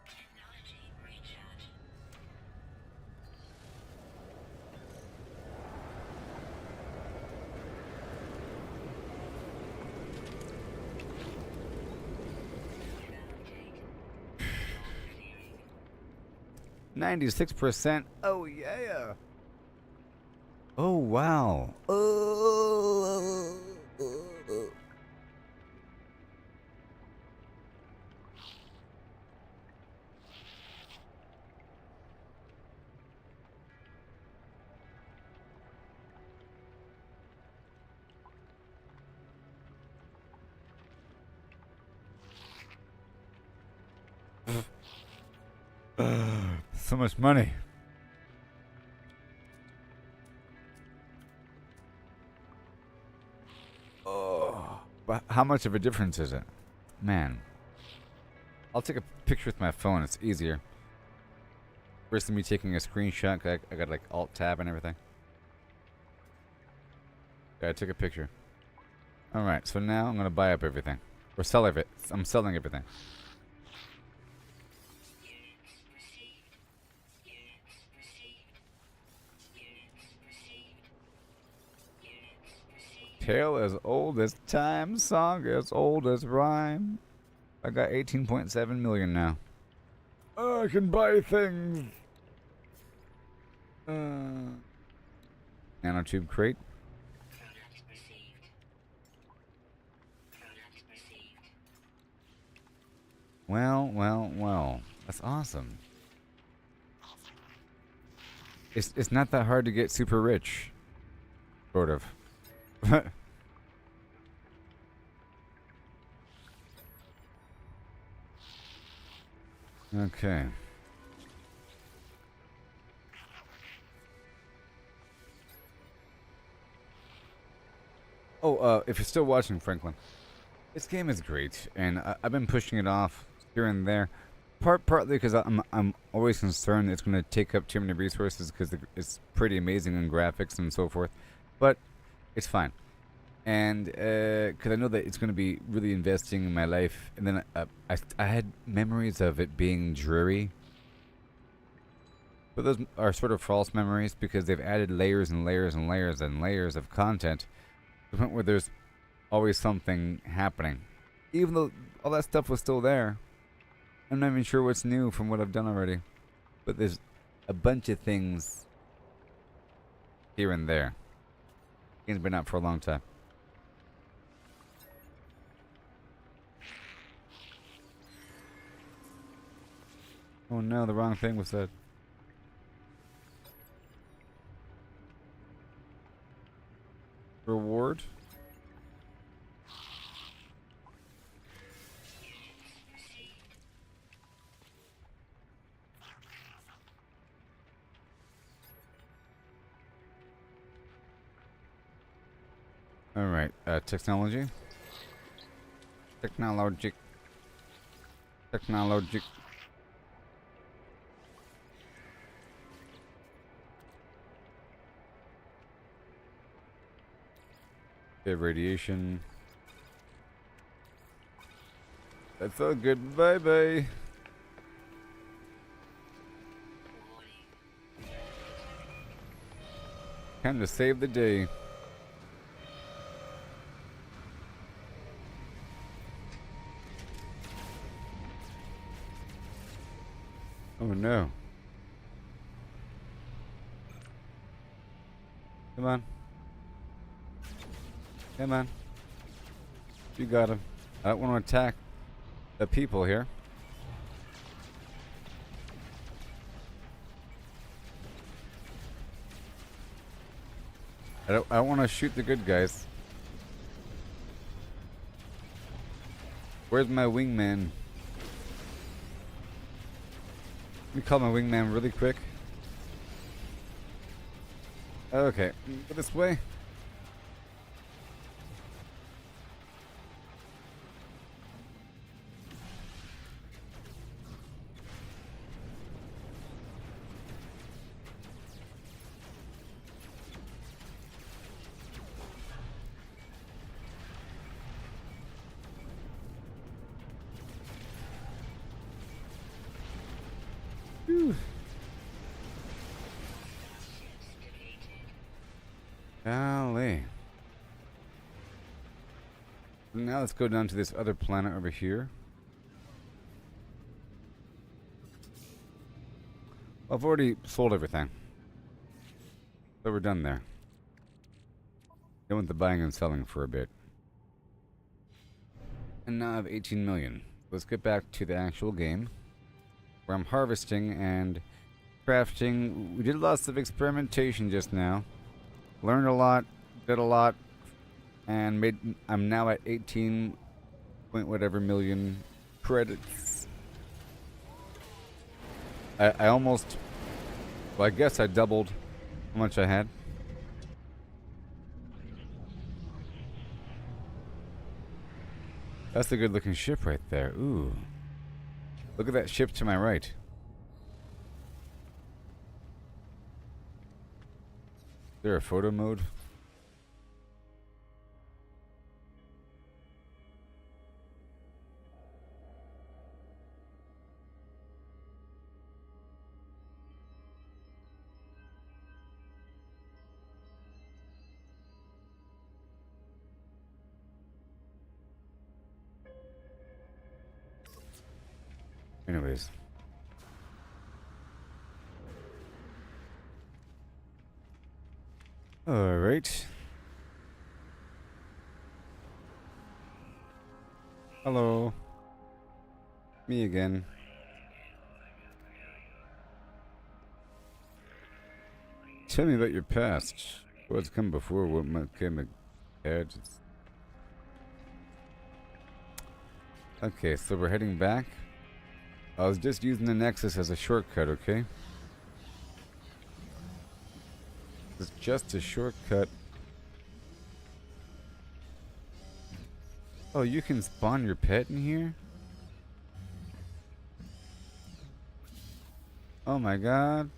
Speaker 2: Technology recharge. Validate.
Speaker 1: 96%. Oh yeah. Oh wow. Oh. So much money. Oh, but how much of a difference is it? Man. I'll take a picture with my phone, it's easier. Versus me taking a screenshot, 'cause I got like alt tab and everything. Okay, I took a picture. Alright, so now I'm gonna buy up everything. Or sell it. I'm selling everything.
Speaker 2: Units received. Units received. Units received. Units received.
Speaker 1: Tale as old as time, song as old as rhyme. I got 18.7 million now. I can buy things. Nanotube crate.
Speaker 2: Product received.
Speaker 1: Well. That's awesome. It's not that hard to get super rich. Sort of. Okay. Oh, if you're still watching, Franklin, this game is great, and I've been pushing it off here and there. Partly because I'm always concerned it's going to take up too many resources because it's pretty amazing in graphics and so forth, but it's fine. And because I know that it's going to be really investing in my life, and then I had memories of it being dreary, but those are sort of false memories because they've added layers and layers and layers and layers of content to the point where there's always something happening. Even though all that stuff was still there, I'm not even sure what's new from what I've done already. But there's a bunch of things here and there. Game's been out for a long time. Oh no, the wrong thing was said. Reward? Alright, technology. Technologic. Okay, radiation. That's all good. Bye bye. Time to save the day. Oh no. Come on. Come on. You got him. I don't want to attack the people here. I don't want to shoot the good guys. Where's my wingman? Let me call my wingman really quick. Okay, go this way. Whew. Golly. Now let's go down to this other planet over here. I've already sold everything. So we're done there. Done with the buying and selling for a bit. And now I have 18 million. Let's get back to the actual game, where I'm harvesting and crafting. We did lots of experimentation just now. Learned a lot, did a lot, and I'm now at 18 point whatever million credits. I almost, well, I guess I doubled how much I had. That's a good looking ship right there. Ooh. Look at that ship to my right. Is there a photo mode? Anyways. Alright. Hello. Me again. Tell me about your past. What's come before, what might come ahead. Okay, so we're heading back. I was just using the Nexus as a shortcut, okay? It's just a shortcut. Oh, you can spawn your pet in here? Oh my god.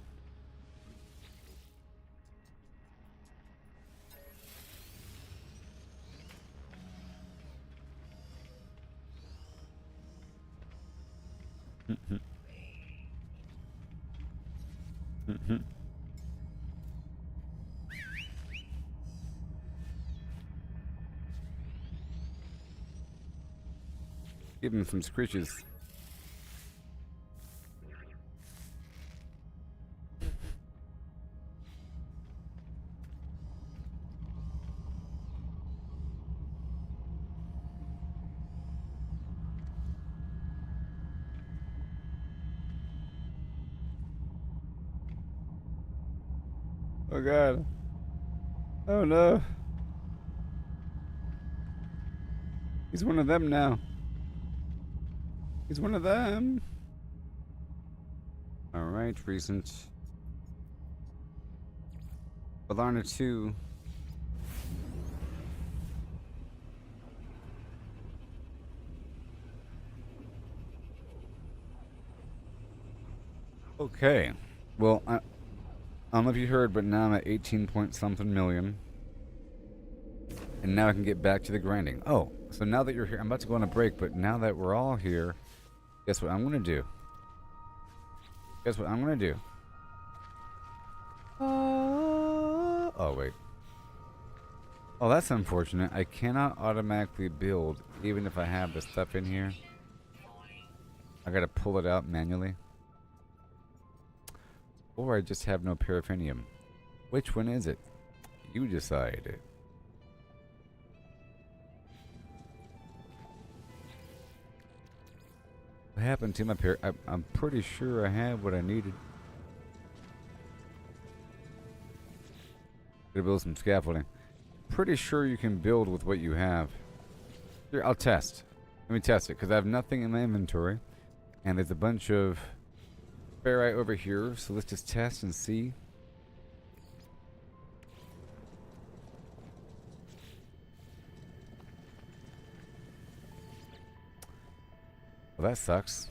Speaker 1: Give him some screeches. Oh god. Oh no. He's one of them now. He's one of them. Alright, recent. Alarna 2. Okay. Well, I don't know if you heard, but now I'm at 18 point something million. And now I can get back to the grinding. Oh, so now that you're here, I'm about to go on a break, but now that we're all here, guess what I'm gonna do? Guess what I'm gonna do? Oh, wait. Oh, that's unfortunate. I cannot automatically build, even if I have the stuff in here. I gotta pull it out manually. Or I just have no paraffinium. Which one is it? You decide. What happened to my I'm pretty sure I had what I needed. Gotta build some scaffolding. Pretty sure you can build with what you have. Here, I'll test. Let me test it, because I have nothing in my inventory. And there's a bunch of ferrite over here, so let's just test and see. Well, that sucks.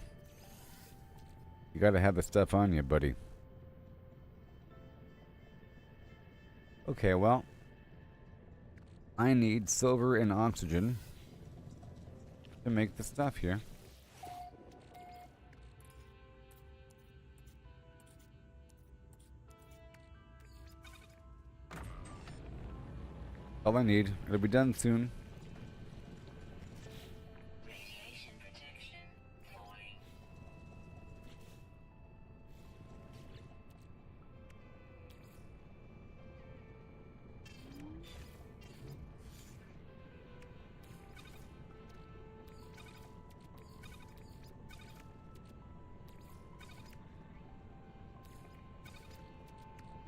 Speaker 1: You gotta have the stuff on you, buddy. Okay, well, I need silver and oxygen to make the stuff here. All I need. It'll be done soon.
Speaker 2: Radiation protection falling.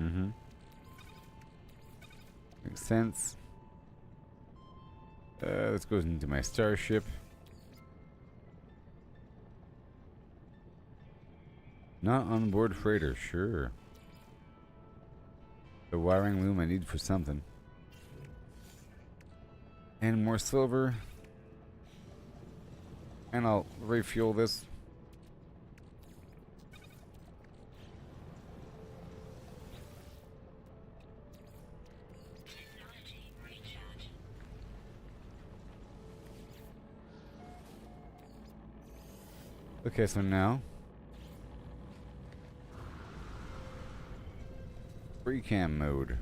Speaker 1: Mm-hmm. Makes sense. This goes into my starship. Not on board freighter, sure. The wiring loom I need for something. And more silver. And I'll refuel this.
Speaker 2: Technology recharge.
Speaker 1: Okay, so now free cam mode.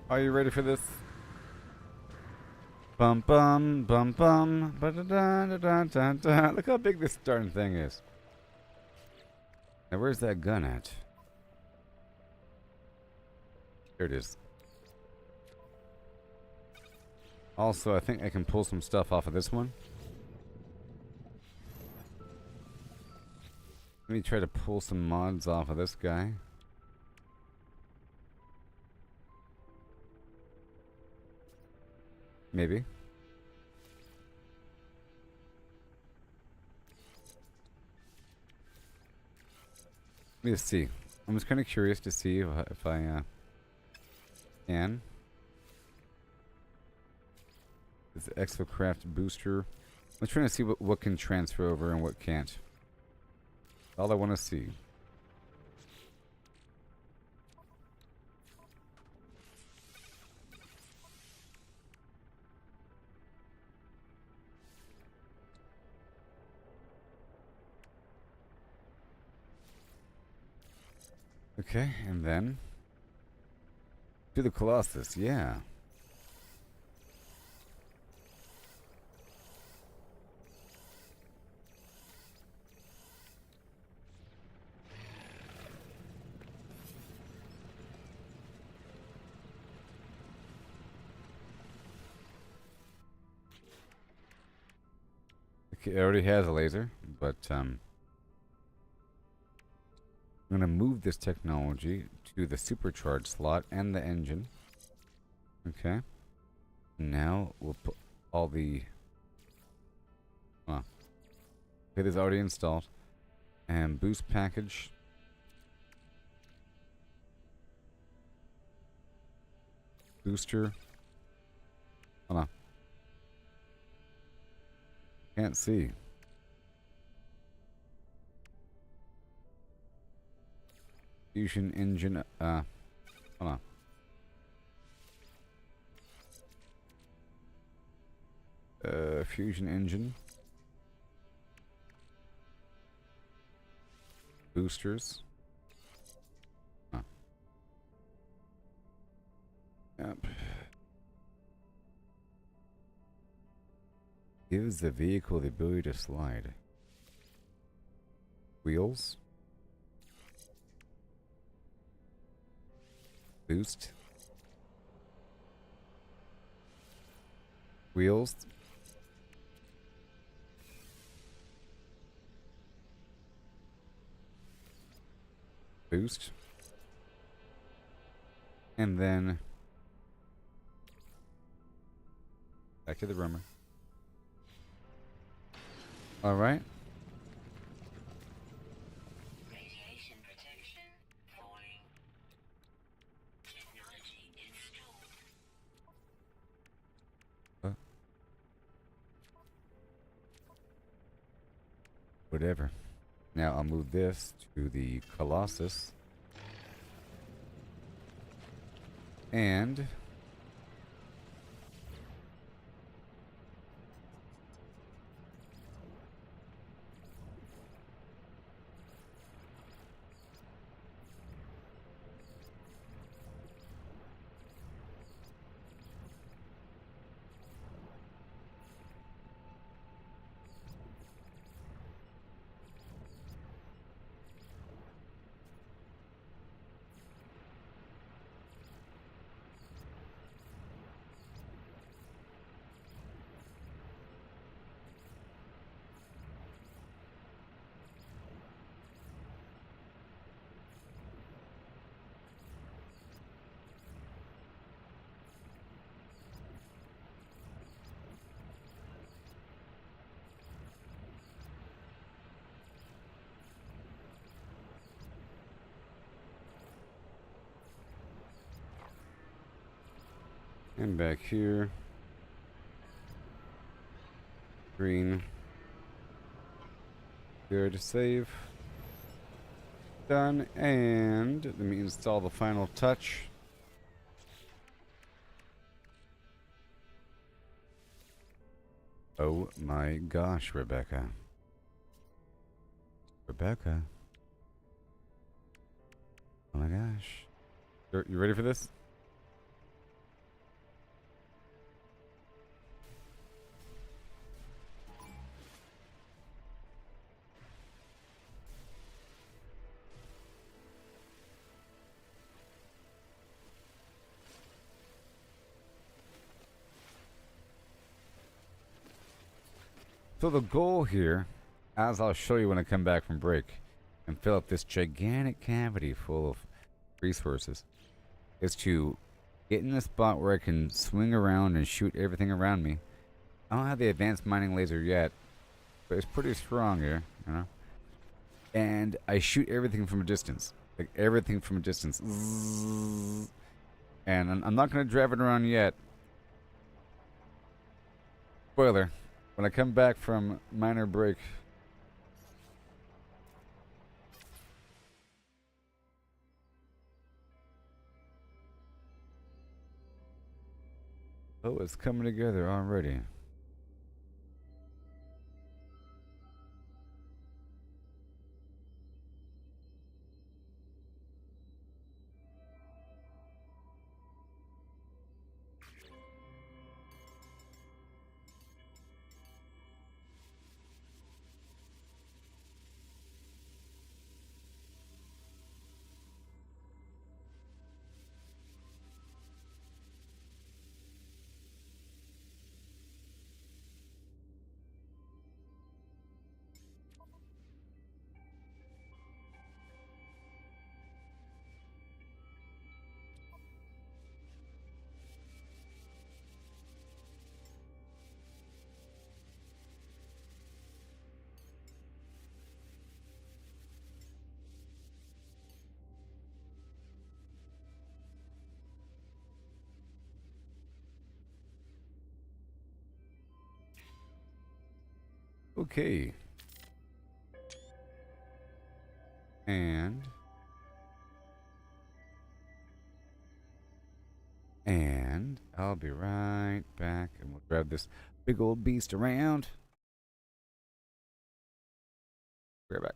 Speaker 1: Are you ready for this? Bum bum bum bum. Ba-da-da-da-da-da-da. Look how big this darn thing is. Now where's that gun at? There it is. Also, I think I can pull some stuff off of this one. Let me try to pull some mods off of this guy. Maybe. Let me just see. I'm just kind of curious to see if I can. This Exocraft booster. I'm trying to see what can transfer over and what can't. All I want to see. Okay, and then to the Colossus, yeah. Okay, it already has a laser, but I'm gonna move this technology to the supercharged slot and the engine. Okay. Now we'll put all the it is already installed. And boost package. Booster. Hold on. Can't see. Fusion engine. Hold on. Fusion engine. Boosters. Huh. Yep. Gives the vehicle the ability to slide. Wheels. Boost. Wheels. Boost. And then back to the rumor. All right.
Speaker 2: Radiation protection falling. Technology installed.
Speaker 1: Whatever. Now I'll move this to the Colossus. And back here. Green. Good, save. Done, and let me install the final touch. Oh my gosh, Rebecca. Rebecca. Oh my gosh. You ready for this? So the goal here, as I'll show you when I come back from break, and fill up this gigantic cavity full of resources, is to get in a spot where I can swing around and shoot everything around me. I don't have the advanced mining laser yet, but it's pretty strong here, you know? And I shoot everything from a distance. Like, everything from a distance. Zzz. And I'm not going to drive it around yet. Spoiler. When I come back from minor break... Oh, it's coming together already. Okay. And I'll be right back, and we'll grab this big old beast around. Be right back.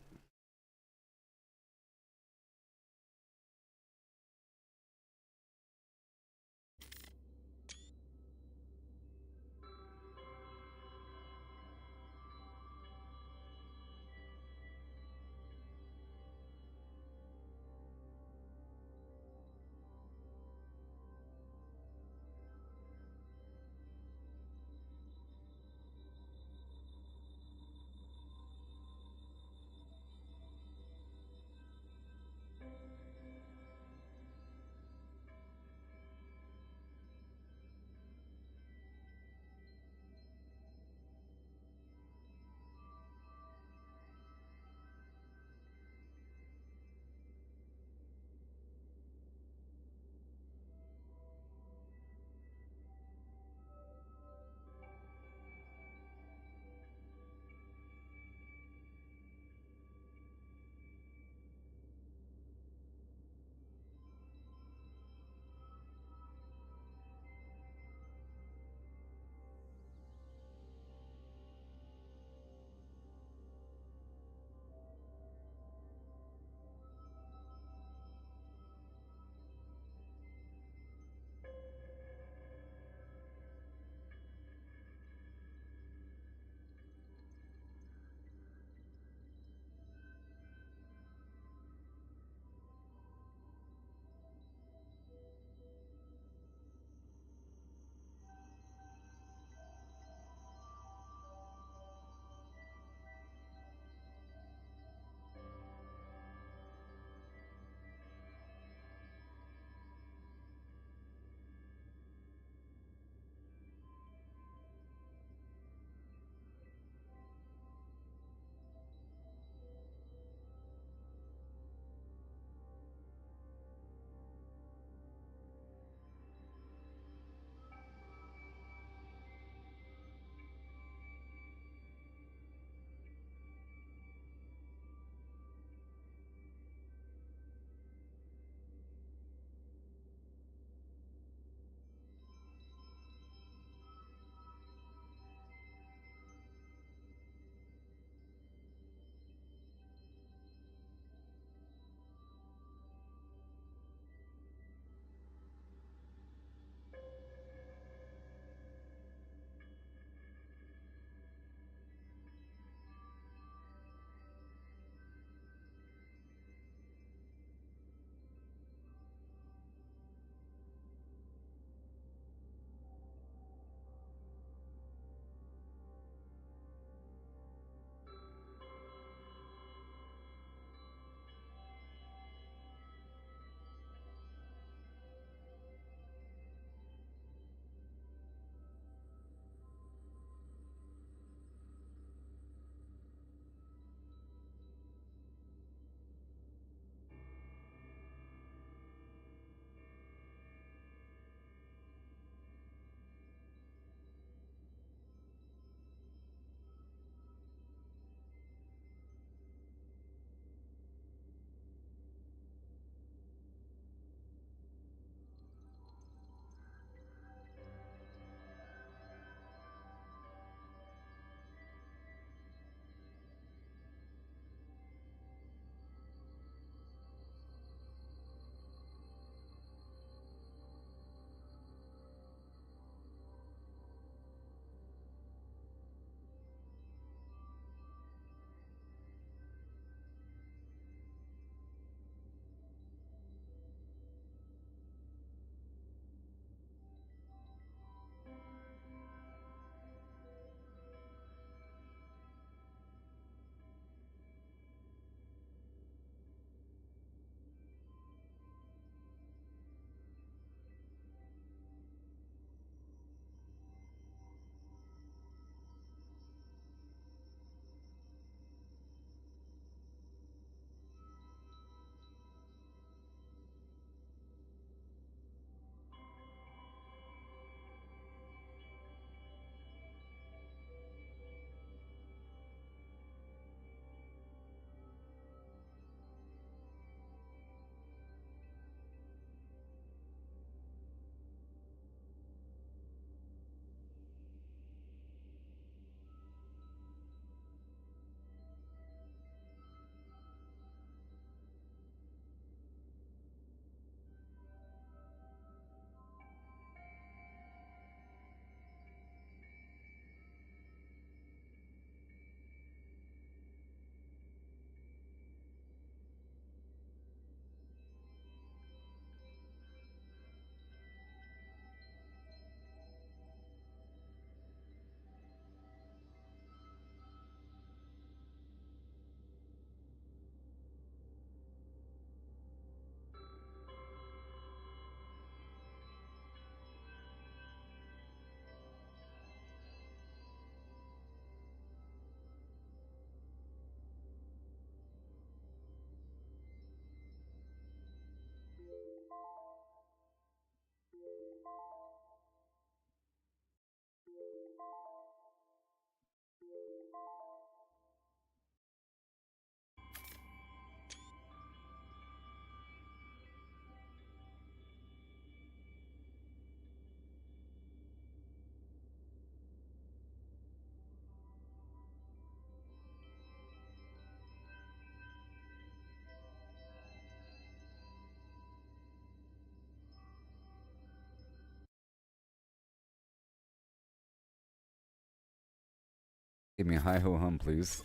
Speaker 1: Give me a hi ho hum, please.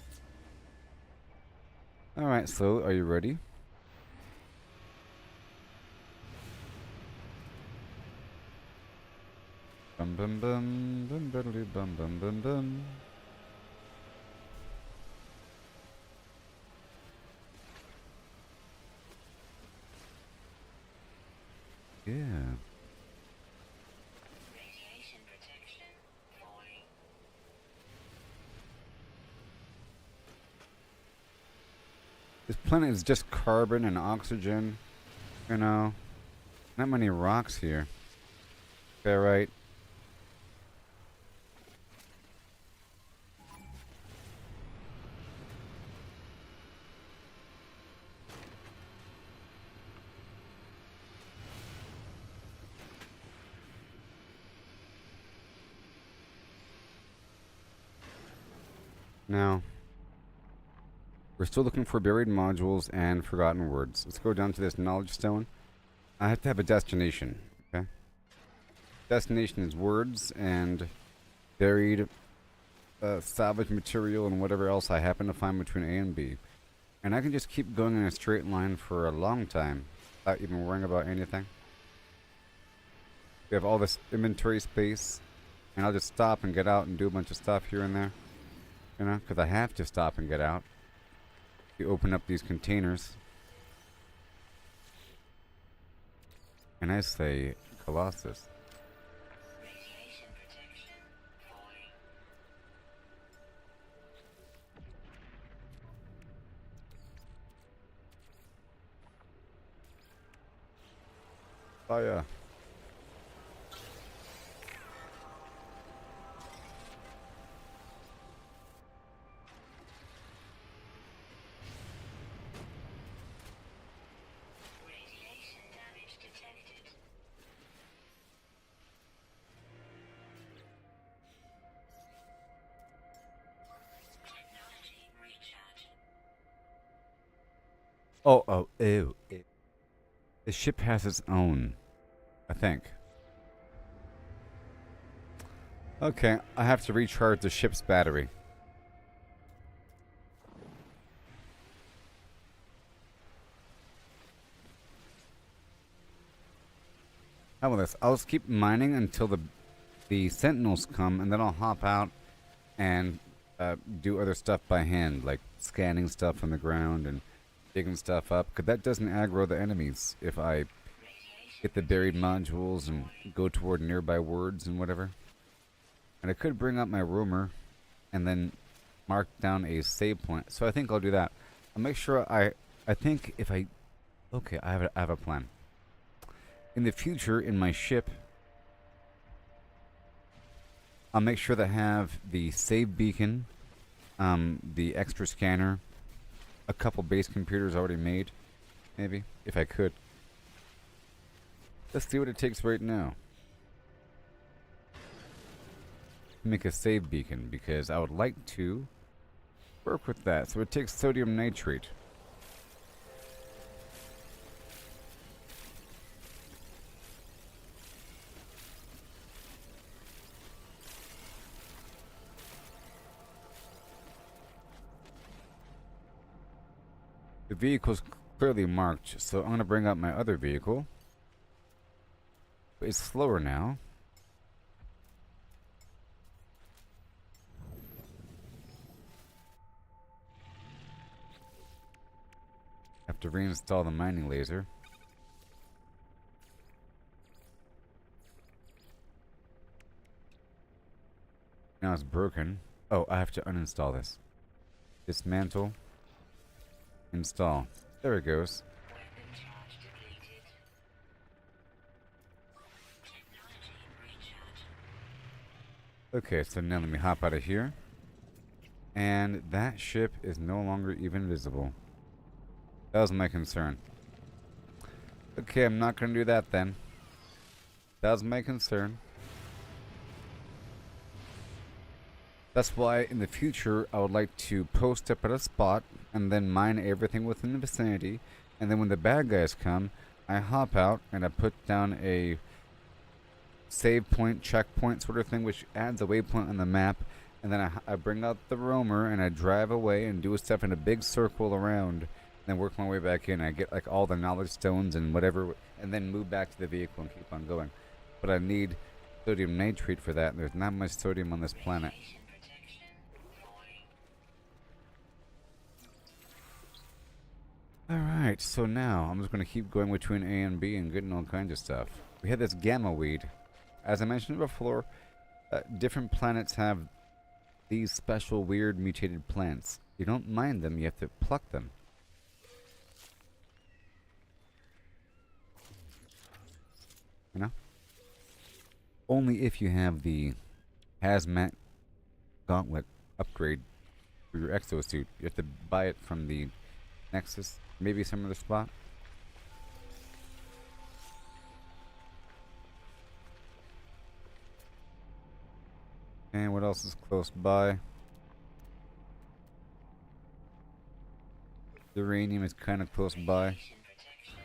Speaker 1: Alright, so are you ready? Bum bum bum bum bum bum bum bum bum. Yeah.
Speaker 2: Radiation protection falling.
Speaker 1: This planet is just carbon and oxygen. You know, not many rocks here. Okay, right. Now, we're still looking for buried modules and forgotten words. Let's go down to this knowledge stone. I have to have a destination, okay? Destination is words and buried salvage material and whatever else I happen to find between A and B. And I can just keep going in a straight line for a long time without even worrying about anything. We have all this inventory space, and I'll just stop and get out and do a bunch of stuff here and there. You know, because I have to stop and get out. You open up these containers. And I say, Colossus.
Speaker 2: Radiation protection falling.
Speaker 1: Fire.
Speaker 2: Radiation damage detected. Technology recharge.
Speaker 1: Oh, ew. The ship has its own, I think. Okay, I have to recharge the ship's battery. How about this? I'll just keep mining until the sentinels come, and then I'll hop out and do other stuff by hand, like scanning stuff on the ground and digging stuff up, because that doesn't aggro the enemies if I get the buried modules and go toward nearby words and whatever. And I could bring up my rumor and then mark down a save point. So I think I'll do that. I'll make sure I think if I... Okay, I have a plan. In the future, in my ship, I'll make sure to have the save beacon, the extra scanner, a couple base computers already made, maybe, if I could. Let's see what it takes right now. Make a save beacon, because I would like to work with that. So it takes sodium nitrate. The vehicle's clearly marked, so I'm going to bring up my other vehicle. It's slower now. Have to reinstall the mining laser. Now it's broken. Oh, I have to uninstall this. Dismantle. Install. There it goes.
Speaker 2: Weapon charge depleted. Technology recharge.
Speaker 1: Okay, so now let me hop out of here. And that ship is no longer even visible. That was my concern. Okay, I'm not going to do that then. That was my concern. That's why in the future I would like to post up at a spot and then mine everything within the vicinity. And then when the bad guys come, I hop out and I put down a save point, checkpoint sort of thing, which adds a waypoint on the map and then I bring out the roamer and I drive away and do stuff in a big circle around, and then work my way back in. I get like all the knowledge stones and whatever, and then move back to the vehicle and keep on going. But I need sodium nitrate for that, and there's not much sodium on this planet.
Speaker 2: Radiation protection falling.
Speaker 1: Alright, so now I'm just going to keep going between A and B and getting all kinds of stuff. We had this gamma weed. As I mentioned before, different planets have these special weird mutated plants. You don't mind them, you have to pluck them. You know? Only if you have the hazmat gauntlet upgrade for your exosuit. You have to buy it from the Nexus, maybe some other spot. And what else is close by? Uranium is kind of close by.
Speaker 2: Radiation protection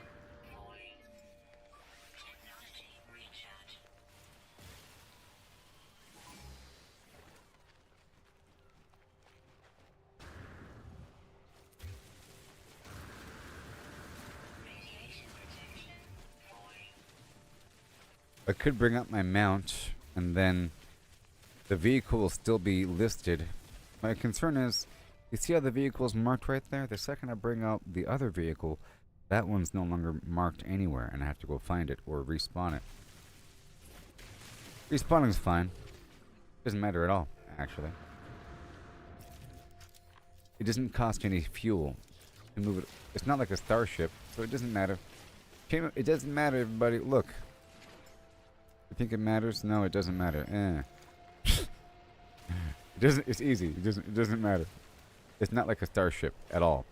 Speaker 2: falling. Technology recharge. Radiation protection falling.
Speaker 1: I could bring up my mount, and then the vehicle will still be listed. My concern is, you see how the vehicle is marked right there? The second I bring out the other vehicle, that one's no longer marked anywhere, and I have to go find it or respawn it. Respawning's fine. Doesn't matter at all, actually. It doesn't cost any fuel to move it. It's not like a starship, so it doesn't matter. It doesn't matter, everybody. Look. You think it matters? No, it doesn't matter. It doesn't. It's easy. It doesn't matter. It's not like a starship at all.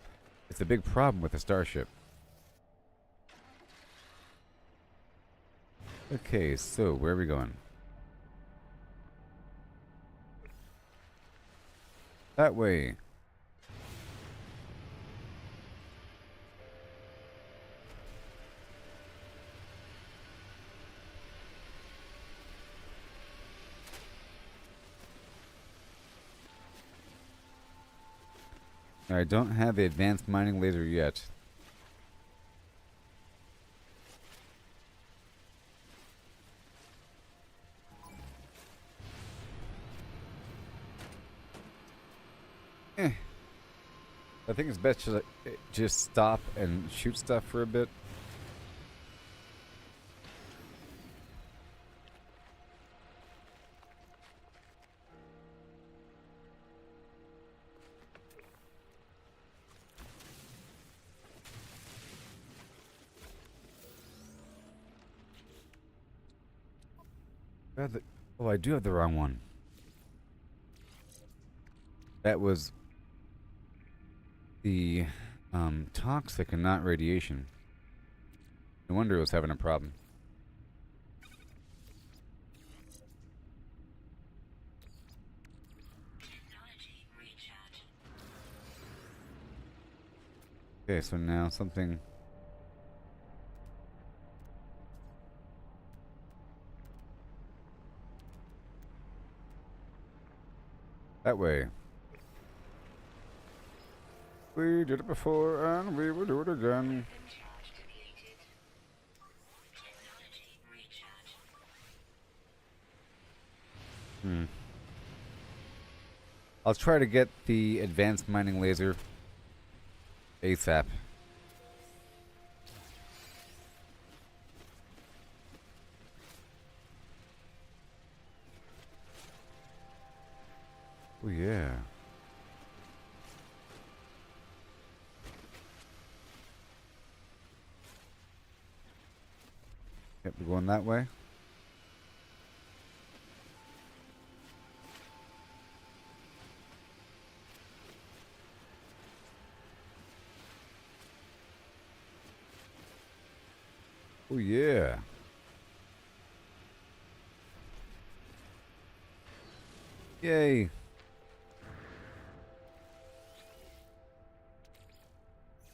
Speaker 1: It's a big problem with a starship. Okay, so where are we going? That way. I don't have the advanced mining laser yet. I think it's best to just stop and shoot stuff for a bit. Oh, I do have the wrong one. That was the toxic and not radiation. No wonder it was having a problem.
Speaker 2: Technology recharge.
Speaker 1: Okay, so now something. That way. We did it before and we will do it again.
Speaker 2: Weapon charge depleted. Technology recharge.
Speaker 1: I'll try to get the advanced mining laser ASAP. Oh yeah. Yep, we're going that way. Oh yeah. Yay.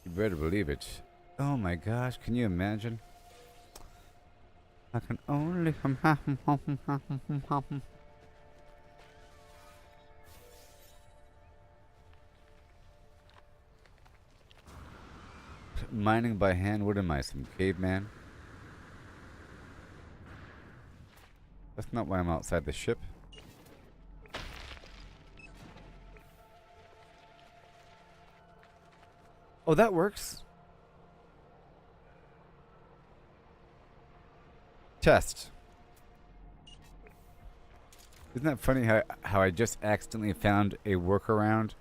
Speaker 1: You better believe it. Oh my gosh, can you imagine? I can only mining by hand? What am I, some caveman? That's not why I'm outside the ship. Oh, that works. Test. Isn't that funny how I just accidentally found a workaround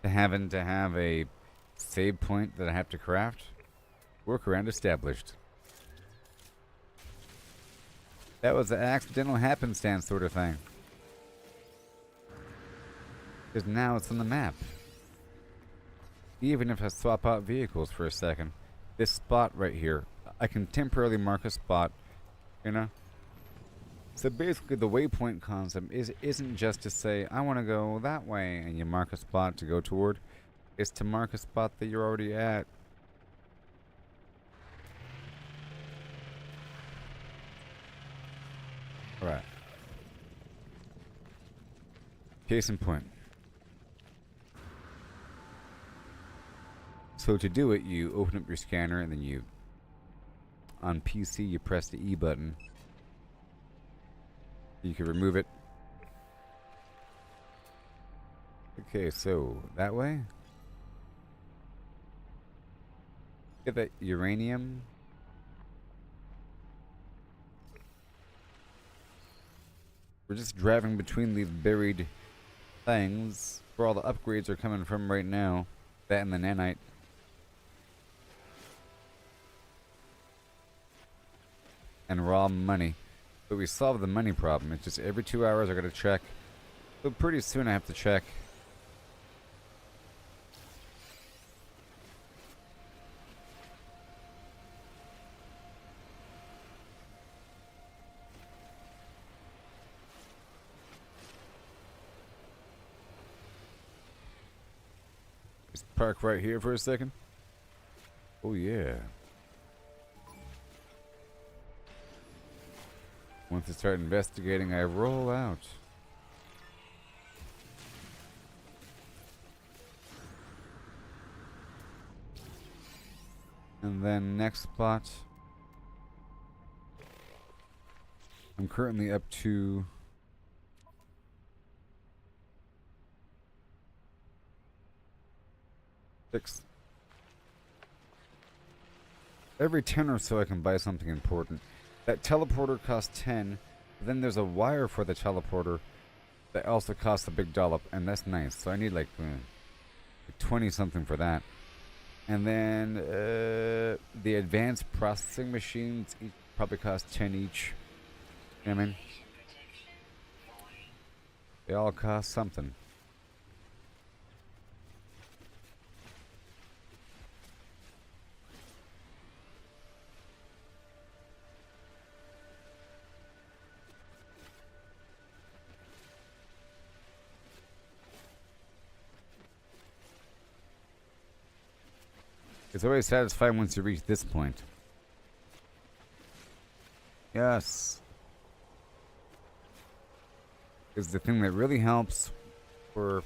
Speaker 1: to having to have a save point that I have to craft? Workaround established. That was an accidental happenstance sort of thing. Because now it's on the map. Even if I swap out vehicles for a second, this spot right here, I can temporarily mark a spot, you know? So basically the waypoint concept isn't just to say, I want to go that way, and you mark a spot to go toward. It's to mark a spot that you're already at. Alright. Case in point. So to do it, you open up your scanner and then you, on PC, you press the E button. You can remove it. Okay, so that way. Get that uranium. We're just driving between these buried things where all the upgrades are coming from right now. That and the nanite. And raw money. But we solved the money problem. It's just every 2 hours I gotta check. So pretty soon I have to check. Just park right here for a second. Oh yeah. Once I start investigating, I roll out. And then next spot. I'm currently up to six. Every 10 or so I can buy something important. That teleporter costs 10. Then there's a wire for the teleporter that also costs a big dollop, and that's nice. So I need like 20 something for that. And then the advanced processing machines each probably cost 10 each. You know what I mean? They all cost something. It's always satisfying once you reach this point. Yes. Is the thing that really helps for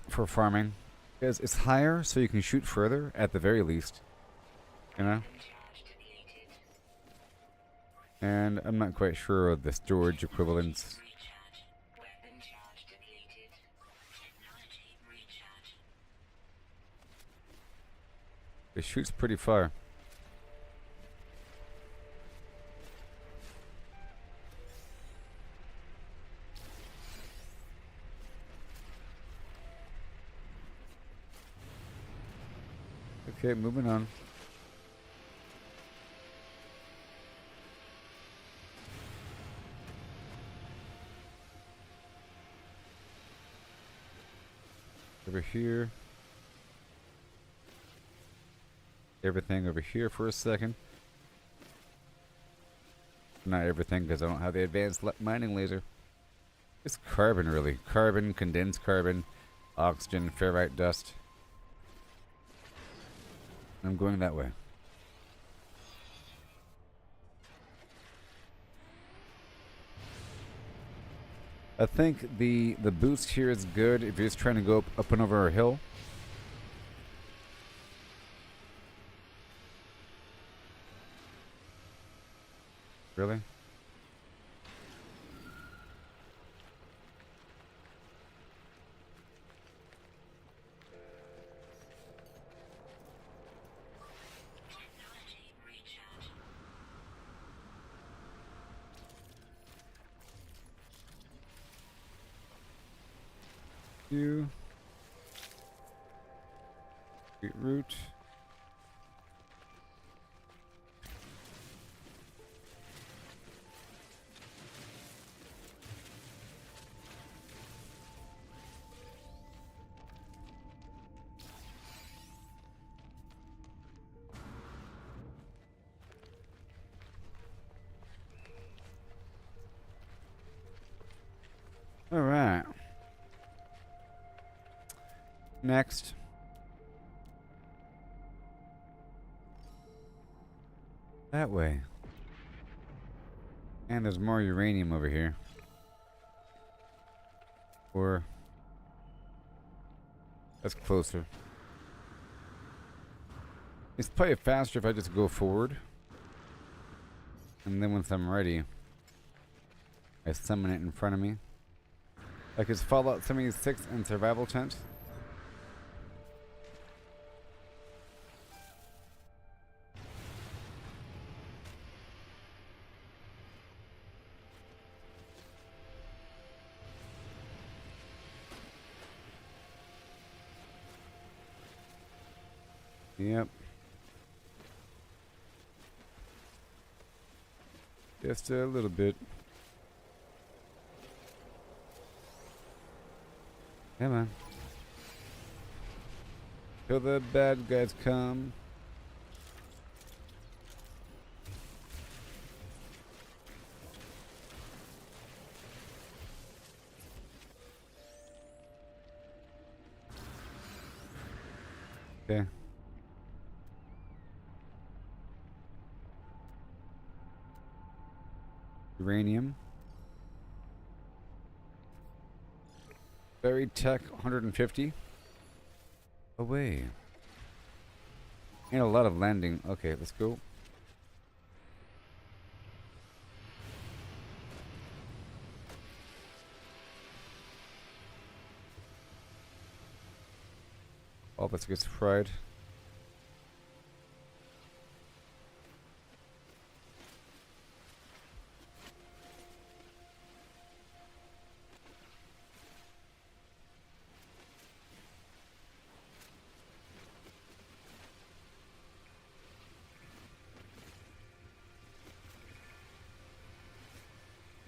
Speaker 1: farming. Because it's higher, so you can shoot further, at the very least. You know? And I'm not quite sure of the storage equivalents. It shoots pretty far. Okay, moving on. Over here. Everything over here for a second. Not everything, because I don't have the advanced mining laser. It's carbon, really. Carbon, condensed carbon, oxygen, ferrite dust. I'm going that way. I think the boost here is good if you're just trying to go up and over a hill. Really?
Speaker 2: Technology recharge.
Speaker 1: You. Beetroot. All right. Next. That way. And there's more uranium over here. Or that's closer. It's probably faster if I just go forward. And then once I'm ready, I summon it in front of me. Like it's Fallout 76 and Survival Tent. Yep. Just a little bit. Come on. Till the bad guys come. Okay. Uranium. Berry Tech 150. Away. And a lot of landing. Okay, let's go. All this gets fried.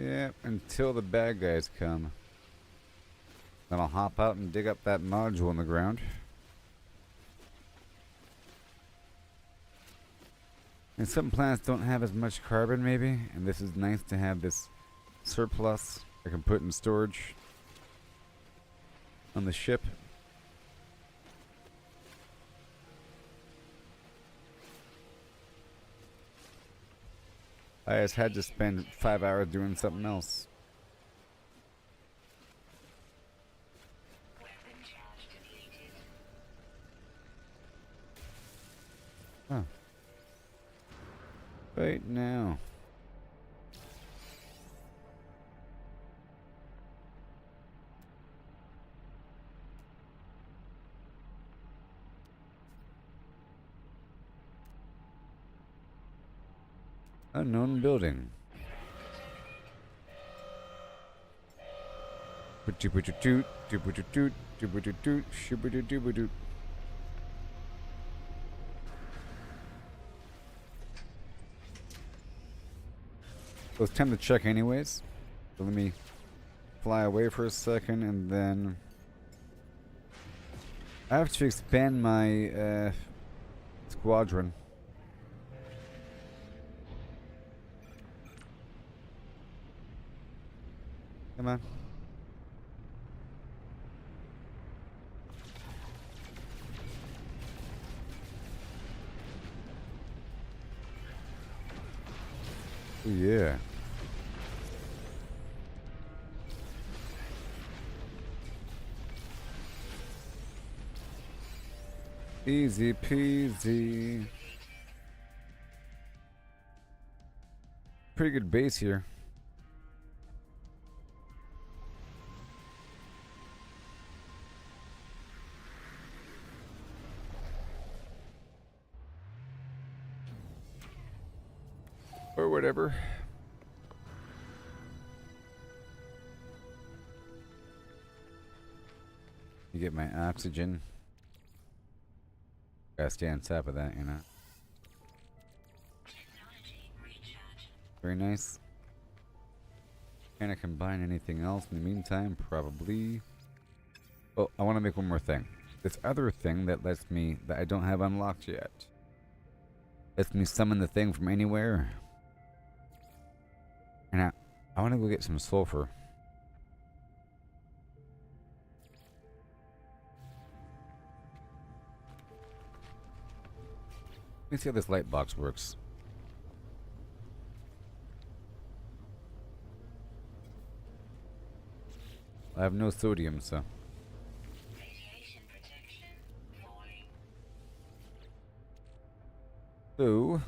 Speaker 1: Yeah, until the bad guys come. Then I'll hop out and dig up that module in the ground. And some plants don't have as much carbon maybe, and this is nice to have this surplus I can put in storage on the ship. I just had to spend 5 hours doing something else.
Speaker 2: Weapon charge depleted.
Speaker 1: Huh. Right now. Unknown building. So it's time to check anyways. So let me fly away for a second and then I have to expand my squadron. Come on. Oh, yeah. Easy peasy. Pretty good base here. Or whatever. You get my oxygen. Gotta stay on top of that, you know.
Speaker 2: Technology recharge.
Speaker 1: Very nice. Can I combine anything else in the meantime? Probably. Oh, I want to make one more thing. This other thing that lets me, that I don't have unlocked yet. Lets me summon the thing from anywhere. And I want to go get some sulfur. Let me see how this light box works. I have no sodium, so.
Speaker 2: Radiation protection falling.
Speaker 1: So.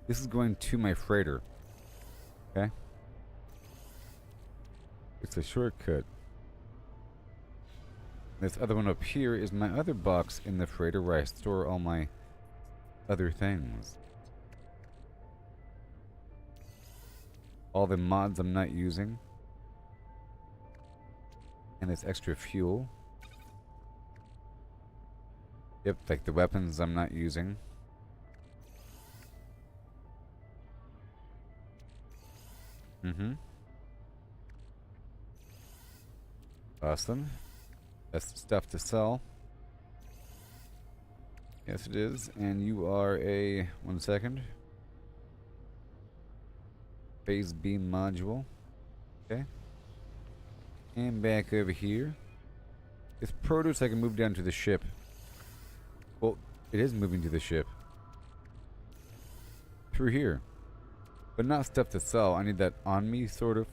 Speaker 1: This is going to my freighter. Okay? It's a shortcut. This other one up here is my other box in the freighter where I store all my other things. All the mods I'm not using. And this extra fuel. Yep, like the weapons I'm not using. Mm-hmm. Awesome. That's stuff to sell. Yes, it is. And you are a... 1 second. Phase beam module. Okay. And back over here. This produce I can move down to the ship. Well, it is moving to the ship. Through here. But not stuff to sell. I need that on me, sort of.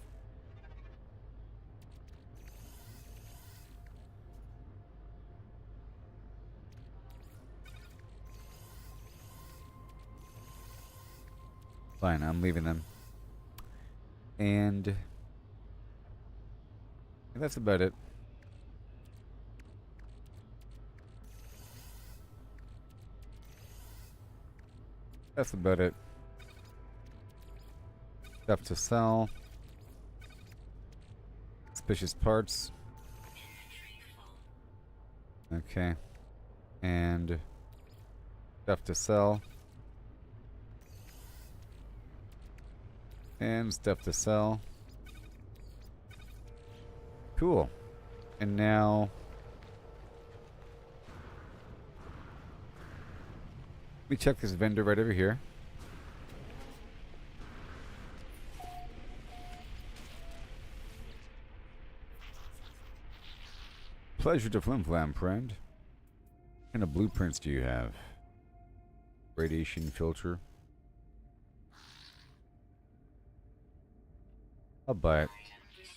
Speaker 1: Fine, I'm leaving them. And that's about it. That's about it. Stuff to sell. Suspicious parts. Okay. And stuff to sell. And stuff to sell. Cool. And now let me check this vendor right over here. Pleasure to flim flam, friend. What kind of blueprints do you have? Radiation filter. I'll buy it.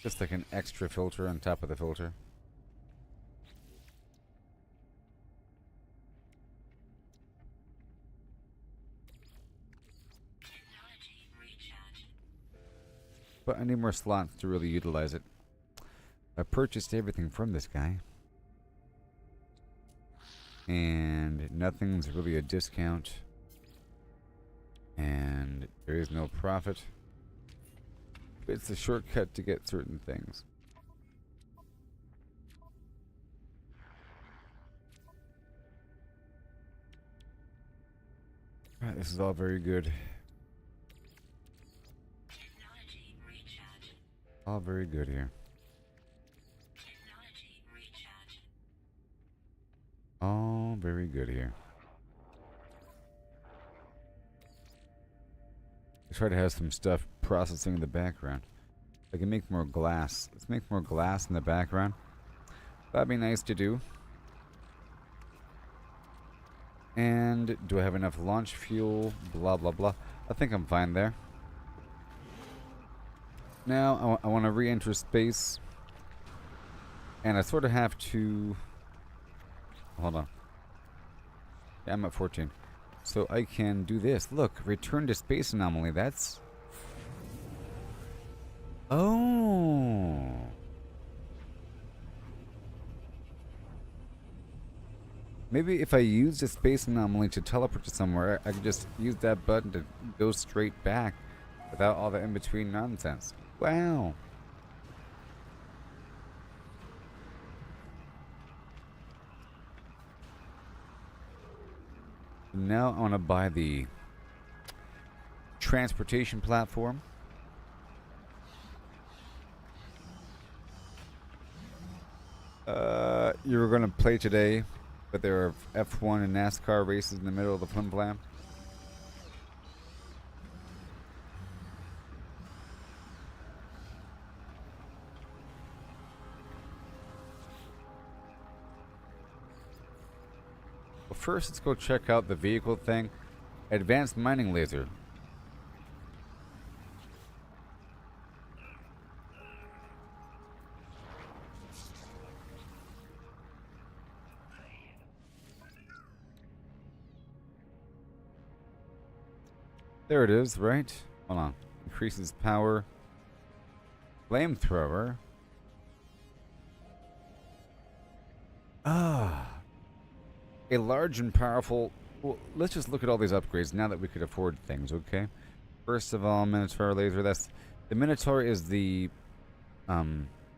Speaker 1: Just like an extra filter on top of the filter.
Speaker 2: Technology recharge.
Speaker 1: But I need more slots to really utilize it. I purchased everything from this guy. And nothing's really a discount. And there is no profit. It's a shortcut to get certain things. Right, this is all very good.
Speaker 2: Technology recharge.
Speaker 1: All very good here.
Speaker 2: Technology recharge.
Speaker 1: All very good here. I try to have some stuff processing in the background. I can make more glass. Let's make more glass in the background. That'd be nice to do. And do I have enough launch fuel? Blah, blah, blah. I think I'm fine there. Now, I want to re-enter space. And I sort of have to... Hold on. Yeah, I'm at 14. So I can do this. Look, return to space anomaly. That's... Oh. Maybe if I use the space anomaly to teleport to somewhere, I could just use that button to go straight back without all the in-between nonsense. Wow. Now I want to buy the transportation platform. You were going to play today, but there are F1 and NASCAR races in the middle of the fun plan. Well, first, let's go check out the vehicle thing. Advanced mining laser. There it is, right? Hold on. Increases power. Flamethrower. Ah. A large and powerful... Well, let's just look at all these upgrades now that we could afford things, okay? First of all, Minotaur laser. That's... The Minotaur is the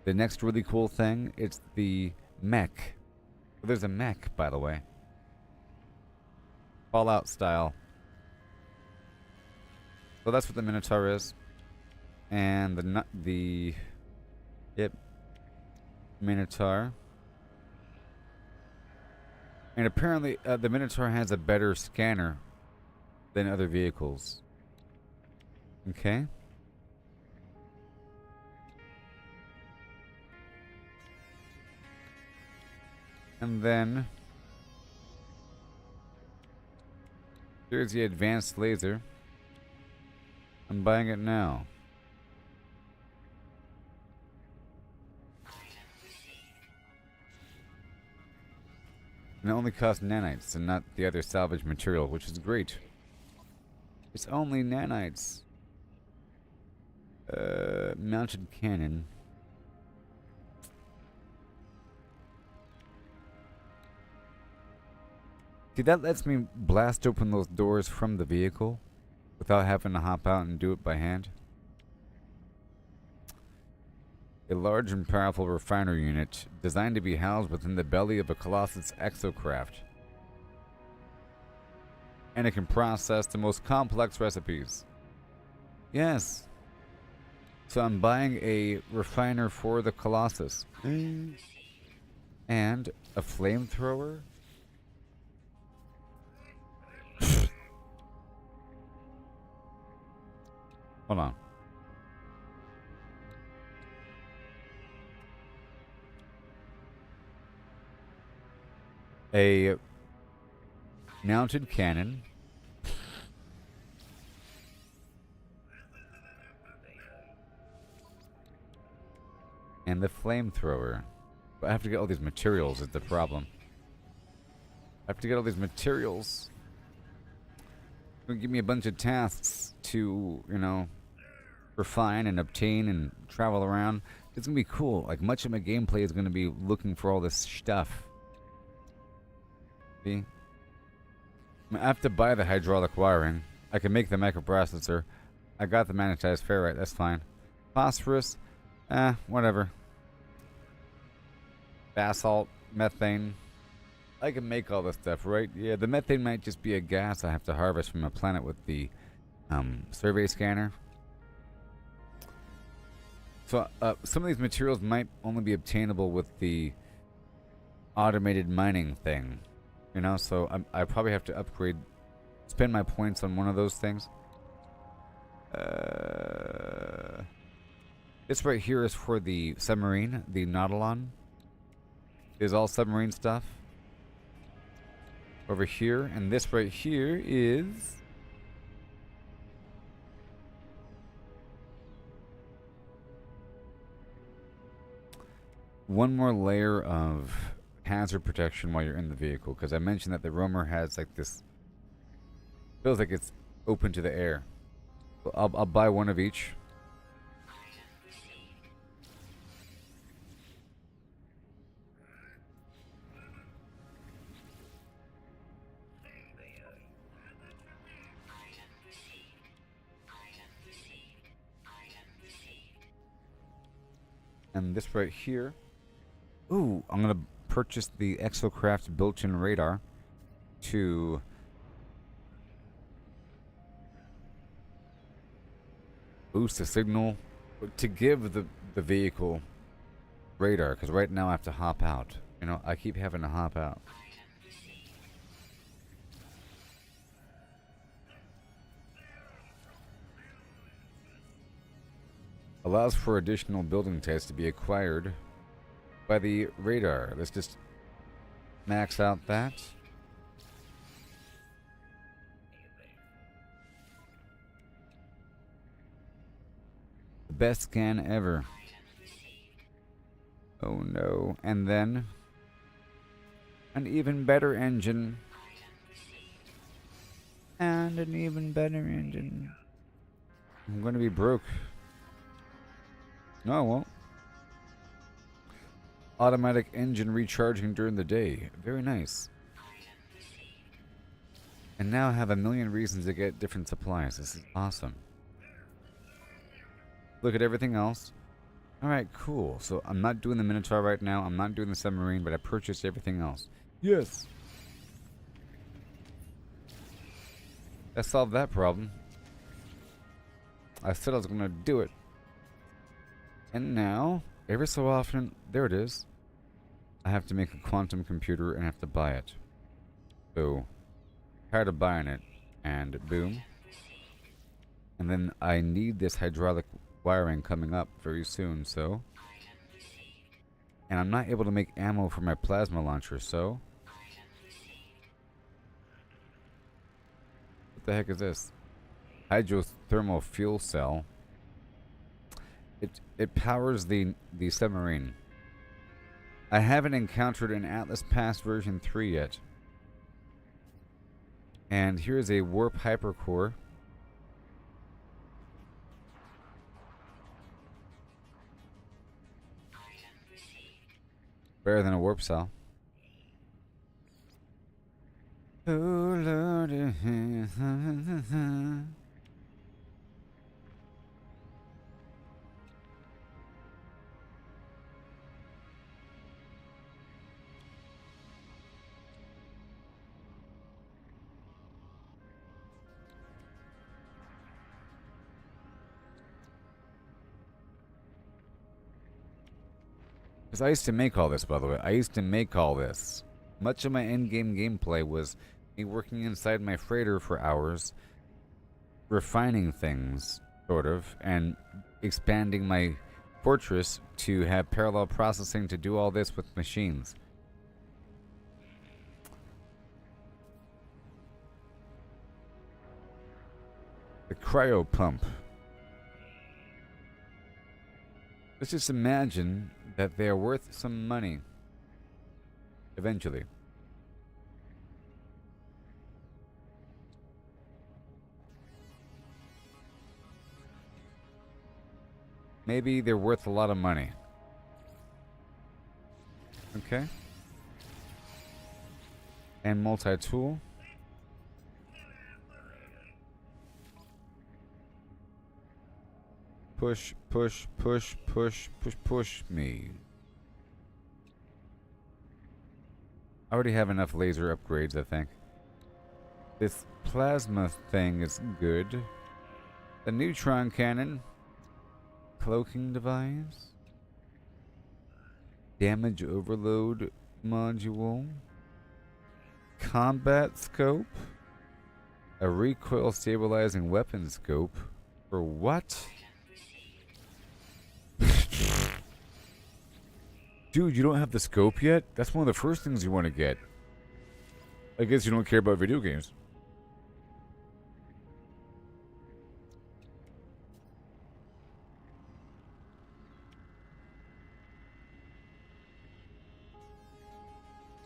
Speaker 1: next really cool thing. It's the mech. Well, there's a mech, by the way. Fallout style. So that's what the Minotaur is. And the Minotaur. And apparently the Minotaur has a better scanner than other vehicles. Okay. And then here's the advanced laser. I'm buying it now. And it only costs nanites and not the other salvage material, which is great. It's only nanites. Mounted cannon. See, that lets me blast open those doors from the vehicle without having to hop out and do it by hand. A large and powerful refiner unit designed to be housed within the belly of a Colossus Exocraft. And it can process the most complex recipes. Yes. So I'm buying a refiner for the Colossus. And a flamethrower? Hold on. A mounted cannon. And the flamethrower. But I have to get all these materials is the problem. I have to get all these materials. It's gonna give me a bunch of tasks to, you know, refine and obtain and travel around. It's gonna be cool. Like, much of my gameplay is gonna be looking for all this stuff. See? I have to buy the hydraulic wiring. I can make the microprocessor. I got the magnetized ferrite, that's fine. Phosphorus, whatever. Basalt, methane. I can make all this stuff, right? Yeah, the methane might just be a gas I have to harvest from a planet with the survey scanner. So some of these materials might only be obtainable with the automated mining thing. You know, so I probably have to upgrade, spend my points on one of those things. This right here is for the submarine, the Nautilon. Is all submarine stuff. Over here, and this right here is... one more layer of hazard protection while you're in the vehicle, because I mentioned that the roamer has like this, feels like it's open to the air. I'll buy one of each. And this right here. Ooh, I'm gonna purchase the Exocraft built-in radar to boost the signal, to give the vehicle radar, because right now I have to hop out. You know, I keep having to hop out. Allows for additional building tests to be acquired by the radar. Let's just max out that. The best scan ever. Oh no. And then an even better engine. And an even better engine. I'm gonna be broke. No, I won't. Automatic engine recharging during the day. Very nice. And now I have a million reasons to get different supplies. This is awesome. Look at everything else. Alright, cool. So I'm not doing the Minotaur right now. I'm not doing the submarine, but I purchased everything else. Yes! That solved that problem. I said I was going to do it. And now, every so often, there it is. I have to make a quantum computer and have to buy it. So, tired of buying it, and boom. And then I need this hydraulic wiring coming up very soon, so. And I'm not able to make ammo for my plasma launcher, so. What the heck is this? Hydrothermal fuel cell. It powers the submarine. I haven't encountered an Atlas Pass version 3 yet. And here's a warp hypercore. Better than a warp cell. Oh Lord. Because I used to make all this, by the way. I used to make all this. Much of my endgame gameplay was me working inside my freighter for hours, refining things, sort of, and expanding my fortress to have parallel processing to do all this with machines. The cryo pump. Let's just imagine that they are worth some money. Eventually. Maybe they're worth a lot of money. Okay. And multi-tool. Push, push, push, push, push, push me. I already have enough laser upgrades, I think. This plasma thing is good. The neutron cannon. Cloaking device. Damage overload module. Combat scope. A recoil stabilizing weapon scope. For what? Dude, you don't have the scope yet? That's one of the first things you want to get. I guess you don't care about video games.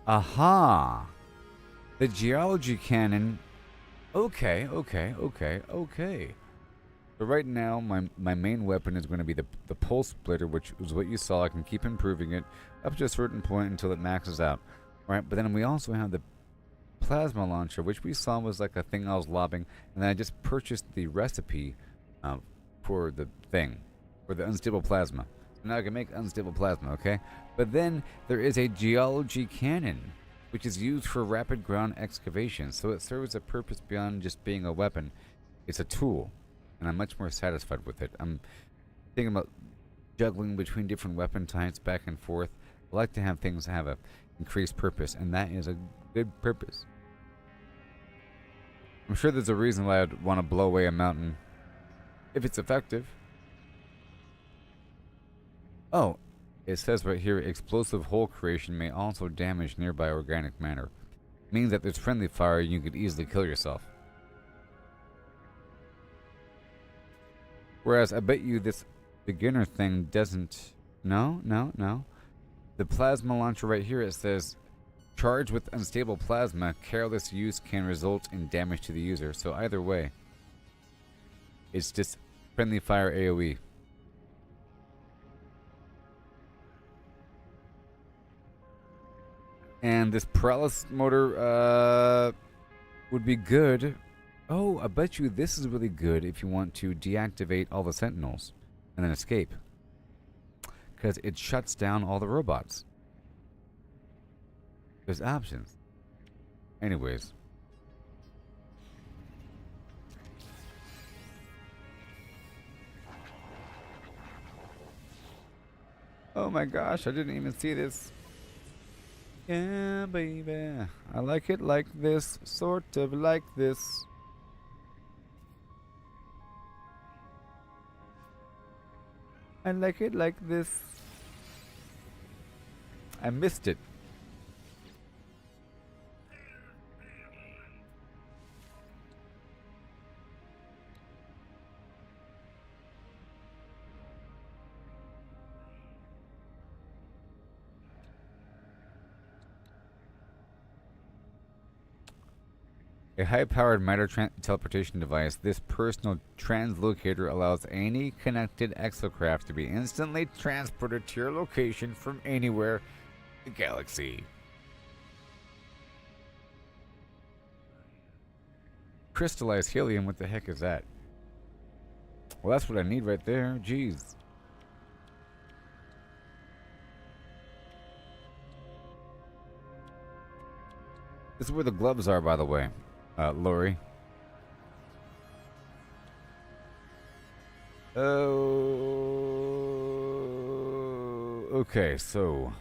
Speaker 1: Aha! The geology cannon. Okay. So right now, my main weapon is going to be the pulse splitter, which is what you saw. I can keep improving it up to a certain point until it maxes out. Right, but then we also have the plasma launcher, which we saw was like a thing I was lobbing, and then I just purchased the recipe for the thing, for the unstable plasma. So now I can make unstable plasma, okay? But then there is a geology cannon, which is used for rapid ground excavation, so it serves a purpose beyond just being a weapon. It's a tool, and I'm much more satisfied with it. I'm thinking about juggling between different weapon types back and forth. I like to have things have a increased purpose, and that is a good purpose. I'm sure there's a reason why I'd want to blow away a mountain if it's effective. Oh, it says right here, explosive hole creation may also damage nearby organic matter. It means that there's friendly fire and you could easily kill yourself. Whereas I bet you this beginner thing doesn't. No. The plasma launcher right here, it says, charged with unstable plasma, careless use can result in damage to the user. So either way, it's just friendly fire AoE. And this paralysis motor would be good. Oh, I bet you this is really good if you want to deactivate all the sentinels and then escape. Because it shuts down all the robots. There's options. Anyways. Oh my gosh, I didn't even see this. Yeah, baby. I like it like this. Sort of like this. I like it like this. I missed it. A high-powered matter teleportation device, this personal translocator allows any connected exocraft to be instantly transported to your location from anywhere in the galaxy. Crystallized helium, what the heck is that? Well, that's what I need right there. Jeez. This is where the gloves are, by the way. Lori. Oh, okay, so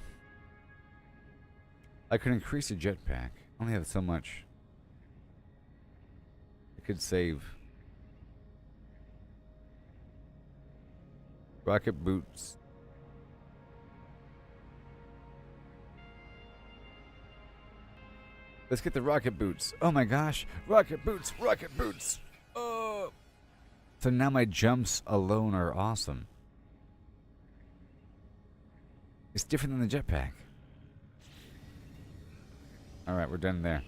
Speaker 1: I could increase the jetpack. I only have so much. I could save. Rocket boots. Let's get the rocket boots. Oh my gosh. Rocket boots. Rocket boots. Oh. So now my jumps alone are awesome. It's different than the jetpack. Alright, we're done there.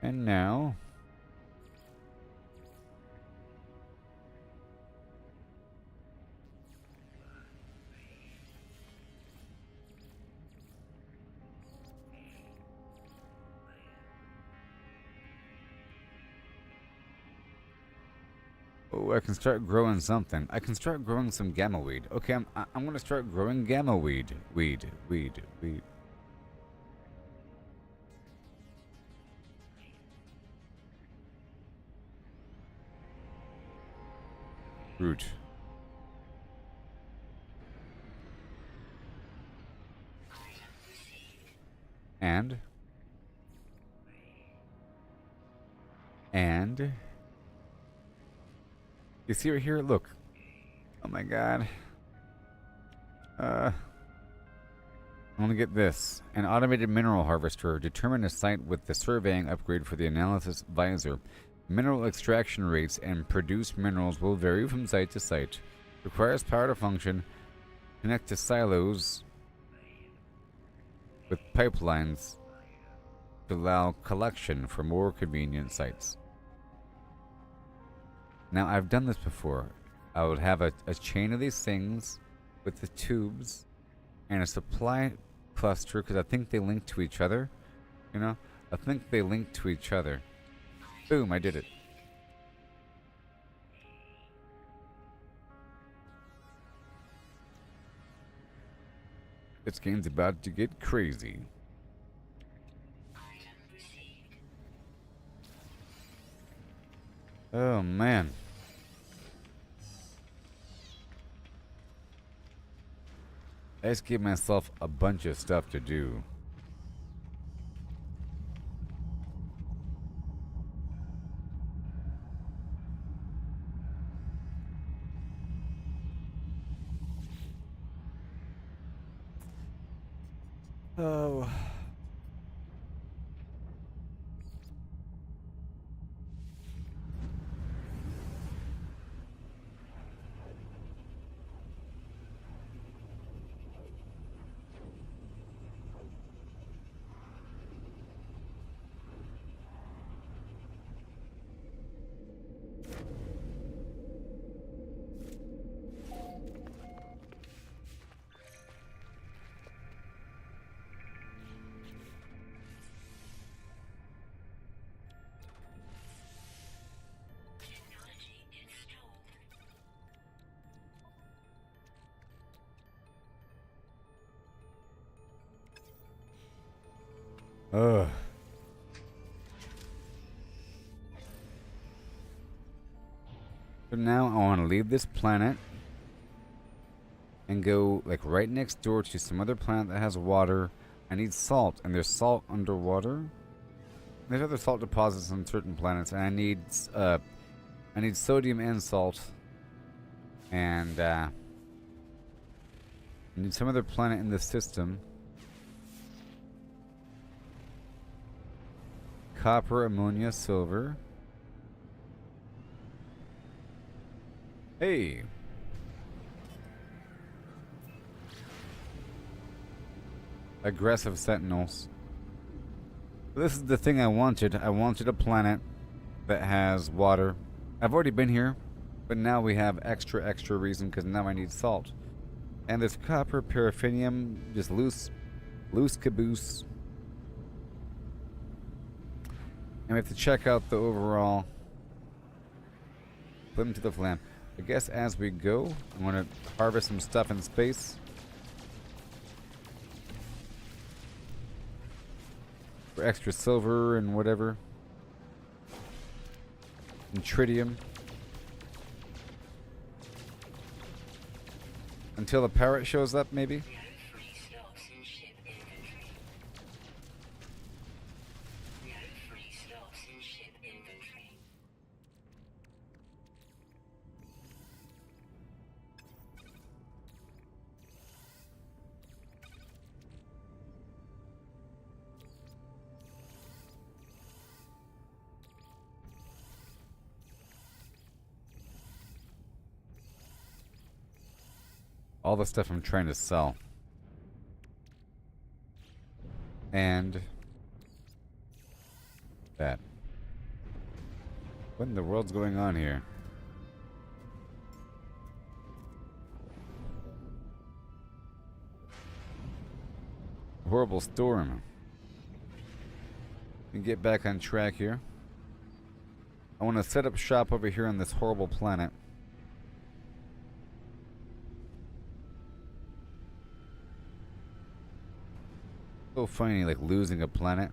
Speaker 1: And now... oh, I can start growing something. I can start growing some gamma weed. Okay, I'm gonna start growing gamma weed. Weed. Root. And you see right here? Look. Oh my god. I'm gonna get this. An automated mineral harvester. Determine a site with the surveying upgrade for the analysis visor. Mineral extraction rates and produced minerals will vary from site to site. Requires power to function. Connect to silos. with pipelines to allow collection for more convenient sites. Now, I've done this before. I would have a chain of these things with the tubes and a supply cluster, because I think they link to each other. You know? I think they link to each other. Boom, I did it. This game's about to get crazy. Oh, man. I just gave myself a bunch of stuff to do. Oh.
Speaker 2: Technology installed.
Speaker 1: Ugh. So now I want to leave this planet and go like right next door to some other planet that has water. I need salt, and there's salt underwater. There's other salt deposits on certain planets, and I need sodium and salt, and I need some other planet in the system. Copper, ammonia, silver. Hey. Aggressive sentinels. This is the thing I wanted. I wanted a planet that has water. I've already been here, but now we have extra reason, because now I need salt. And there's copper, paraffinium, just loose caboose. And we have to check out the overall. Put them to the flam. I guess as we go, I'm going to harvest some stuff in space. For extra silver and whatever. And tritium. Until the parrot shows up, maybe?
Speaker 2: No free slots in ship inventory. No free slots in ship inventory.
Speaker 1: All the stuff I'm trying to sell. And that. What in the world's going on here? Horrible storm. Let me get back on track here. I want to set up shop over here on this horrible planet. So funny, like losing a planet.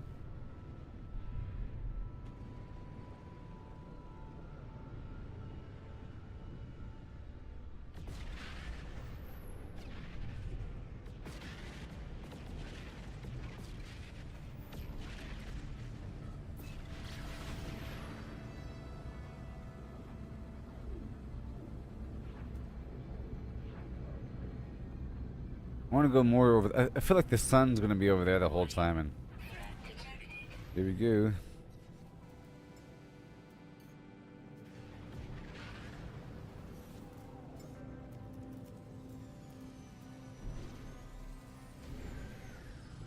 Speaker 1: I want to go more over. I feel like the sun's going to be over there the whole time, and here we go.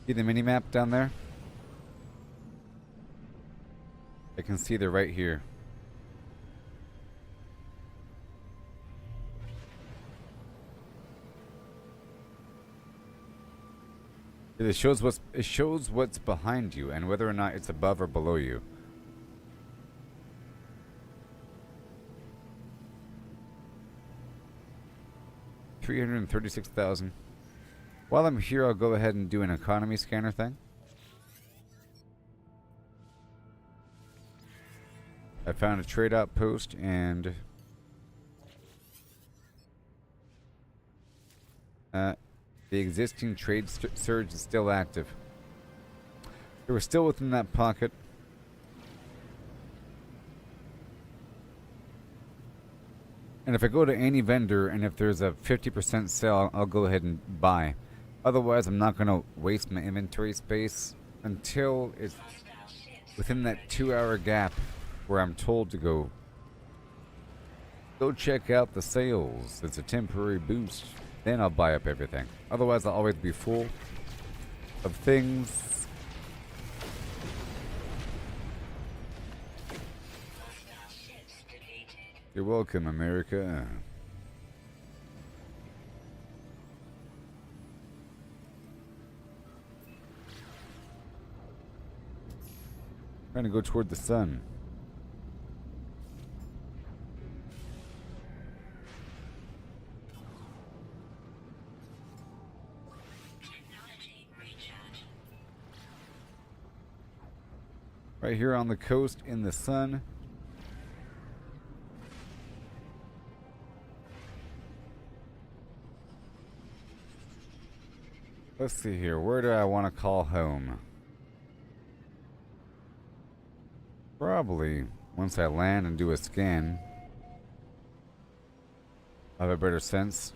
Speaker 1: See the mini map down there? I can see they're right here. It shows what's behind you and whether or not it's above or below you. $336,000. While I'm here, I'll go ahead and do an economy scanner thing. I found a trade outpost and the existing trade surge is still active. So we're still within that pocket. And if I go to any vendor and if there's a 50% sale, I'll go ahead and buy. Otherwise, I'm not going to waste my inventory space until it's within that 2-hour gap where I'm told to go check out the sales. It's a temporary boost. Then I'll buy up everything. Otherwise, I'll always be full of things. You're welcome, America. Trying to go toward the sun. Right here on the coast in the sun. Let's see here. Where do I want to call home? Probably once I land and do a scan, I'll have a better sense.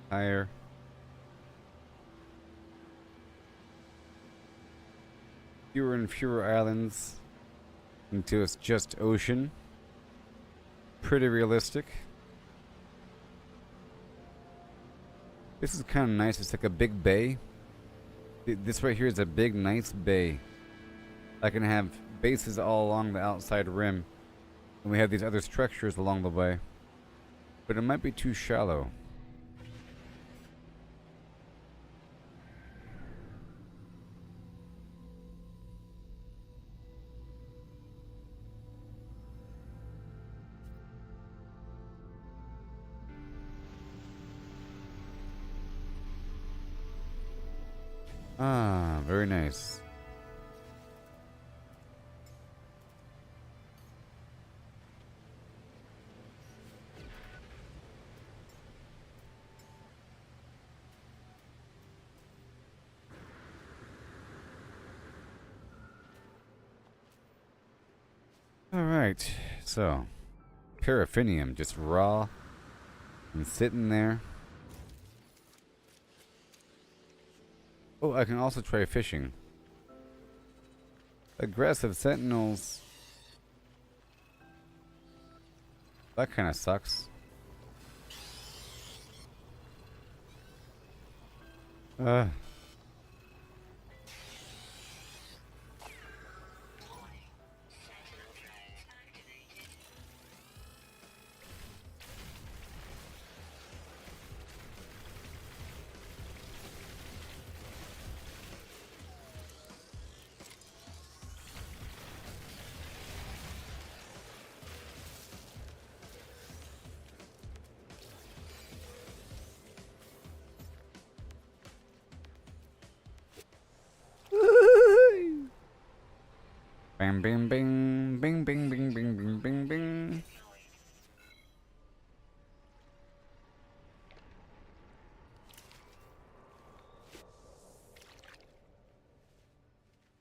Speaker 1: Higher. Fewer and fewer islands until it's just ocean. Pretty realistic. This is kind of nice. It's like a big bay. This right here is a big, nice bay. I can have bases all along the outside rim. And we have these other structures along the way. But it might be too shallow. Ah, very nice. All right, so paraffinium just raw and sitting there. Oh, I can also try fishing. Aggressive sentinels. That kind of sucks. Bing, bing, bing, bing, bing, bing, bing, bing, bing, bing.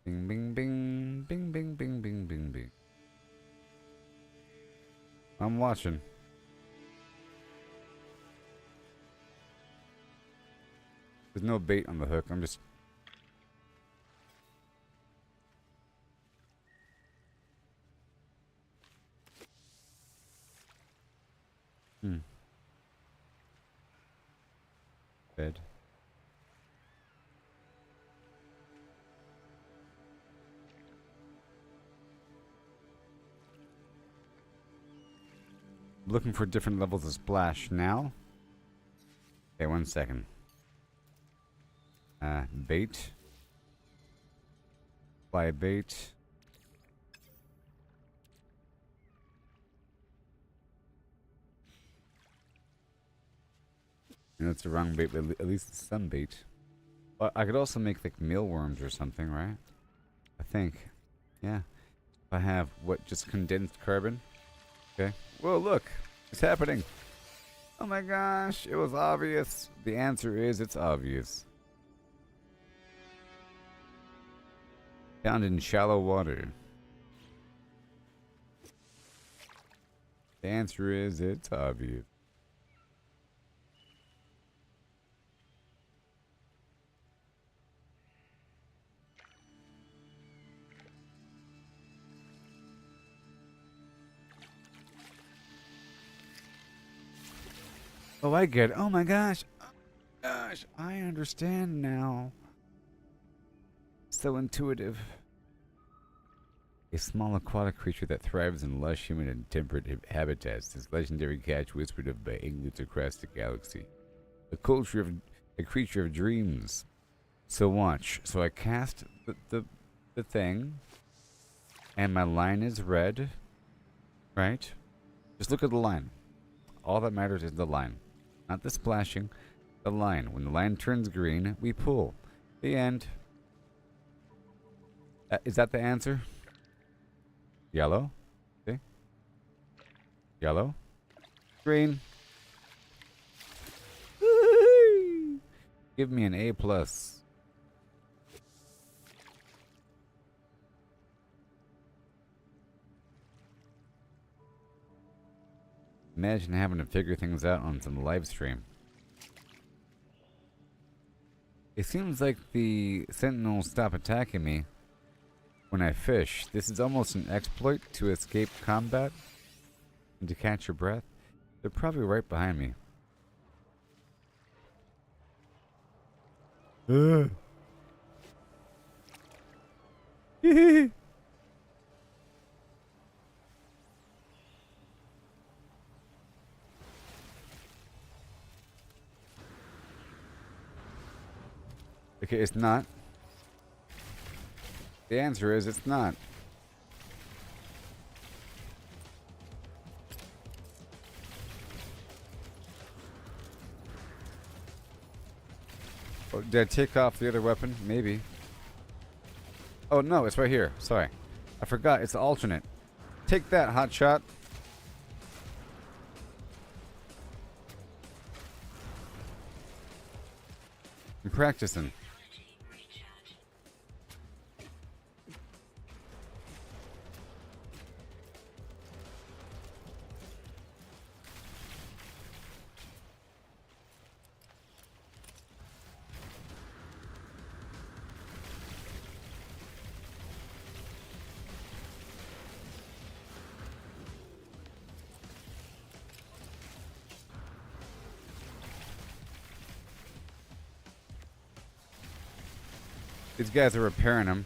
Speaker 1: Bing, bing, bing, bing, bing, bing, bing, bing, bing. I'm watching. There's no bait on the hook. I'm just. Bed. Looking for different levels of splash now. Okay, 1 second. Bait. Fly bait. And that's the wrong bait, but at least it's some bait. But I could also make like mealworms or something, right? I think. Yeah. If I have what, just condensed carbon? Okay. Whoa, look! It's happening! Oh my gosh, it was obvious. The answer is it's obvious. Found in shallow water. The answer is it's obvious. Oh, I get it. Oh my gosh. Oh my gosh, I understand now. So intuitive. A small aquatic creature that thrives in lush, humid, and temperate habitats. This legendary catch whispered of by igloots across the galaxy. A creature of dreams. So watch. So I cast the thing, and my line is red, right? Just look at the line. All that matters is the line. Not the splashing, the line. When the line turns green, we pull. The end. Is that the answer? Yellow. See? Yellow. Green. Woo-hoo! Give me an A+. Imagine having to figure things out on some live stream. It seems like the sentinels stop attacking me when I fish. This is almost an exploit to escape combat and to catch your breath. They're probably right behind me. Okay, it's not. The answer is it's not. Oh, did I take off the other weapon? Maybe. Oh no, it's right here. Sorry. I forgot. It's the alternate. Take that, hotshot. I'm practicing. These guys are repairing them.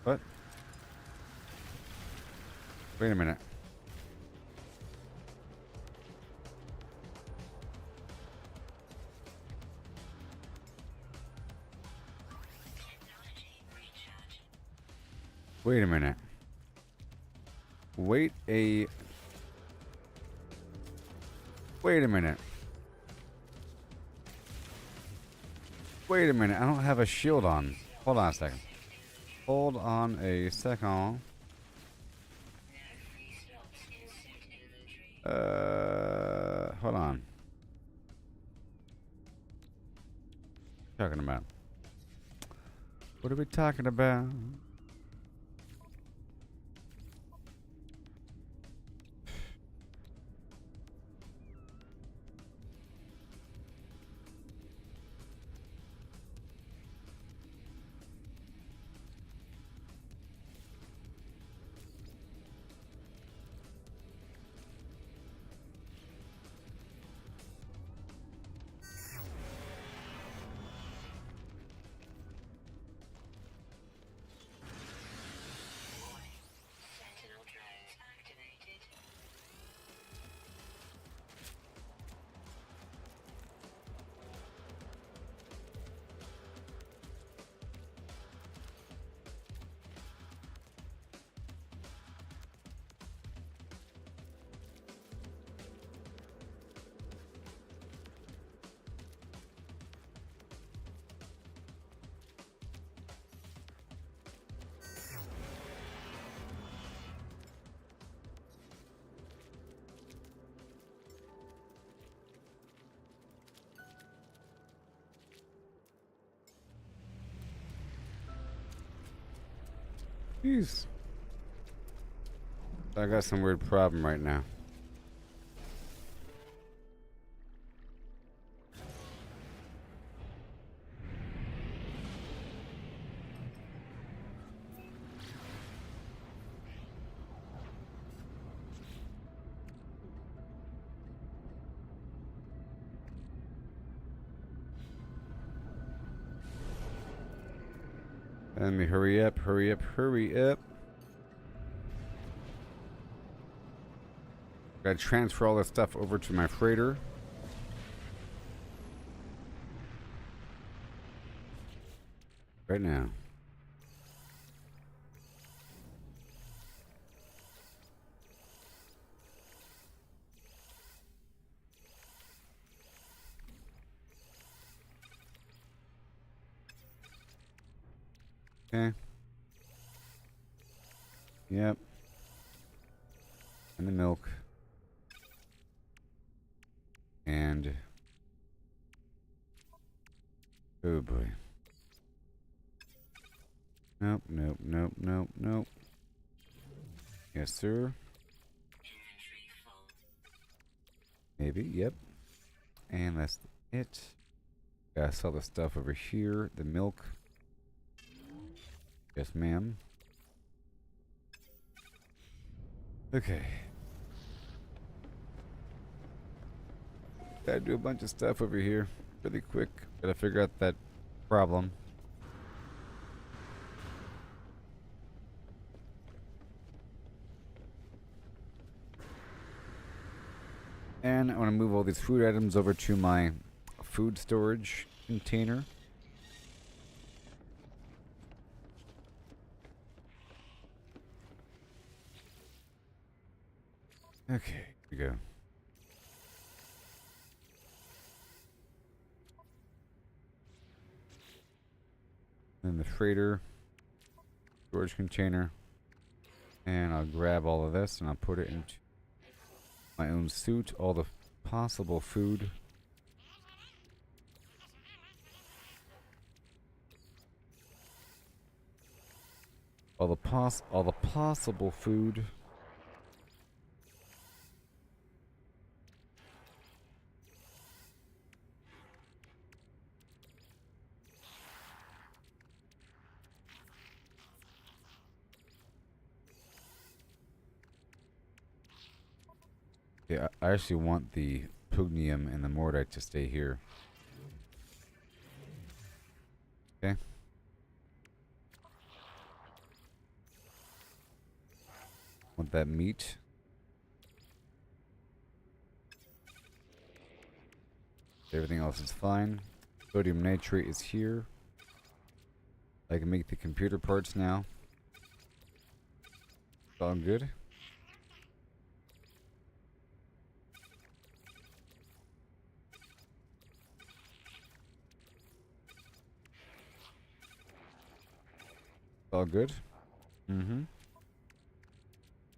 Speaker 1: What? Wait a minute. Wait a minute. Wait a minute. Wait a minute. I don't have a shield on. Hold on a second. Hold on a second.
Speaker 2: Free slots in suit inventory.
Speaker 1: Hold on. Talking about. What are we talking about?
Speaker 2: Sentinel drones activated.
Speaker 1: Jeez. I got some weird problem right now. Let me hurry up, hurry up, hurry up. Gotta transfer all this stuff over to my freighter. Right now. Okay. Yep. And the milk. And oh boy. Nope, nope, nope, nope, nope. Yes, sir.
Speaker 2: Inventory full.
Speaker 1: Maybe, yep. And that's it. Gotta sell the stuff over here. The milk. Yes, ma'am. Okay. Gotta do a bunch of stuff over here really quick. Gotta figure out that problem. And I want to move all these food items over to my food storage container. Okay, here we go. Then the freighter, storage container, and I'll grab all of this and I'll put it into my own suit, all the possible food. All the possible food. Yeah, I actually want the pugnium and the mordite to stay here. Okay. Want that meat. Everything else is fine. Sodium nitrate is here. I can make the computer parts now. All good. All good. Mm-hmm.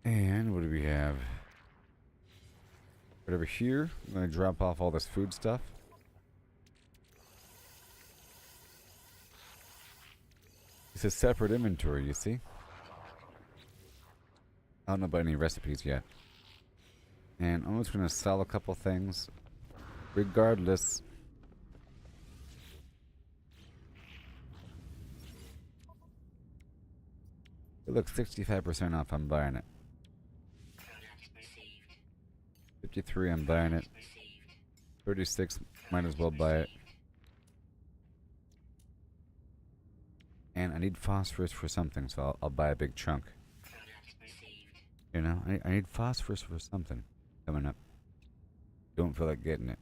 Speaker 1: And what do we have? Right over here, I'm gonna drop off all this food stuff. It's a separate inventory, you see? I don't know about any recipes yet. And I'm just gonna sell a couple things. Regardless. It looks 65% off, I'm buying it. 53, I'm buying it. 36, might as well buy it. And I need phosphorus for something, so I'll buy a big chunk. You know, I need phosphorus for something coming up. Don't feel like getting it.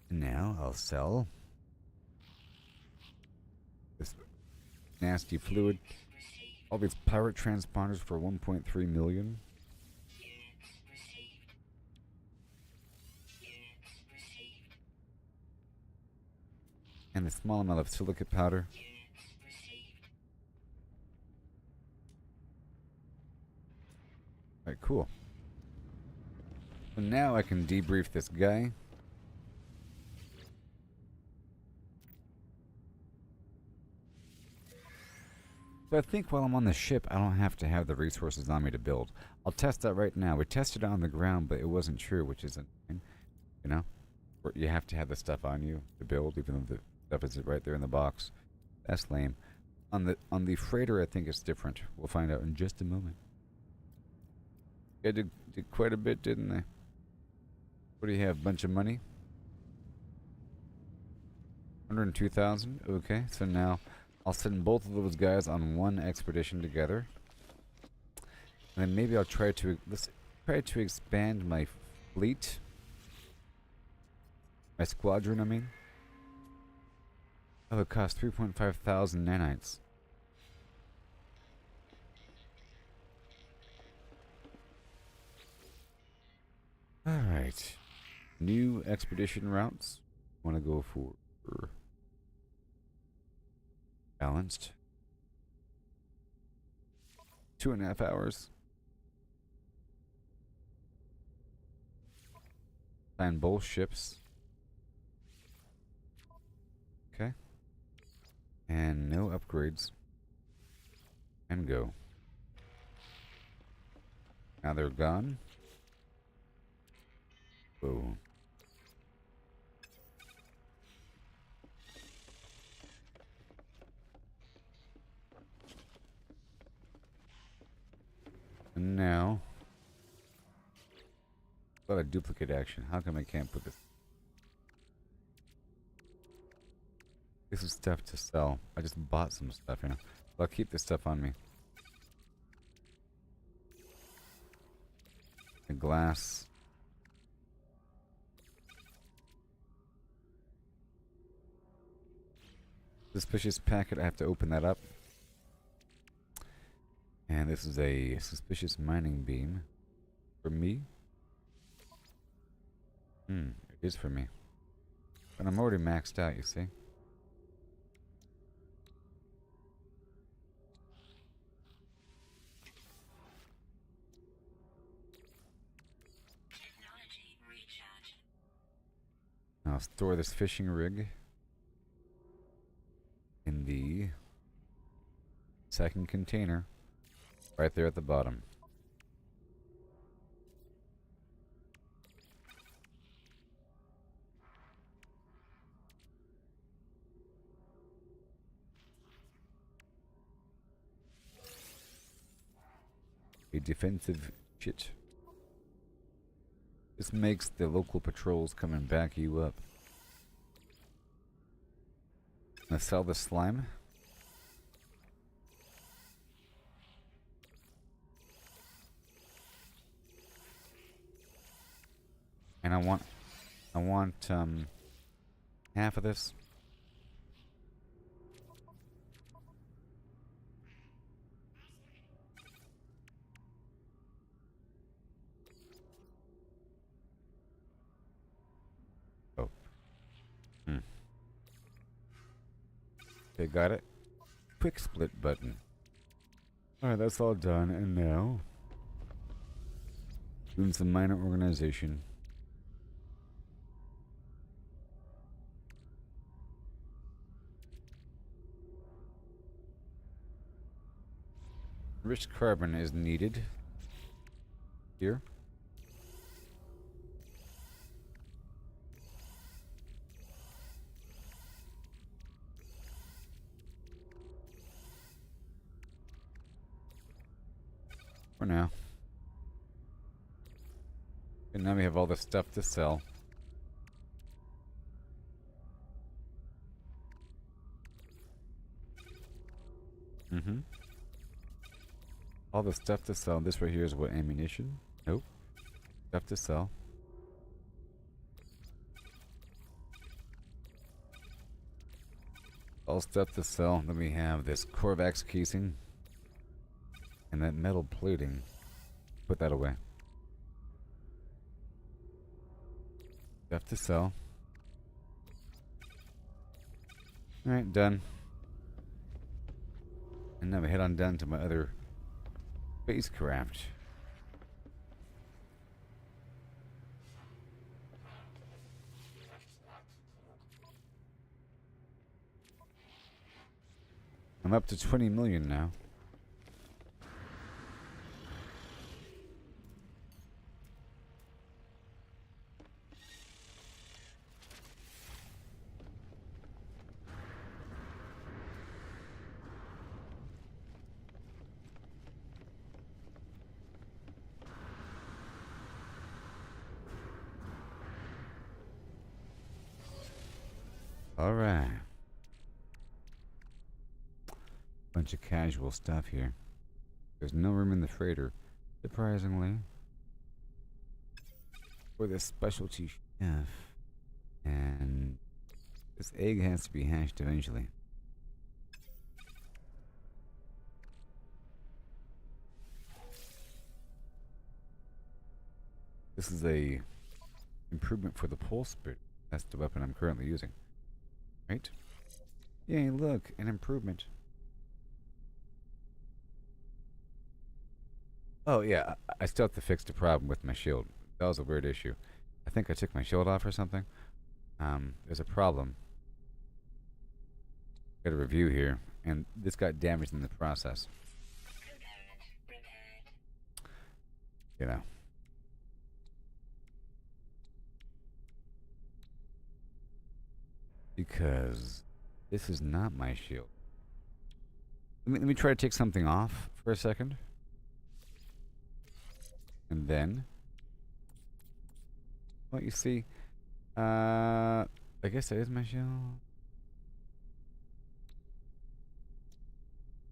Speaker 1: And now I'll sell this nasty fluid. All these pirate transponders for 1.3 million. And a small amount of silicate powder. Alright, cool. So now I can debrief this guy. So I think while I'm on the ship, I don't have to have the resources on me to build. I'll test that right now. We tested it on the ground, but it wasn't true, which is insane. You know? Where you have to have the stuff on you to build, even though the stuff is right there in the box. That's lame. On the freighter, I think it's different. We'll find out in just a moment. I did quite a bit, didn't they? What do you have? Bunch of money? 102,000. Okay, so now I'll send both of those guys on one expedition together, and then maybe I'll try to expand my fleet, my squadron. I mean, oh, it costs 3.5 thousand nanites. All right, new expedition routes. Want to go for balanced. 2.5 hours. Find both ships. Okay. And no upgrades. And go. Now they're gone. Whoa. And now, a lot of duplicate action. How come I can't put this? This is stuff to sell. I just bought some stuff, you know. But I'll keep this stuff on me. The glass. Suspicious packet. I have to open that up. And this is a suspicious mining beam. For me? It is for me. But I'm already maxed out, you see? I'll store this fishing rig in the second container. Right there at the bottom. A defensive shit. This makes the local patrols come and back you up. I'm gonna sell the slime. And I want half of this. I got it. Quick split button. Alright, that's all done, and now doing some minor organization. Rich carbon is needed here. For now. And now we have all the stuff to sell. All the stuff to sell. This right here is what, ammunition? Nope. Stuff to sell. All stuff to sell. Then we have this Corvax casing. And that metal plating. Put that away. Stuff to sell. Alright, done. And now we head on down to my other Exocraft. I'm up to 20 million now. Alright. Bunch of casual stuff here. There's no room in the freighter, surprisingly, for this specialty chef. And this egg has to be hatched eventually. This is a improvement for the pulse spirit. That's the weapon I'm currently using. Right? Yay, look, an improvement. Oh yeah, I still have to fix the problem with my shield. That was a weird issue. I think I took my shield off or something. There's a problem. Got a review here, and this got damaged in the process. You know. Because this is not my shield. Let me try to take something off for a second. And then, well, you see, I guess that is my shield.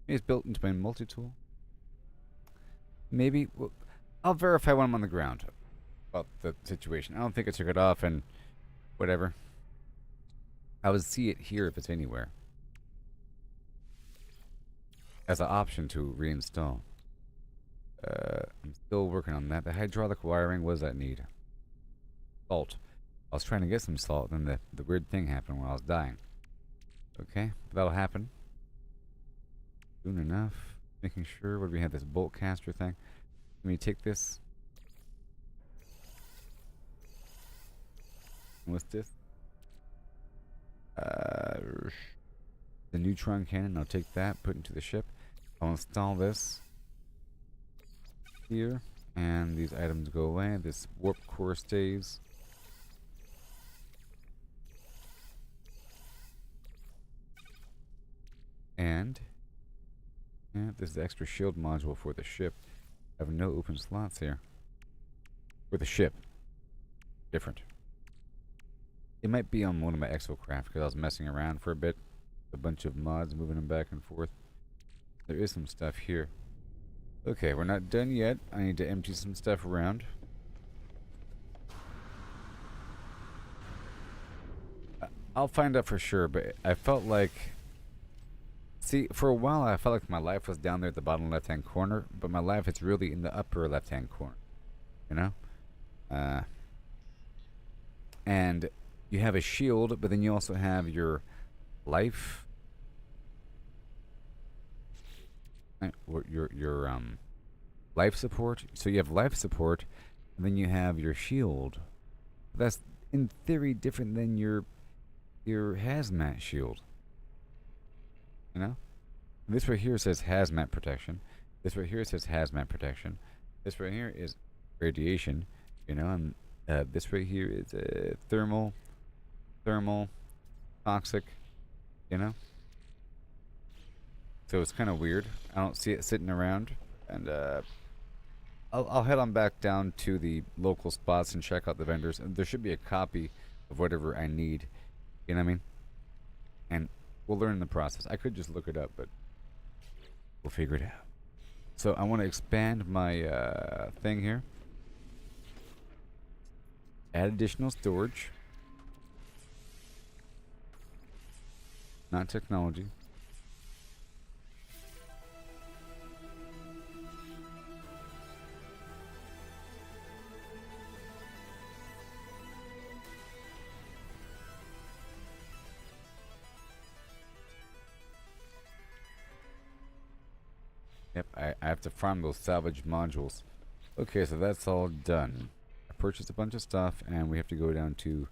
Speaker 1: Maybe it's built into my multi-tool. Maybe, well, I'll verify when I'm on the ground about the situation. I don't think I took it off and whatever. I would see it here if it's anywhere. As an option to reinstall. I'm still working on that. The hydraulic wiring, what does that need? Salt. I was trying to get some salt, then the weird thing happened when I was dying. Okay, that'll happen. Soon enough. Making sure, what do we have, this bolt caster thing? Let me take this. What's this? The neutron cannon, I'll take that, put it into the ship. I'll install this here, and these items go away. This warp core stays. And yeah, this is the extra shield module for the ship. I have no open slots here. For the ship. Different. It might be on one of my Exocraft because I was messing around for a bit. A bunch of mods, moving them back and forth. There is some stuff here. Okay, we're not done yet. I need to empty some stuff around. I'll find out for sure, but I felt like... See, for a while I felt like my life was down there at the bottom left-hand corner, but my life is really in the upper left-hand corner. You know? And you have a shield, but then you also have your life your life support. So you have life support, and then you have your shield. That's in theory different than your hazmat shield. You know, this right here says hazmat protection. This right here says hazmat protection. This right here is radiation. You know, and this right here is thermal, toxic. You know, so it's kind of weird. I don't see it sitting around, and I'll head on back down to the local spots and check out the vendors. And there should be a copy of whatever I need. You know what I mean? And we'll learn in the process. I could just look it up, but we'll figure it out. So I want to expand my thing here. Add additional storage. Not technology. Yep, I have to farm those salvage modules. Okay, so that's all done. I purchased a bunch of stuff, and we have to go down to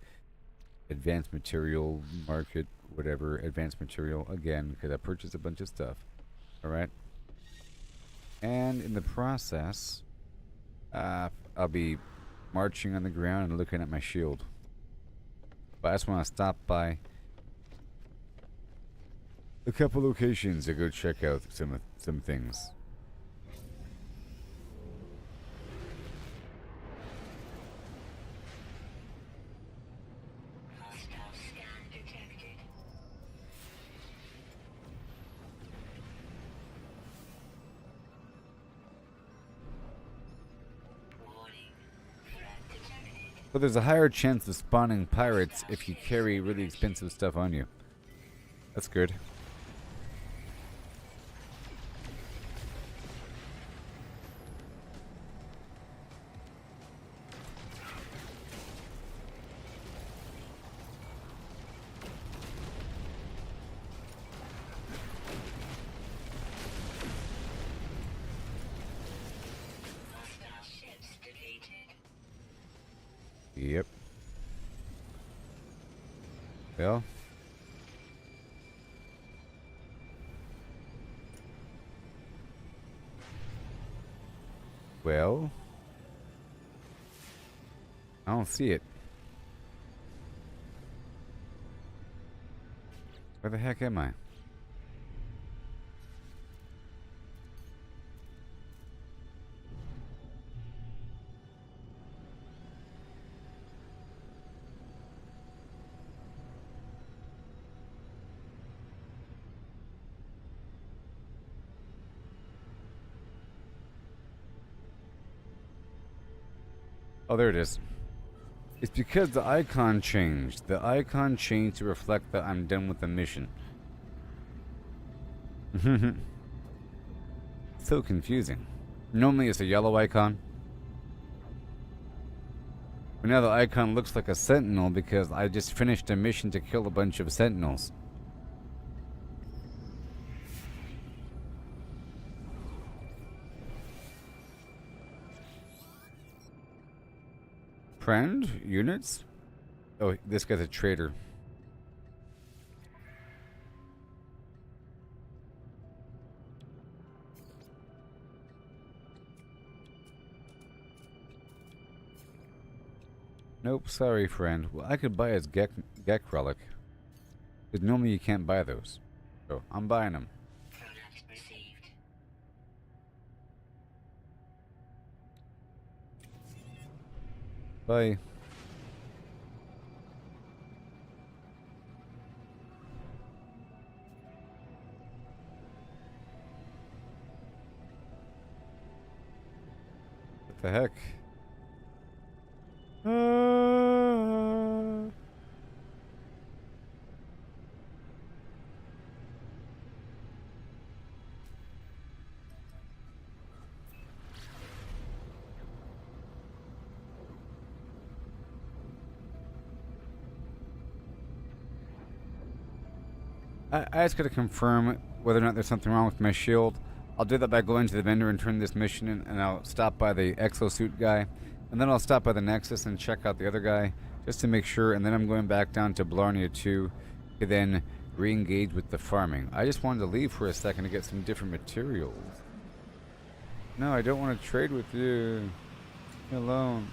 Speaker 1: advanced material market, whatever, advanced material again, because I purchased a bunch of stuff. Alright. And in the process, I'll be marching on the ground and looking at my shield. But I just want to stop by a couple locations to go check out some things.
Speaker 2: Hostile scan detected. Warning. Threat detected.
Speaker 1: But there's a higher chance of spawning pirates if you carry really expensive stuff on you. That's good.
Speaker 2: Hostile ships deleted.
Speaker 1: Yep. Well. Well. I don't see it. Where the heck am I? Oh, there it is. It's because the icon changed. The icon changed to reflect that I'm done with the mission. So confusing. Normally it's a yellow icon. But now the icon looks like a sentinel because I just finished a mission to kill a bunch of sentinels. Friend? Units? Oh, this guy's a traitor. Nope, sorry, friend. Well, I could buy his Gek relic. Because normally you can't buy those. So, I'm buying them.
Speaker 2: Product received.
Speaker 1: Bye. What the heck? I just gotta confirm whether or not there's something wrong with my shield. I'll do that by going to the vendor and turn this mission in, and I'll stop by the exosuit guy, and then I'll stop by the Nexus and check out the other guy just to make sure, and then I'm going back down to Blarney 2 to then re-engage with the farming. I just wanted to leave for a second to get some different materials. No, I don't want to trade with you. Leave me alone.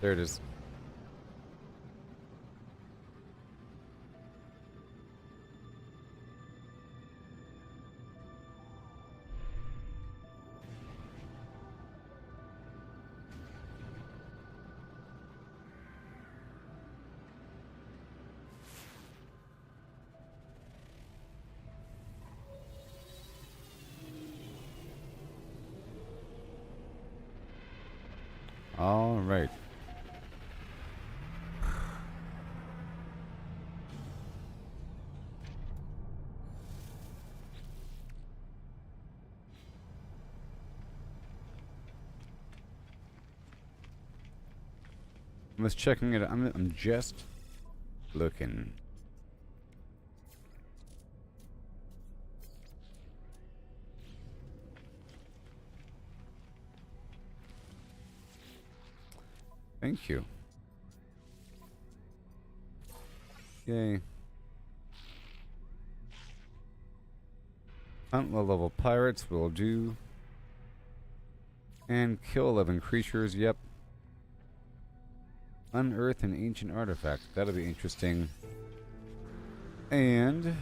Speaker 1: There it is. All right. I'm just checking it. I'm just looking. Thank you. Yay. Hunt low-level pirates will do. And kill 11 creatures, yep. Unearth an ancient artifact. That'll be interesting. And...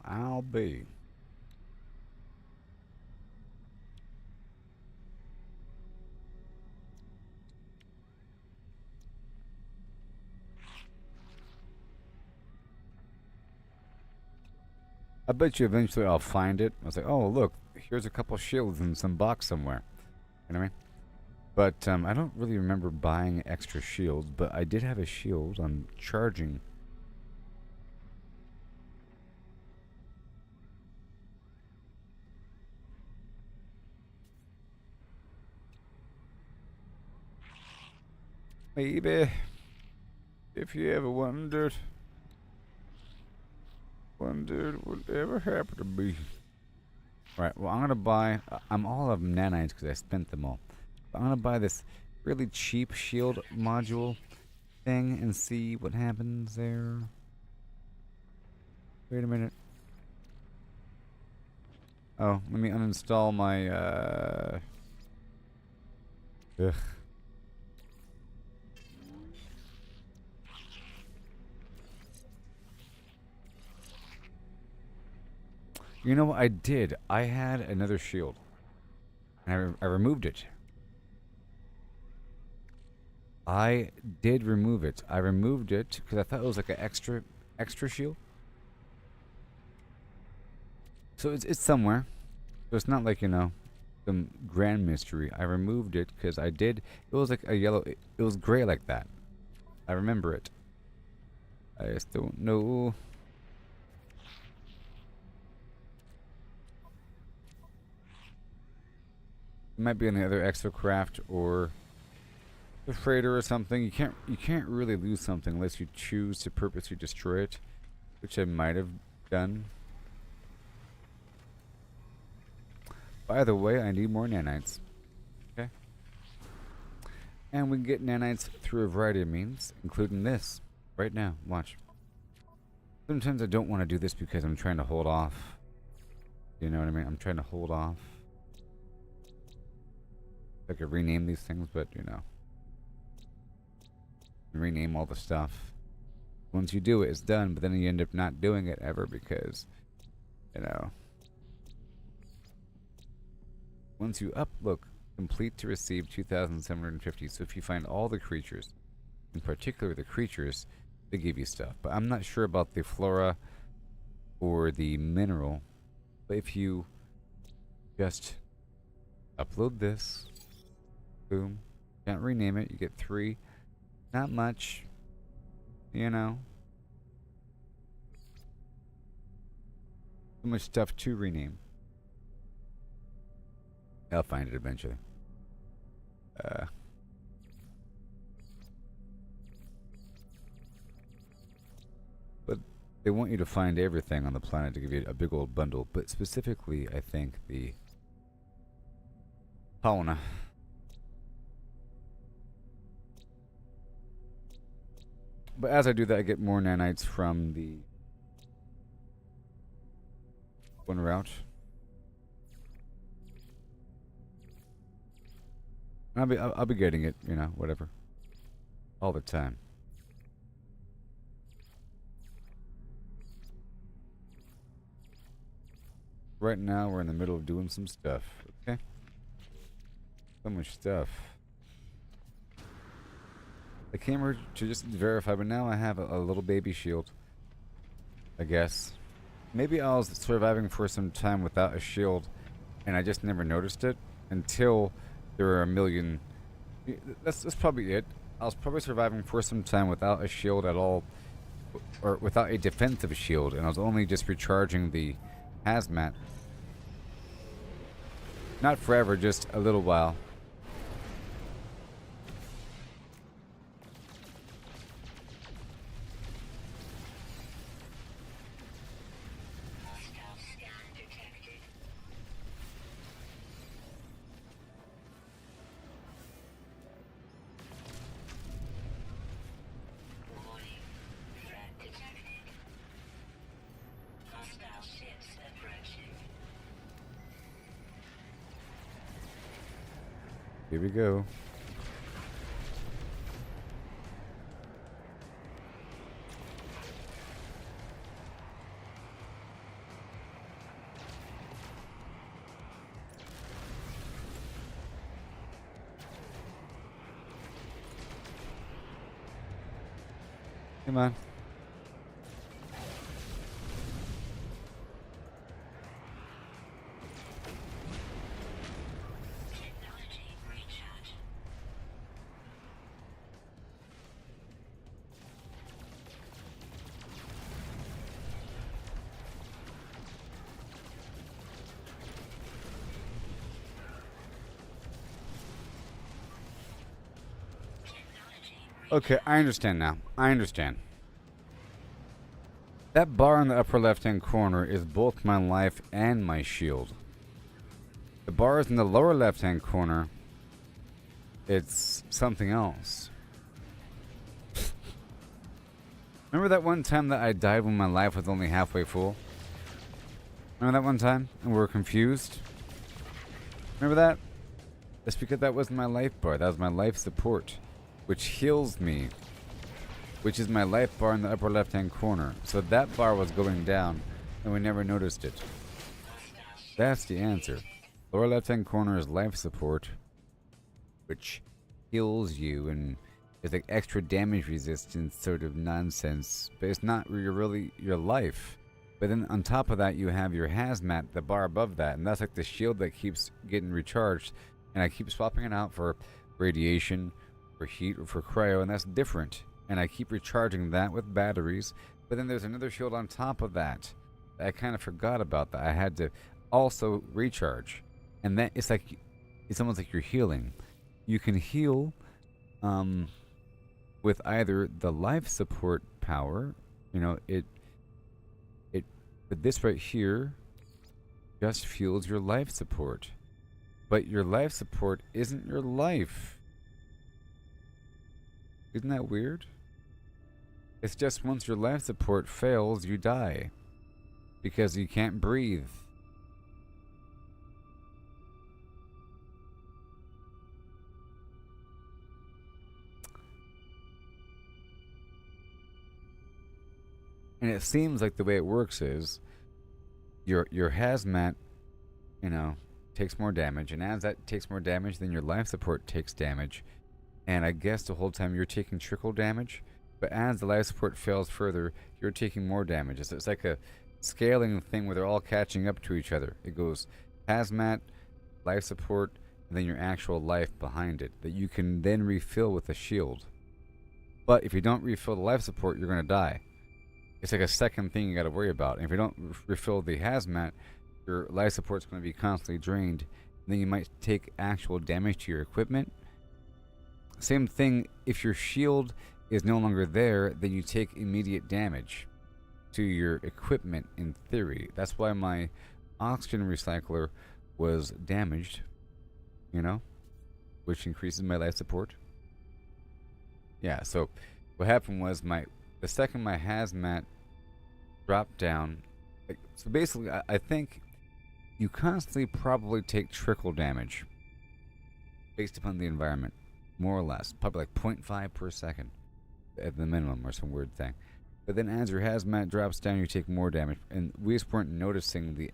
Speaker 1: I'll be. I bet you eventually I'll find it. I was like, oh, look, here's a couple shields in some box somewhere. You know what I mean? But I don't really remember buying extra shields, but I did have a shield on charging. Maybe, if you ever wondered what ever happened to me. Right, well, I'm gonna buy, I'm all of nanites because I spent them all. But I'm gonna buy this really cheap shield module thing and see what happens there. Wait a minute. Oh, let me uninstall my, ugh. You know what I did? I had another shield. And I removed it. I did remove it. I removed it because I thought it was like an extra shield. So it's somewhere. So it's not like, you know, some grand mystery. I removed it because I did. It was like a yellow. It was gray like that. I remember it. I just don't know. It might be in the other Exocraft or the freighter or something. You can't really lose something unless you choose to purposely destroy it, which I might have done. By the way, I need more nanites. Okay. And we can get nanites through a variety of means, including this. Right now, watch. Sometimes I don't want to do this because I'm trying to hold off. You know what I mean? I'm trying to hold off. I could rename these things, but you know. Rename all the stuff. Once you do it, it's done, but then you end up not doing it ever because, you know. Once you look, complete to receive 2,750. So if you find all the creatures, in particular the creatures, they give you stuff. But I'm not sure about the flora or the mineral. But if you just upload this, boom, can't rename it, you get 3. Not much, you know. Too much stuff to rename. I'll find it eventually. But they want you to find everything on the planet to give you a big old bundle. But specifically, I think the fauna. But as I do that, I get more nanites from the one route. I'll be getting it, you know, whatever, all the time. Right now, we're in the middle of doing some stuff. Okay, so much stuff. I came here to just verify, but now I have a little baby shield. I guess. Maybe I was surviving for some time without a shield, and I just never noticed it until there were a million. That's probably it. I was probably surviving for some time without a shield at all, or without a defensive shield, and I was only just recharging the hazmat. Not forever, just a little while.
Speaker 2: Hostile scan detected. Warning. Threat detected. Hostile ships approaching.
Speaker 1: Here we go. Come on.
Speaker 2: Technology recharge.
Speaker 1: Okay, I understand now. I understand. That bar in the upper left-hand corner is both my life and my shield. The bars in the lower left-hand corner, it's something else. Remember that one time that I died when my life was only halfway full? Remember that one time? And we were confused? Remember that? That's because that wasn't my life bar. That was my life support, which heals me, which is my life bar in the upper left-hand corner. So that bar was going down, and we never noticed it. That's the answer. Lower left-hand corner is life support, which heals you, and it's like extra damage resistance sort of nonsense, but it's not really your life. But then on top of that, you have your hazmat, the bar above that, and that's like the shield that keeps getting recharged, and I keep swapping it out for radiation, for heat, or for cryo, and that's different. And I keep recharging that with batteries, but then there's another shield on top of that. I kind of forgot about that. I had to also recharge. And that it's like it's almost like you're healing. You can heal with either the life support power, but this right here just fuels your life support. But your life support isn't your life. Isn't that weird? It's just once your life support fails, you die. Because you can't breathe. And it seems like the way it works is your hazmat, takes more damage, and as that takes more damage, then your life support takes damage. And I guess the whole time you're taking trickle damage, but as the life support fails further, you're taking more damage. It's like a scaling thing where they're all catching up to each other. It goes hazmat, life support, and then your actual life behind it that you can then refill with a shield. But if you don't refill the life support, you're going to die. It's like a second thing you got to worry about. And if you don't refill the hazmat, your life support's going to be constantly drained. And then you might take actual damage to your equipment. Same thing, if your shield is no longer there, then you take immediate damage to your equipment in theory. That's why my oxygen recycler was damaged, which increases my life support. Yeah, so what happened was the second my hazmat dropped down, so basically I think you constantly probably take trickle damage based upon the environment, more or less, probably like 0.5 per second at the minimum or some weird thing. But then as your hazmat drops down, you take more damage, and we just weren't noticing the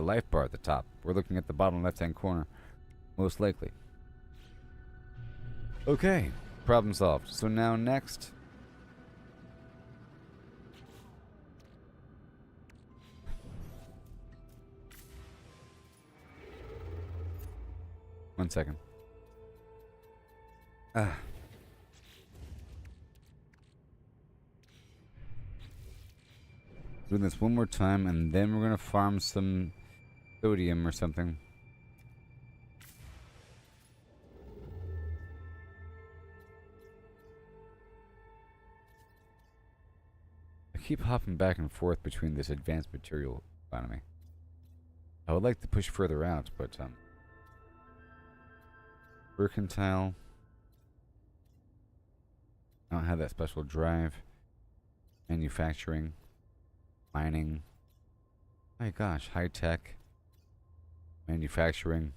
Speaker 1: life bar at the top. We're looking at the bottom left-hand corner, most likely. Okay, problem solved. So now next, one second. Doing this one more time, and then we're gonna farm some sodium or something. I keep hopping back and forth between this advanced material economy. I would like to push further out, but mercantile. I don't have that special drive. Manufacturing. Mining. My gosh, high tech. Manufacturing.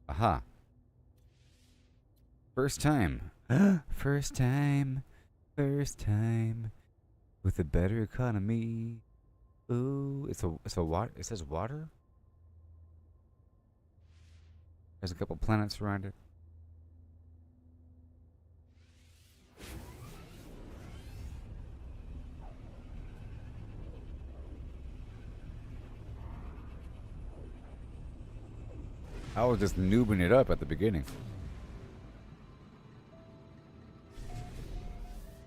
Speaker 1: Aha. First time. First time. First time. With a better economy. Ooh, it's a water. It says water. There's a couple planets around it. I was just noobing it up at the beginning.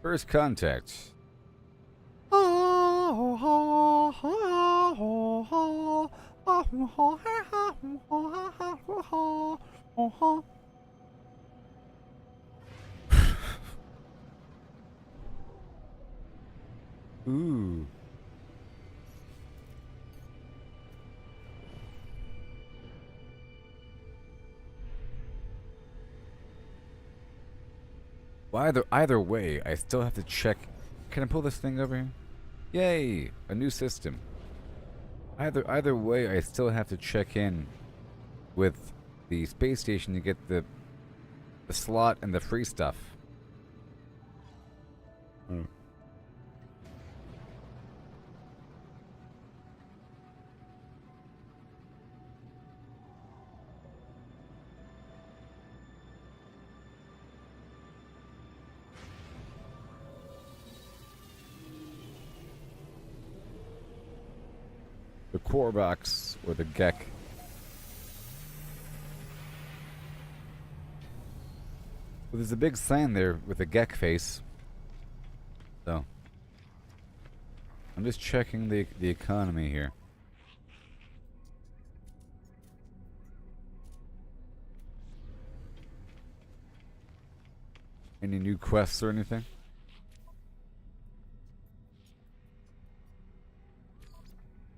Speaker 1: First contact. Ooh. Well, either way, I still have to check. Can I pull this thing over here? Yay! A new system. Either way, I still have to check in with the space station to get the slot and the free stuff. The core box, or the Gek. Well, there's a big sign there with a Gek face. So. I'm just checking the economy here. Any new quests or anything?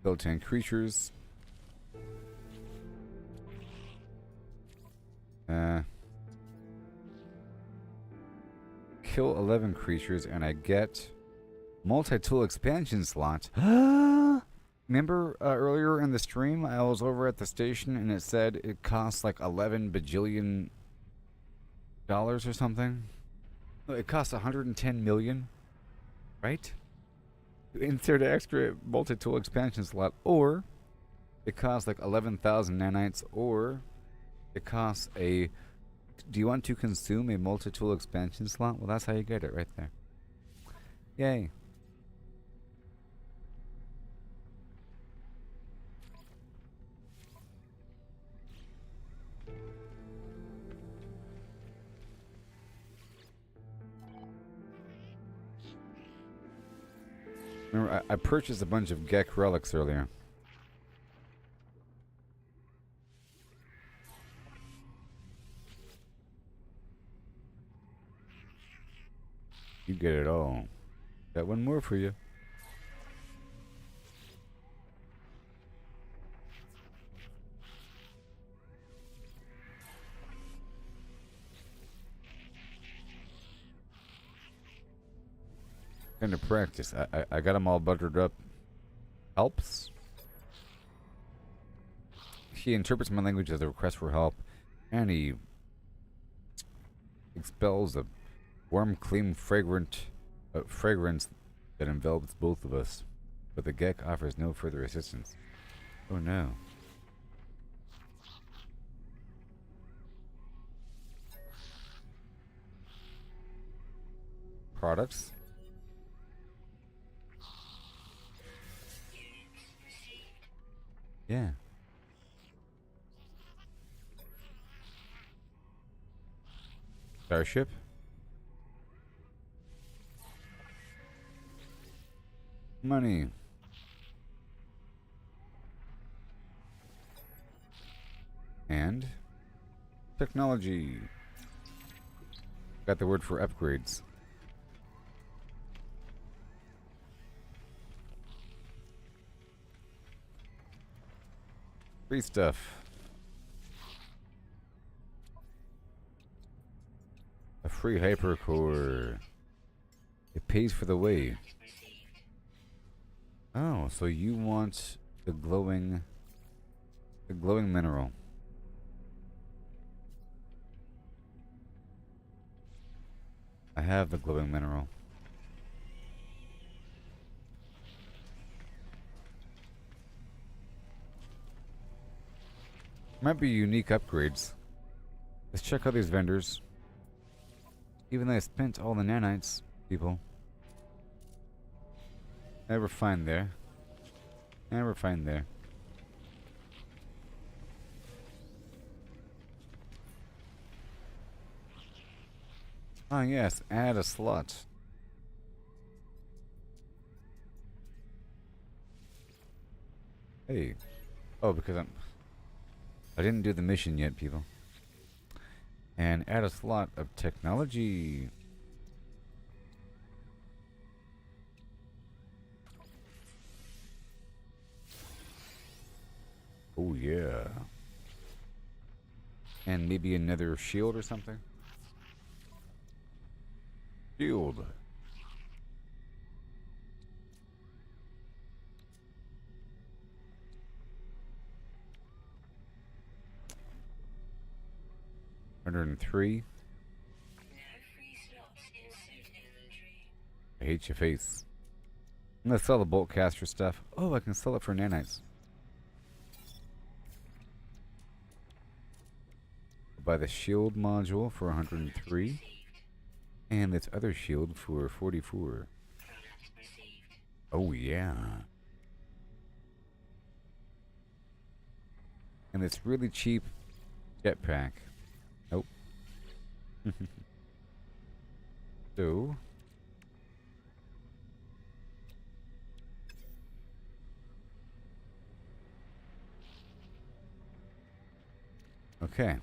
Speaker 1: Built-in creatures. Kill 11 creatures and I get multi-tool expansion slot. Remember earlier in the stream I was over at the station and it said it costs like 11 bajillion dollars or something? No, it costs 110 million, right? To insert an extra multi-tool expansion slot, or it costs like 11,000 nanites, or it costs a... Do you want to consume a multi-tool expansion slot? Well, that's how you get it right there. Yay. Remember, I purchased a bunch of Gek relics earlier. You get it all. Got one more for you. Kind of practice. I got them all buttered up. Helps. He interprets my language as a request for help, and he expels a warm, clean, fragrance that envelops both of us. But the Gek offers no further assistance. Oh no. Products. Yeah. Starship. Money. And technology. Got the word for upgrades. Free stuff. A free hypercore. It pays for the way. Oh, so you want the glowing mineral. I have the glowing mineral. Might be unique upgrades. Let's check out these vendors. Even though I spent all the nanites, people. Never find there. Never find there. Ah yes, add a slot. Hey. Oh, because I didn't do the mission yet, people. And add a slot of technology. Oh yeah. And maybe another shield or something. Shield. $103. I hate your face. I'm gonna sell the bolt caster stuff. Oh, I can sell it for nanites. Buy the shield module for 103. And this other shield for 44. Oh yeah. And this really cheap jetpack. Nope. So Okay.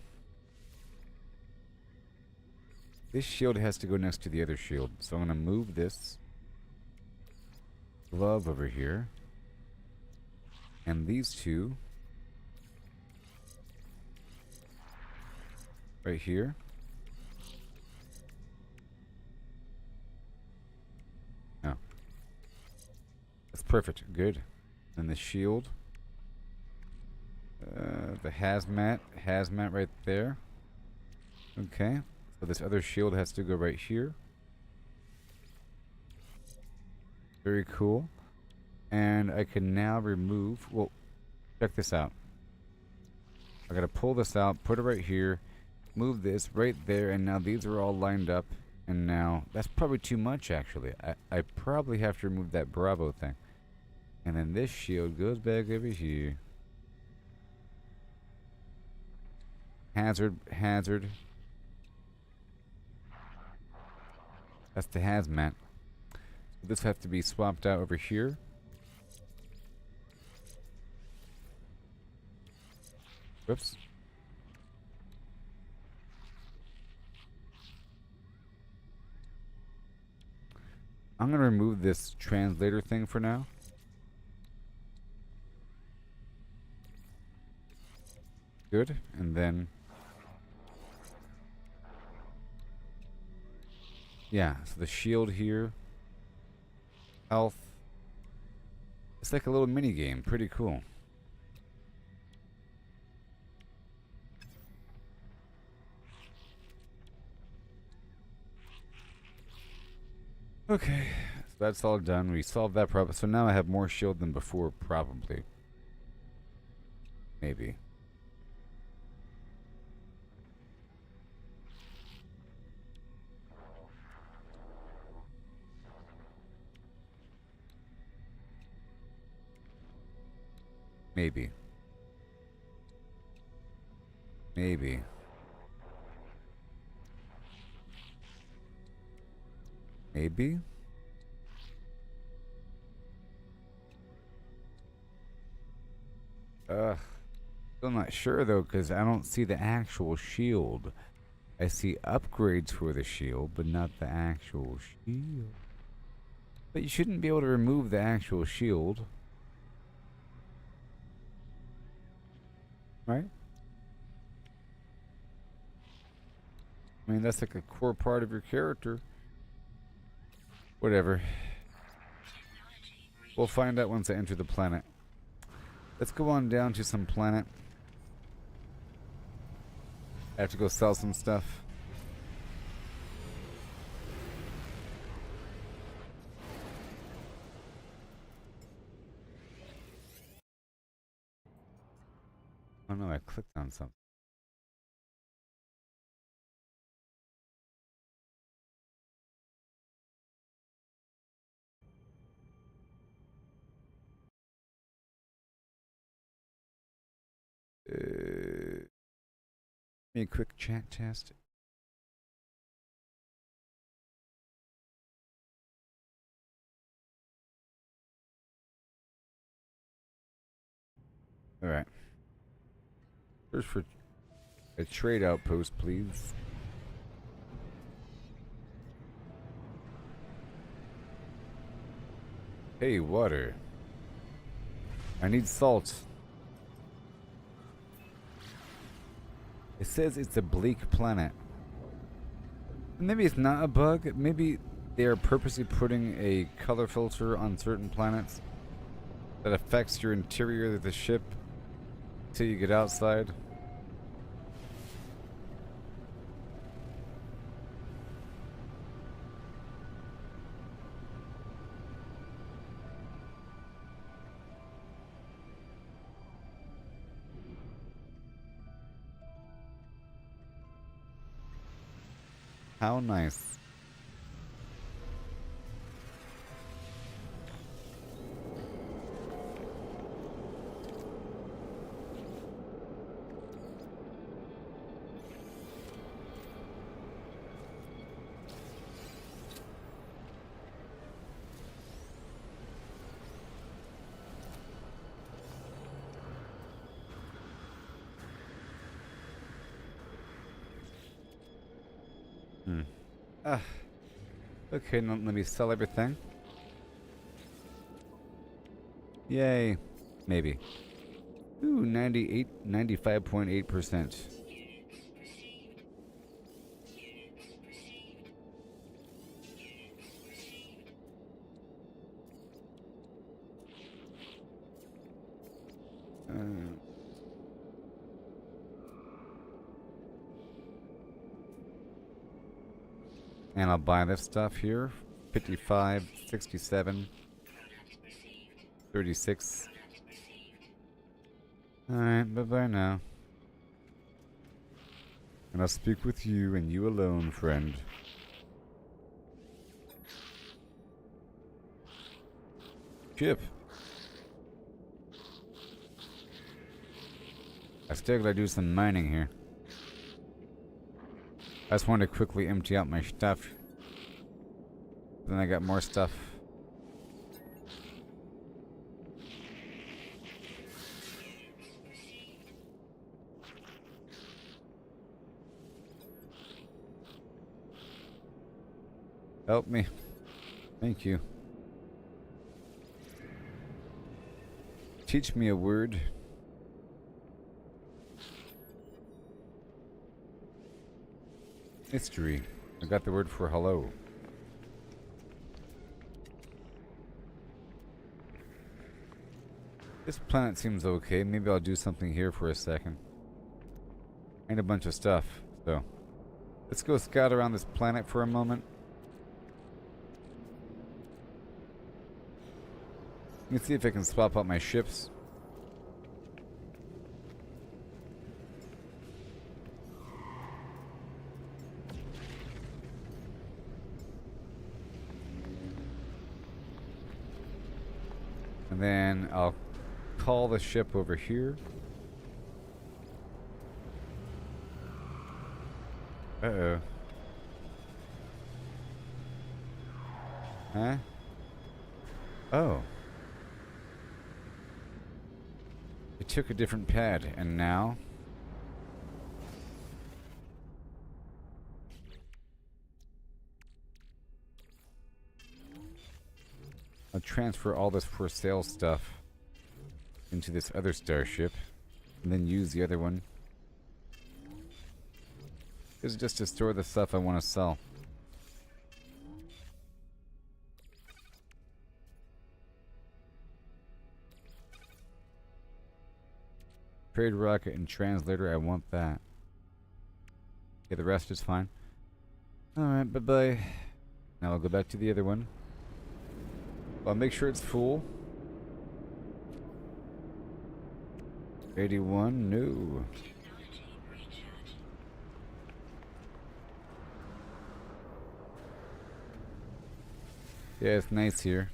Speaker 1: This shield has to go next to the other shield, so I'm going to move this glove over here. And these two right here. No. That's perfect. Good. And the shield. The hazmat right there. Okay. So this other shield has to go right here. Very cool. And I can now remove, well, check this out. I gotta pull this out, put it right here, move this right there, and now these are all lined up. And now, that's probably too much actually. I probably have to remove that Bravo thing. And then this shield goes back over here. Hazard. That's the hazmat. So this has to be swapped out over here. Whoops. I'm gonna remove this translator thing for now. Good, and then yeah, so the shield here, health. It's like a little mini game, pretty cool. Okay, so that's all done. We solved that problem. So now I have more shield than before, probably. Maybe. Maybe. Maybe. Maybe? Still not sure though, because I don't see the actual shield. I see upgrades for the shield, but not the actual shield. But you shouldn't be able to remove the actual shield. Right? I mean, that's like a core part of your character. Whatever. We'll find out once I enter the planet. Let's go on down to some planet. I have to go sell some stuff. Oh no, I clicked on something. Give me a quick chat test. Alright. Search for a trade outpost, please. Hey, water. I need salt. It says it's a bleak planet. Maybe it's not a bug. Maybe they are purposely putting a color filter on certain planets that affects your interior of the ship till you get outside. How nice. Ah. Okay, now let me sell everything. Yay. Maybe. Ooh, 95.8%. And I'll buy this stuff here. 55, 67, 36. Alright, bye-bye now. And I'll speak with you and you alone, friend. Chip. I still gotta do some mining here. I just wanted to quickly empty out my stuff. Then I got more stuff. Help me. Thank you. Teach me a word. Mystery. I got the word for hello. This planet seems okay. Maybe I'll do something here for a second. And a bunch of stuff. So, let's go scout around this planet for a moment. Let me see if I can swap out my ships. And then I'll call the ship over here. Uh-oh. Huh? Oh. It took a different pad, and now... I'll transfer all this for sale stuff into this other starship, and then use the other one. This is just to store the stuff I want to sell. Trade rocket and translator, I want that. Okay, the rest is fine. Alright, bye-bye. Now I'll go back to the other one. I'll make sure it's full. 81, no. Yeah, it's nice here.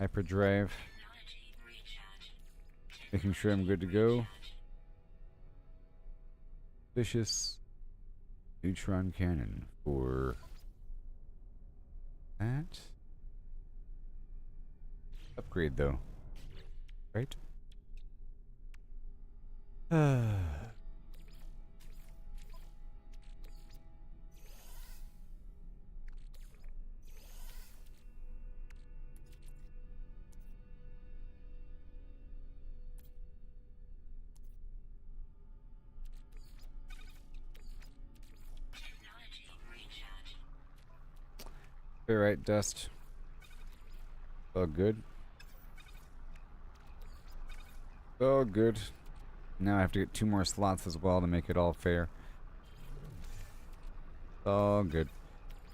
Speaker 1: Hyperdrive. Making sure I'm good to go. Vicious. Neutron cannon for that. Upgrade though. Right? Alright, dust. Oh, good. Oh, good. Now I have to get 2 more slots as well to make it all fair. Oh, good.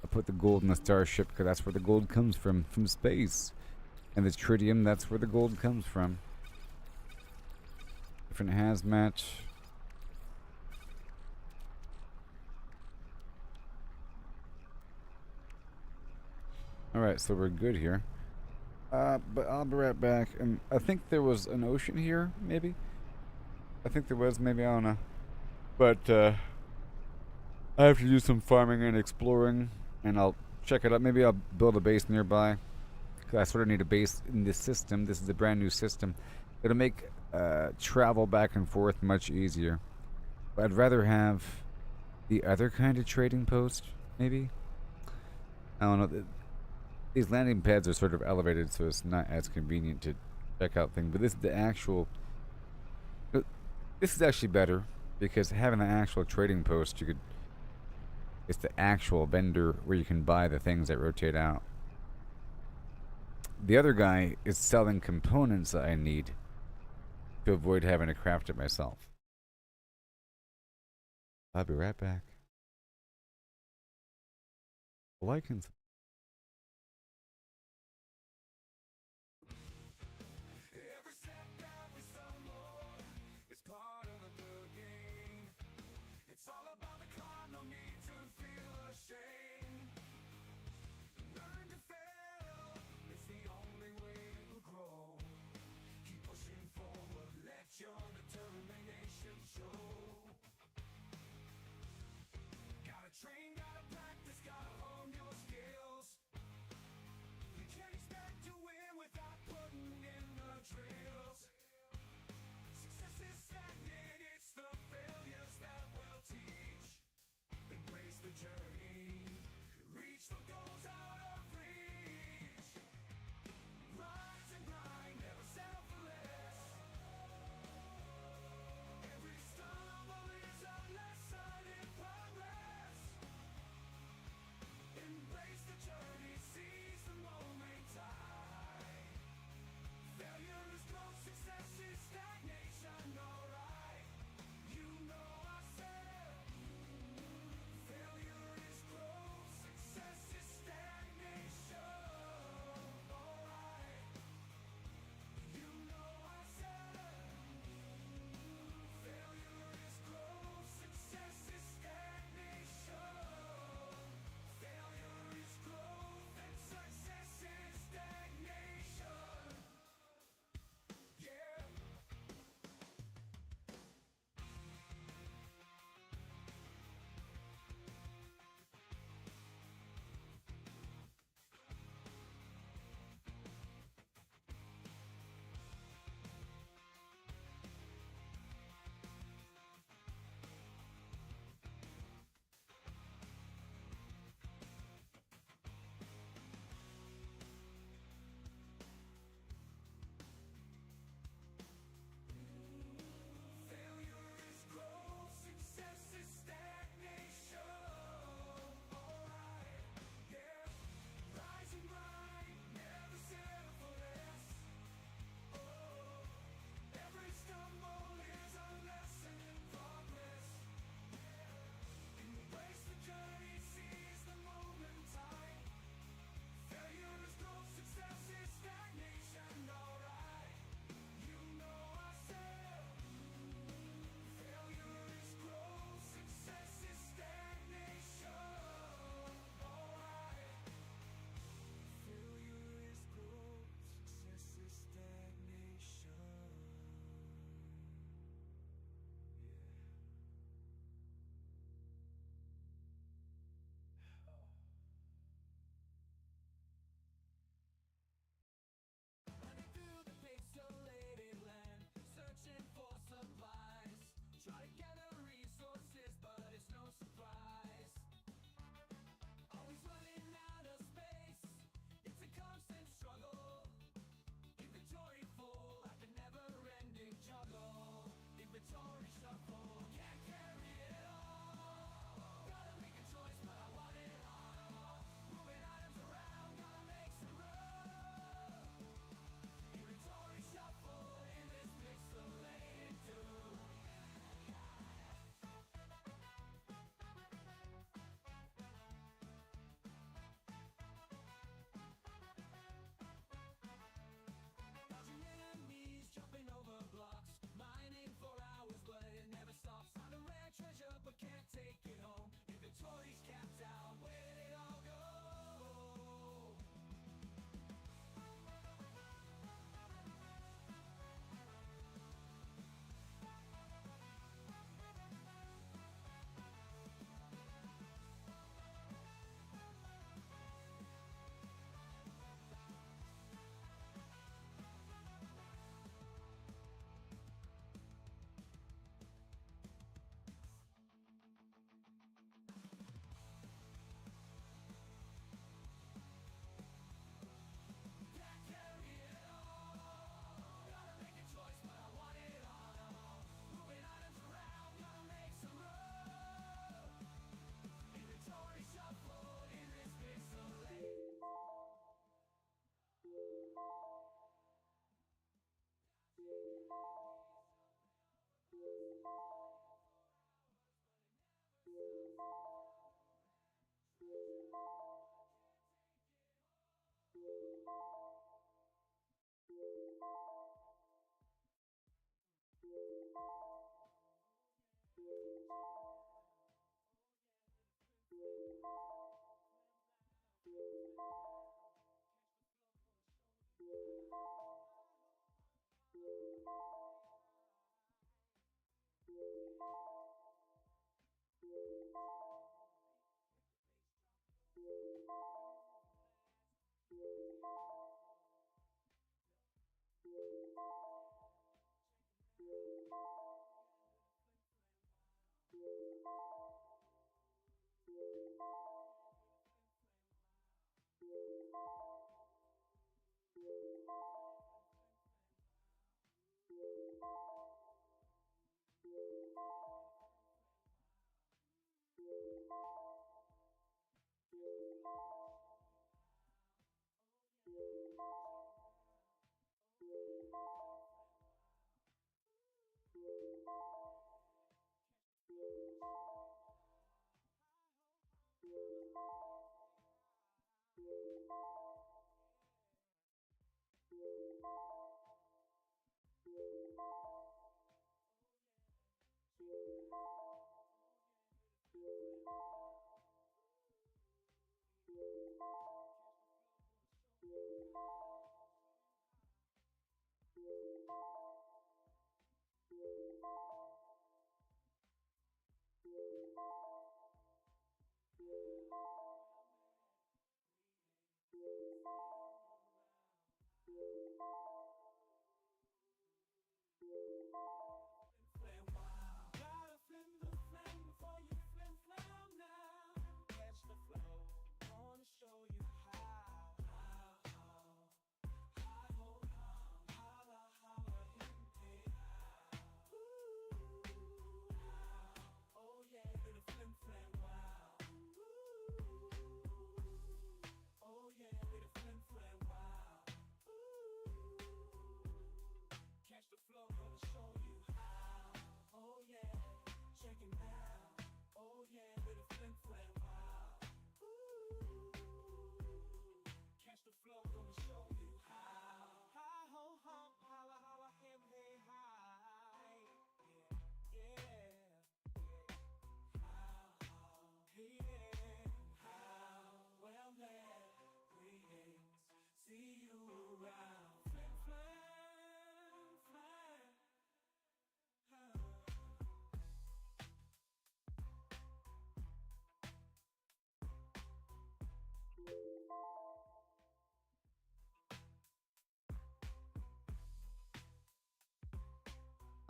Speaker 1: I put the gold in the starship because that's where the gold comes from space. And the tritium, that's where the gold comes from. Different hazmat. Alright, so we're good here. But I'll be right back. And I think there was an ocean here, maybe? I think there was, maybe, I don't know. But, I have to do some farming and exploring, and I'll check it out. Maybe I'll build a base nearby. Because I sort of need a base in this system. This is a brand new system. It'll make travel back and forth much easier. I'd rather have the other kind of trading post, maybe. I don't know. These landing pads are sort of elevated, so it's not as convenient to check out things. But this is the actual. This is actually better because having an actual trading post, you could. It's the actual vendor where you can buy the things that rotate out. The other guy is selling components that I need to avoid having to craft it myself. I'll be right back. Like and
Speaker 4: Every step, every stumble is part of the game. It's all about the climb, no need to feel ashamed. Learn to fail, it's the only way to grow. Keep pushing forward, let your determination show. Gotta train, gotta practice, gotta hone your skills.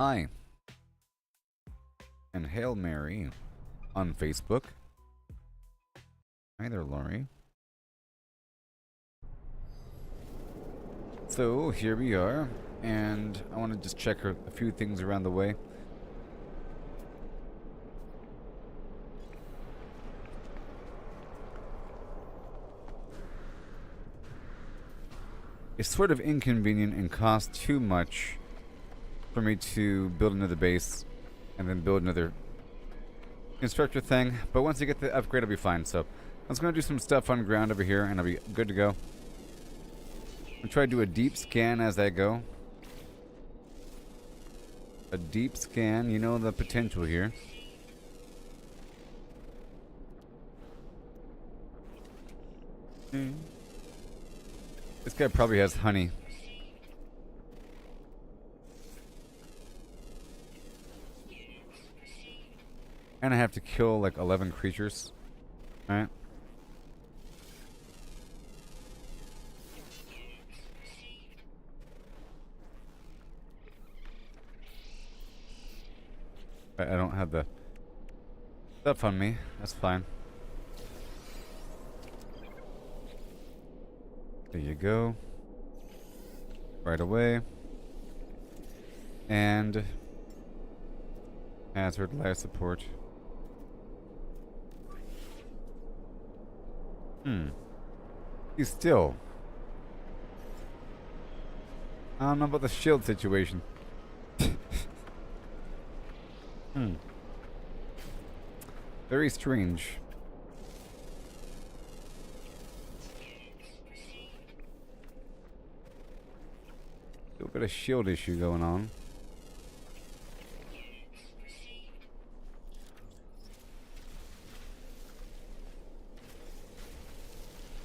Speaker 1: Hi. And Hail Mary on Facebook. Hi there, Laurie. So here we are, and I want to just check a few things around the way. It's sort of inconvenient and costs too much for me to build another base and then build another constructor thing. But once I get the upgrade, I'll be fine. So I'm just going to do some stuff on ground over here, and I'll be good to go. I'm trying to do a deep scan as I go. A deep scan, you know the potential here. This guy probably has honey. And I have to kill like 11 creatures. Alright. I don't have the stuff on me. That's fine. There you go. Right away. And hazard life support. He's still. I don't know about the shield situation. Very strange. Still got a shield issue going on.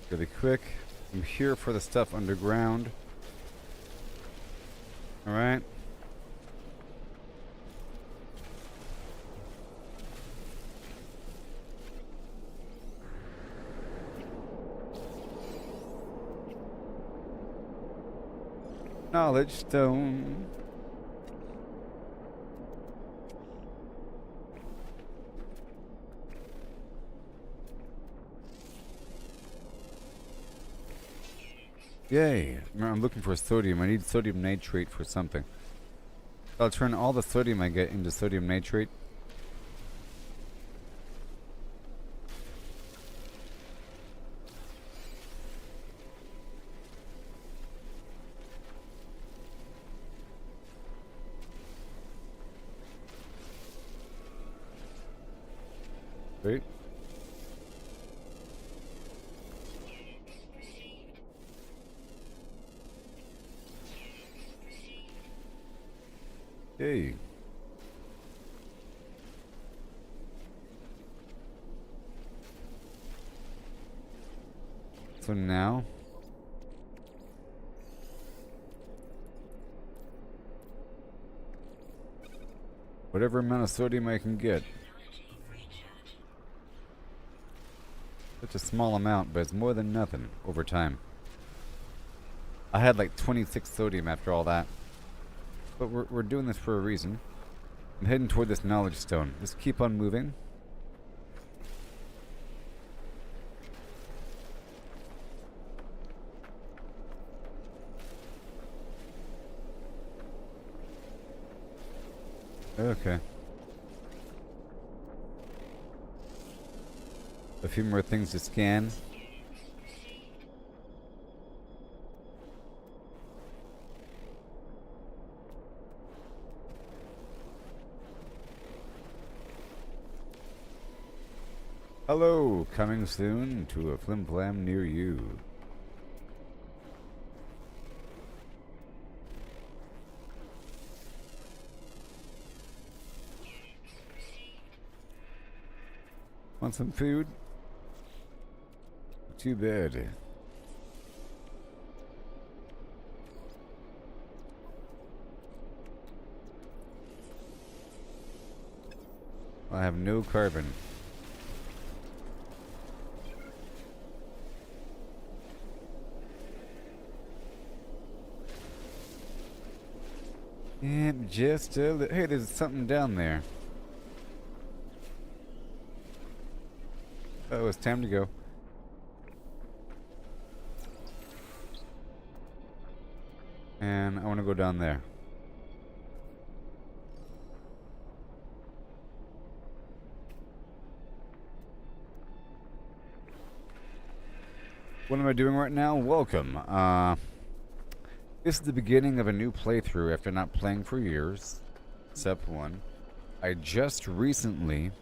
Speaker 1: Really quick. I'm here for the stuff underground. Alright. Knowledge stone. Yay. I'm looking for sodium. I need sodium nitrate for something. I'll turn all the sodium I get into sodium nitrate. Great. Yay. So now whatever amount of sodium I can get. Such a small amount, but it's more than nothing over time. I had like 26 sodium after all that. But we're doing this for a reason. I'm heading toward this knowledge stone. Just keep on moving. Okay. A few more things to scan. Hello, coming soon to a flim flam near you. Want some food? Too bad. I have no carbon. Yep, just a hey, there's something down there. Oh, it's time to go. And I want to go down there. What am I doing right now? Welcome. This is the beginning of a new playthrough after not playing for years. Except one. I just recently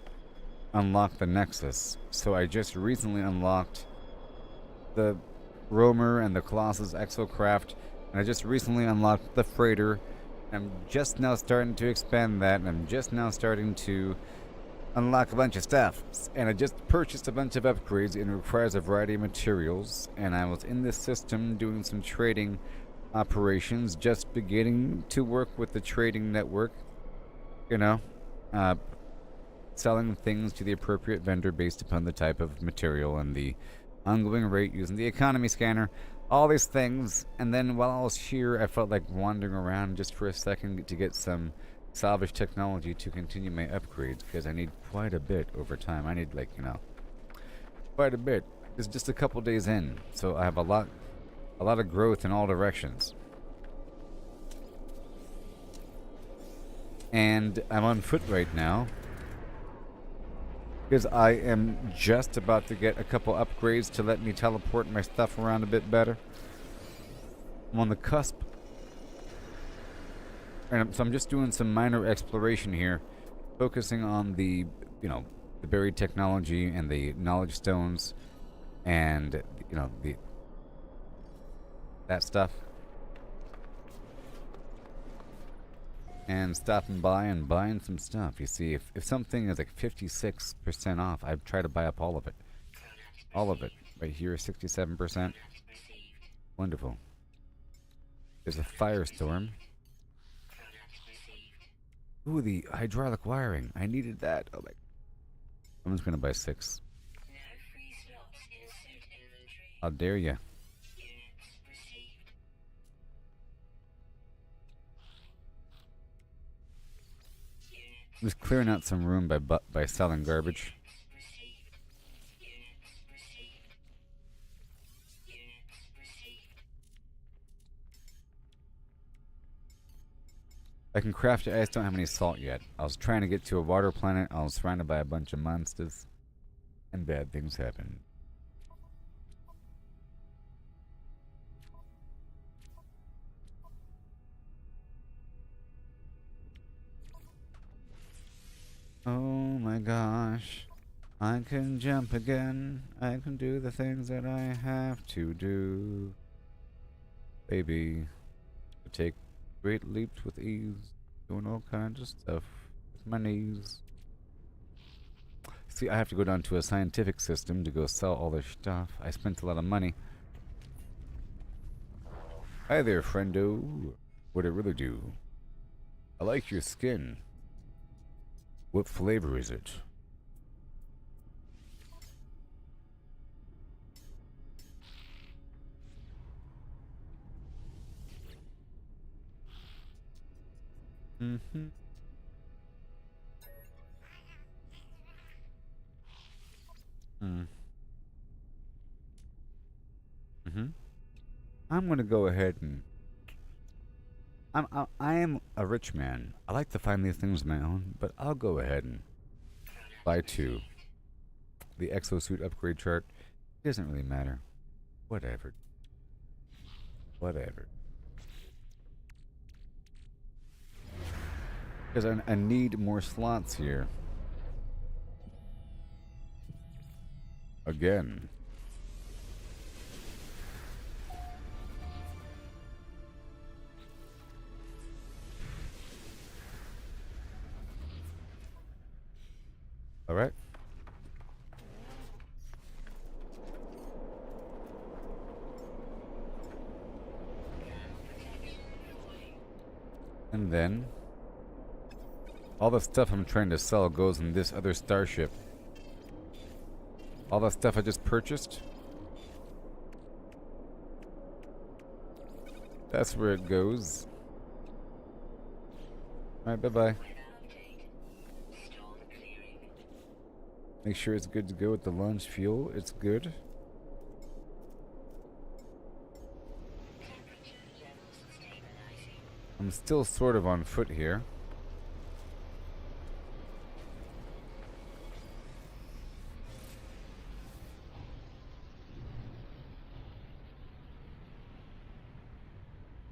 Speaker 1: unlocked the Nexus. So I just recently unlocked the Roamer and the Colossus Exocraft. And I just recently unlocked the Freighter. I'm just now starting to expand that. And I'm just now starting to unlock a bunch of stuff. And I just purchased a bunch of upgrades. It requires a variety of materials. And I was in this system doing some trading operations, just beginning to work with the trading network. You know, selling things to the appropriate vendor based upon the type of material and the ongoing rate using the economy scanner. All these things. And then while I was here, I felt like wandering around just for a second to get some salvage technology to continue my upgrades, because I need quite a bit over time. I need, like, you know, quite a bit. It's just a couple days in, so I have a lot of growth in all directions. And I'm on foot right now because I am just about to get a couple upgrades to let me teleport my stuff around a bit better. I'm on the cusp. And so I'm just doing some minor exploration here, focusing on the, you know, the buried technology and the knowledge stones and, you know, that stuff. And stopping by and buying some stuff. You see, if something is like 56% off, I try to buy up all of it. All of it. Right here, 67%. Wonderful. There's a firestorm. Ooh, the hydraulic wiring. I needed that. Oh my. I'm just gonna buy 6.
Speaker 2: No free slots in suit inventory.
Speaker 1: How dare ya?
Speaker 2: Units received. Units
Speaker 1: I'm just clearing out some room by selling garbage.
Speaker 2: received. Units received. Units received.
Speaker 1: I can craft it. I just don't have any salt yet. I was trying to get to a water planet. I was surrounded by a bunch of monsters. And bad things happened. Oh my gosh. I can jump again. I can do the things that I have to do. Baby. Take great leaps with ease. Doing all kinds of stuff with my knees. See, I have to go down to a scientific system to go sell all this stuff. I spent a lot of money. Hi there, friendo. What'd it really do? I like your skin. What flavor is it? Mm-hmm. Mm. Mm-hmm. I'm gonna go ahead and I am a rich man. I like to find these things of my own, but I'll go ahead and buy 2. The exosuit upgrade chart doesn't really matter. Whatever. Whatever. Because I need more slots here. Again. Alright. And then all the stuff I'm trying to sell goes in this other starship. All the stuff I just purchased, that's where it goes. Alright, bye-bye.
Speaker 2: Weather update. Storm clearing.
Speaker 1: Make sure it's good to go with the launch fuel. It's good.
Speaker 2: Temperature levels stabilizing.
Speaker 1: I'm still sort of on foot here.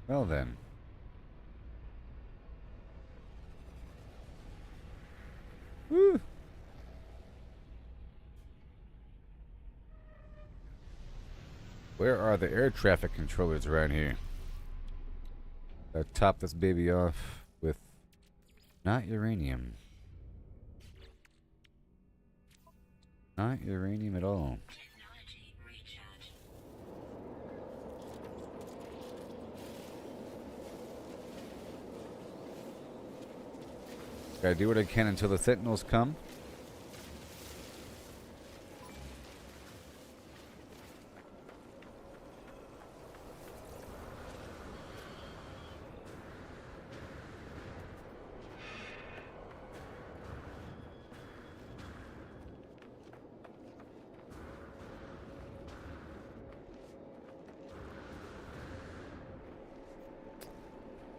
Speaker 1: Well then. Woo! Where are the air traffic controllers around here? I'll top this baby off with not uranium. Not uranium at all.
Speaker 2: Technology recharge.
Speaker 1: Gotta do what I can until the sentinels come.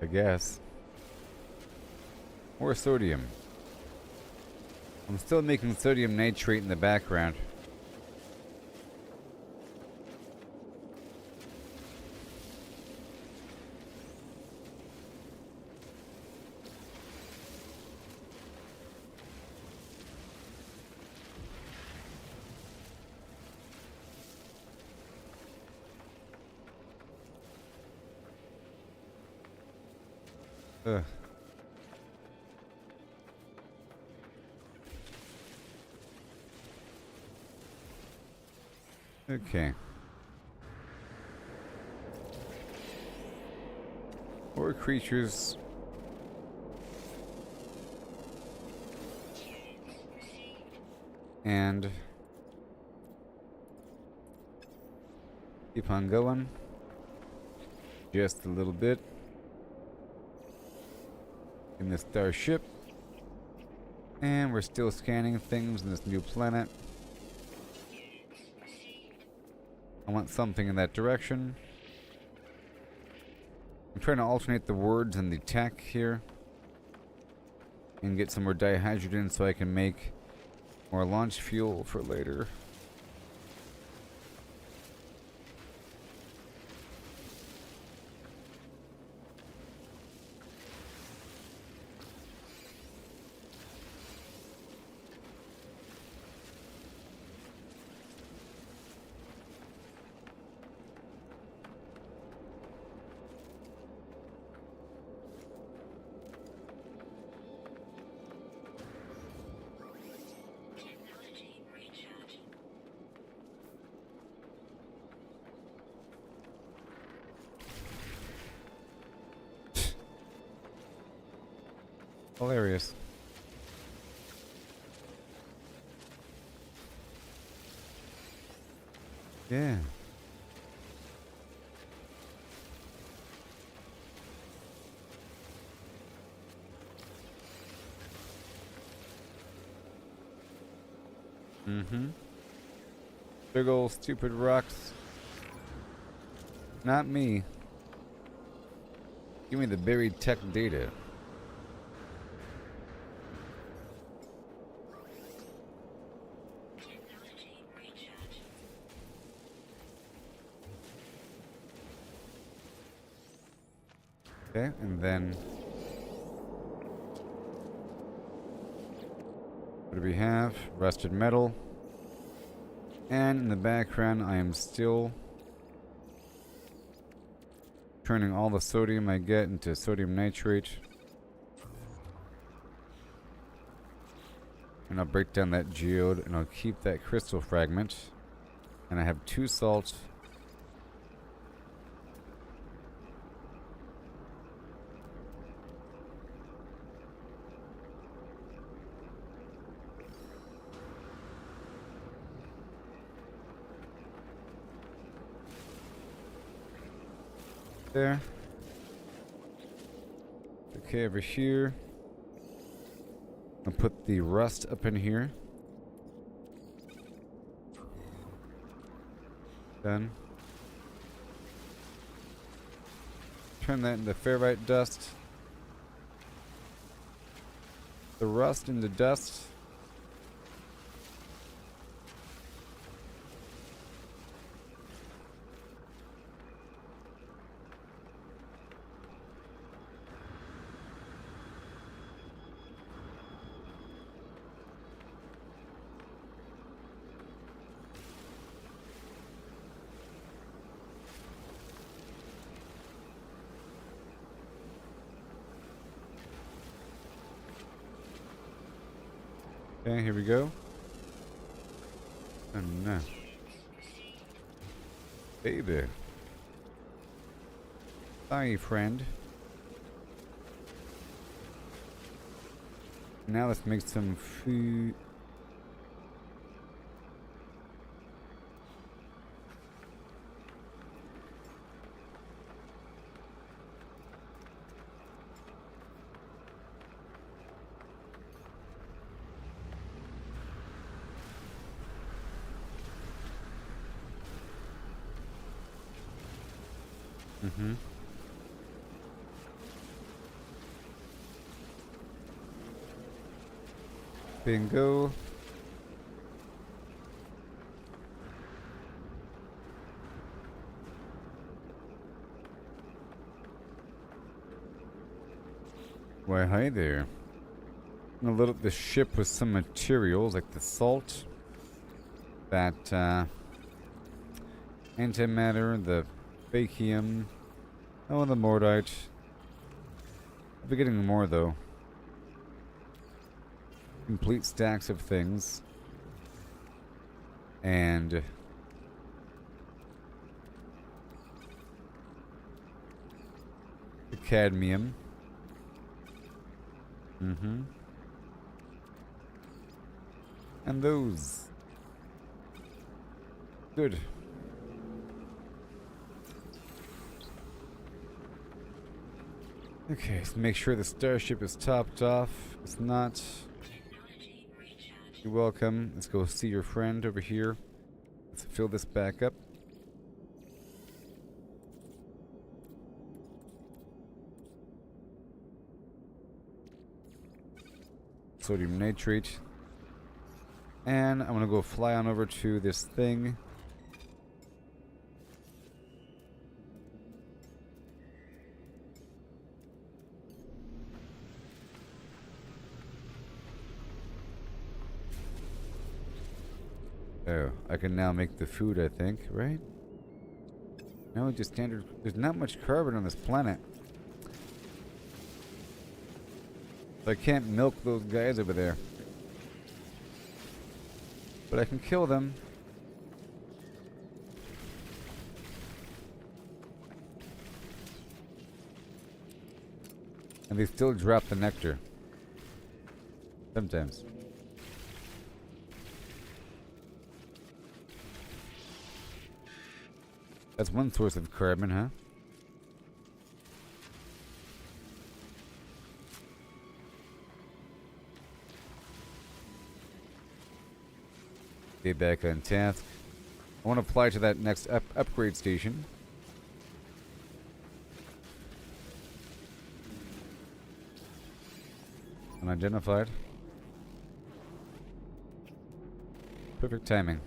Speaker 1: I guess. Or sodium. I'm still making sodium nitrate in the background. Ugh. Okay. Or creatures. And keep on going. Just a little bit. In the starship. And we're still scanning things in this new planet. I want something in that direction. I'm trying to alternate the words and the tech here. And get some more dihydrogen so I can make more launch fuel for later.
Speaker 2: Technology recharge.
Speaker 1: Hilarious. Yeah. Mm-hmm. Big ol' stupid rocks. Not me. Give me the buried tech data.
Speaker 2: Technology recharge.
Speaker 1: Okay, and then what do we have? Rusted metal. And in the background, I am still turning all the sodium I get into sodium nitrate. And I'll break down that geode and I'll keep that crystal fragment. And I have 2 salts. There. Okay, over here. I'll put the rust up in here. Done. Turn that into ferrite dust. The rust into dust. Okay, here we go. Oh no. Baby. Hi, friend. Now let's make some food. Mm-hmm. Bingo. Why, hi there. I'm gonna load up the ship with some materials like the salt, that antimatter, the Fakium, oh, the Mordite. I'll be getting more though. Complete stacks of things. And the cadmium. Mm-hmm. And those. Good. Okay, so make sure the starship is topped off. It's not.
Speaker 2: Technology recharge.
Speaker 1: You're welcome. Let's go see your friend over here. Let's fill this back up. Sodium nitrate. And I'm gonna go fly on over to this thing. Oh, I can now make the food, I think, right? No, just standard. There's not much carbon on this planet. So I can't milk those guys over there. But I can kill them. And they still drop the nectar. Sometimes. That's one source of carbon, huh? Stay back on task. I want to apply to that next upgrade station. Unidentified. Perfect timing.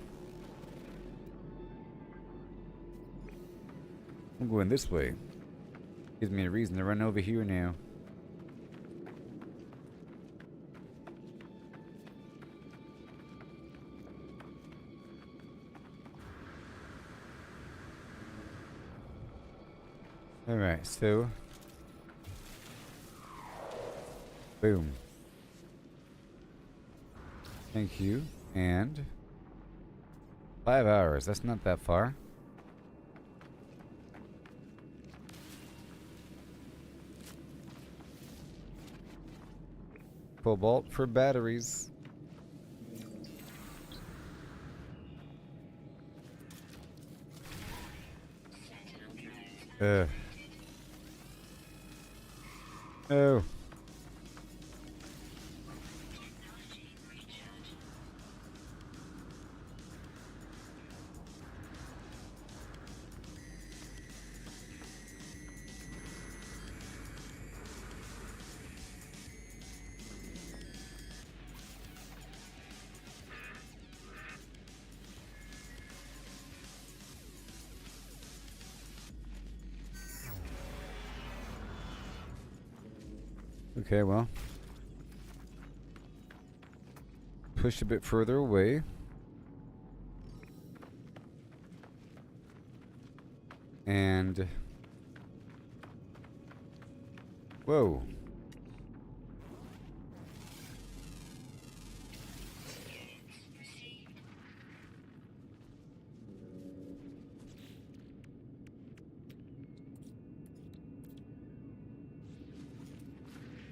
Speaker 1: I'm going this way. Gives me a reason to run over here now. Alright, so boom. Thank you. And 5 hours. That's not that far. Cobalt for batteries.
Speaker 2: Sentinel drones.
Speaker 1: Oh. Okay, well. Push a bit further away. And... Whoa.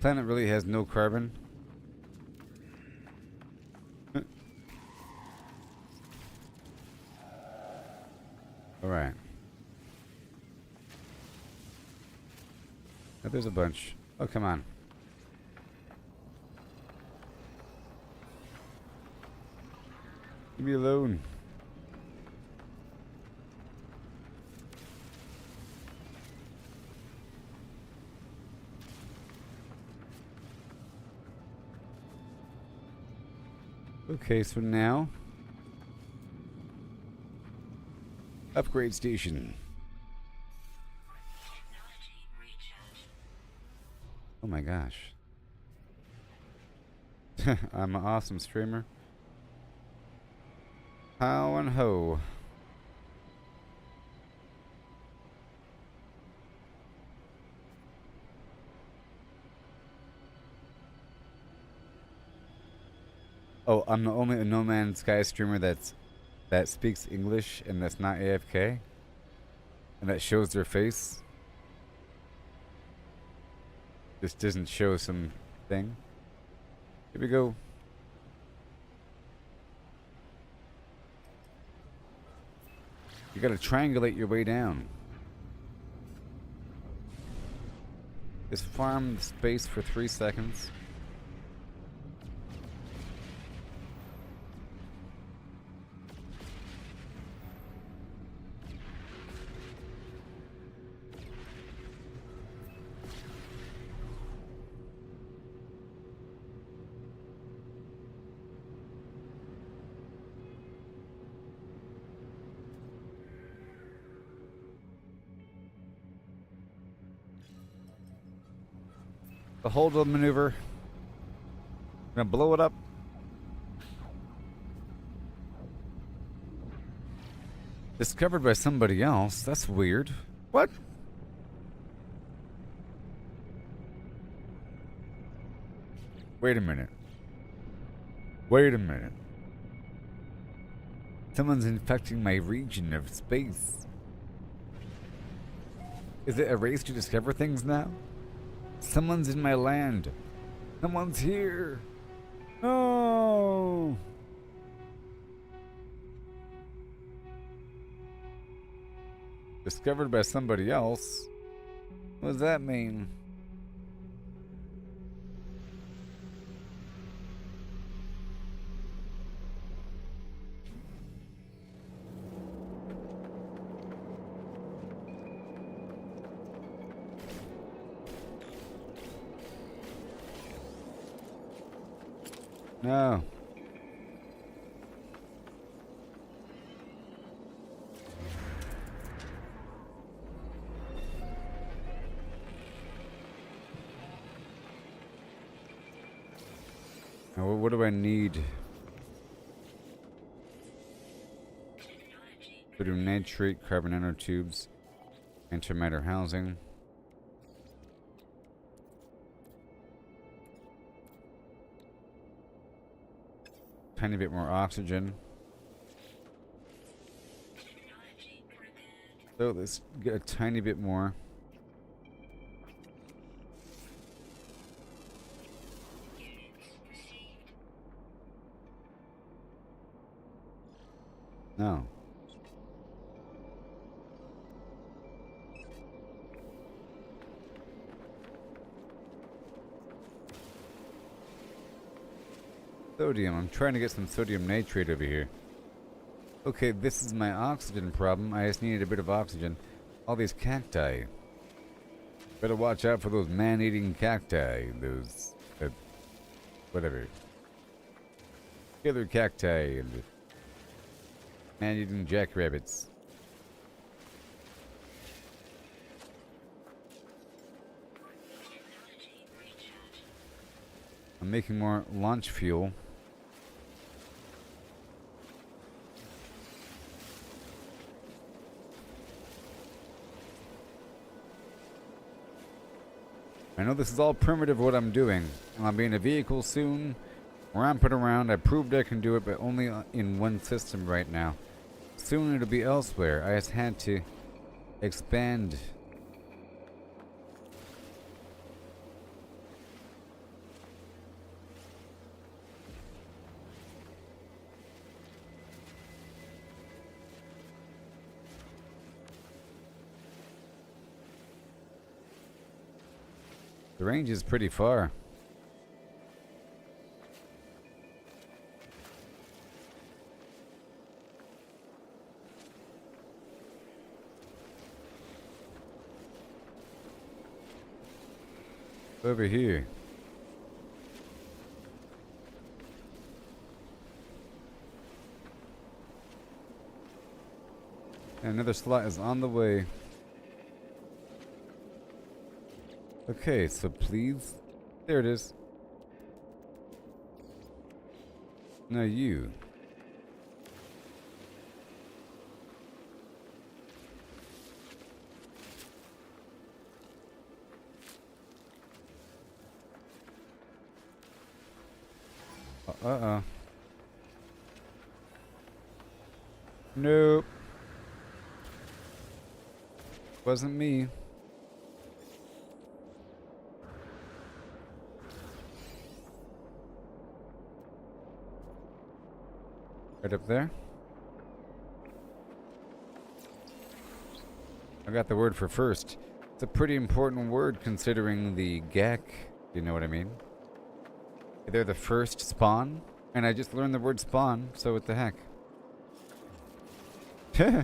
Speaker 1: Planet really has no carbon. Alright. Oh, there's a bunch. Oh, come on. Leave me alone. Okay, so now... Upgrade station.
Speaker 2: Technology recharge.
Speaker 1: Oh my gosh. I'm an awesome streamer. How and ho. Oh, I'm the only No Man's Sky streamer that speaks English and that's not AFK, and that shows their face. This doesn't show some thing. Here we go. You gotta triangulate your way down. Just farm the space for 3 seconds. The hold up maneuver. Gonna blow it up. Discovered by somebody else. That's weird. What? Wait a minute. Wait a minute. Someone's infecting my region of space. Is it a race to discover things now? Someone's in my land. Someone's here. No. Discovered by somebody else? What does that mean? No. Now, what do I need? Sodium nitrate, carbon nanotubes, antimatter housing. Tiny bit more oxygen. So let's get a tiny bit more. No. Sodium. I'm trying to get some sodium nitrate over here. Okay, this is my oxygen problem. I just needed a bit of oxygen. All these cacti. Better watch out for those man-eating cacti. Those... whatever. Killer cacti and... man-eating jackrabbits. I'm making more launch fuel. I know this is all primitive what I'm doing, and I'll be in a vehicle soon, ramping around. I proved I can do it, but only in one system right now. Soon it'll be elsewhere. I just had to expand. The range is pretty far. Over here. And another slot is on the way. Okay, so please. There it is. Now you. Uh-oh. Nope. Wasn't me. Right up there. I got the word for first. It's a pretty important word considering the GAC. You know what I mean? They're the first spawn, and I just learned the word spawn, so what the heck? Okay,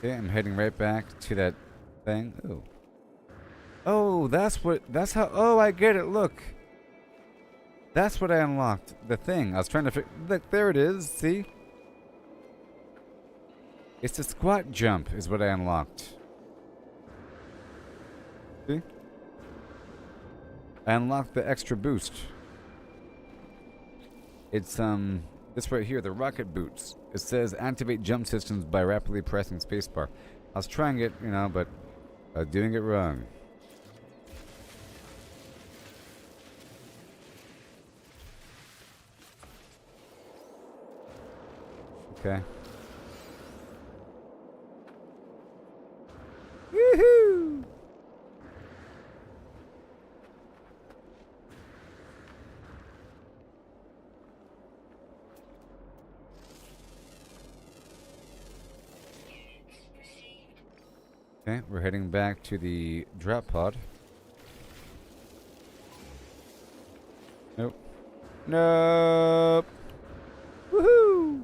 Speaker 1: I'm heading right back to that thing. Oh. Oh, that's how, oh, I get it, look. That's what I unlocked. The thing. I was trying to look, there it is. See? It's the squat jump is what I unlocked. See? I unlocked the extra boost. It's, this right here, the rocket boots. It says activate jump systems by rapidly pressing spacebar. I was trying it, you know, but I was doing it wrong. Okay. Woohoo! Okay, we're heading back to the drop pod. Nope. Nope. Woohoo!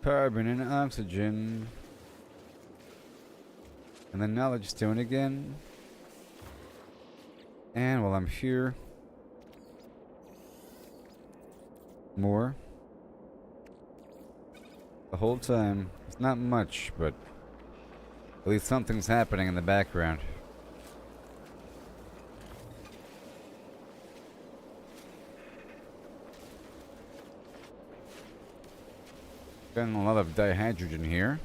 Speaker 1: Carbon and oxygen. And then knowledge stone again. And while I'm here, more. The whole time. It's not much, but at least something's happening in the background. Getting a lot of dihydrogen here.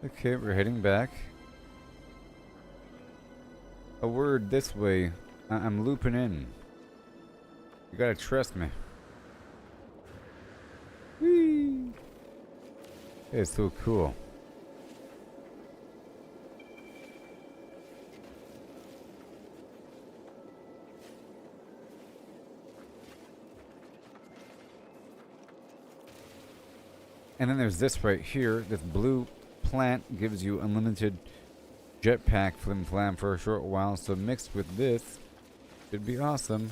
Speaker 1: Okay, we're heading back. A word this way. I'm looping in. You gotta trust me. Whee! It's so cool. And then there's this right here. This blue plant gives you unlimited jetpack flim flam for a short while. So mixed with this, should be awesome.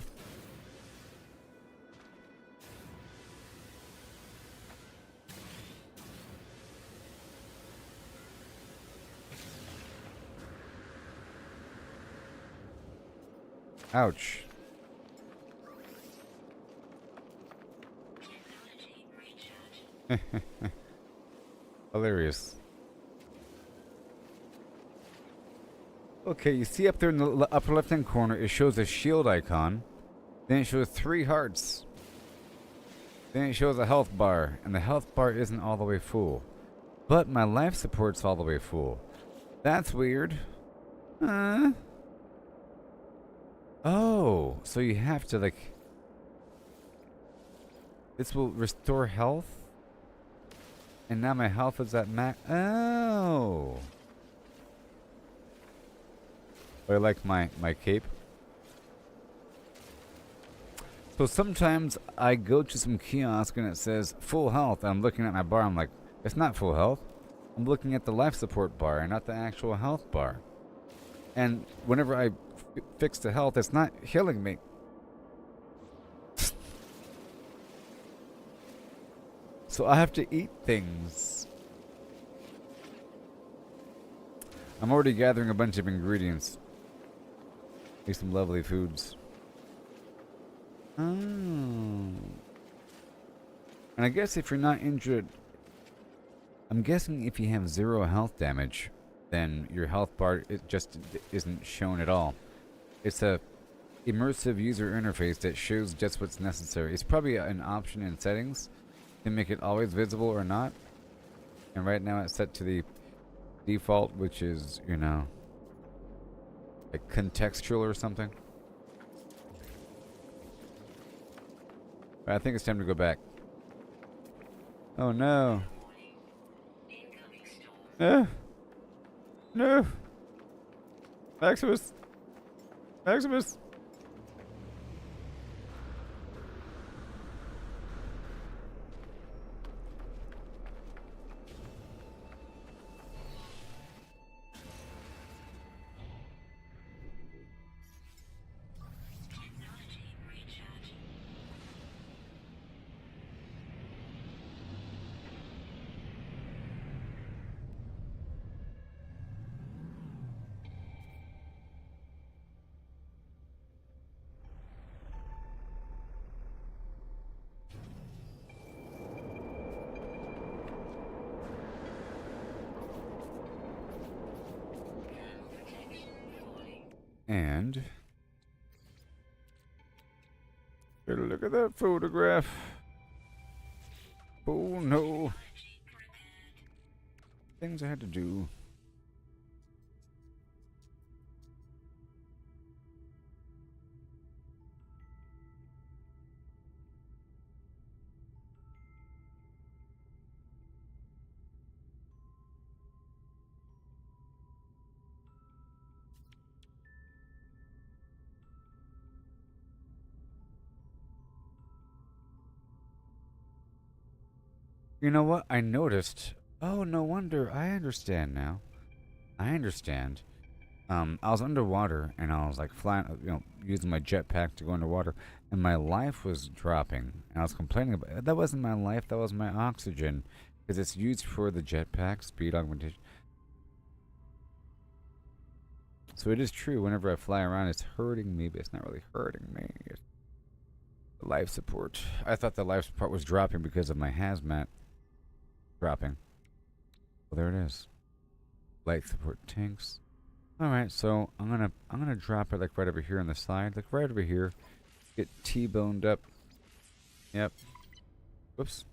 Speaker 1: Ouch.
Speaker 2: Technology recharge.
Speaker 1: Hilarious. Okay, you see up there in the upper left hand corner, it shows a shield icon. Then it shows 3 hearts. Then it shows a health bar, and the health bar isn't all the way full. But my life support's all the way full. That's weird. Oh, so you have to, like... This will restore health? And now my health is at max. Oh! I like my cape. So sometimes I go to some kiosk and it says full health. And I'm looking at my bar. I'm like, it's not full health. I'm looking at the life support bar and not the actual health bar. And whenever I fix the health, it's not healing me. So I have to eat things. I'm already gathering a bunch of ingredients. Make some lovely foods. Oh. And I guess if you're not injured, I'm guessing if you have 0 health damage, then your health bar isn't shown at all. It's a immersive user interface that shows just what's necessary. It's probably an option in settings to make it always visible or not. And right now it's set to the default, which is, you know, like contextual or something. But I think it's time to go back. Oh no.
Speaker 2: Incoming storm.
Speaker 1: No. Maximus. Maximus.
Speaker 2: Technology recharge. Thermal protection falling.
Speaker 1: And better look at that photograph. Oh no.
Speaker 2: Technology prepared.
Speaker 1: Things I had to do. You know what? I noticed. Oh, no wonder. I understand now. I understand. I was underwater and I was like flying, using my jetpack to go underwater, and my life was dropping. And I was complaining about it. That wasn't my life. That was my oxygen, because it's used for the jetpack speed augmentation. So it is true. Whenever I fly around, it's hurting me, but it's not really hurting me. It's the life support. I thought the life support was dropping because of my hazmat dropping. Well, there it is. Life support tanks. All right, so I'm gonna drop it like right over here on the side, like right over here. Get T-boned up. Yep. Whoops.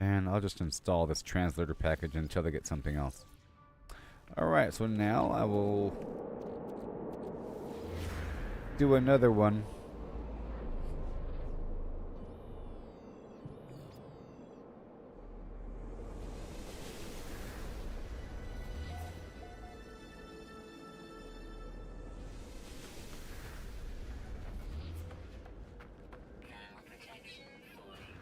Speaker 1: And I'll just install this translator package until they get something else. Alright, so now I will do another one.
Speaker 2: Thermal protection fully.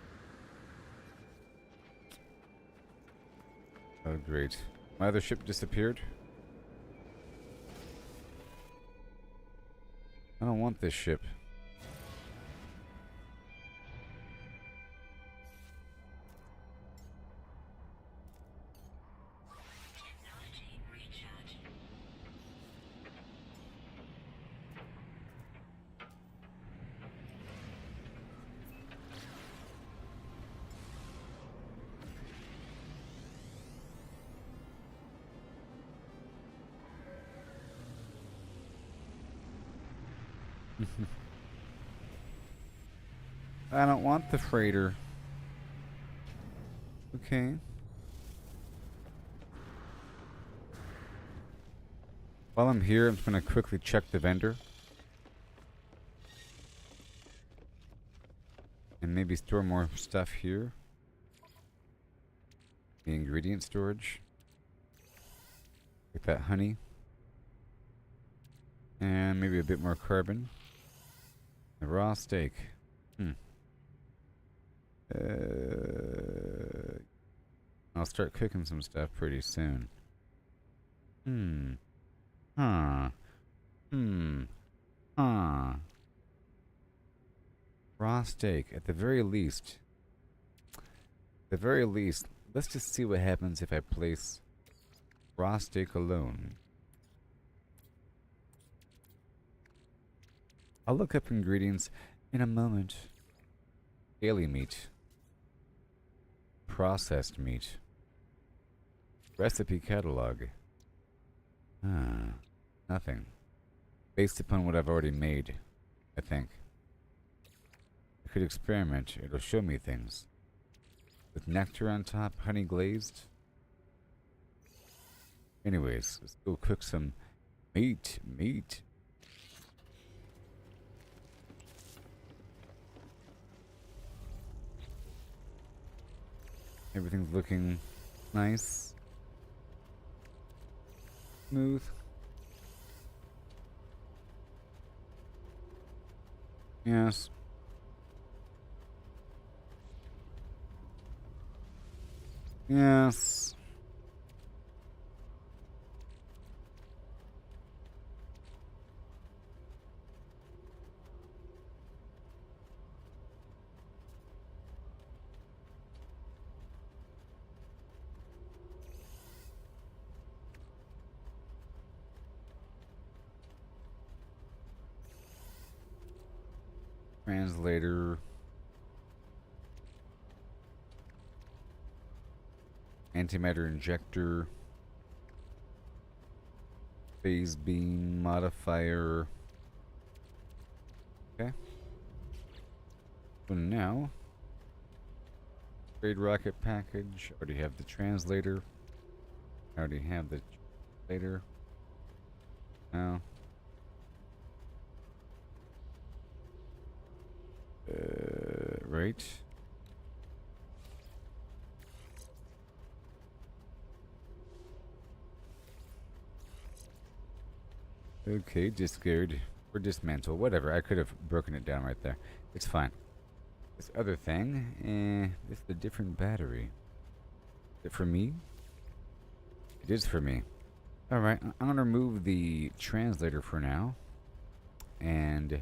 Speaker 1: Oh, great. My other ship disappeared. I don't want this ship.
Speaker 2: Technology recharge.
Speaker 1: I don't want the freighter. Okay. While I'm here, I'm just going to quickly check the vendor. And maybe store more stuff here. The ingredient storage. Like that honey. And maybe a bit more carbon. The raw steak. I'll start cooking some stuff pretty soon. Huh. Raw steak, at the very least. Let's just see what happens if I place raw steak alone. I'll look up ingredients in a moment. Daily meat. Processed meat. Recipe catalog. Nothing. Based upon what I've already made, I think. I could experiment. It'll show me things. With nectar on top, honey glazed. Anyways, let's go cook some meat. Everything's looking nice. Smooth. Yes. Yes. Translator. Antimatter injector. Phase beam modifier. Okay. So now, trade rocket package. Already have the translator. Already have the translator. Now. Right. Okay, discard or dismantle, whatever. I could have broken it down right there. It's fine. This other thing, this is a different battery. Is it for me? It is for me. Alright, I'm gonna remove the translator for now. And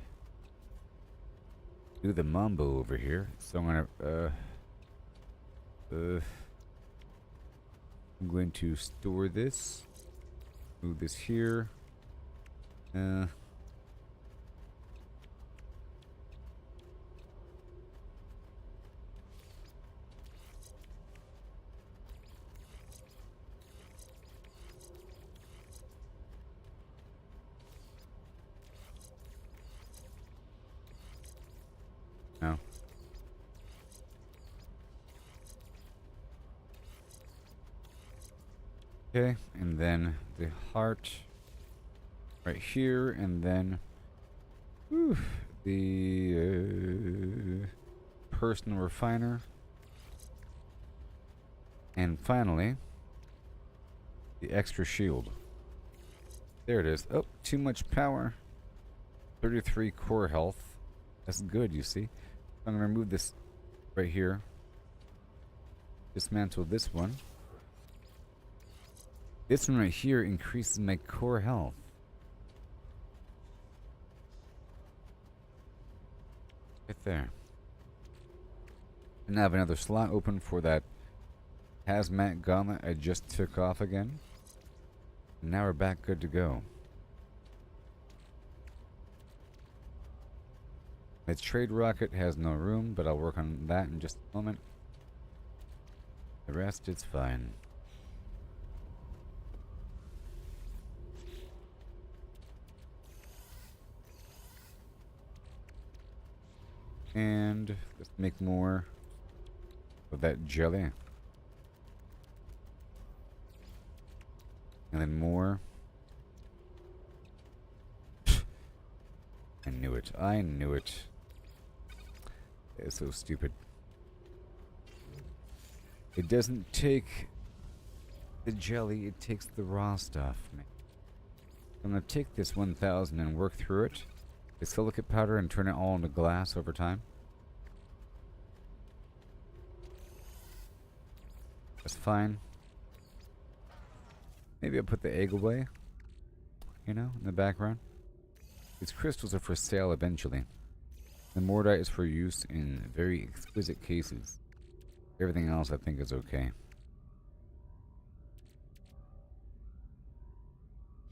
Speaker 1: do the mumbo over here. So I'm going to store this. Move this here. No. Okay, and then the heart right here, and then whew, the personal refiner. And finally, the extra shield. There it is. Oh, too much power. 33 core health. That's good, you see. I'm going to remove this right here. Dismantle this one. This one right here increases my core health. Right there. And I have another slot open for that hazmat gauntlet I just took off again. And now we're back good to go. The trade rocket has no room, but I'll work on that in just a moment. The rest is fine. And let's make more of that jelly. And then more. I knew it. I knew it. It's so stupid. It doesn't take the jelly, it takes the raw stuff, man. I'm gonna take this 1000 and work through it. The silicate powder and turn it all into glass over time. That's fine. Maybe I'll put the egg away, you know, in the background. These crystals are for sale eventually. The Mordite is for use in very exquisite cases. Everything else I think is okay.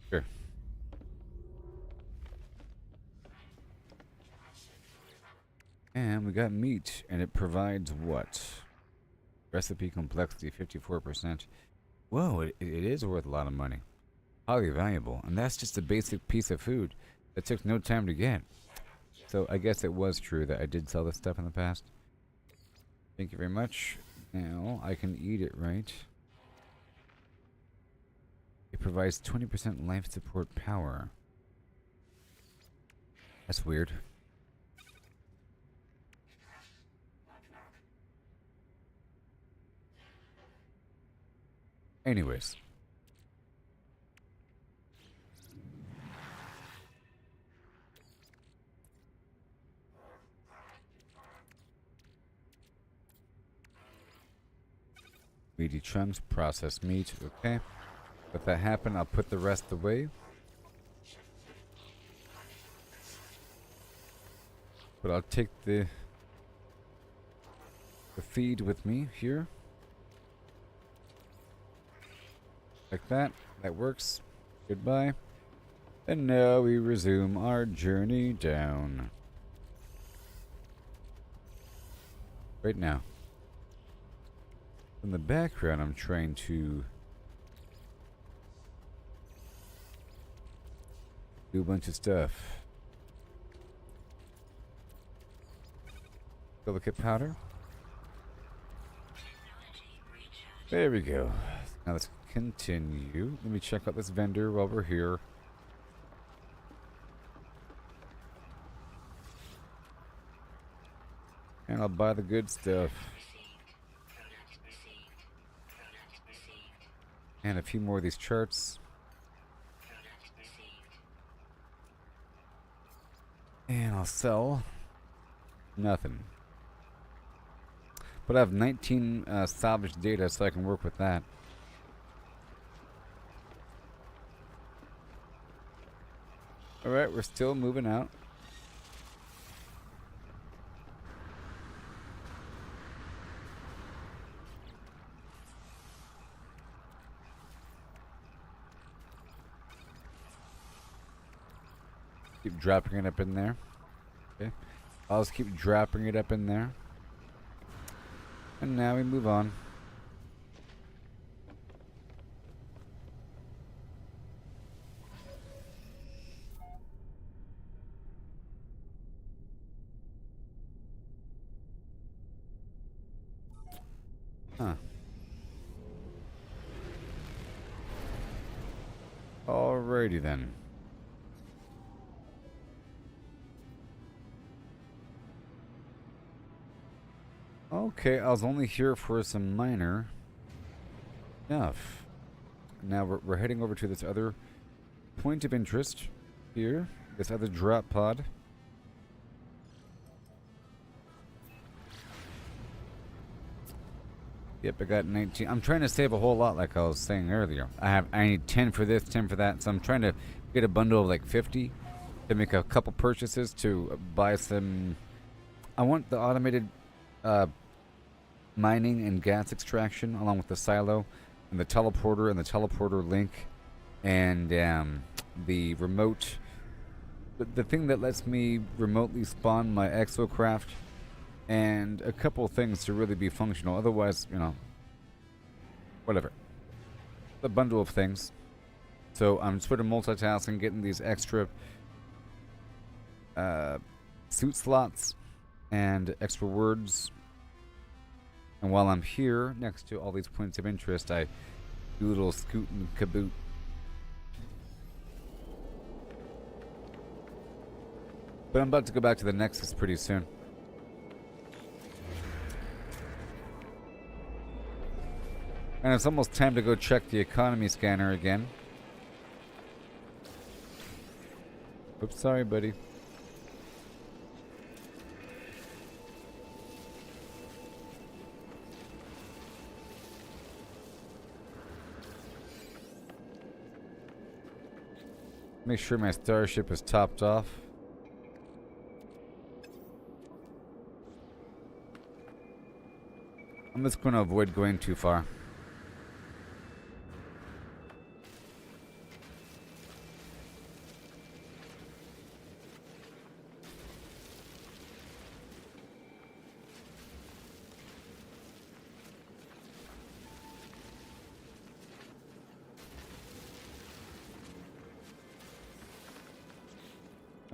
Speaker 1: Sure. And we got meat, and it provides what? Recipe complexity 54%. Whoa, it is worth a lot of money. Highly valuable. And that's just a basic piece of food that took no time to get. So I guess it was true that I did sell this stuff in the past. Thank you very much. Now I can eat it, right? It provides 20% life support power. That's weird. Anyways. Meaty chunks, processed meat, okay. Let that happen, I'll put the rest away. But I'll take the feed with me here. Like that. That works. Goodbye. And now we resume our journey down. Right now. In the background, I'm trying to do a bunch of stuff. Silicate powder. There we go. Now let's continue. Let me check out this vendor while we're here. And I'll buy the good stuff. And a few more of these charts. And I'll sell nothing. But I have 19 salvage data, so I can work with that. Alright, we're still moving out. Keep dropping it up in there. Okay. I'll just keep dropping it up in there. And now we move on. Huh. Alrighty then. Okay, I was only here for some minor stuff. Now we're heading over to this other point of interest here. This other drop pod. Yep, I got 19. I'm trying to save a whole lot, like I was saying earlier. I need 10 for this, 10 for that. So I'm trying to get a bundle of like 50 to make a couple purchases to buy some. I want the automated mining and gas extraction, along with the silo and the teleporter link, and the remote. The thing that lets me remotely spawn my Exocraft, and a couple things to really be functional. Otherwise, you know, whatever. A bundle of things. So I'm sort of multitasking, getting these extra suit slots and extra words. And while I'm here, next to all these points of interest, I do a little scoot and caboot. But I'm about to go back to the Nexus pretty soon. And it's almost time to go check the economy scanner again. Oops, sorry, buddy. Make sure my starship is topped off. I'm just going to avoid going too far.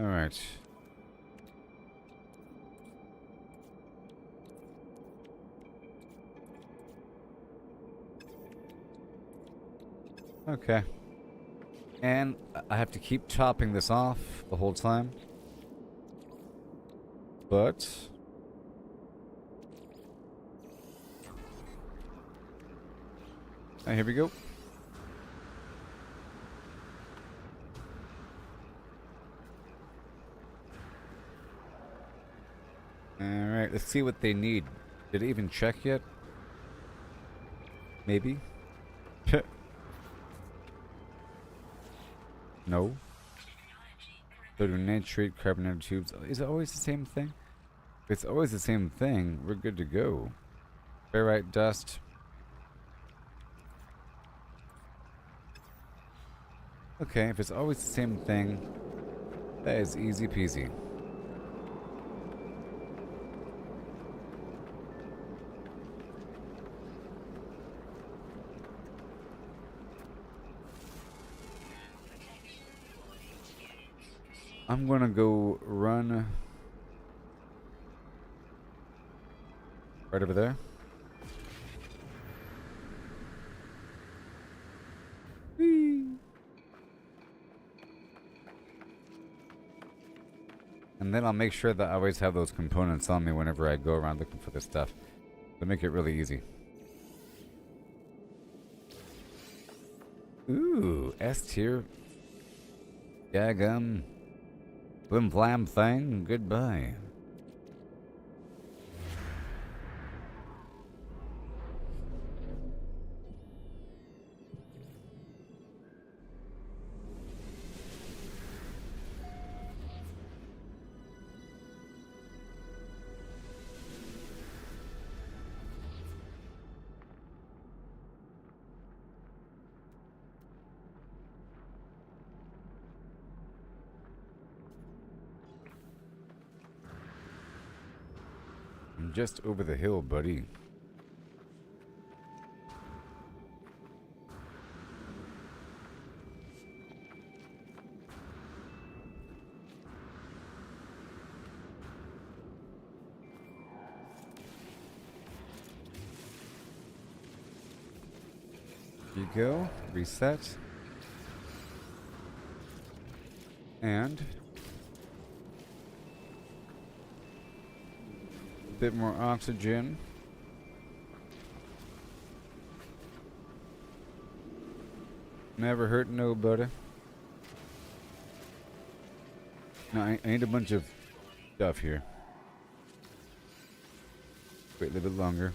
Speaker 1: All right. Okay. And I have to keep topping this off the whole time. But here we go. Alright, let's see what they need. Did it even check yet? Maybe? No. Sodium nitrate, carbon nanotubes. Is it always the same thing? If it's always the same thing, we're good to go. Ferrite dust. Okay, if it's always the same thing, that is easy peasy. I'm gonna go run right over there. Whee! And then I'll make sure that I always have those components on me whenever I go around looking for this stuff. To make it really easy. Ooh, S tier. Gagum. Flim flam thing, goodbye. I'm just over the hill, buddy. You go. Reset. And a bit more oxygen. Never hurt nobody. No, I need a bunch of stuff here. Wait a little bit longer.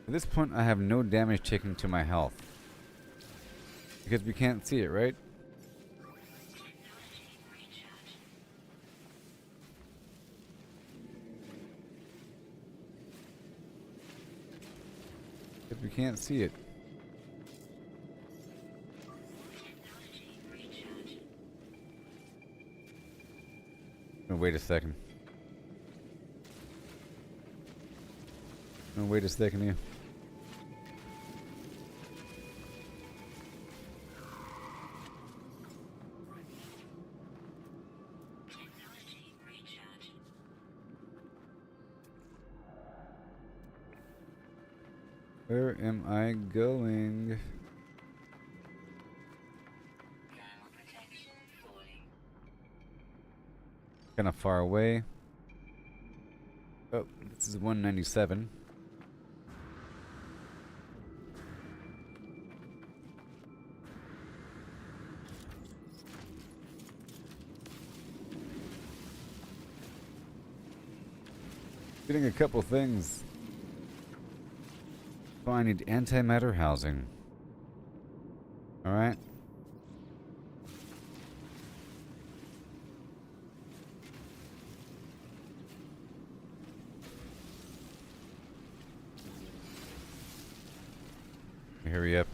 Speaker 1: At this point, I have no damage taken to my health. Because we can't see it, right? Because we can't see it. No, wait a second. No, wait a second here. Where am I going? Kind of far away. Oh, this is 197. Getting a couple things. Oh, I need antimatter housing. Alright. Hurry up.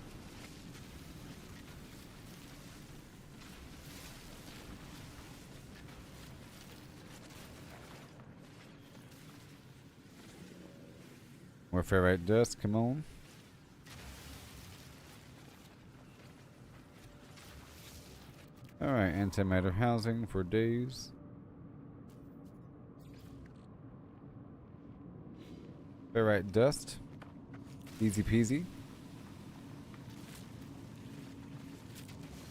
Speaker 1: More ferrite dust, come on. Alright, antimatter housing for days. Ferrite dust. Easy peasy.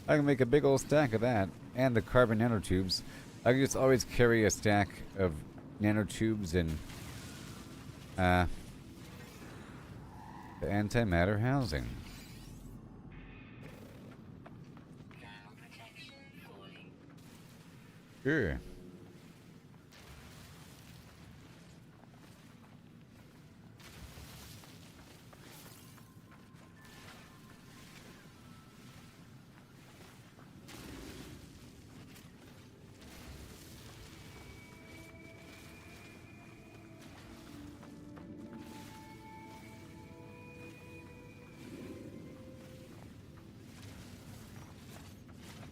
Speaker 1: I can make a big old stack of that. And the carbon nanotubes. I can just always carry a stack of nanotubes and the antimatter housing. Sure.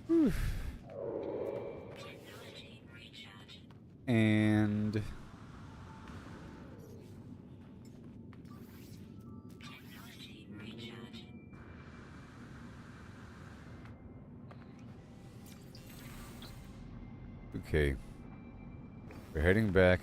Speaker 1: Whew. And okay, we're heading back.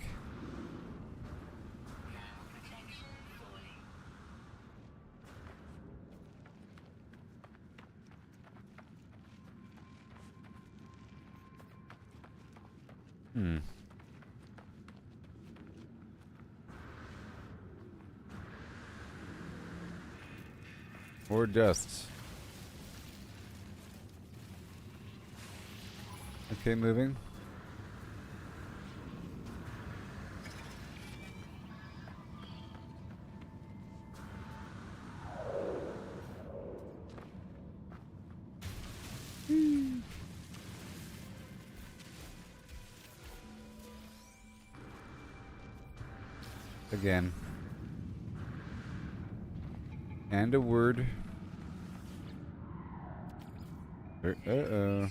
Speaker 1: More dust. Okay, moving. Again. And a word. Uh-oh.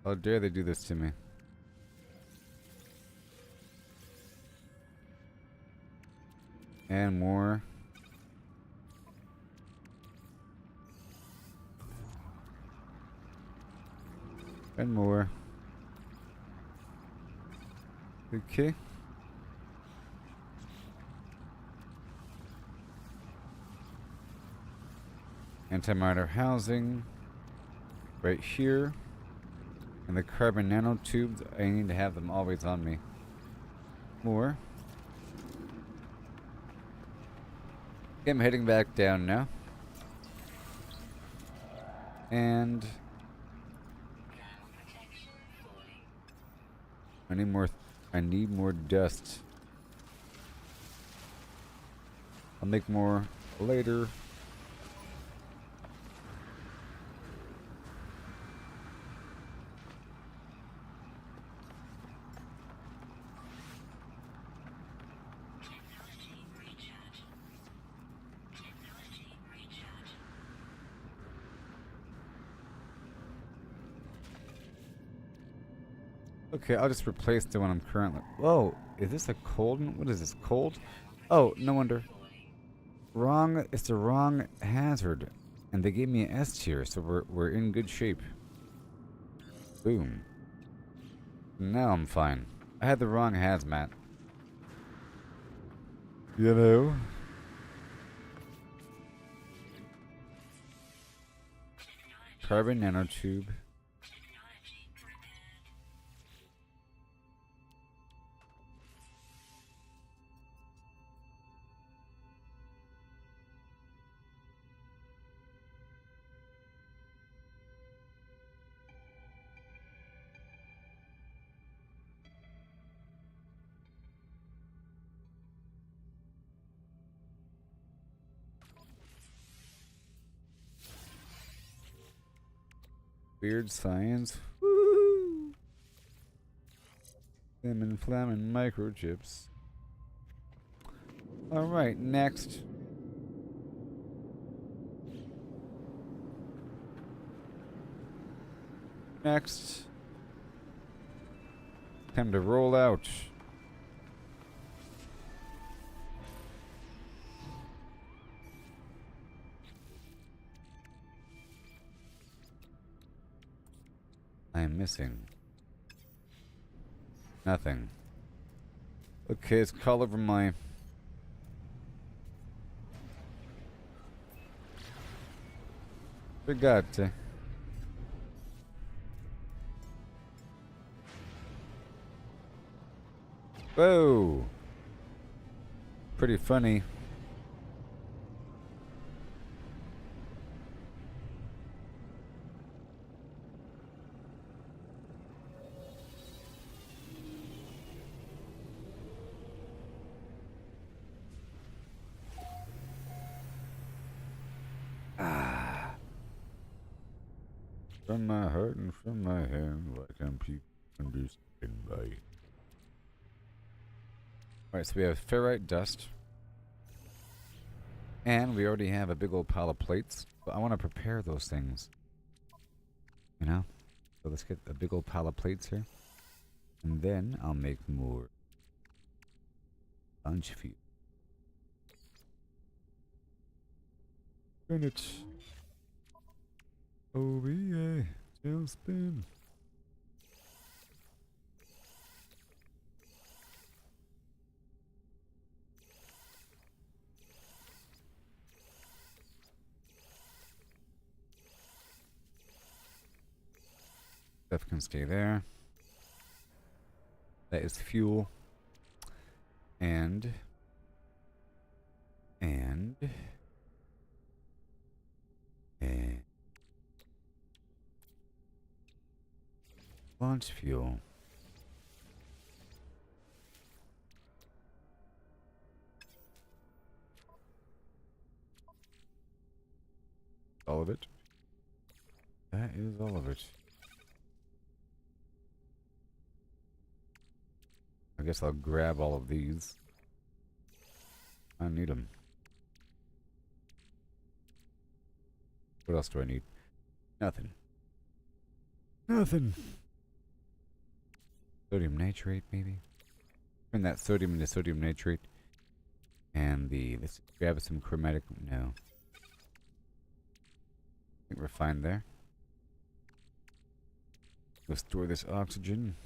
Speaker 1: How dare they do this to me? And more. And more. Okay. Antimatter housing. Right here. And the carbon nanotubes, I need to have them always on me. More. Okay, I'm heading back down now. And
Speaker 2: Thermal protection falling.
Speaker 1: I need more dust. I'll make more later.
Speaker 2: Technology recharge. Technology recharge.
Speaker 1: Okay, I'll just replace the one I'm currently. Whoa, is this a cold one? What is this, cold? Oh, no wonder. Wrong, it's the wrong hazard. And they gave me an S tier, so we're in good shape. Boom. Now I'm fine. I had the wrong hazmat. You know? Carbon nanotube.
Speaker 2: Technology prepared.
Speaker 1: Weird science. Woo! Them inflamming microchips. Alright, next. Next. Time to roll out. I am missing nothing. Okay, it's call over my forgot. Whoa! Pretty funny. From my heart and from my hand, why can't people understand by? Alright, so we have ferrite dust. And we already have a big old pile of plates. But I want to prepare those things. You know? So let's get a big old pile of plates here. And then I'll make more bunch of you. Minute. OBA. Tailspin. Stuff can stay there. That is fuel. And launch fuel. All of it. That is all of it. I guess I'll grab all of these. I need them. What else do I need? Nothing. Nothing. Sodium nitrate, maybe? Turn that sodium into sodium nitrate. And let's grab some chromatic. No. I think we're fine there. Go store this oxygen.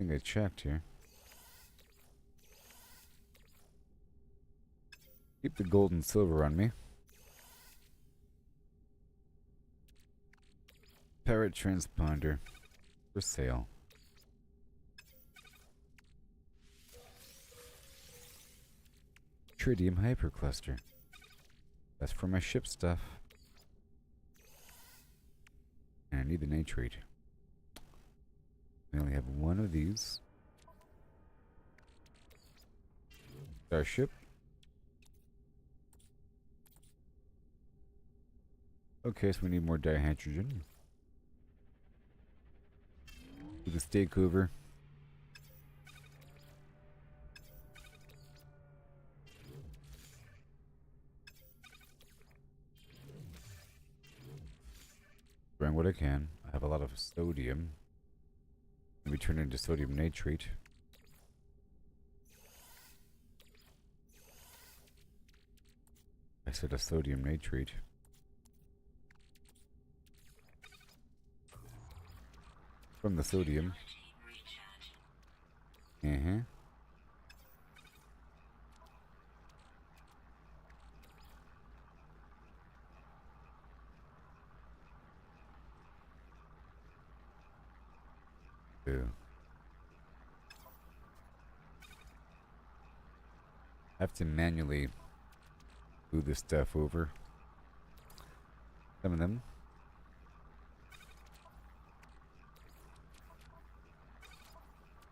Speaker 1: think I checked here. Keep the gold and silver on me. Parrot transponder for sale. Tritium hypercluster. That's for my ship stuff. And I need the nitrate. I only have one of these. Starship. Okay, so we need more dihydrogen. Do the stake over. Bring what I can. I have a lot of sodium. Maybe turn into sodium nitrate. I said a sodium nitrate. From the sodium. Ew. I have to manually move this stuff over. Some of them.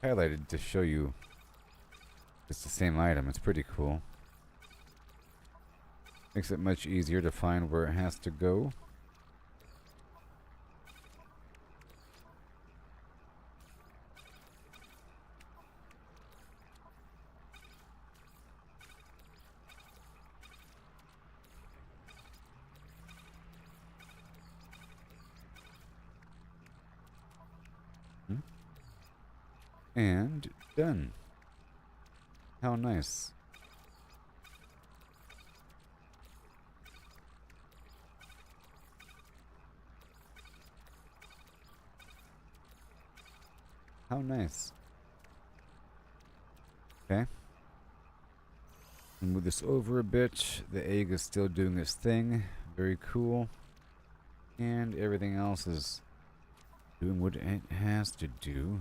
Speaker 1: Highlighted to show you it's the same item. It's pretty cool. Makes it much easier to find where it has to go. And done. How nice. How nice. Okay. Move this over a bit. The egg is still doing its thing. Very cool. And everything else is doing what it has to do.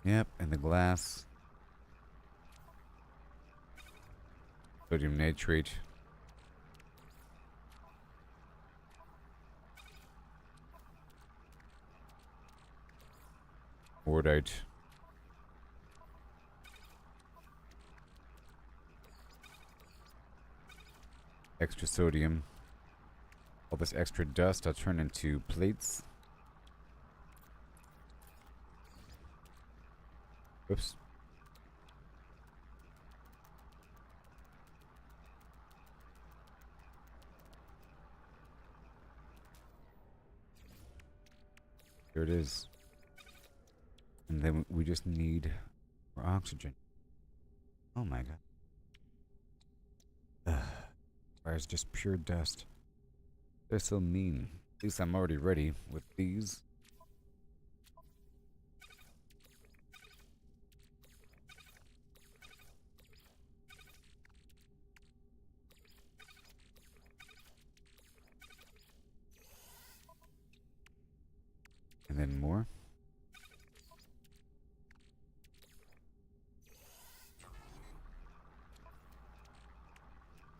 Speaker 1: Yep, and the glass. Sodium nitrate. Wardite. Extra sodium. All this extra dust I'll turn into plates. Oops. Here it is. And then we just need more oxygen. Oh my god. Fire's just pure dust. They're so mean. At least I'm already ready with these. And then more.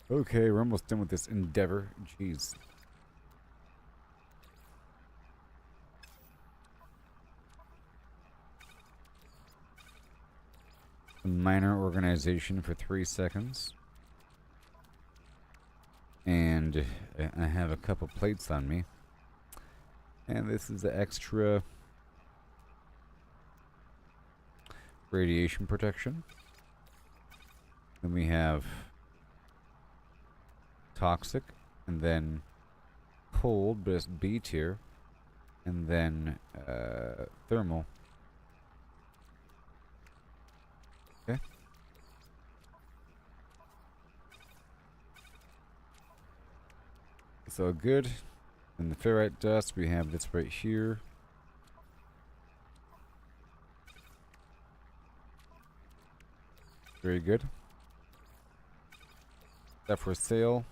Speaker 1: Okay, we're almost done with this endeavor. Jeez. Minor organization for 3 seconds. And I have a couple plates on me. And this is the extra radiation protection. Then we have toxic, and then cold, but it's B tier, and then thermal. Okay. So good. In the ferrite dust, we have this right here. Very good. Stuff for sale.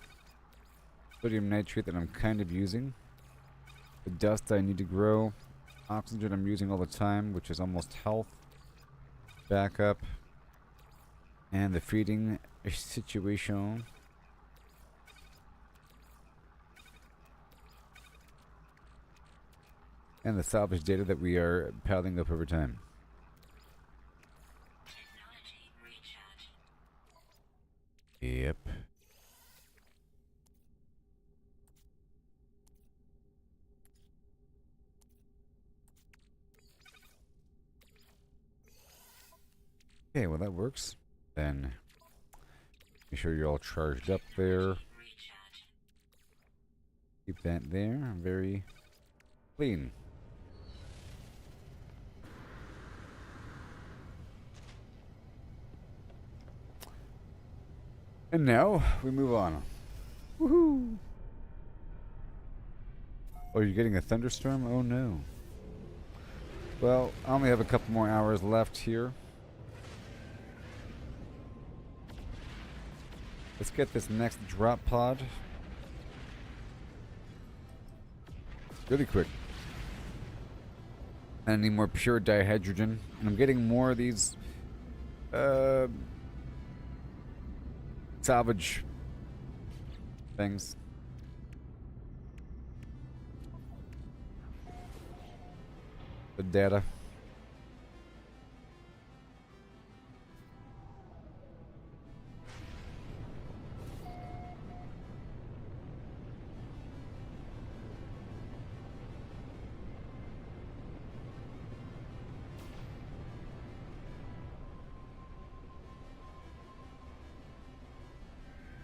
Speaker 1: Sodium nitrate that I'm kind of using. The dust I need to grow. Oxygen I'm using all the time, which is almost health. Backup. And the feeding situation. And the salvage data that we are piling up over time.
Speaker 2: Technology recharge.
Speaker 1: Yep. Okay, well that works. Then make sure you're all charged up there.
Speaker 2: Recharge.
Speaker 1: Keep that there. Very clean. And now we move on. Woohoo! Oh, you're getting a thunderstorm? Oh no. Well, I only have a couple more hours left here. Let's get this next drop pod. Really quick. I need more pure dihydrogen. And I'm getting more of these salvage things. The data.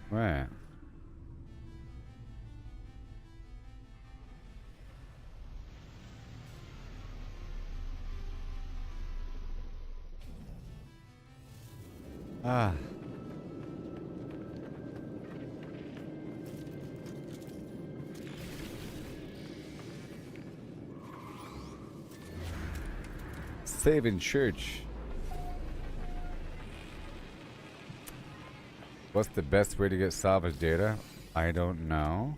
Speaker 1: Right. Ah. Saving church. What's the best way to get salvage data? I don't know.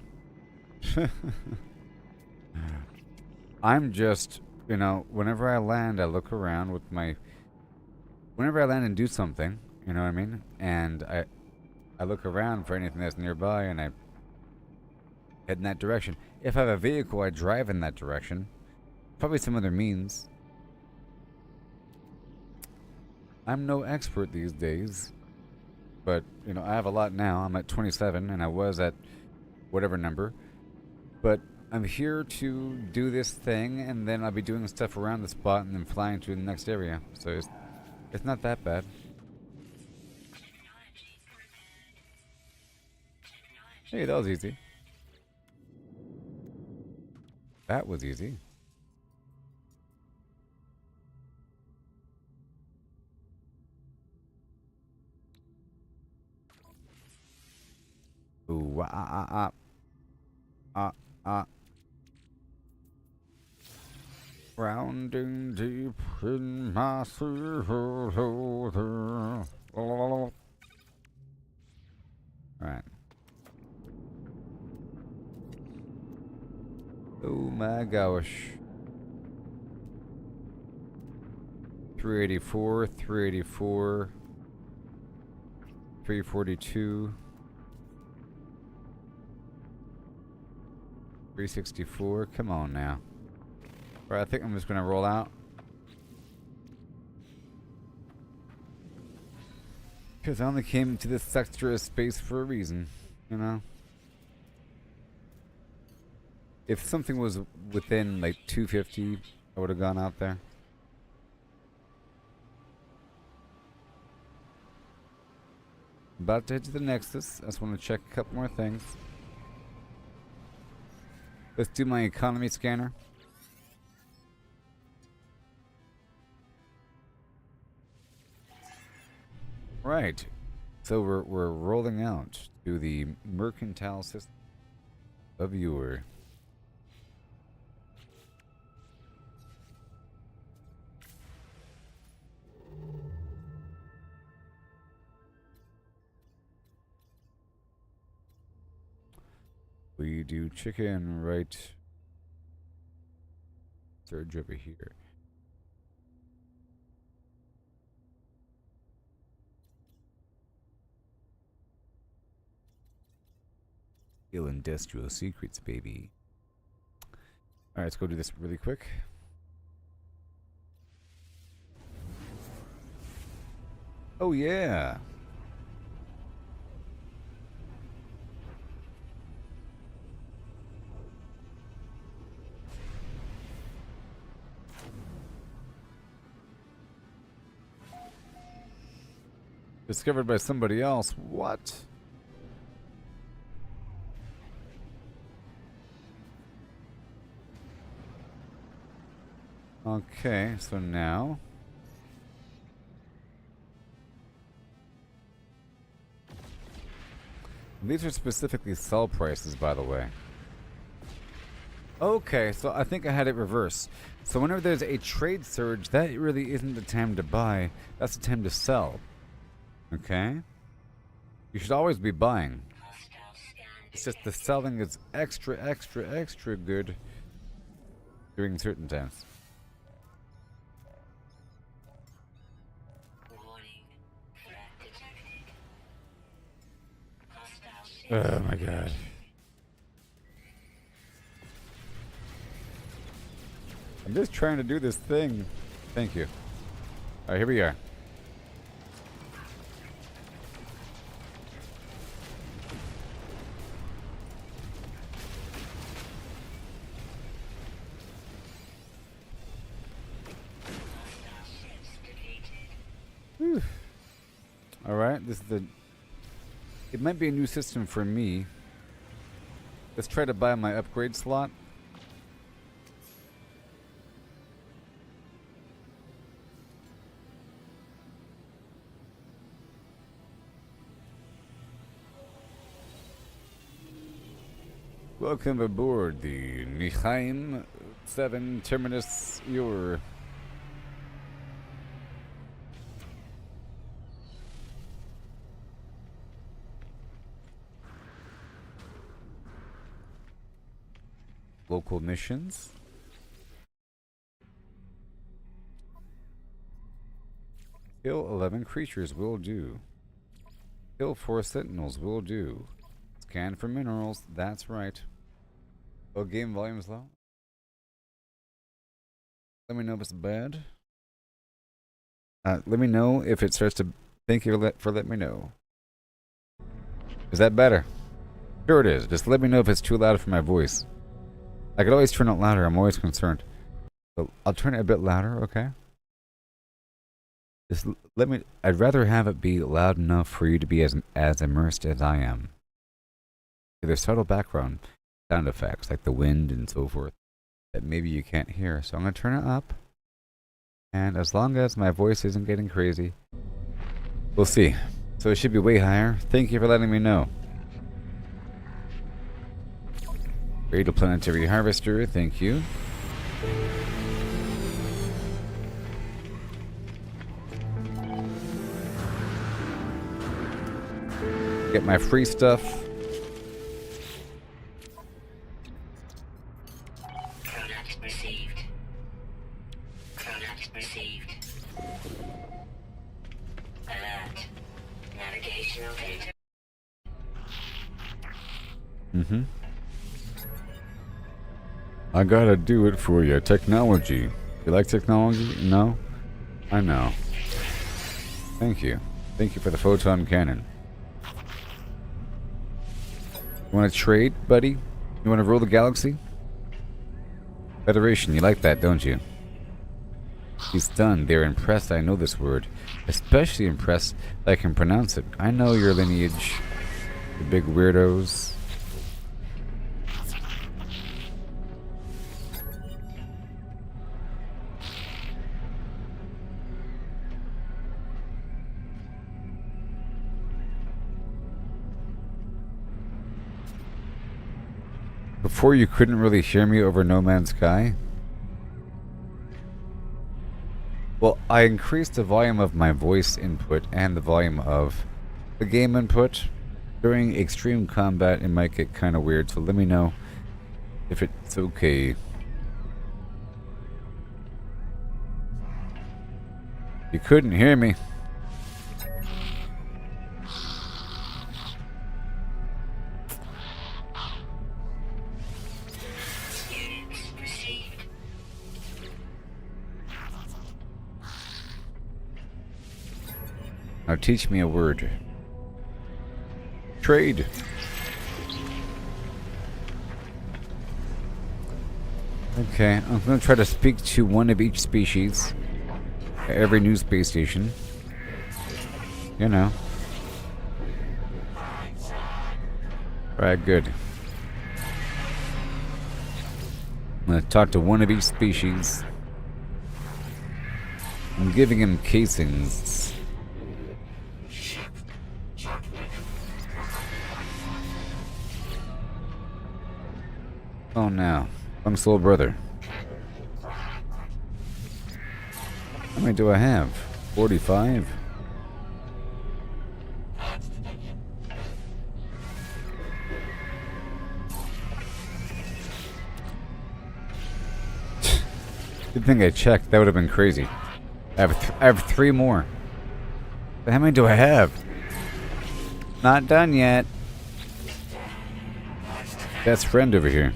Speaker 1: I'm just, you know, whenever I land, I look around with my... Whenever I land and do something, you know what I mean? And I look around for anything that's nearby and I head in that direction. If I have a vehicle, I drive in that direction. Probably some other means. I'm no expert these days. But, you know, I have a lot now. I'm at 27 and I was at whatever number. But I'm here to do this thing and then I'll be doing stuff around the spot and then flying to the next area. So it's not that bad.
Speaker 2: Technology prepared. Technology.
Speaker 1: Hey, that was easy. That was easy. Ooh, Rounding deep in my sea. Right. Oh my gosh. 384, 384, 342. 364, come on now. Alright, I think I'm just gonna roll out. Because I only came to this sector of space for a reason, you know? If something was within like 250, I would have gone out there. About to head to the Nexus. I just want to check a couple more things. Let's do my economy scanner. Right. So we're rolling out to the mercantile system of your We do chicken right. Surge over here. Feel industrial secrets, baby. Alright, let's go do this really quick. Oh, yeah. Discovered by somebody else. What? Okay, so now these are specifically sell prices, by the way. Okay, so I think I had it reversed. So whenever there's a trade surge, that really isn't the time to buy. That's the time to sell. Okay? You should always be buying. It's just the selling is extra good during certain times.
Speaker 2: Warning. Threat detected. Hostile ship.
Speaker 1: Oh my god. I'm just trying to do this thing. Thank you. Alright, here we are. Alright, this is the... It might be a new system for me. Let's try to buy my upgrade slot. Welcome aboard the Nichaim 7 Terminus Ur. Local missions. Kill 11 creatures will do. Kill 4 sentinels will do. Scan for minerals, that's right. Oh, game volume's low. Let me know if it's bad. Let me know if it starts to... Thank you for letting me know. Is that better? Sure it is. Just let me know if it's too loud for my voice. I could always turn it louder. I'm always concerned. So I'll turn it a bit louder, okay? Just let me... I'd rather have it be loud enough for you to be as immersed as I am. There's subtle background sound effects, like the wind and so forth, that maybe you can't hear. So I'm going to turn it up. And as long as my voice isn't getting crazy, we'll see. So it should be way higher. Thank you for letting me know. Radial Planetary Harvester, thank you. Get my free stuff.
Speaker 2: Product received. Product received. Alert. Navigational data.
Speaker 1: Mm-hmm. I gotta do it for you. Technology. You like technology? No? I know. Thank you. Thank you for the photon cannon. You wanna trade, buddy? You wanna rule the galaxy? Federation, you like that, don't you? He's stunned. They're impressed I know this word. Especially impressed that I can pronounce it. I know your lineage. The big weirdos. Before you couldn't really hear me over No Man's Sky? Well, I increased the volume of my voice input and the volume of the game input During extreme combat, it might get kind of weird, so let me know if it's okay. You couldn't hear me.
Speaker 2: Units received.
Speaker 1: Now teach me a word. Trade. Okay, I'm gonna try to speak to one of each species. Every new space station. You know. Alright, good. I'm gonna talk to one of each species. I'm giving him casings. Oh no. I'm slow brother. How many do I have? 45? Good thing I checked. That would have been crazy. I have 3 more. But how many do I have? Not done yet. Best friend over here.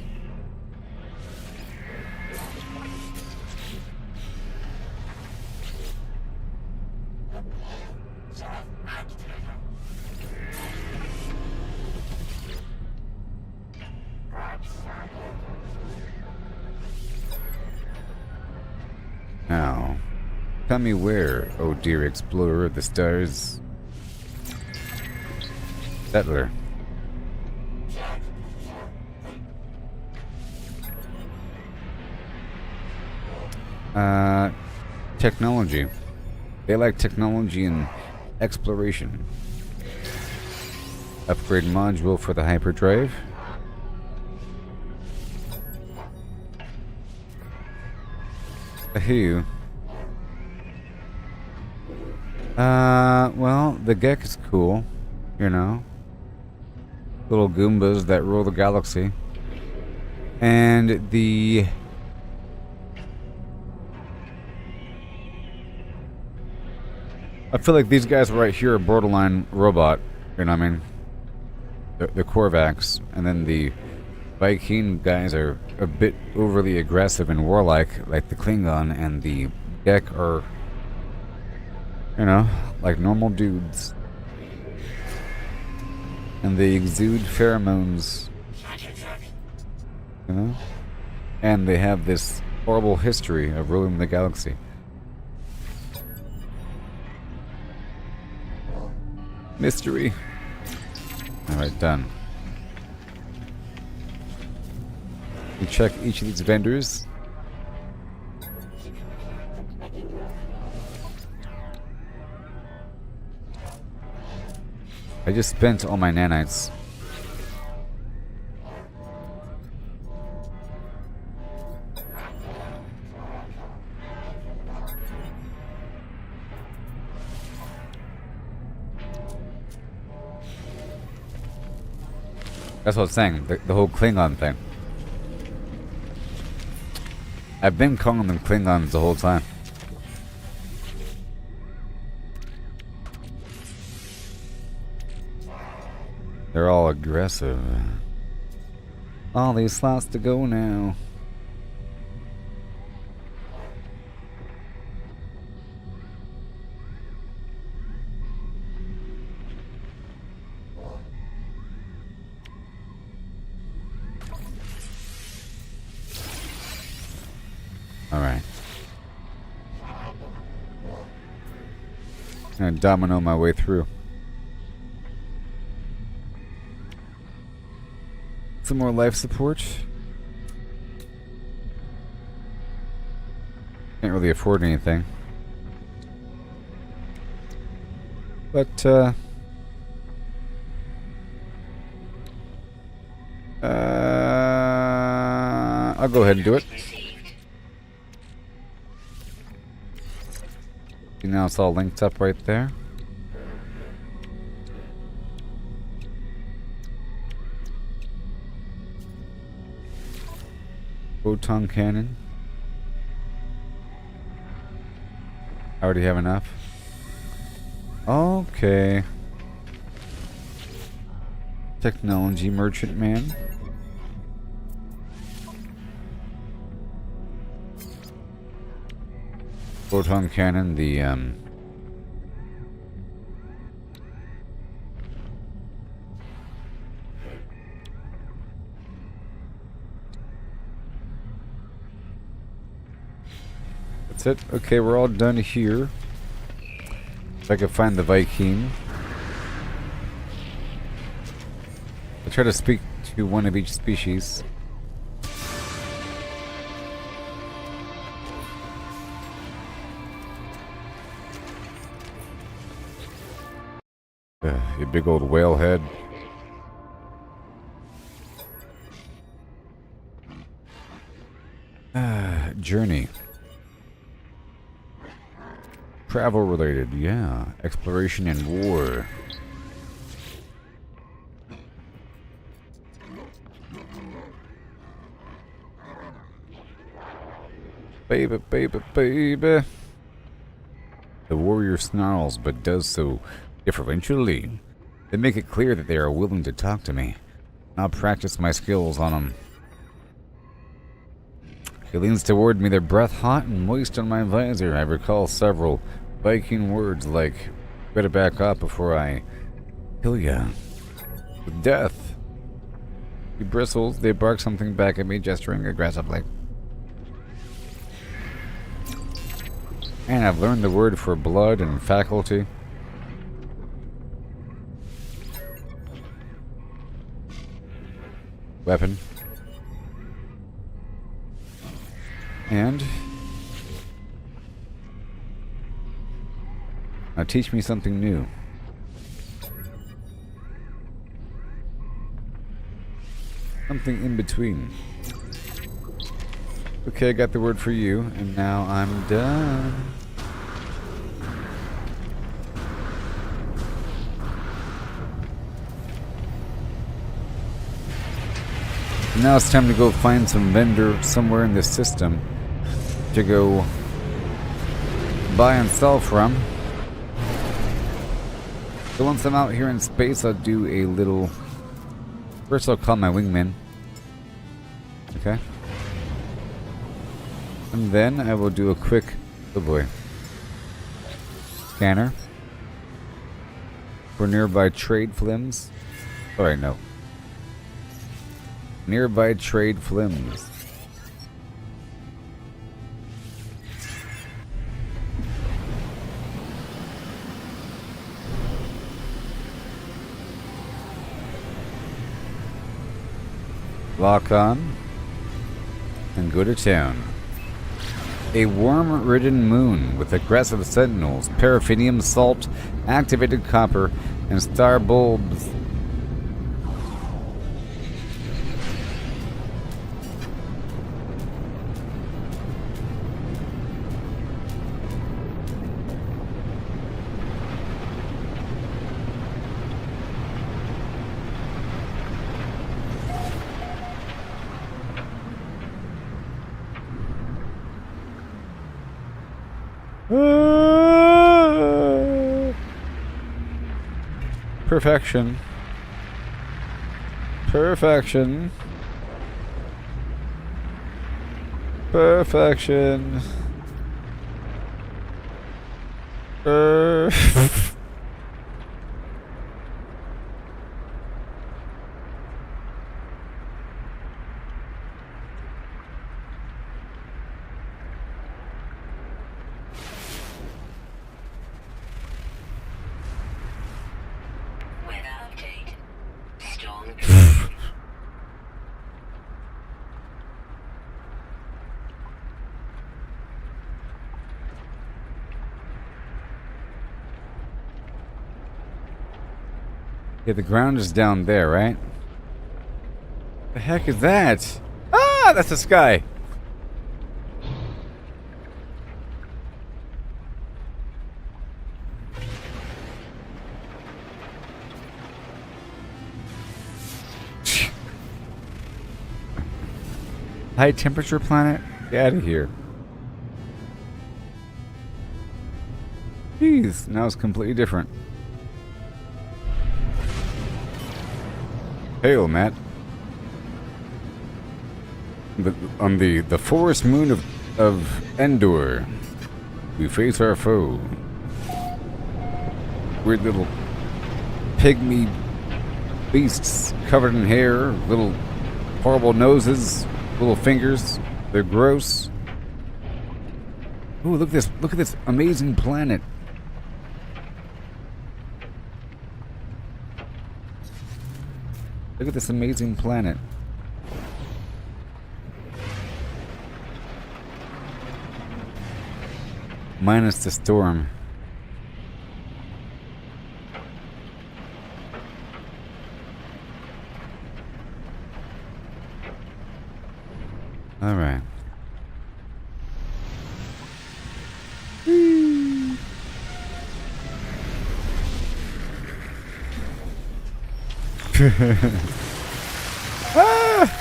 Speaker 1: Now, tell me where, oh dear explorer of the stars. Settler. Technology. They like technology and exploration. Upgrade module for the hyperdrive. I hear you. Well, the Gek is cool, you know. Little Goombas that rule the galaxy. And the... I feel like these guys right here are borderline robot, you know what I mean? The Korvax, and then the Viking guys are a bit overly aggressive and warlike, like the Klingon, and the Gek are, you know, like normal dudes. And they exude pheromones, you know? And they have this horrible history of ruling the galaxy. Mystery. Alright, done. We check each of these vendors. I just spent all my nanites. That's what I was saying, the whole Klingon thing. I've been calling them Klingons the whole time. They're all aggressive. All these slots to go now. Alright. I'm gonna domino my way through. Some more life support. Can't really afford anything. But, I'll go ahead and do it. See, now it's all linked up right there. Photon cannon. I already have enough. Okay. Technology merchant man. Photon cannon, that's it. Okay, we're all done here. If I can find the Viking. I'll try to speak to one of each species. You big old whale head. Journey. Travel related, yeah. Exploration and war. Baby, baby, baby. The warrior snarls, but does so differentially. They make it clear that they are willing to talk to me. I'll practice my skills on them. He leans toward me, their breath hot and moist on my visor. I recall several Viking words like, better back up before I kill ya. With death. He bristles, they bark something back at me, gesturing aggressively. And I've learned the word for blood and faculty. Weapon. And now teach me something new. Something in between. Okay, I got the word for you, and now I'm done. Now it's time to go find some vendor somewhere in the system to go buy and sell from. So once I'm out here in space, I'll do a little... First I'll call my wingman. Okay. And then I will do a quick... Oh boy. Scanner. For nearby trade flims. Alright, no. Nearby trade flims. Lock on. And go to town. A worm-ridden moon with aggressive sentinels, paraffinium salt, activated copper, and star bulbs. Perfection. Perfection. Perfection.
Speaker 2: Weather update. Storm.
Speaker 1: Yeah, the ground is down there, right? The heck is that? Ah, that's the sky. High temperature planet? Get out of here. Jeez, now it's completely different. Hail, Matt. On the forest moon of Endor, we face our foe. Weird little pygmy beasts covered in hair, little horrible noses, little fingers. They're gross. Ooh, look at this! Look at this amazing planet. Look at this amazing planet. Minus the storm. All right. Ah!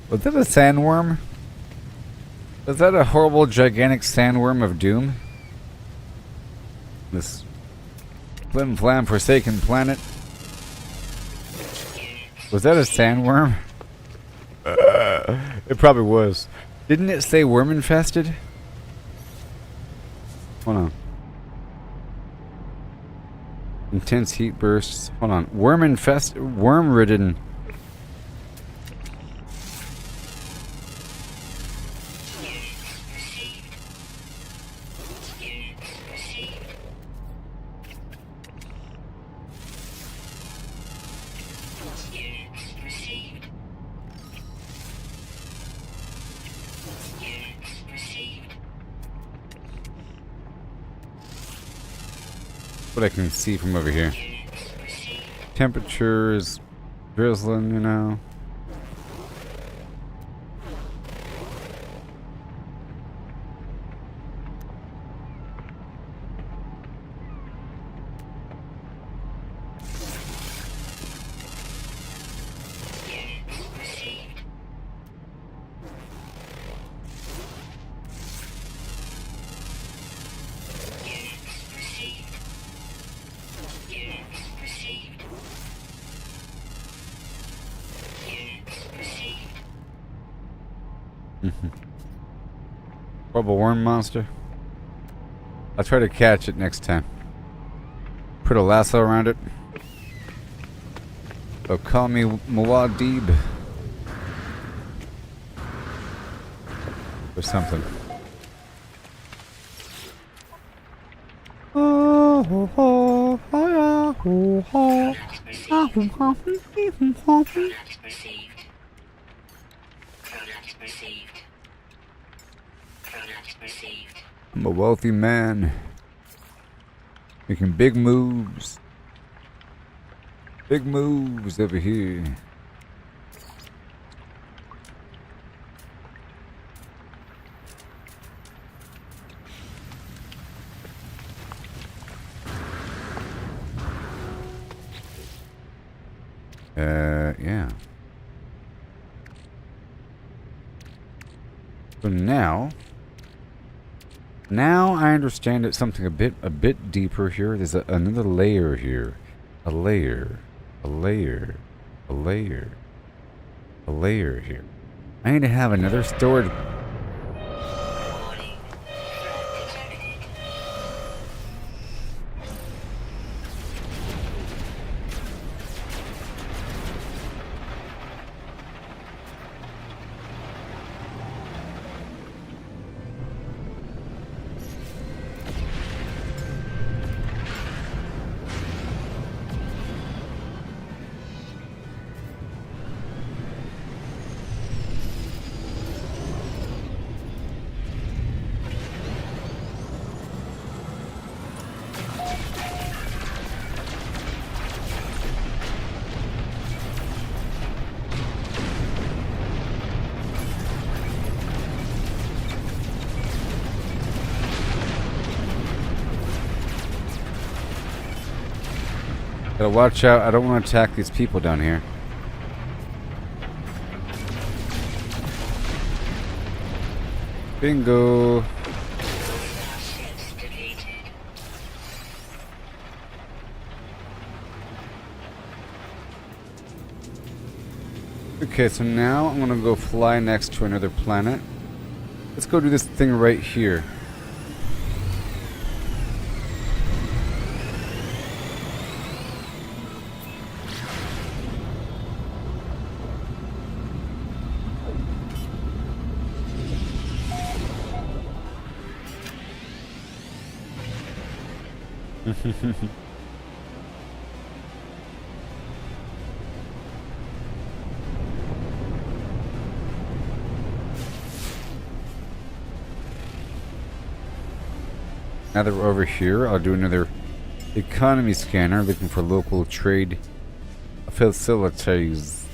Speaker 1: Was that a sandworm? Was that a horrible, gigantic sandworm of doom? This flim-flam forsaken planet? Was that a sandworm? It probably was. Didn't it say worm infested? Hold on. Intense heat bursts. Hold on. Worm ridden. What I can see from over here. Temperature is drizzling, you know. Horrible worm monster. I'll try to catch it next time. Put a lasso around it. They'll call me Muad'Dib. Or something. I'm a wealthy man. Making big moves. Big moves over here. Yeah. So now I understand it's something a bit deeper here. There's another layer here. A layer here. I need to have another storage. Gotta watch out. I don't want to attack these people down here. Bingo.
Speaker 2: Ships deleted.
Speaker 1: Okay, so now I'm gonna go fly next to another planet. Let's go do this thing right here. Now that we're over here, I'll do another economy scanner looking for local trade facilities.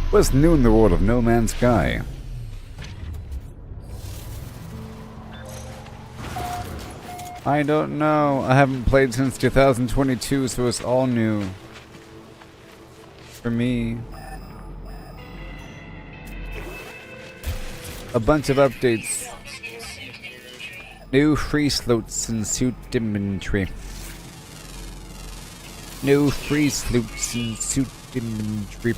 Speaker 1: What's new in the world of No Man's Sky? I don't know. I haven't played since 2022, so it's all new for me. A bunch of updates. New free slots in suit inventory. No free slots in suit inventory.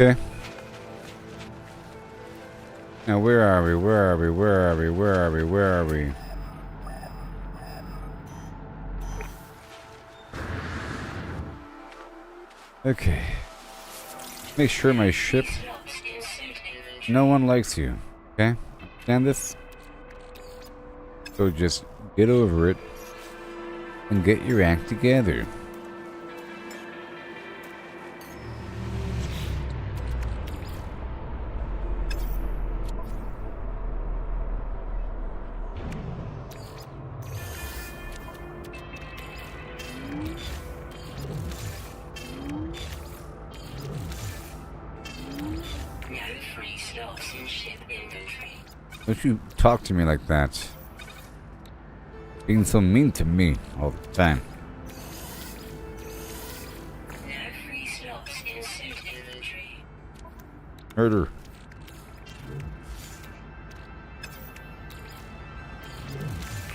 Speaker 1: Okay. Now where are we? Where are we? Where are we? Where are we? Where are we? Okay. Make sure my ship. No one likes you. Okay? Understand this? So just get over it and get your act together. Don't you talk to me like that. Being so mean to me all the time.
Speaker 2: No free slots in suit inventory.
Speaker 1: Murder.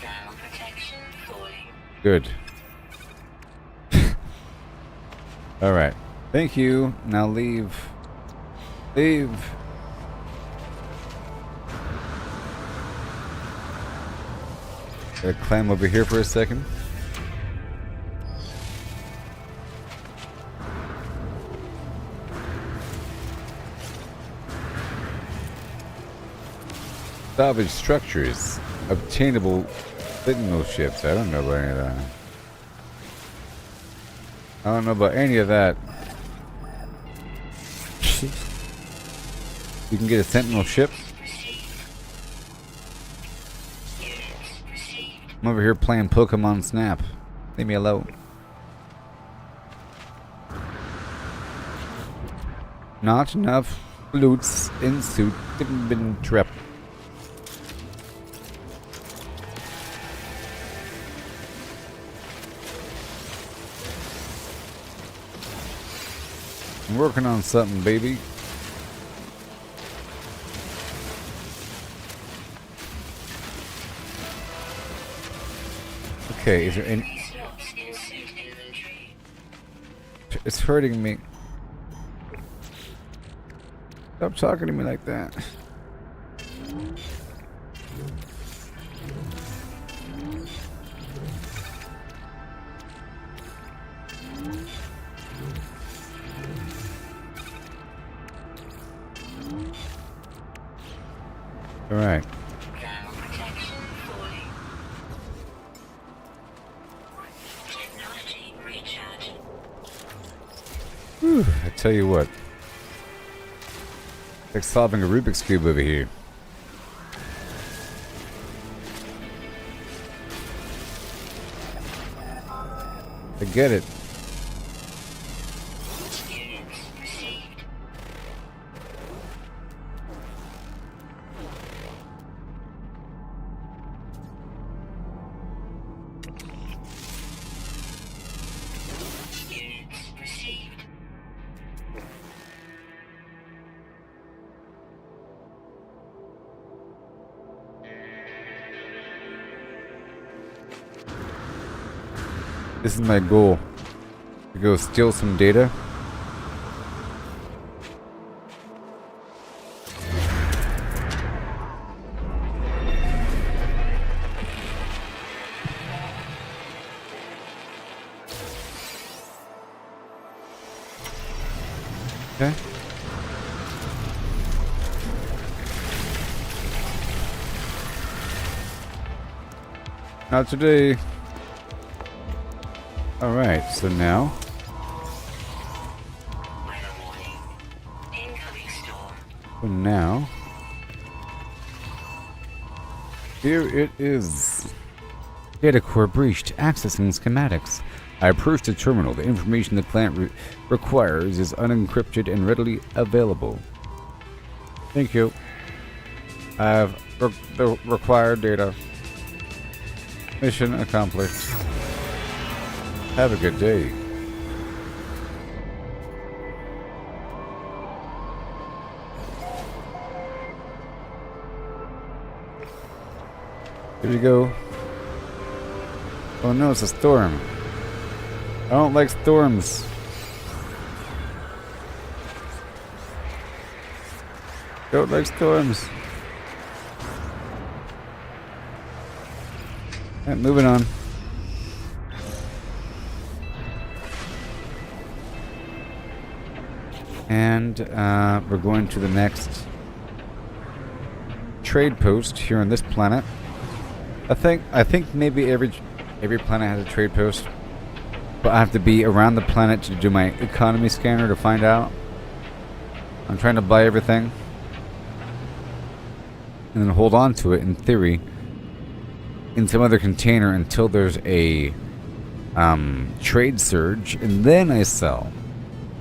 Speaker 2: Thermal protection falling.
Speaker 1: Good. Alright. Thank you. Now leave. Leave. Gotta climb over here for a second. Salvage structures. Obtainable signal ships. I don't know about any of that. I don't know about any of that. You can get a sentinel ship. I'm over here playing Pokemon Snap. Leave me alone. Not enough loots in suit inventory. I'm working on something, baby. Okay, is there any... It's hurting me. Stop talking to me like that. All right.
Speaker 2: Thermal protection falling. Technology recharge.
Speaker 1: Whew, I tell you what. It's like solving a Rubik's Cube over here. I get it.
Speaker 2: Units received. Units received.
Speaker 1: This is my goal. To go steal some data. Okay. Not today. Alright, so now.
Speaker 2: Weather warning. Incoming storm.
Speaker 1: So now. Here it is. Data core breached. Accessing schematics. I approached the terminal. The information the plant requires is unencrypted and readily available. Thank you. I have the required data. Mission accomplished. Have a good day. Here we go. Oh no, it's a storm. I don't like storms. Don't like storms. Alright, moving on. And we're going to the next trade post here on this planet. I think maybe every planet has a trade post, but I have to be around the planet to do my economy scanner to find out. I'm trying to buy everything and then hold on to it in theory in some other container until there's a trade surge, and then I sell.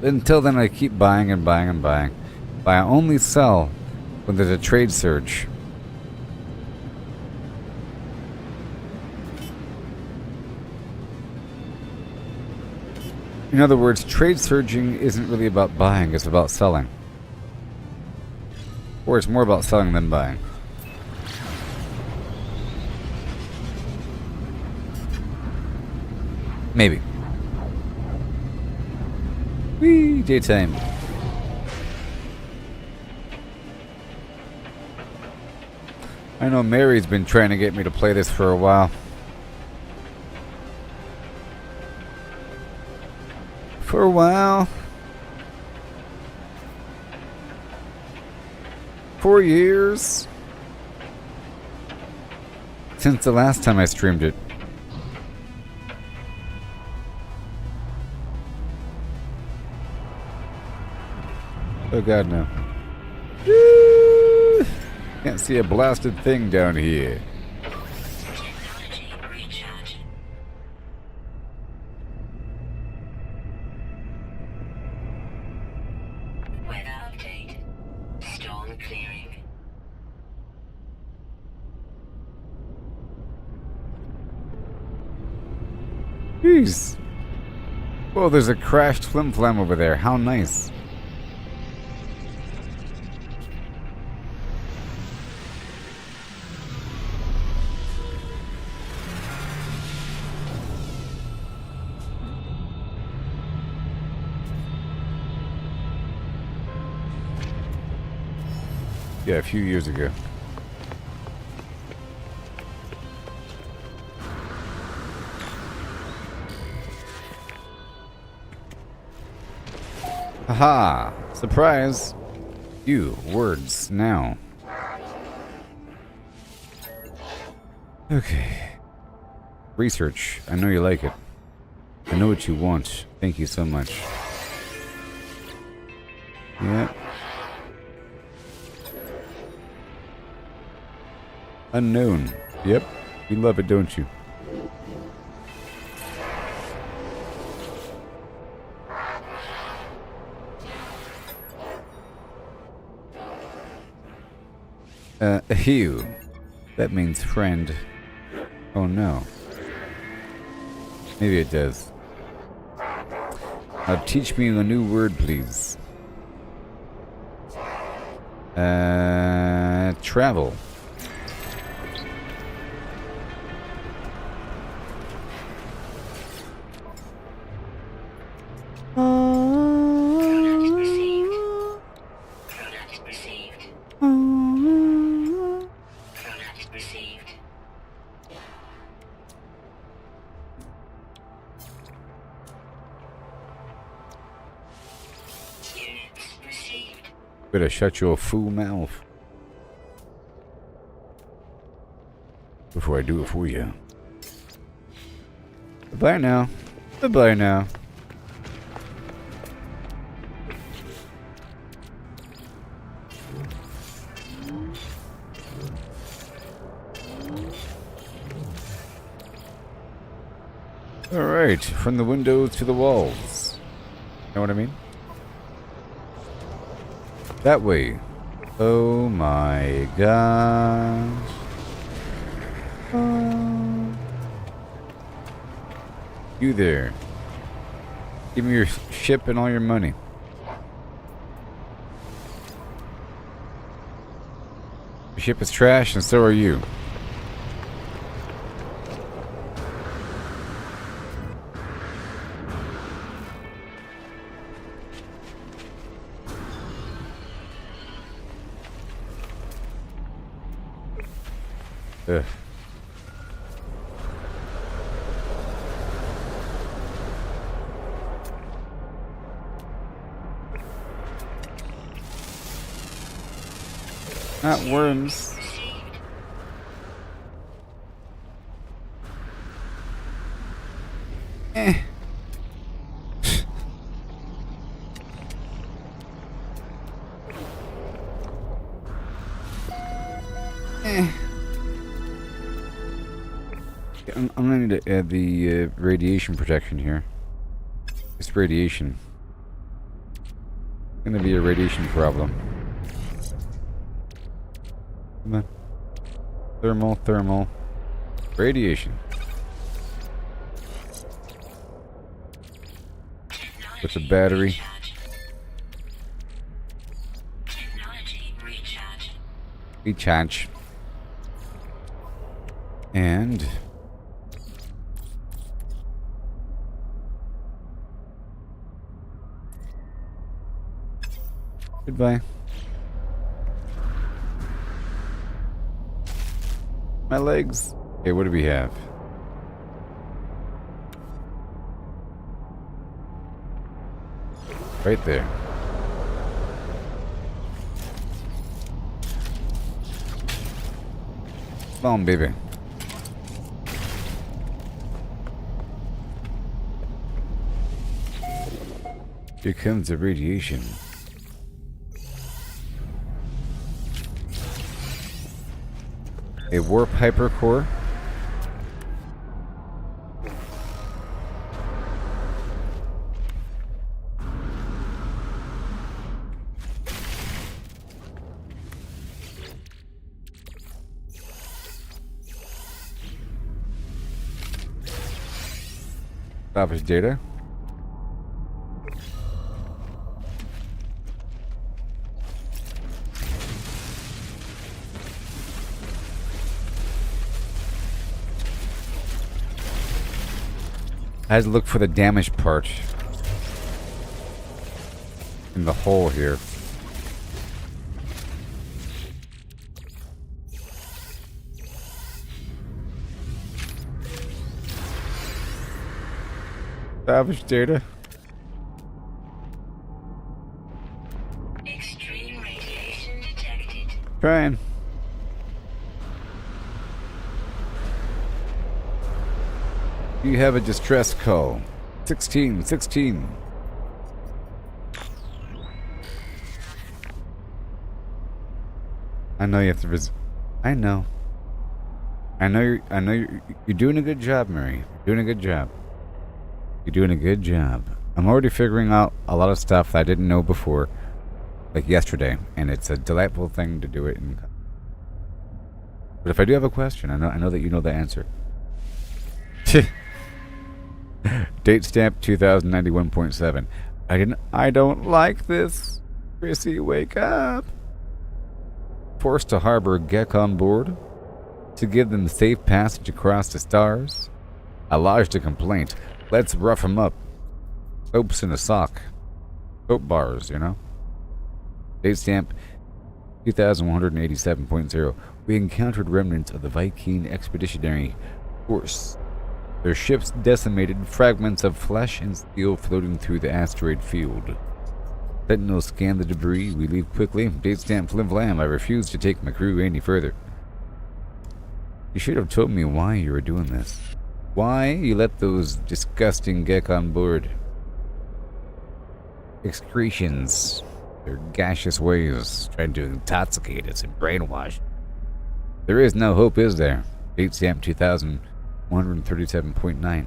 Speaker 1: Until then, I keep buying and buying and buying. But I only sell when there's a trade surge. In other words, trade surging isn't really about buying, it's about selling. Or it's more about selling than buying. Maybe. Whee! Daytime. I know Mary's been trying to get me to play this for a while. For a while. 4 years. Since the last time I streamed it. Oh god, no. Woo! Can't see a blasted thing down here.
Speaker 2: Technology recharge. Weather update. Storm clearing.
Speaker 1: Jeez. Oh, there's a crashed flim flam over there. How nice. Yeah, a few years ago. Haha! Surprise! You, words, now. Okay. Research. I know you like it. I know what you want. Thank you so much. Yeah. Unknown. Yep. You love it, don't you? Hugh. That means friend. Oh no. Maybe it does. Teach me a new word, please. Travel.
Speaker 2: Product received. Product received. Product received. Units received.
Speaker 1: Better shut your fool mouth before I do it for you. Bye now. Bye now. Alright, from the windows to the walls. Know what I mean? That way. Oh my gosh. You there. Give me your ship and all your money. Your ship is trash and so are you. Ugh. Not worms.
Speaker 2: Received.
Speaker 1: Eh. I'm gonna need to add the radiation protection here. This radiation. Gonna be a radiation problem. Come on. Thermal. Radiation. With the battery.
Speaker 2: Technology recharge.
Speaker 1: Recharge. And goodbye. My legs. Okay, what do we have? Right there. Come on, baby. Here comes the radiation. A warp hypercore. Salvage data. I had to look for the damaged part in the hole here. Salvage data.
Speaker 2: Extreme radiation detected.
Speaker 1: Trying. You have a distress call. 16, 16. I know you have to visit. I know. I know you're doing a good job, Mary. You're doing a good job. You're doing a good job. I'm already figuring out a lot of stuff that I didn't know before, like yesterday, and it's a delightful thing to do it in. But if I do have a question, I know that you know the answer. Date stamp 2091.7. I don't like this. Chrissy, wake up. Forced to harbor Gek on board to give them safe passage across the stars. I lodged a complaint. Let's rough him up. Soaps in a sock. Soap bars, you know. Date stamp 2187.0. We encountered remnants of the Viking Expeditionary Force. Their ships decimated, fragments of flesh and steel floating through the asteroid field. Sentinels scan the debris. We leave quickly. Date stamp flim flam. I refuse to take my crew any further. You should have told me why you were doing this. Why you let those disgusting Gek on board. Excretions. Their gaseous ways, trying to intoxicate us and brainwash. There is no hope, is there? Date stamp 2137.9.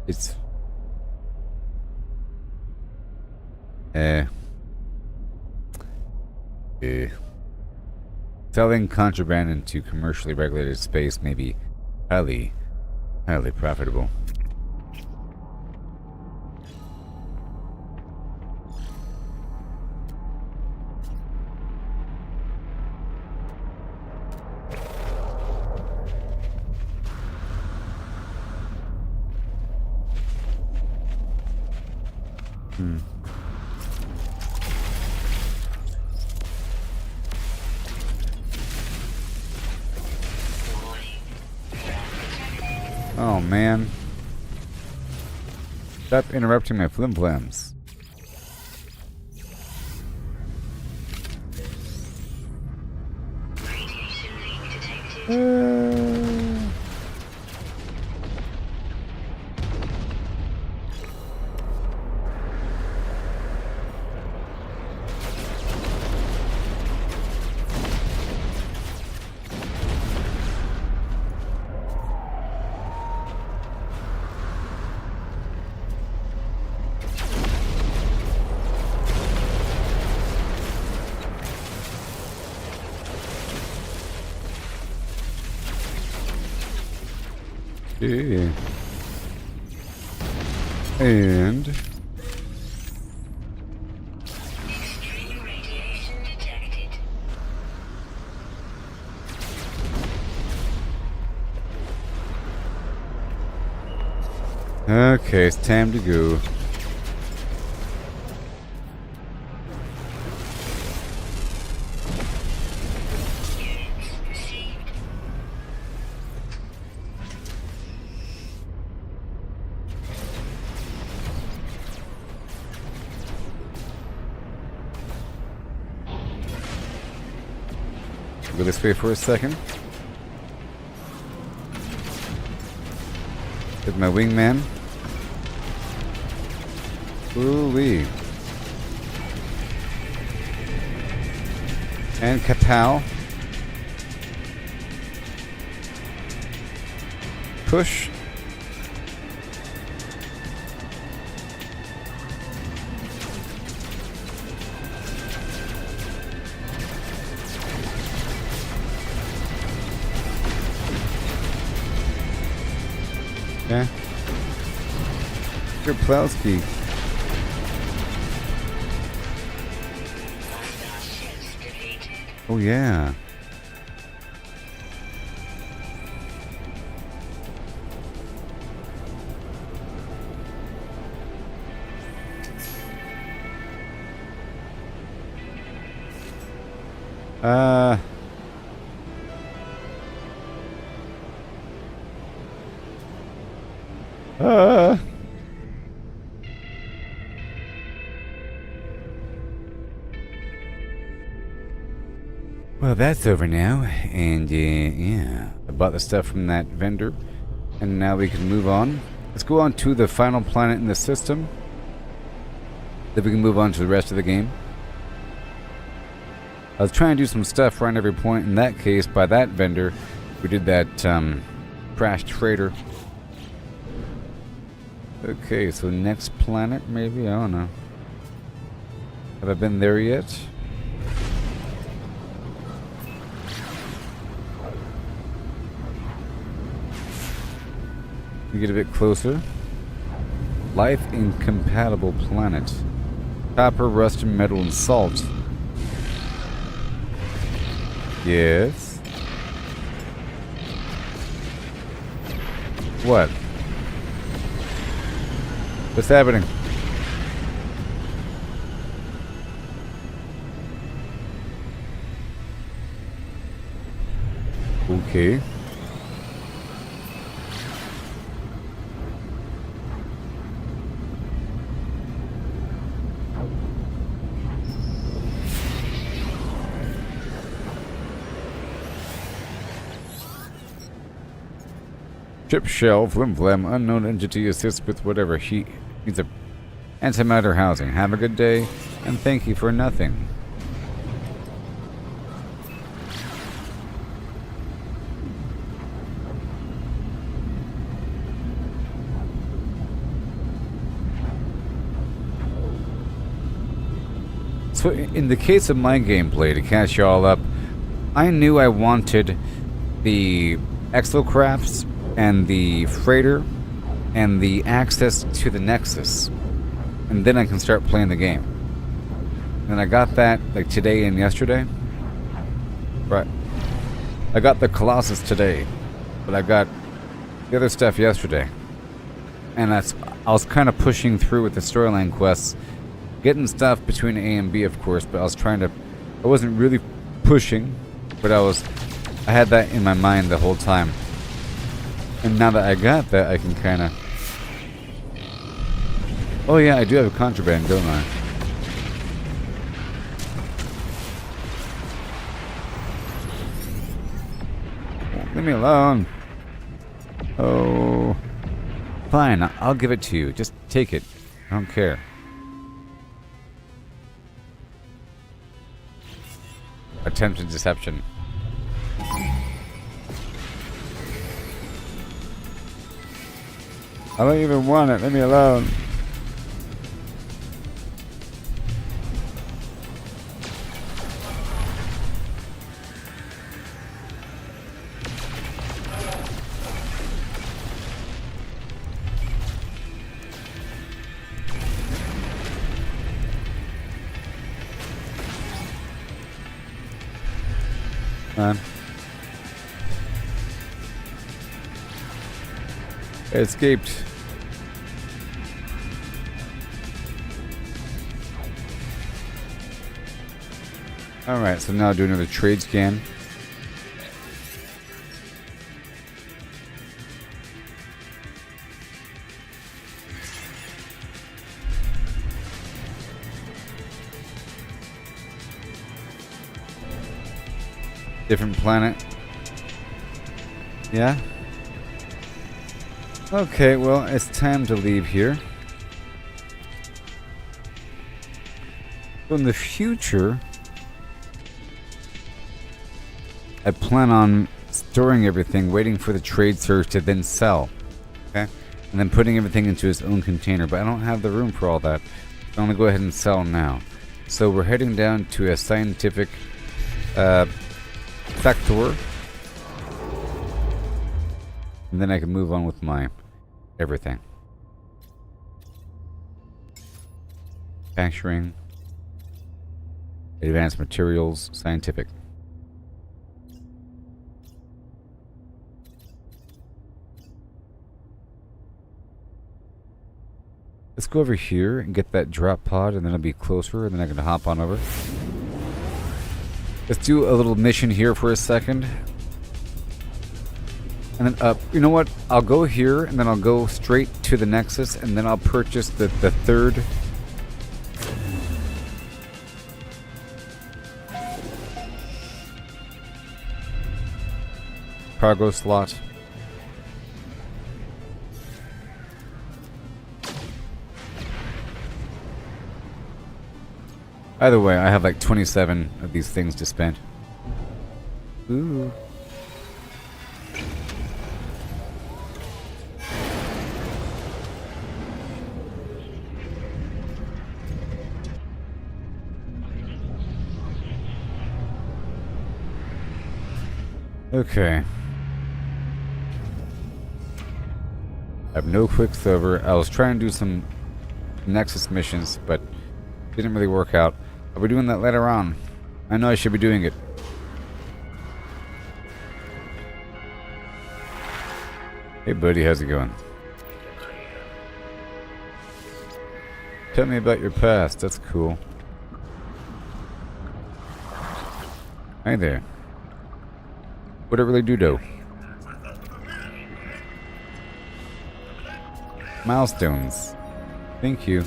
Speaker 1: It's selling contraband into commercially regulated space may be highly profitable. Oh man. Stop interrupting my flimflams.
Speaker 2: Radiation leak detected.
Speaker 1: Yeah. And
Speaker 2: Extreme radiation detected.
Speaker 1: okay, it's time to go.
Speaker 2: Units received.
Speaker 1: Go this way for a second. With my wingman. Ooh-wee. And kapow. Push. Okay. Your Plowski. Oh, yeah. Uh... Uh... Well, that's over now, and yeah, I bought the stuff from that vendor, and now we can move on. Let's go on to the final planet in the system. Then we can move on to the rest of the game. I was trying to do some stuff around every point. In that case, by that vendor, we did that crashed freighter. Okay, so next planet, maybe? I don't know. Have I been there yet? We get a bit closer. Life incompatible planet. Copper, rust, metal, and salt. Yes. What? What's happening? Okay. Ship shell, flim flam, unknown entity assists with whatever he needs a antimatter housing. Have a good day, and thank you for nothing. So in the case of my gameplay, to catch y'all up, I knew I wanted the Exocrafts and the freighter and the access to the Nexus, and then I can start playing the game. And I got that like today and yesterday. Right. I got the Colossus today, but I got the other stuff yesterday. And I was kind of pushing through with the storyline quests, getting stuff between A and B, of course, but I wasn't really pushing, but I had that in my mind the whole time. And now that I got that, I can kind of... Oh yeah, I do have a contraband, don't I? Leave me alone. Oh... Fine, I'll give it to you. Just take it. I don't care. Attempted deception. I don't even want it. Leave me alone. Escaped. Alright, so now do another trade scan. Different planet. Yeah? Okay, well, it's time to leave here. So in the future, I plan on storing everything, waiting for the trade surge to then sell. Okay? And then putting everything into its own container. But I don't have the room for all that. So I'm going to go ahead and sell now. So we're heading down to a scientific sector. And then I can move on with my everything. Manufacturing. Advanced materials. Scientific. Let's go over here and get that drop pod, and then I'll be closer, and then I can hop on over. Let's do a little mission here for a second. And then you know what? I'll go here, and then I'll go straight to the Nexus, and then I'll purchase the third. Cargo slot. Either way, I have like 27 of these things to spend. Ooh. Okay. I have no quicksilver. I was trying to do some Nexus missions, but didn't really work out. I'll be doing that later on. I know I should be doing it. Hey buddy, how's it going? Tell me about your past, that's cool. Hi there. What'd it really do though? Milestones. Thank you.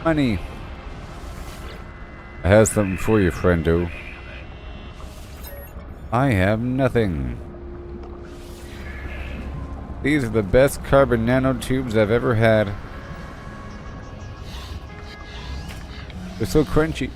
Speaker 1: Money. I have something for you, friendo. I have nothing. These are the best carbon nanotubes I've ever had. They're so crunchy.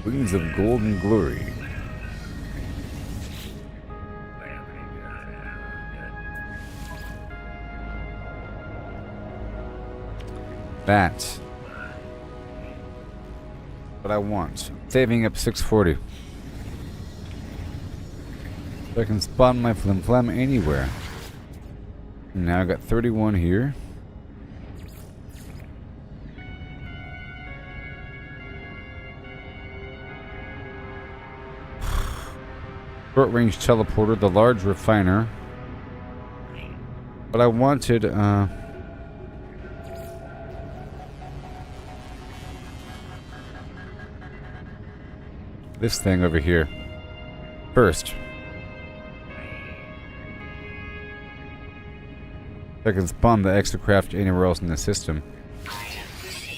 Speaker 1: Wings of golden glory. That's what I want. Saving up 640. So I can spawn my flim flam anywhere. Now I got 31 here. Short range teleporter, the large refiner. But I wanted this thing over here first. I can spawn the Exocraft anywhere else in the system.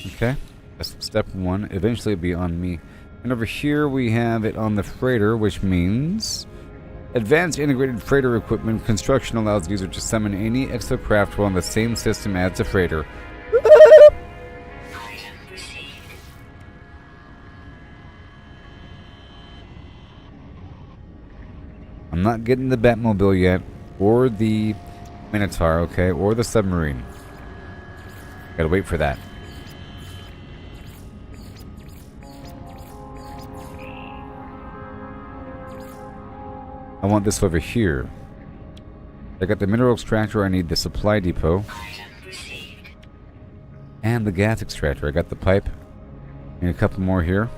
Speaker 1: Okay, that's step one. Eventually it'll be on me. And over here we have it on the freighter, which means advanced integrated freighter equipment. Construction allows the user to summon any Exocraft while on the same system as the freighter. I'm not getting the Batmobile yet, or the Minotaur, okay, or the submarine. Gotta wait for that. I want this over here. I got the mineral extractor, I need the supply depot. And the gas extractor. I got the pipe. Need a couple more here.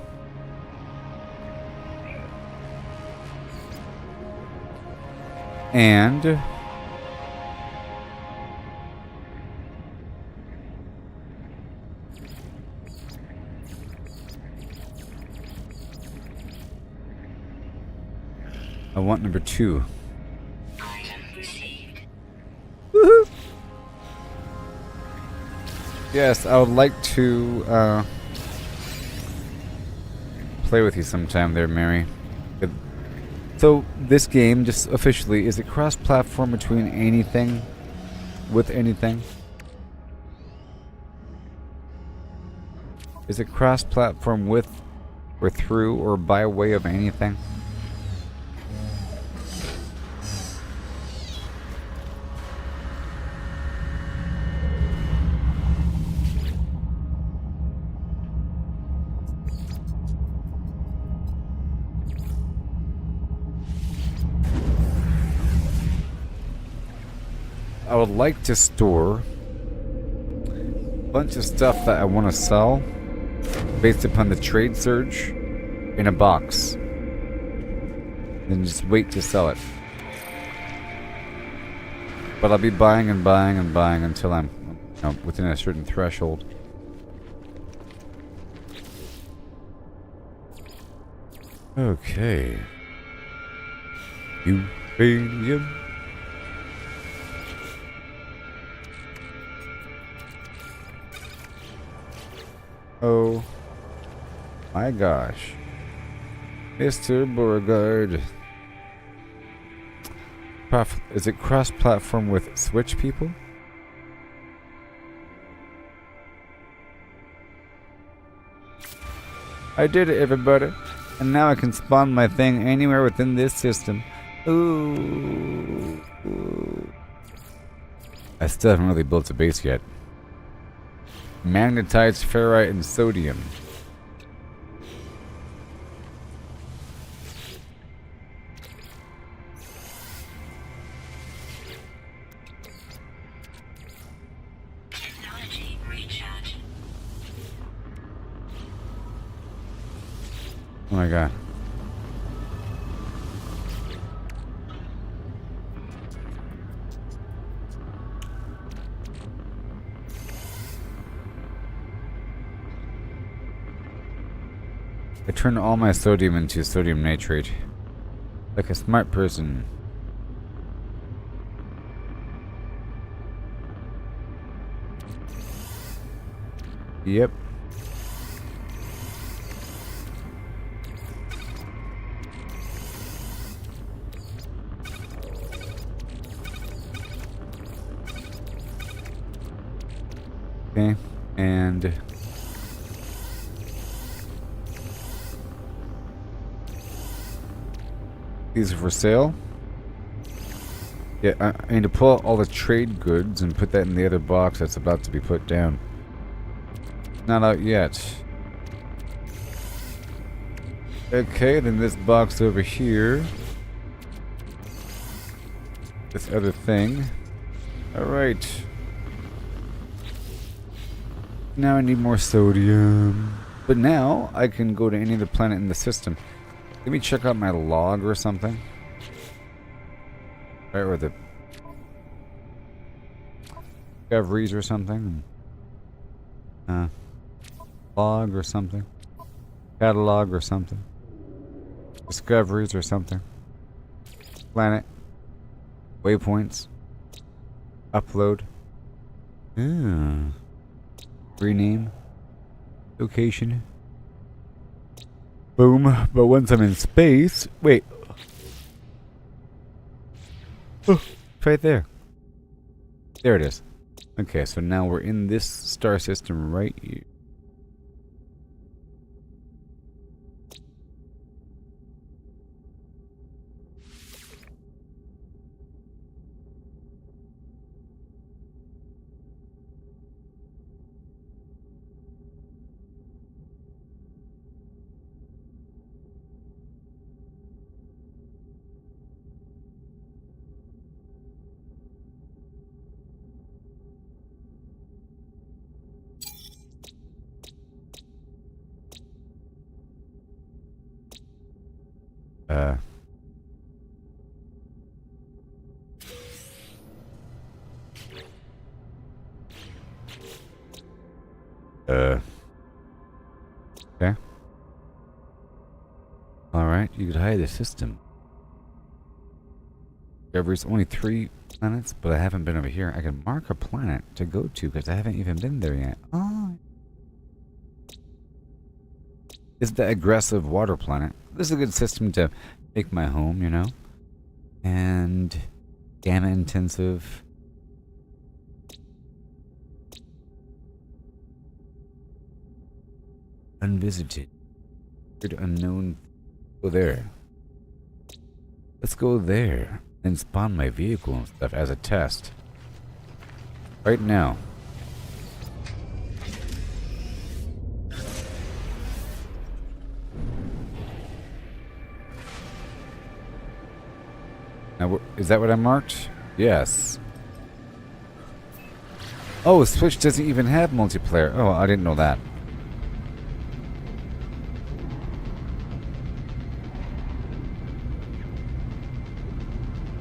Speaker 1: And I want number 2. Woohoo! Yes, I would like to play with you sometime there, Mary. So, this game, just officially, is it cross-platform between anything? With anything? Is it cross-platform with, or through, or by way of anything? I would like to store a bunch of stuff that I want to sell based upon the trade surge in a box. Then just wait to sell it. But I'll be buying and buying and buying until I'm within a certain threshold. Okay. Uranium. Oh my gosh. Mr. Beauregard. Is it cross-platform with Switch people? I did it, everybody. And now I can spawn my thing anywhere within this system. Ooh. I still haven't really built a base yet. Magnetized ferrite and sodium.
Speaker 2: Technology recharge.
Speaker 1: Oh my god. I turned all my sodium into sodium nitrate. Like a smart person. Yep. Okay, and these are for sale. Yeah, I need to pull out all the trade goods and put that in the other box that's about to be put down. Not out yet. Okay, then this box over here. This other thing. Alright. Now I need more sodium. But now I can go to any other planet in the system. Let me check out my log or something. Right, or the discoveries or something. Log or something. Catalog or something. Discoveries or something. Planet. Waypoints. Upload. Rename. Location. Boom. But once I'm in space... Wait. Oh, it's right there. There it is. Okay, so now we're in this star system right here. Okay. Alright, you could hide the system. There's only 3 planets, but I haven't been over here. I can mark a planet to go to because I haven't even been there yet. Oh. It's the aggressive water planet. This is a good system to make my home, you know? And gamma intensive. Unvisited. Weird unknown. Go there. Let's go there and spawn my vehicle and stuff as a test. Right now. Now, is that what I marked? Yes. Oh, Switch doesn't even have multiplayer. Oh, I didn't know that.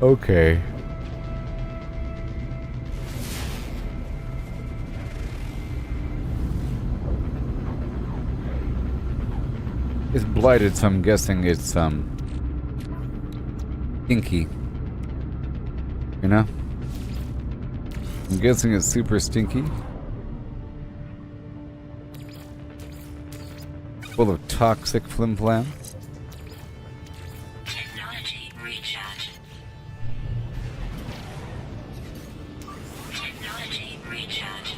Speaker 1: Okay. It's blighted, so I'm guessing it's stinky. You know? I'm guessing it's super stinky. Full of toxic flim-flam.
Speaker 2: Technology recharge. Technology recharge.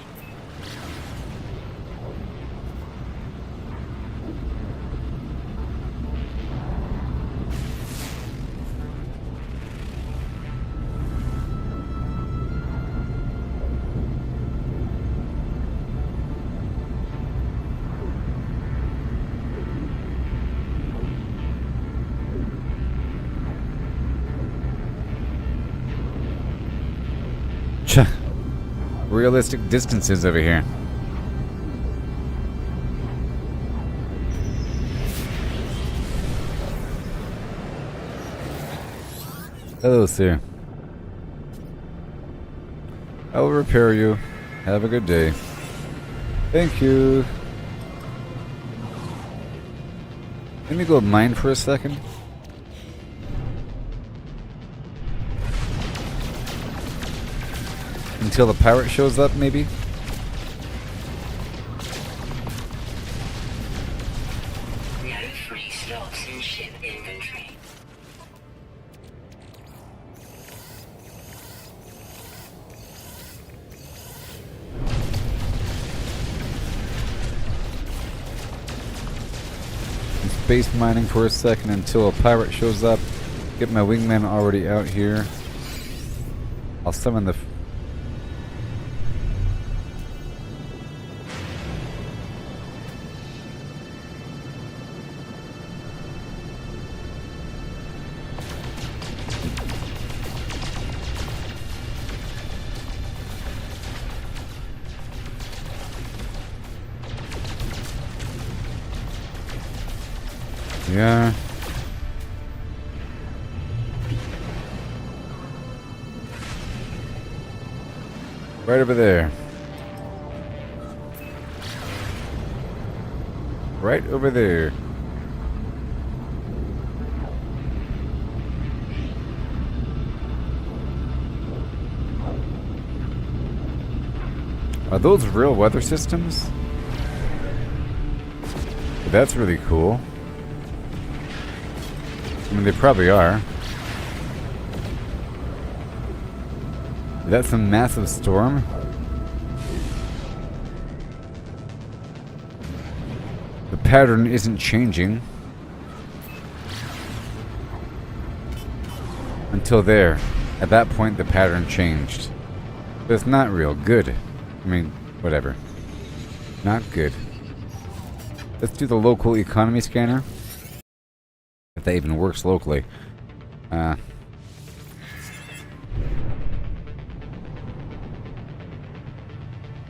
Speaker 1: Realistic distances over here. Hello, sir. I will repair you. Have a good day. Thank you. Let me go mine for a second. Until the pirate shows up, maybe?
Speaker 2: No free slots in ship inventory.
Speaker 1: Space mining for a second until a pirate shows up. Get my wingman already out here. I'll summon the... Yeah. Right over there. Right over there. Are those real weather systems? That's really cool. I mean, they probably are. That's a massive storm. The pattern isn't changing. Until there. At that point, the pattern changed. But it's not real good. I mean, whatever. Not good. Let's do the local economy scanner. If that even works locally.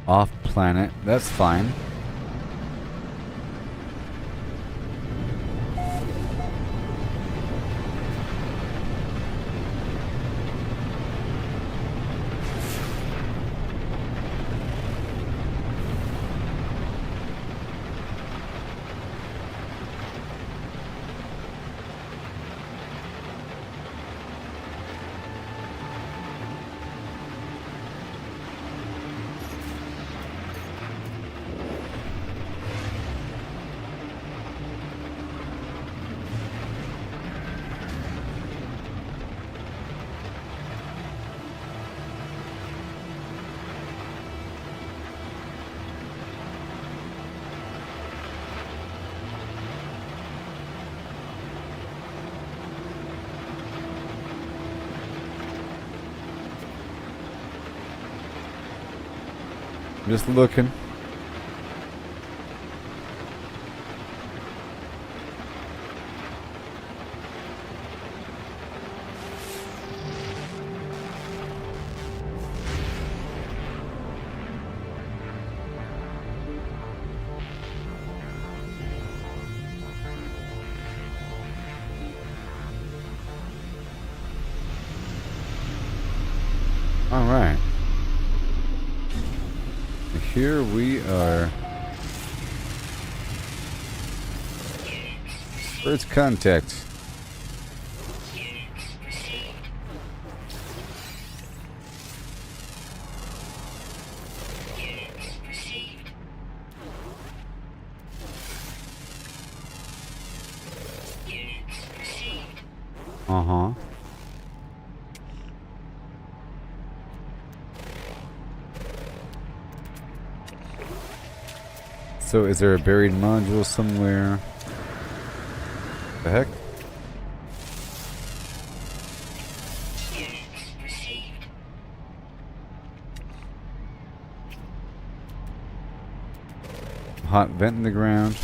Speaker 1: Off planet, that's fine. Just looking. Alright. Here we are. First contact. Uh-huh. So is there a buried module somewhere? The heck? Hot vent in the ground.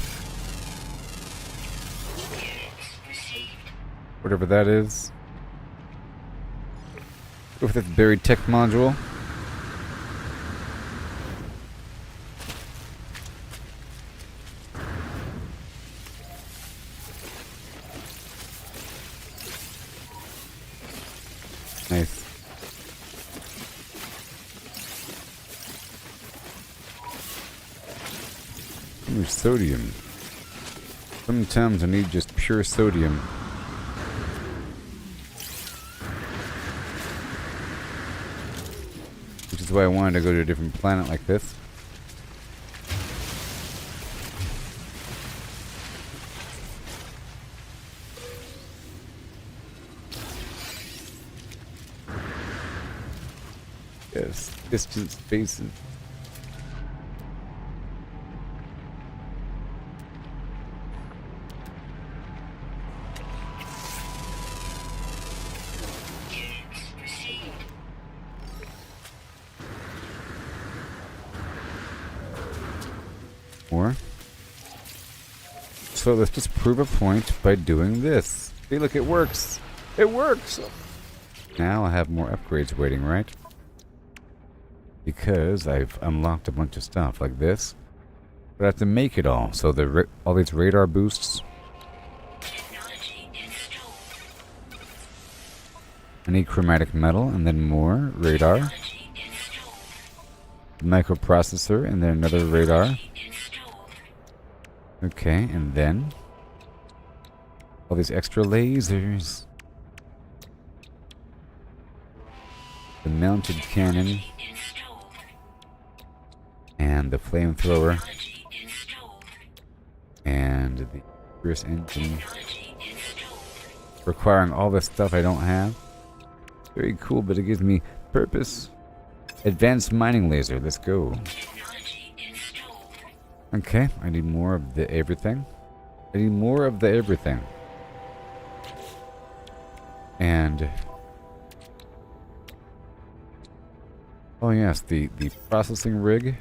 Speaker 1: Whatever that is. Go for this buried tech module. Nice. Too much sodium. Sometimes I need just pure sodium. Which is why I wanted to go to a different planet like this. Yes, distant spaces. More. So let's just prove a point by doing this. See, look, it works. It works. Now I have more upgrades waiting, right? Because I've unlocked a bunch of stuff like this. But I have to make it all. So all these radar boosts. I need chromatic metal and then more radar. Microprocessor and then another radar. Okay, and then all these extra lasers. The mounted cannon. And the flamethrower. And the Cirrus engine. Requiring all this stuff I don't have. Very cool, but it gives me purpose. Advanced mining laser, let's go. Okay, I need more of the everything. I need more of the everything. And oh yes, the processing rig.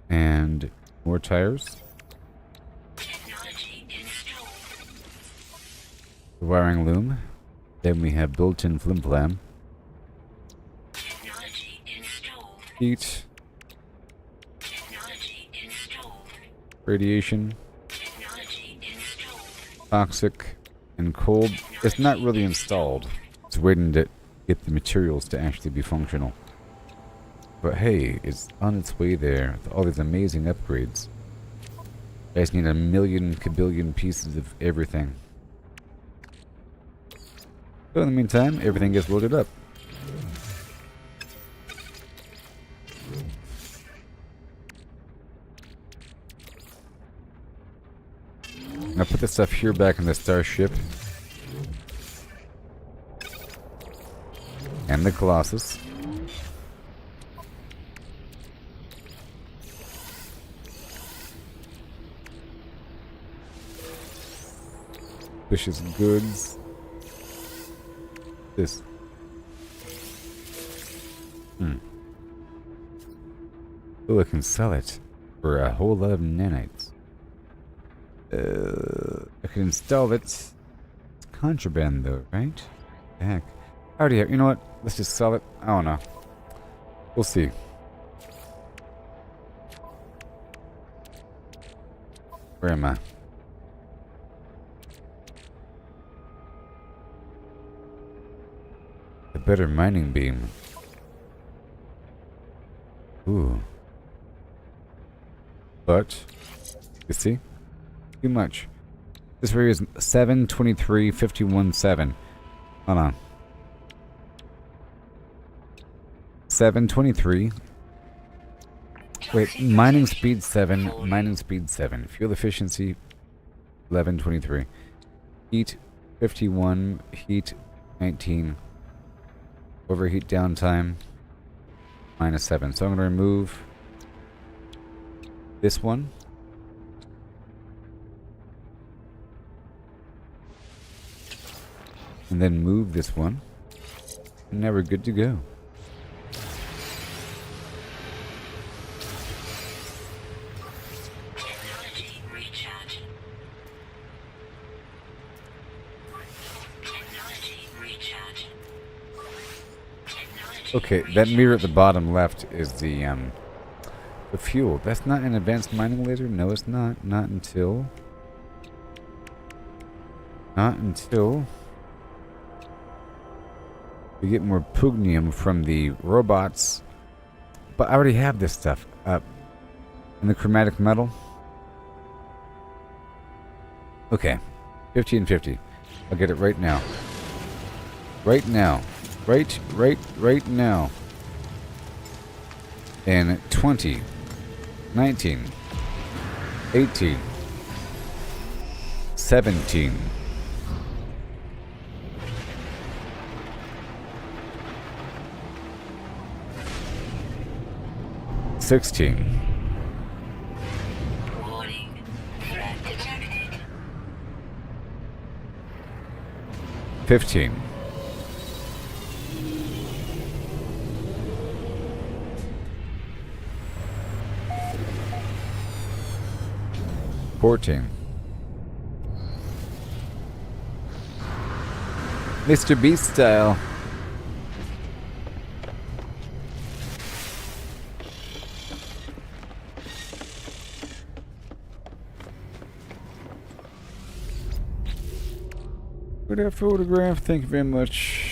Speaker 1: And more tires. The wiring loom. Then we have built-in flim-flam. Heat. Radiation. Toxic. And cold. It's not really installed. It's waiting to get the materials to actually be functional. But hey, it's on its way there with all these amazing upgrades. I just need a million kabillion pieces of everything. So in the meantime, everything gets loaded up. Now put the stuff here back in the starship. And the Colossus. Suspicious goods. This. Oh, I can sell it for a whole lot of nanites. I can install it. It's contraband though, right? The heck. I already have. You know what? Let's just sell it. I don't know. We'll see. Where am I? better mining beam. Ooh. But, you see? Too much. This area is 723, 51, 7. Hold on. 723. Wait, mining speed 7, mining speed 7. Fuel efficiency 1123. Heat 51, heat 19. Overheat downtime -7. So I'm going to remove this one. And then move this one. And now we're good to go.
Speaker 2: Technology recharge. Technology recharge. Technology
Speaker 1: Okay, that mirror at the bottom left is the fuel. That's not an advanced mining laser? No, it's not. Not until we get more pugnium from the robots. But I already have this stuff up in the chromatic metal. Okay, 50 and 50. I'll get it right now. Right now. Right now. In 20, 19, 18, 17, 16,
Speaker 2: warning. Threat detected.
Speaker 1: 15, 14. Mr. Beast style. For that photograph, thank you very much.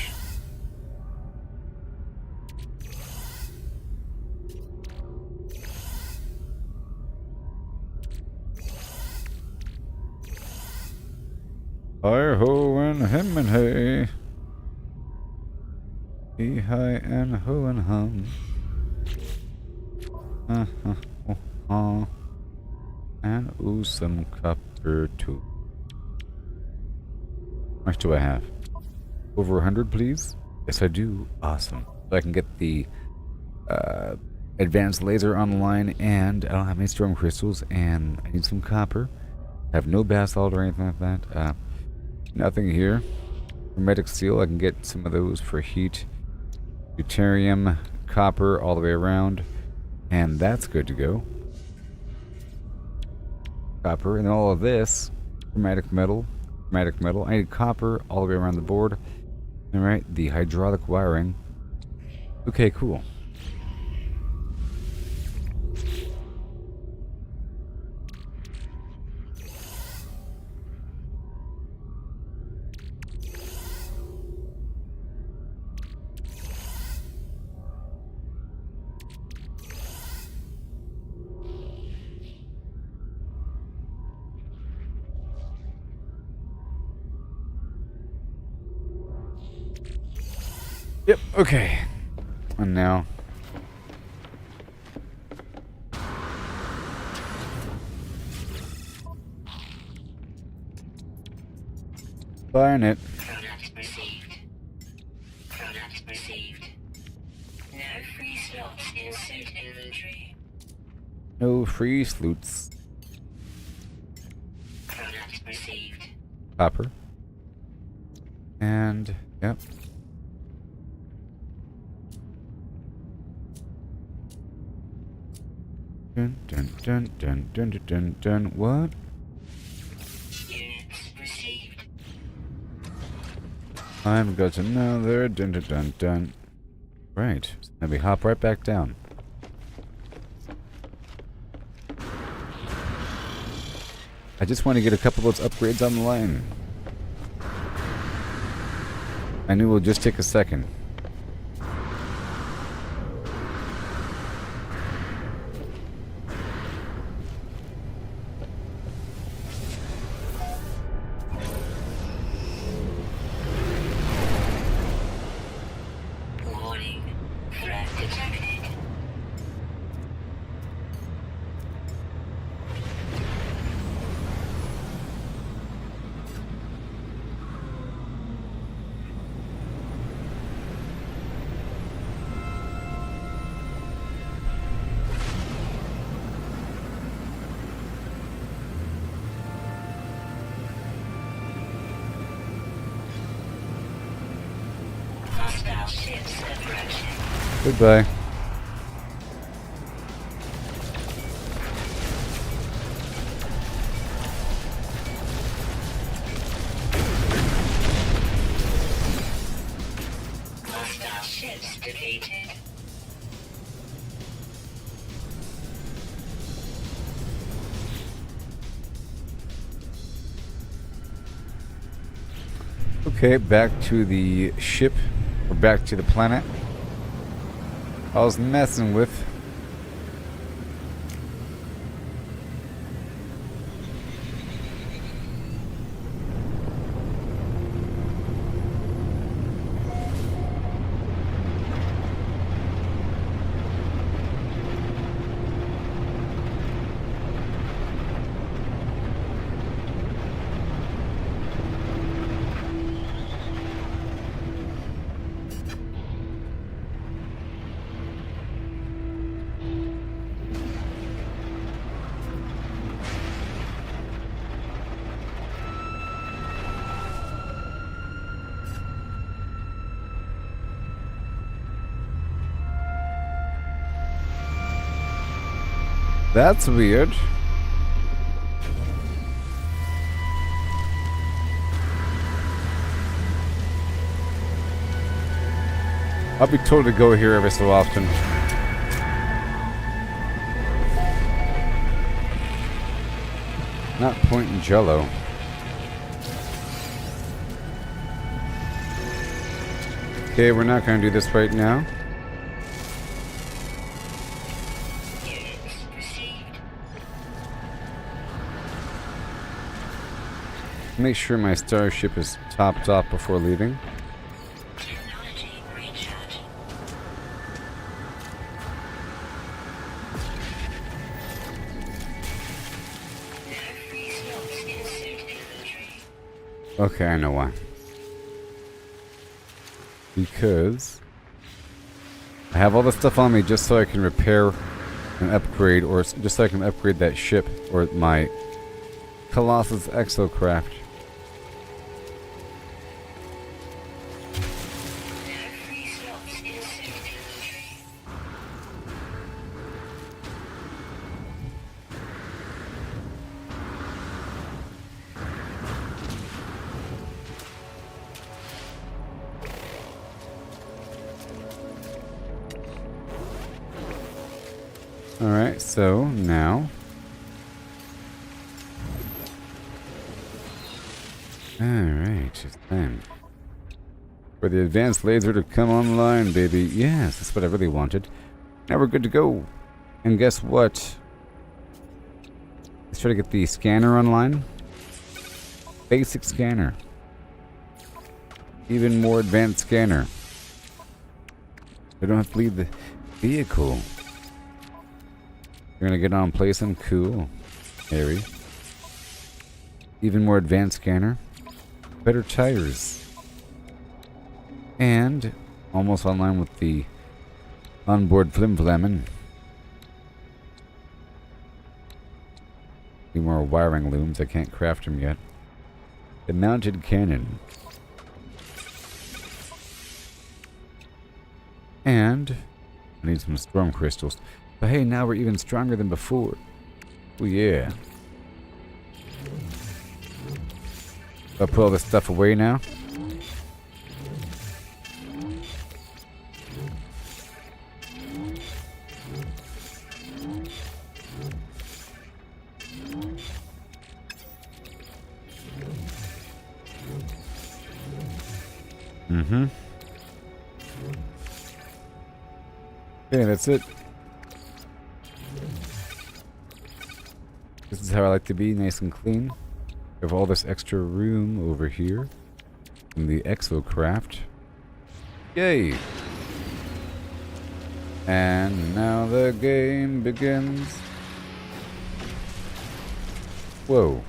Speaker 1: Hi ho and him and hey. He hi and ho and hum. And ooh, some copper too. How much do I have? Over 100, please? Yes, I do. Awesome. So I can get the advanced laser online, and I don't have any storm crystals, and I need some copper. I have no basalt or anything like that. Nothing here. Hermetic steel, I can get some of those for heat. Deuterium, copper all the way around, and that's good to go. Copper, and all of this, chromatic metal. I need copper all the way around the board. Alright, the hydraulic wiring. Okay, cool. Yep, okay. And now. Buying it.
Speaker 2: Product received. Product received. No free slots in suit inventory.
Speaker 1: No free sloots.
Speaker 2: Product received.
Speaker 1: Copper. And, yep. Dun dun dun dun dun dun dun dun. What?
Speaker 2: Units received.
Speaker 1: I've got another dun dun dun dun. Right. Let me hop right back down. I just want to get a couple of those upgrades on the line. I knew it would just take a second.
Speaker 2: detected. Hostile ships approaching.
Speaker 1: Goodbye.
Speaker 2: Hostile ships defeated.
Speaker 1: Okay, back to the ship. Or back to the planet I was messing with. That's weird. I'll be told to go here every so often. Not Point and Jello. Okay, we're not going to do this right now.
Speaker 2: Units received.
Speaker 1: Make sure my starship is topped off before leaving.
Speaker 2: Technology recharge. No free slots in suit inventory.
Speaker 1: Okay, I know why. Because I have all the stuff on me just so I can repair and upgrade, or just so I can upgrade that ship or my Colossus Exocraft.
Speaker 2: No free slots in suit inventory.
Speaker 1: Alright, so now. Alright, it's time for the advanced laser to come online, baby. Yes, that's what I really wanted. Now we're good to go. And guess what? Let's try to get the scanner online. Basic scanner. Even more advanced scanner. I don't have to leave the vehicle. You're gonna get on placing? Cool. Harry. Even more advanced scanner. Better tires. And almost online with the onboard flim-flamming. Need more wiring looms. I can't craft them yet. The mounted cannon. And I need some storm crystals. But hey, now we're even stronger than before. Oh yeah. I'll put all this stuff away now. Mm-hmm. Okay, that's it. This is how I like to be, nice and clean. We have all this extra room over here in the Exocraft. Yay! And now the game begins. Whoa.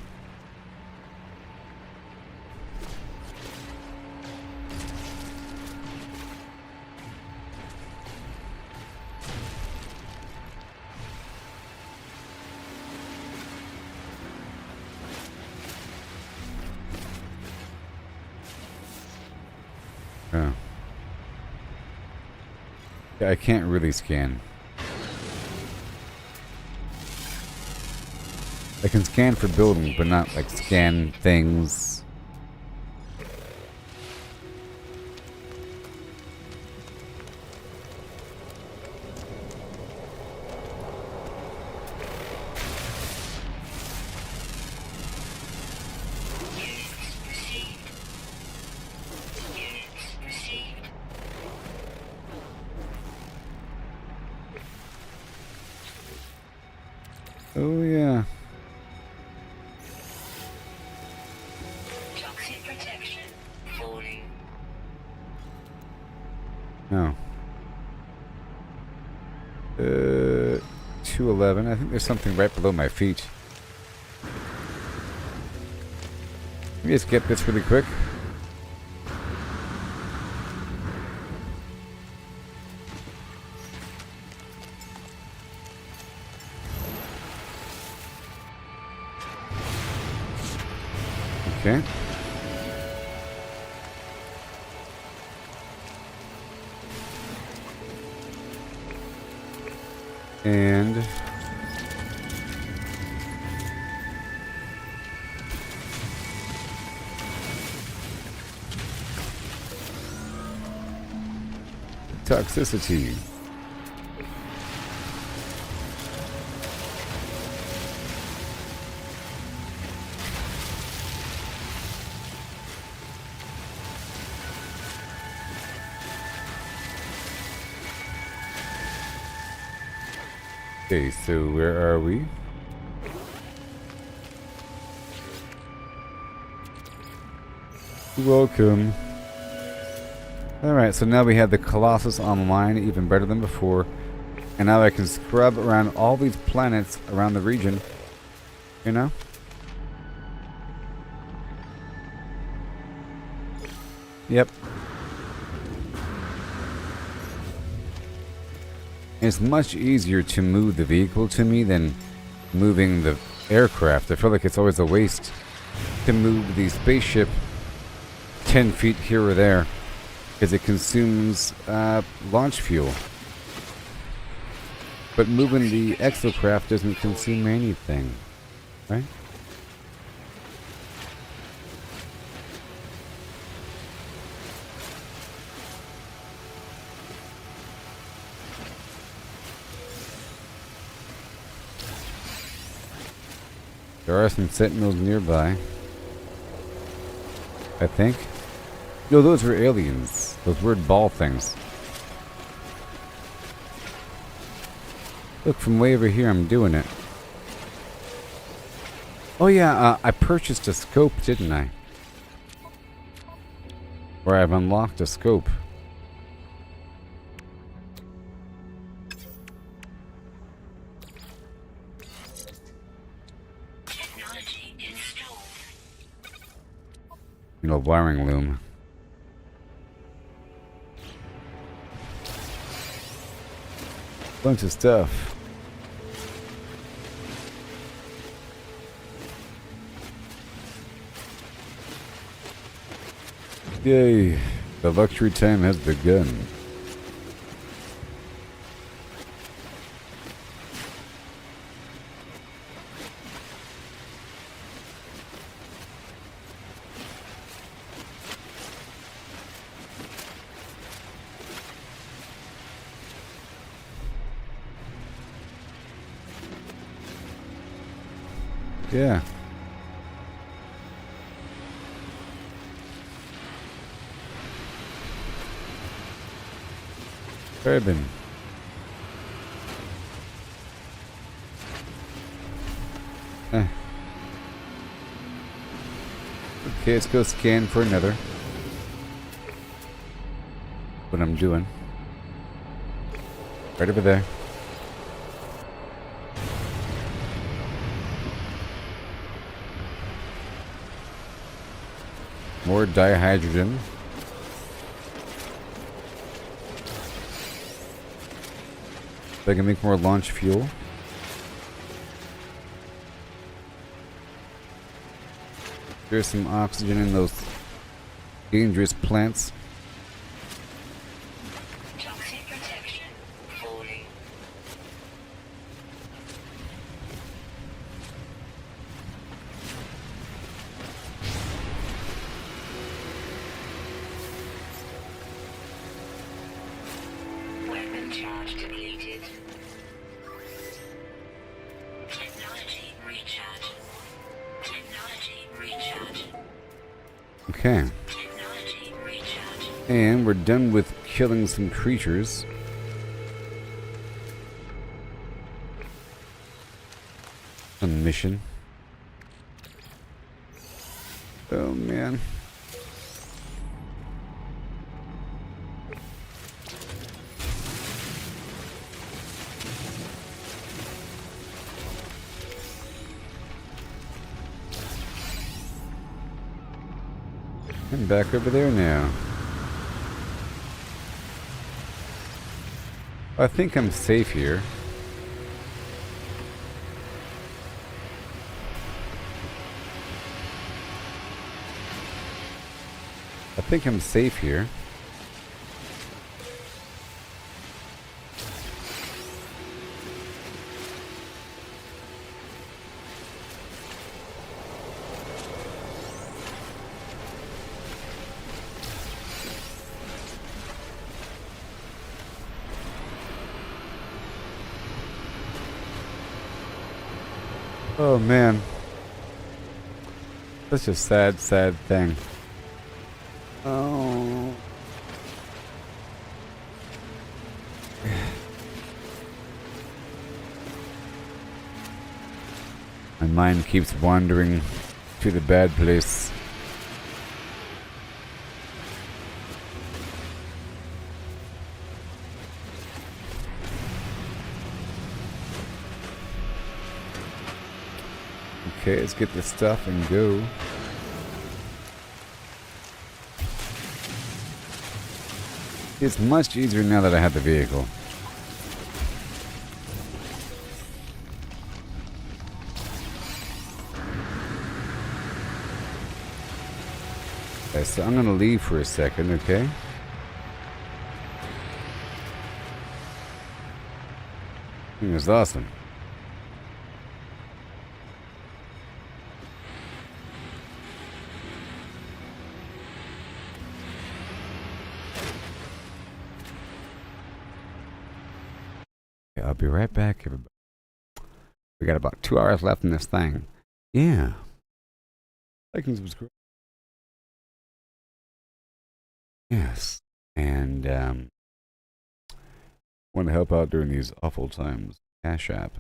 Speaker 1: Oh. Yeah, I can't really scan. I can scan for buildings, but not like scan things. Oh yeah.
Speaker 2: Toxic protection. Falling.
Speaker 1: No. 211. I think there's something right below my feet. Let me just get this really quick. Okay. And toxicity. Okay, so where are we? Welcome. Alright, so now we have the Colossus online, even better than before. And now I can scrub around all these planets around the region. You know? Yep. It's much easier to move the vehicle to me than moving the aircraft. I feel like it's always a waste to move the spaceship 10 feet here or there because it consumes launch fuel. But moving the Exocraft doesn't consume anything, right? There are some sentinels nearby. I think. No, those were aliens. Those weird ball things. Look, from way over here, I'm doing it. Oh yeah, I purchased a scope, didn't I? Or I've unlocked a scope.
Speaker 2: Technology installed.
Speaker 1: You know, wiring loom. Bunch of stuff. Yay, the luxury time has begun. Yeah. Carbon. Okay, let's go scan for another. What I'm doing. Right over there. More dihydrogen. So I can make more launch fuel. There's some oxygen in those dangerous plants.
Speaker 2: Toxic protection falling. Weapon charge depleted. Technology recharge. Technology recharge.
Speaker 1: Okay.
Speaker 2: Technology recharge.
Speaker 1: And we're done with killing some creatures. A mission. Oh man. I'm back over there now. I think I'm safe here. I think I'm safe here. Oh man. Such a sad, sad thing. Oh. My mind keeps wandering to the bad place. Okay, let's get this stuff and go. It's much easier now that I have the vehicle. Okay, so I'm gonna leave for a second, okay? It was awesome. I'll be right back, everybody. We got about 2 hours left in this thing. Yeah. Like and subscribe. Yes. And want to help out during these awful times. Cash App.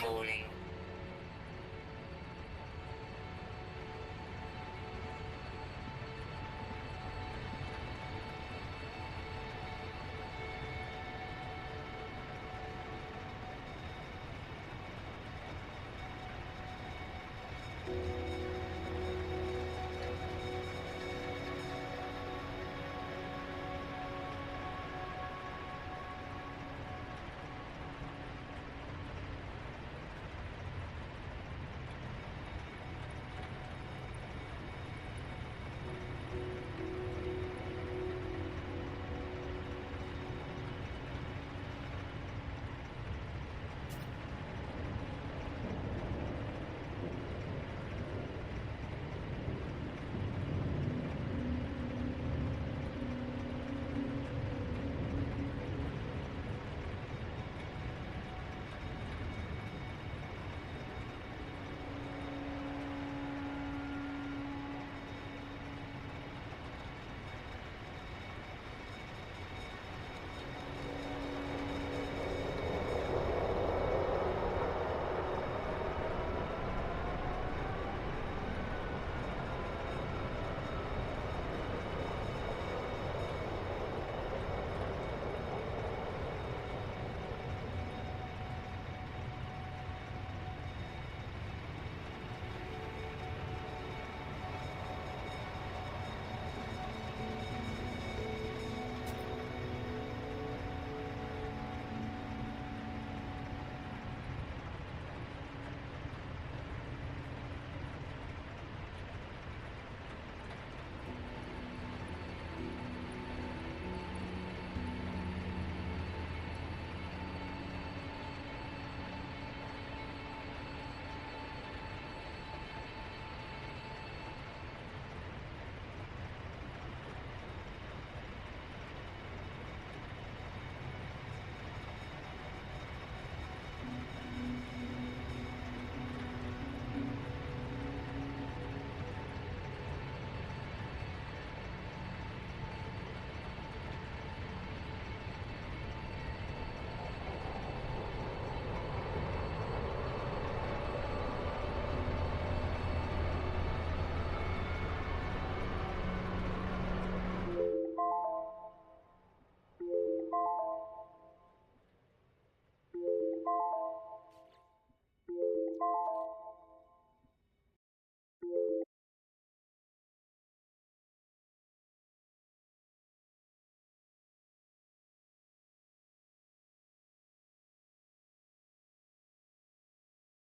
Speaker 2: falling.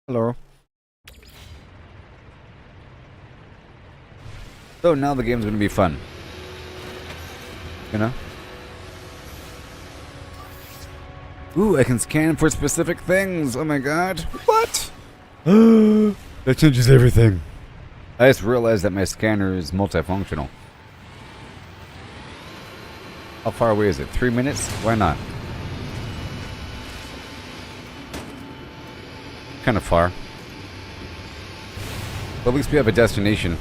Speaker 1: Hello. So now the game's gonna be fun. You know? Ooh, I can scan for specific things. Oh my god. What? That changes everything. I just realized that my scanner is multifunctional. How far away is it? 3 minutes? Why not? Kind of far. But at least we have a destination.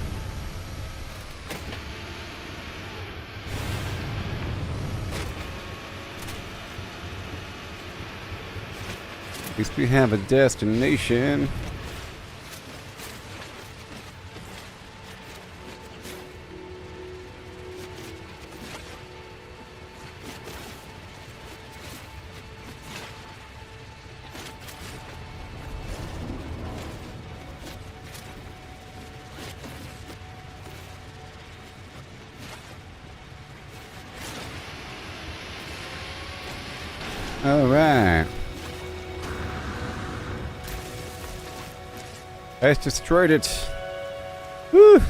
Speaker 1: At least we have a destination. All right. I just destroyed it. Woo!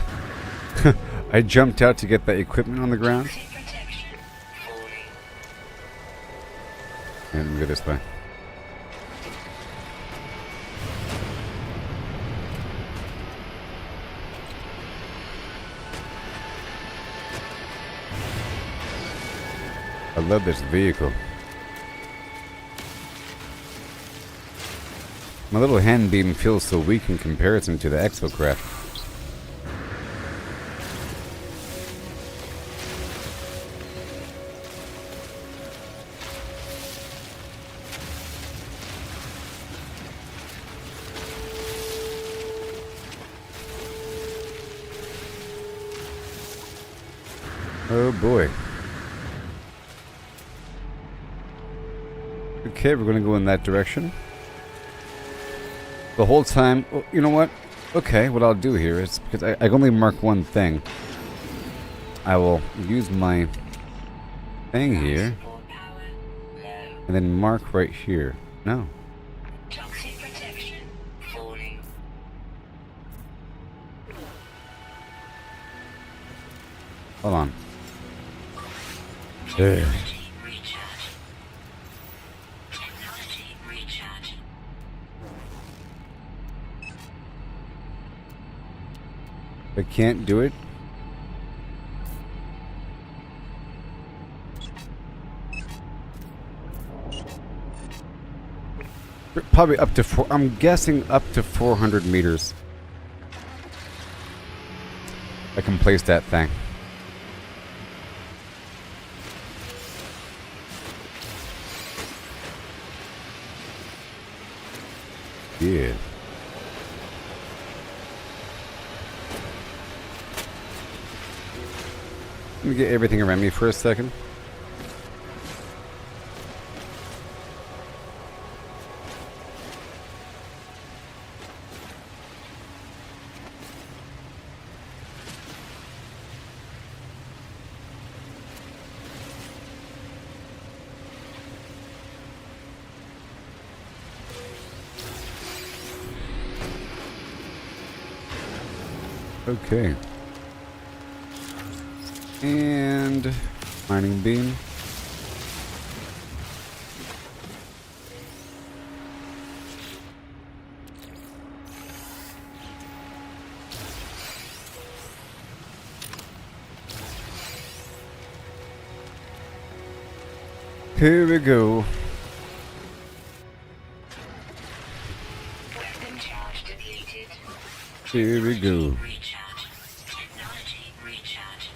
Speaker 1: I jumped out to get that equipment on the ground.
Speaker 2: Protection falling.
Speaker 1: And let me go this way. I love this vehicle. My little hand beam feels so weak in comparison to the Exocraft. Oh boy. Okay, we're gonna go in that direction. The whole time, well, you know what? Okay, what I'll do here is, because I can only mark one thing, I will use my thing here,
Speaker 2: Support power low.
Speaker 1: and then mark right here. No.
Speaker 2: Toxic protection falling.
Speaker 1: Hold on. There.
Speaker 2: Technology recharge. Technology recharge.
Speaker 1: I can't do it. Probably up to four. I'm guessing up to 400 meters. I can place that thing. Yeah. Let me get everything around me for a second. Okay. And mining beam. Here we go.
Speaker 2: Weapon charge depleted.
Speaker 1: Here we go.
Speaker 2: Recharge. Technology recharge.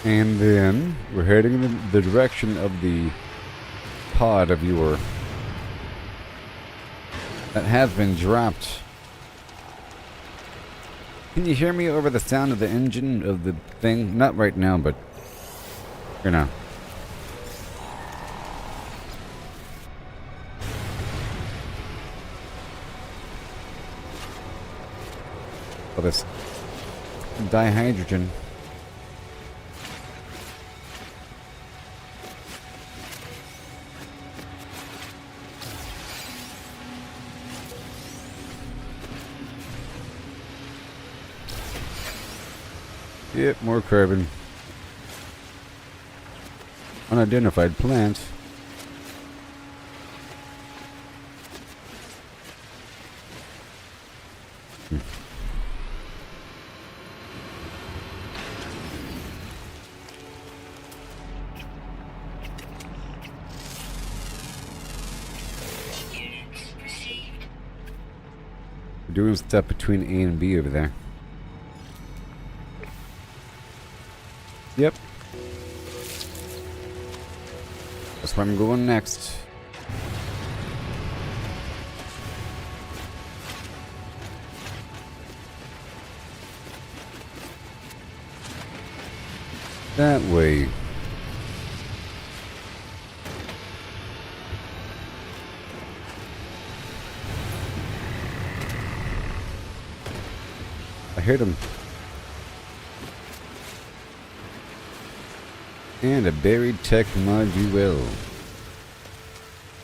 Speaker 1: And then we're heading in the direction of the pod of your that has been dropped. Can you hear me over the sound of the engine of the thing? Not right now, but you know. Oh, this dihydrogen. Yep, more carbon. Unidentified plant.
Speaker 2: Units received.
Speaker 1: We're doing stuff between A and B over there. Yep. That's where I'm going next. That way. I hit him. And a buried tech module.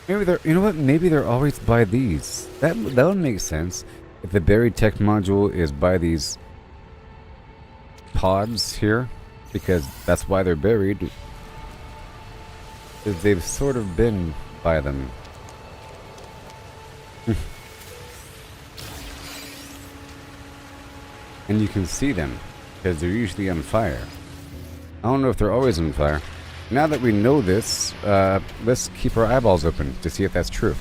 Speaker 1: Maybe they're, you know what? Maybe they're always by these. That would make sense. If the buried tech module is by these pods here, because that's why they're buried. Is they've sort of been by them. And you can see them, because they're usually on fire. I don't know if they're always on fire. Now that we know this, let's keep our eyeballs open to see if that's true.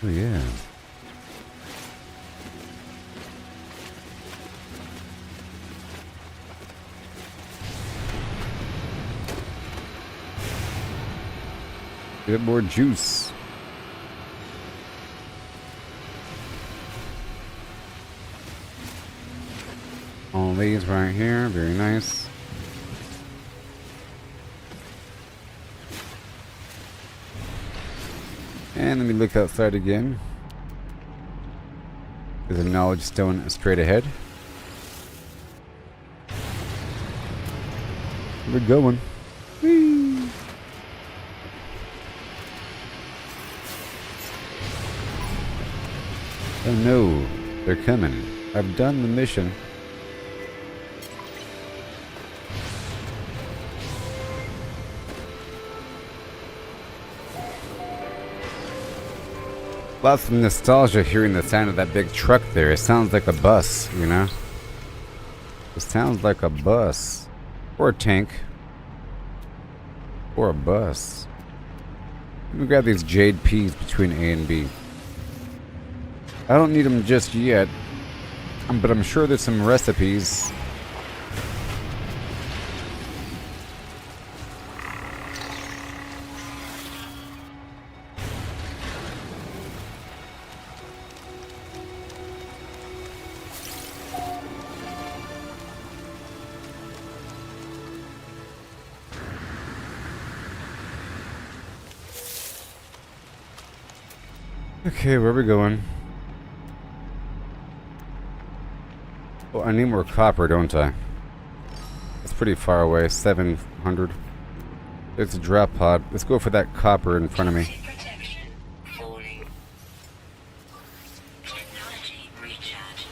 Speaker 1: Oh yeah. Get more juice. All these right here, very nice. And let me look outside again. There's a knowledge stone straight ahead. We're going. Whee! Oh no, they're coming. I've done the mission. Lots of nostalgia hearing the sound of that big truck there. It sounds like a bus, you know? It sounds like a bus. Or a tank. Or a bus. Let me grab these jade peas between A and B. I don't need them just yet. But I'm sure there's some recipes. Okay, where are we going? Well, I need more copper, don't I? It's pretty far away, 700. There's a drop pod. Let's go for that copper in front of me.
Speaker 2: Protection falling. Technology recharge.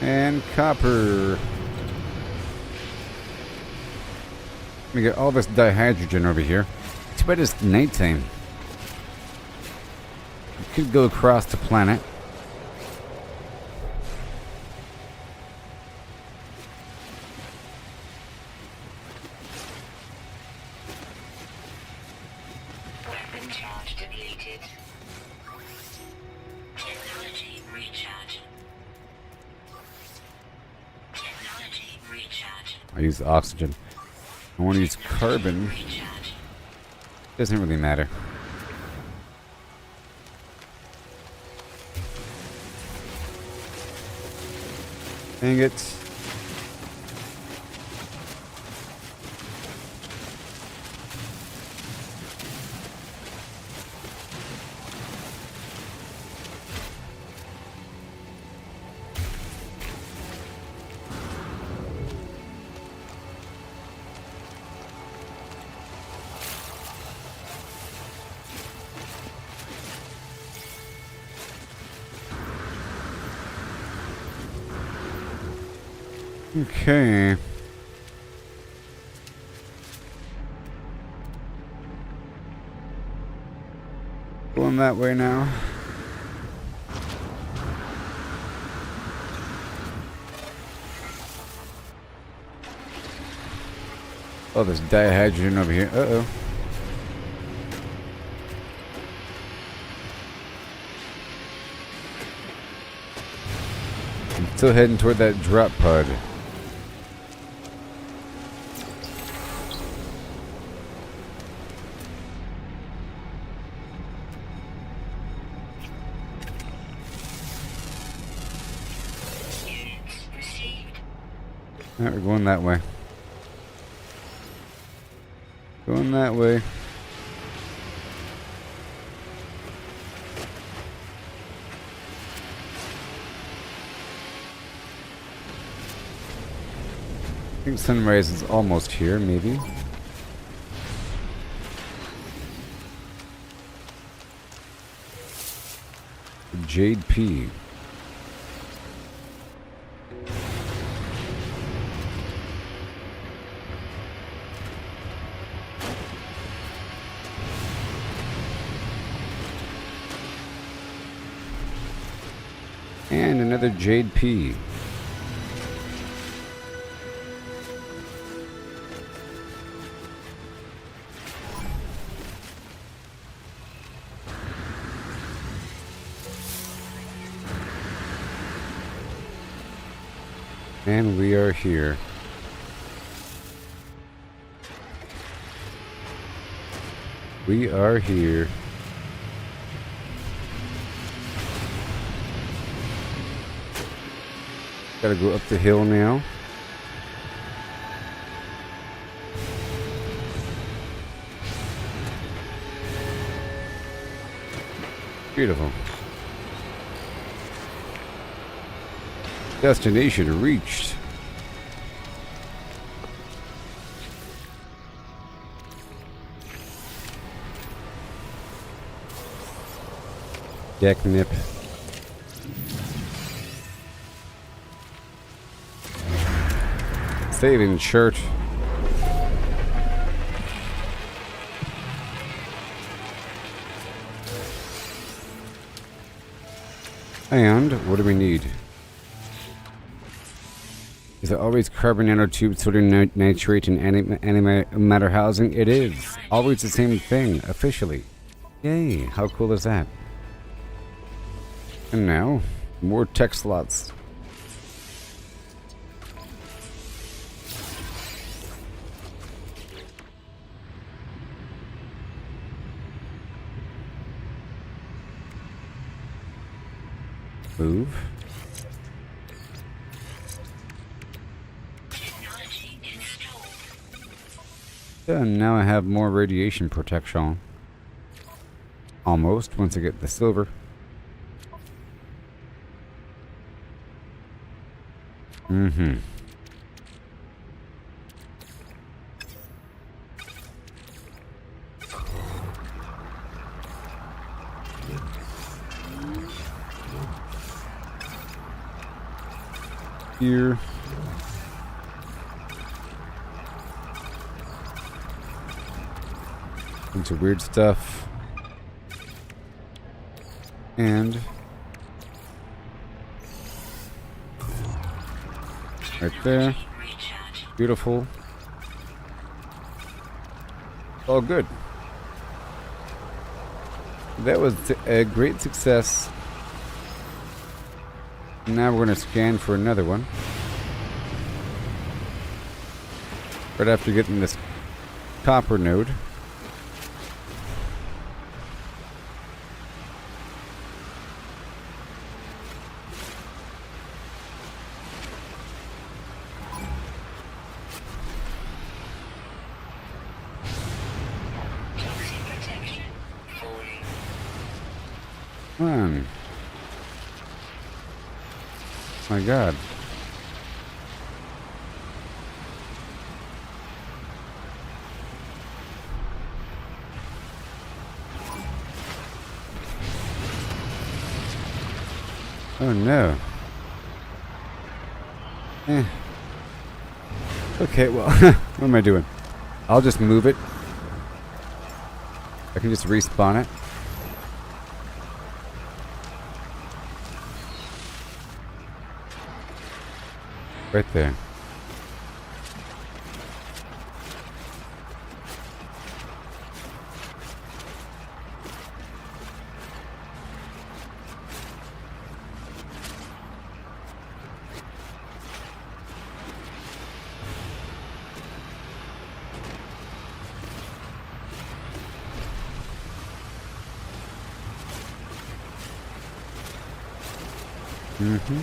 Speaker 1: And copper. Let me get all this dihydrogen over here. Too bad it's nighttime. We could go across the planet.
Speaker 2: Weapon charge depleted. Technology recharge. Technology recharge.
Speaker 1: I use oxygen. I want to use carbon.
Speaker 2: Recharge.
Speaker 1: Doesn't really matter. Dang it. Okay. Going that way now. Oh, there's dihydrogen over here. Uh-oh. I'm still heading toward that drop pod.
Speaker 2: Units received.
Speaker 1: Alright, we're going that way. Going that way. I think sunrise is almost here, maybe. Jade P. And another Jade P. And we are here. We are here. Gotta go up the hill now. Beautiful. Destination reached. Deck nip. Saving shirt. And what do we need? Is it always carbon nanotube, sodium nitrate, and antimatter housing? It is. Always the same thing, officially. Yay, how cool is that? And now, more tech slots. Move.
Speaker 2: Technology installed.
Speaker 1: And now I have more radiation protection. Almost, once I get the silver. Mm-hmm. Here. Into weird stuff. And right there.
Speaker 2: Recharge.
Speaker 1: Beautiful. All good. That was a great success. Now we're going to scan for another one. Right after getting this copper node.
Speaker 2: Toxic protection. Falling.
Speaker 1: Man. My God. Oh no. Okay, well, what am I doing? I'll just move it. I can just respawn it. Right there. Mm-hmm.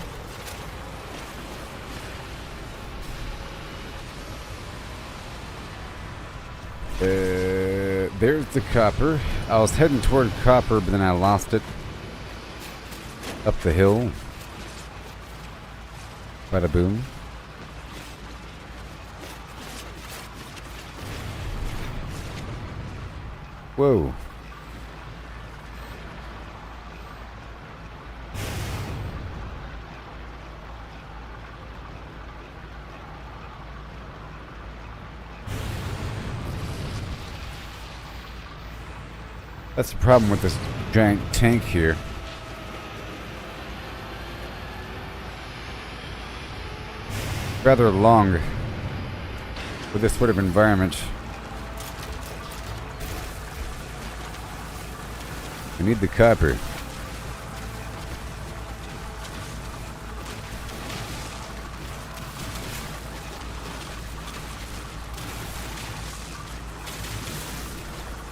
Speaker 1: There's the copper. I was heading toward copper, but then I lost it. Up the hill. Bada boom. Whoa. That's the problem with this giant tank here. Rather long for this sort of environment. I need the copper.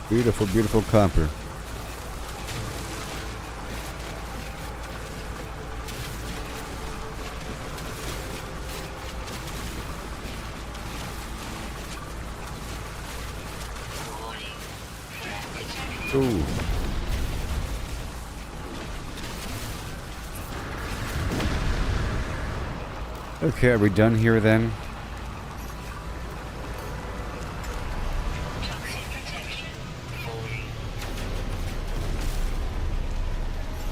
Speaker 1: Beautiful, beautiful copper. Ooh. Okay, are we done here then?
Speaker 2: Toxic protection. Falling.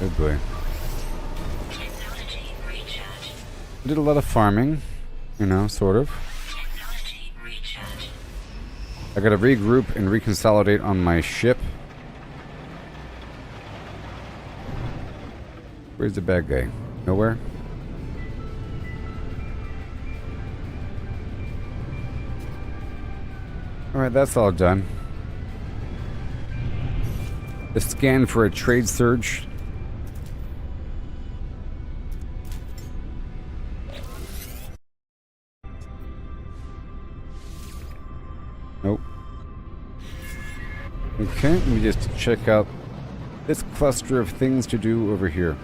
Speaker 1: Oh boy.
Speaker 2: Technology recharge.
Speaker 1: I did a lot of farming, you know, sort of.
Speaker 2: Technology recharge.
Speaker 1: I gotta regroup and reconsolidate on my ship. Where's the bad guy? Nowhere? Alright, that's all done. The scan for a trade surge. Nope. Okay, let me just check out this cluster of things to do over here.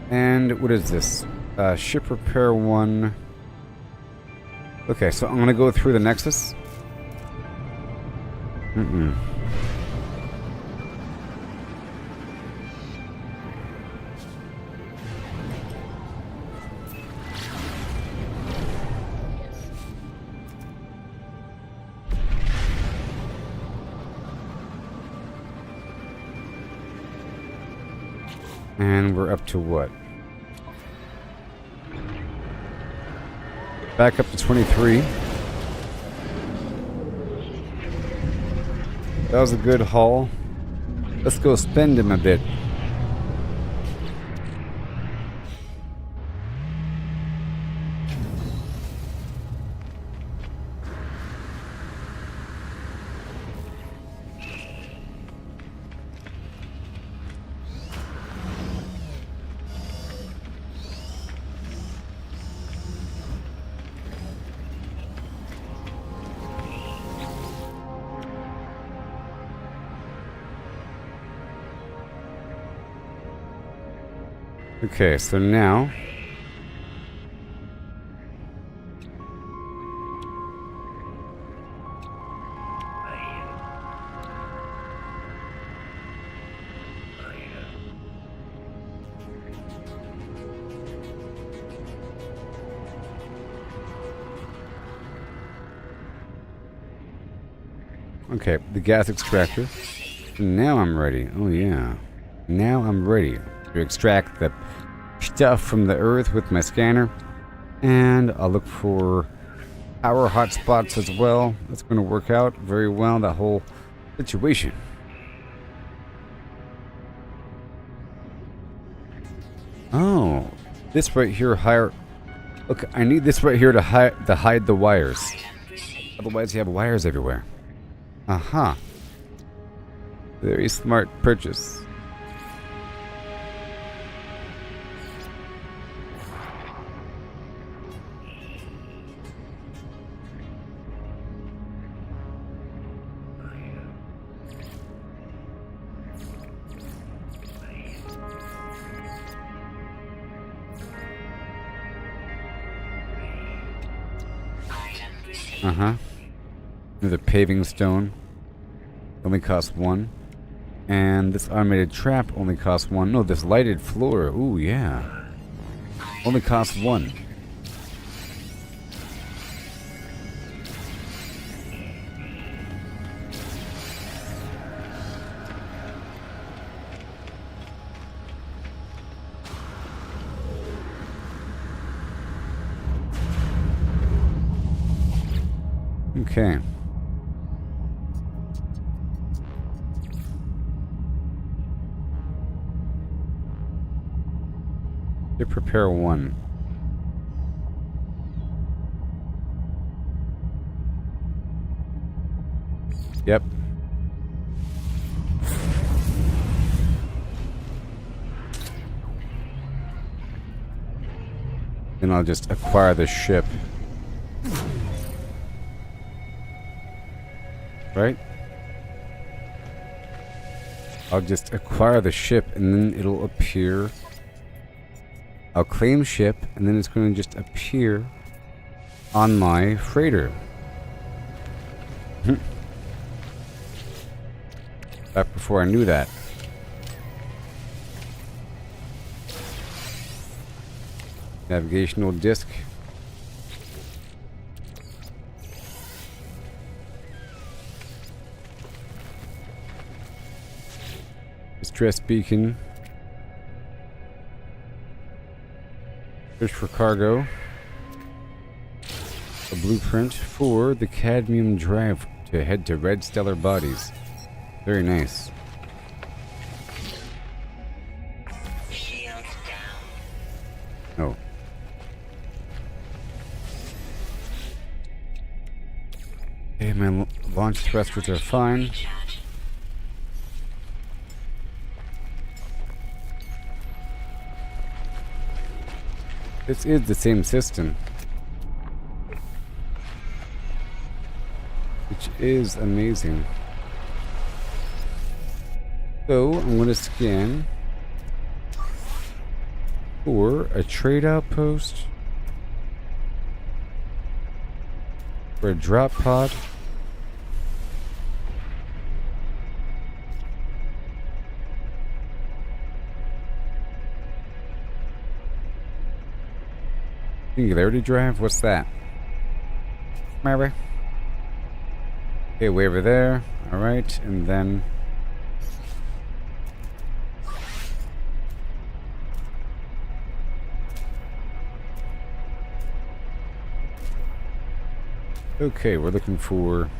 Speaker 1: And what is this? Ship repair 1. Okay, so I'm gonna go through the Nexus. And we're up to what? Back up to 23. That was a good haul. Let's go spend him a bit. Okay, so now okay, the gas extractor. Now I'm ready. Oh yeah. Now I'm ready to extract the stuff from the earth with my scanner. And I'll look for power hotspots as well. That's going to work out very well, that whole situation. Oh, this right here higher. Look, I need this right here to hide the wires. Otherwise you have wires everywhere. Aha. Very smart purchase. Uh-huh. The paving stone only costs 1. And this automated trap only costs 1. No, this lighted floor. Ooh, yeah. Only costs 1. Okay. prepare one. Yep. Then I'll just acquire the ship. Right? I'll just acquire the ship and then it'll appear. I'll claim ship and then it's going to just appear on my freighter. Back before I knew that. Navigational disc. Distress beacon. Search for cargo. A blueprint for the cadmium drive to head to red stellar bodies. Very nice.
Speaker 2: Shields down.
Speaker 1: Oh. Okay, my launch thrusters are fine.
Speaker 2: Recharge.
Speaker 1: This is the same system. Which is amazing. So, I'm going to scan for a trade outpost, for a drop pod, singularity drive. What's that? Maybe. Okay, way over there. All right, and then. Okay, we're looking for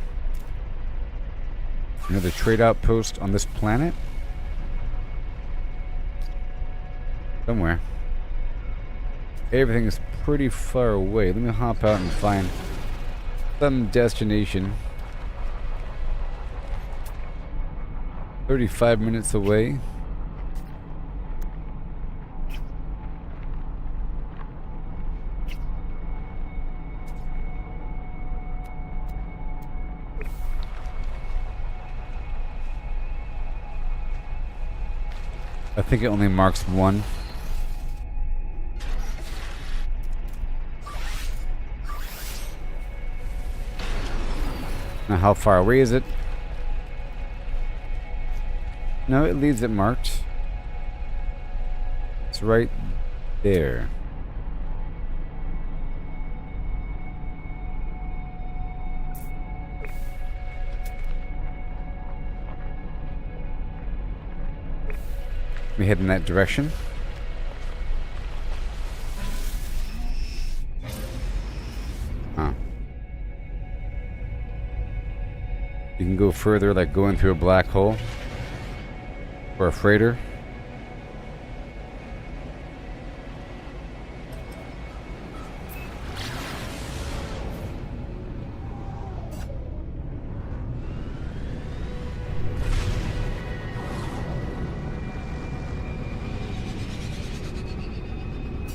Speaker 1: another trade outpost on this planet. Somewhere. Everything is pretty far away. Let me hop out and find some destination. 35 minutes away. I think it only marks one. Now, how far away is it? No, it leaves it marked. It's right there. Let me head in that direction. Huh. You can go further, like going through a black hole. For a freighter.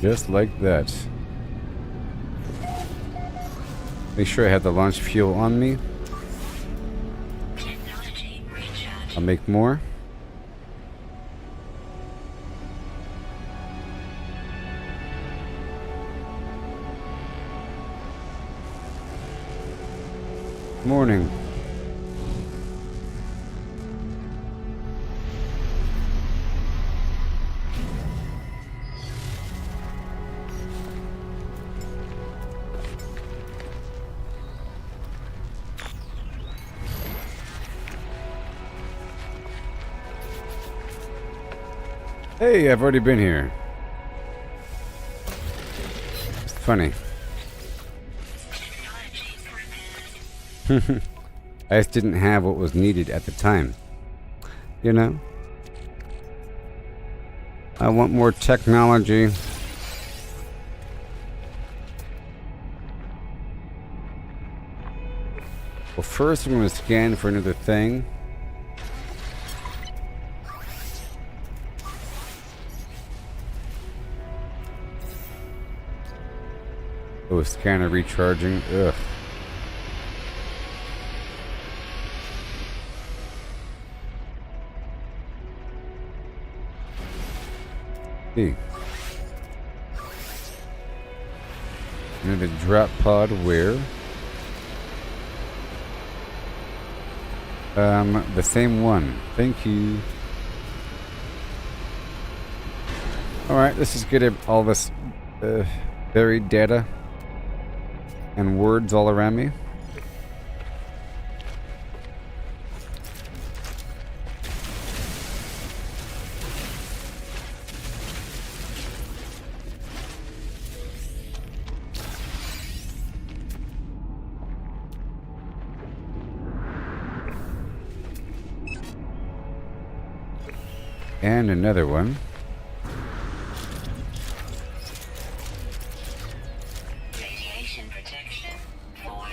Speaker 1: Just like that. Make sure I have the launch fuel on me.
Speaker 2: Technology recharge.
Speaker 1: I'll make more. Morning. Hey, I've already been here. It's funny.
Speaker 2: Technology prepared.
Speaker 1: I just didn't have what was needed at the time. You know? I want more technology. Well, first I'm going to scan for another thing. Oh, scanner recharging. Ugh. Hey. Another drop pod where? The same one. Thank you. Alright, let's just get all this buried data and words all around me. And another one.
Speaker 2: Radiation protection 4.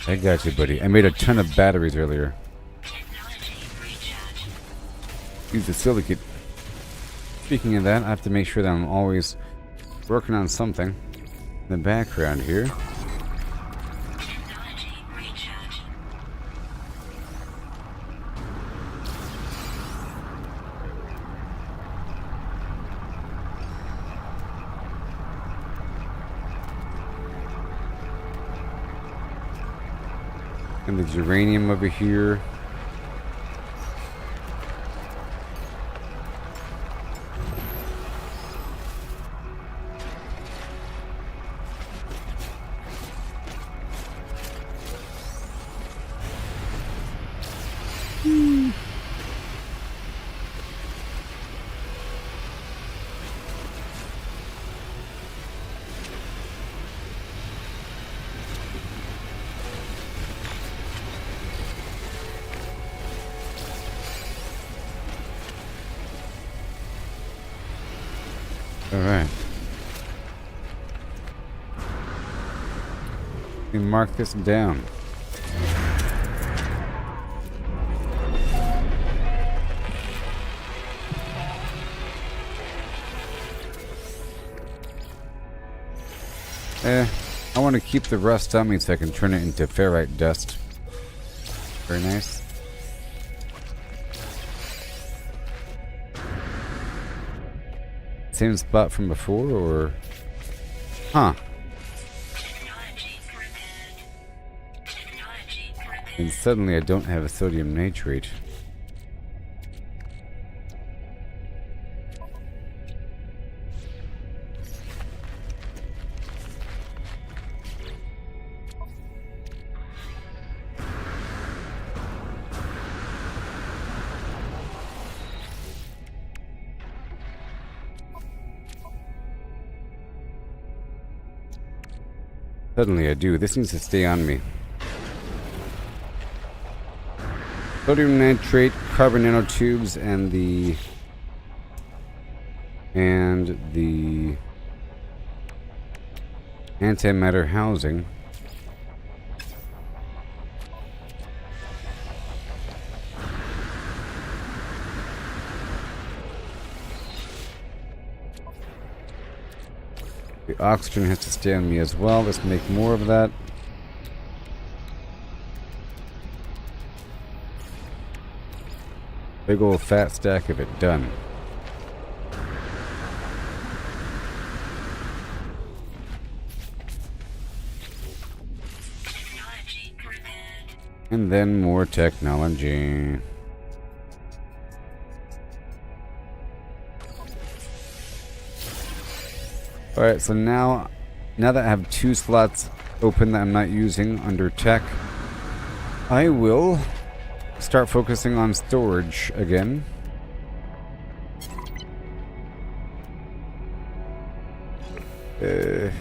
Speaker 1: I got you, buddy. I made a ton of batteries earlier.
Speaker 2: Technology recharge.
Speaker 1: Use the silicate. Speaking of that, I have to make sure that I'm always working on something in the background here.
Speaker 2: Technology recharge.
Speaker 1: And the uranium over here. Alright. We mark this down. I want to keep the rust on me so I can turn it into ferrite dust. Very nice. Same spot from before, or... Huh.
Speaker 2: Technology prepared. Technology prepared.
Speaker 1: And suddenly I don't have a sodium nitrate. Suddenly I do. This needs to stay on me. Sodium nitrate, carbon nanotubes, and the antimatter housing. The oxygen has to stay on me as well. Let's make more of that. Big old fat stack of it done.
Speaker 2: Technology prepared.
Speaker 1: And then more technology. Alright, so now that I have 2 slots open that I'm not using under tech, I will start focusing on storage again. Get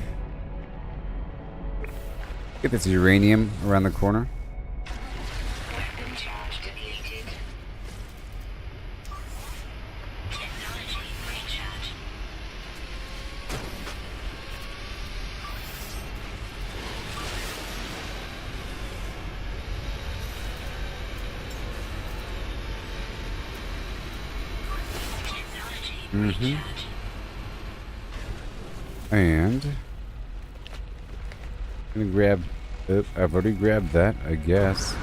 Speaker 1: this uranium around the corner.
Speaker 2: Weapon charge depleted. Technology recharge.
Speaker 1: Mm-hmm. And I'm gonna grab. I've already grabbed that, I guess.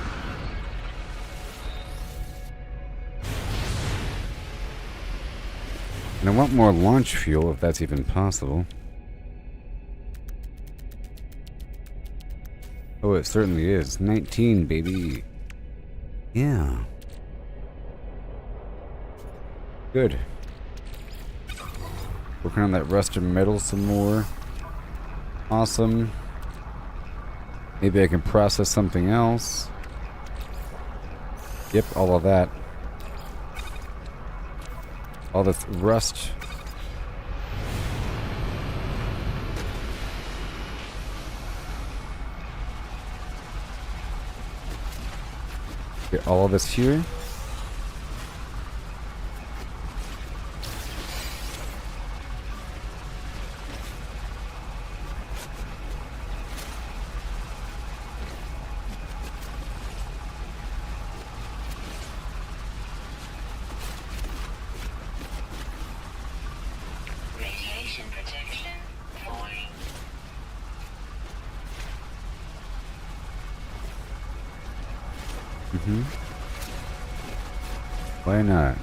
Speaker 1: And I want more launch fuel, if that's even possible. Oh, it certainly is. 19, baby. Yeah. Good. Working on that rusted metal some more. Awesome. Maybe I can process something else. Yep, all of that. All this rust. Get all of this here.
Speaker 2: Radiation protection falling.
Speaker 1: Mm-hmm. Why not?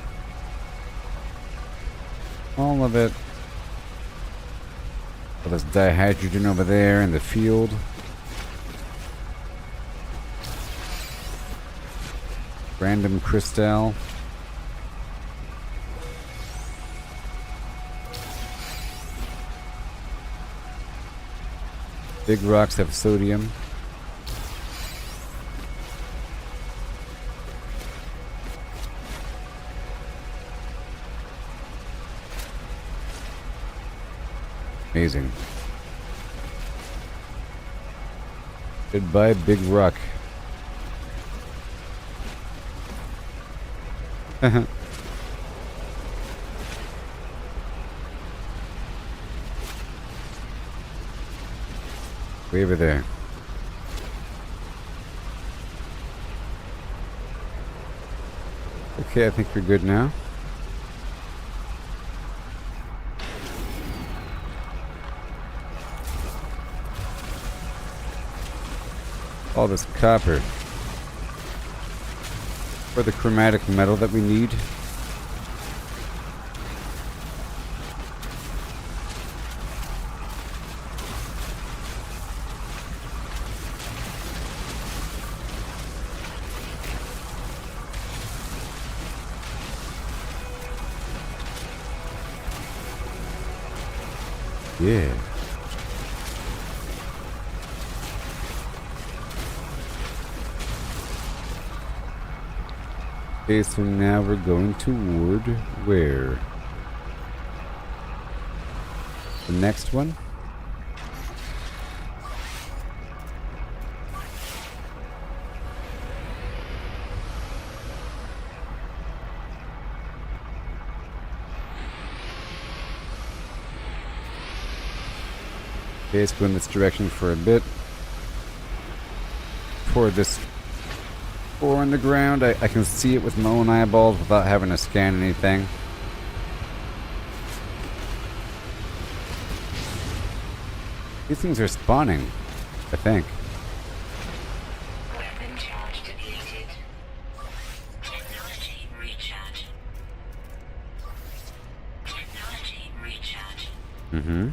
Speaker 1: All of it. All this dihydrogen over there in the field. Random crystal. Big rocks have sodium. Amazing. Goodbye, big rock. Way over there. Okay, I think we're good now. All this copper. For the chromatic metal that we need. Yeah. Okay, so now we're going toward where? The next one? Okay, let's go in this direction for a bit. Pour this ore in the ground. I can see it with my own eyeballs without having to scan anything. These things are spawning, I think.
Speaker 2: Weapon charge depleted. Technology recharge. Technology recharge.
Speaker 1: Mm-hmm.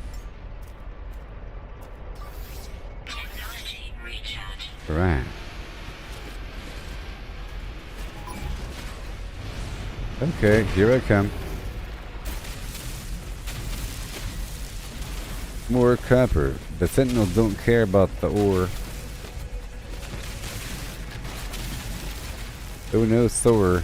Speaker 2: Technology recharge.
Speaker 1: Right. Okay, here I come. More copper. The Sentinels don't care about the ore. Oh no, Thor.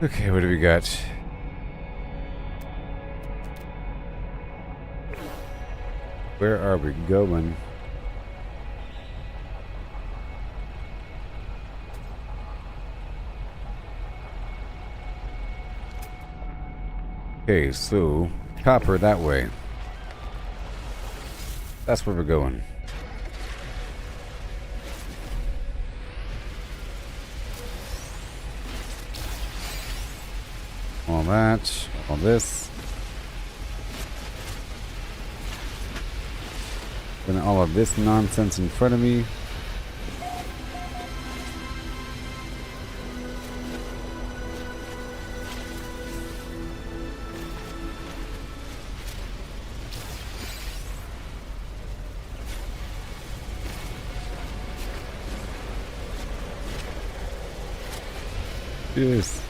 Speaker 1: Okay, what do we got? Where are we going? Okay, so copper that way. That's where we're going. All that, all this. And all of this nonsense in front of me. Yes.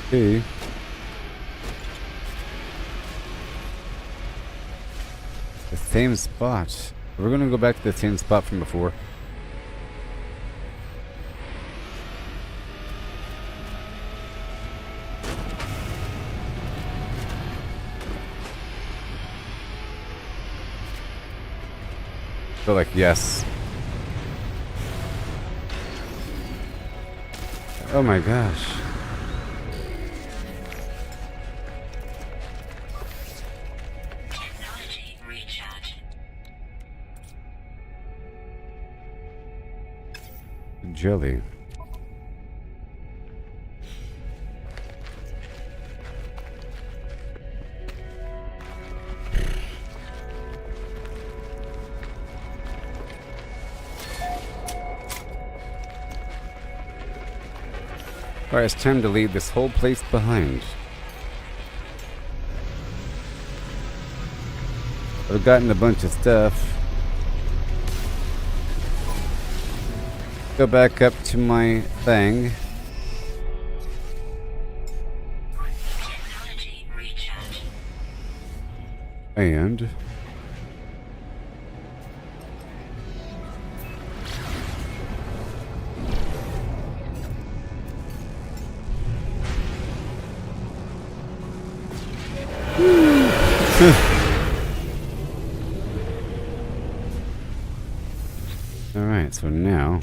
Speaker 1: Okay. The same spot. We're gonna go back to the same spot from before. So like, yes. Oh my gosh.
Speaker 2: Technology recharge.
Speaker 1: Jelly. Alright, it's time to leave this whole place behind. I've gotten a bunch of stuff. Go back up to my thing.
Speaker 2: Technology recharge.
Speaker 1: And alright, so now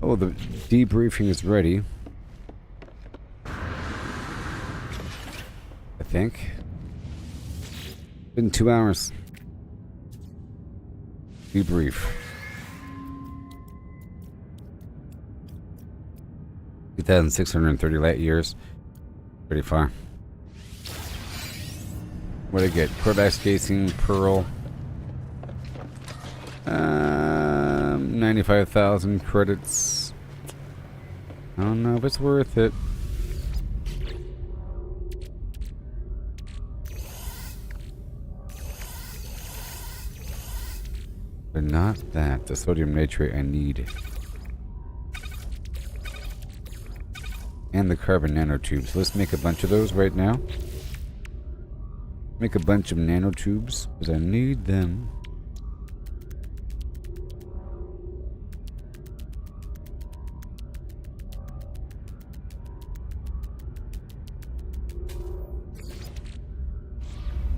Speaker 1: oh, the debriefing is ready. I think. Been 2 hours. Debrief. 2,630 light years. Pretty far. What'd I get? Codex casing, pearl. 95,000 credits. I don't know if it's worth it. But not that. The sodium nitrate I need. And the carbon nanotubes. Let's make a bunch of those right now. Make a bunch of nanotubes because I need them.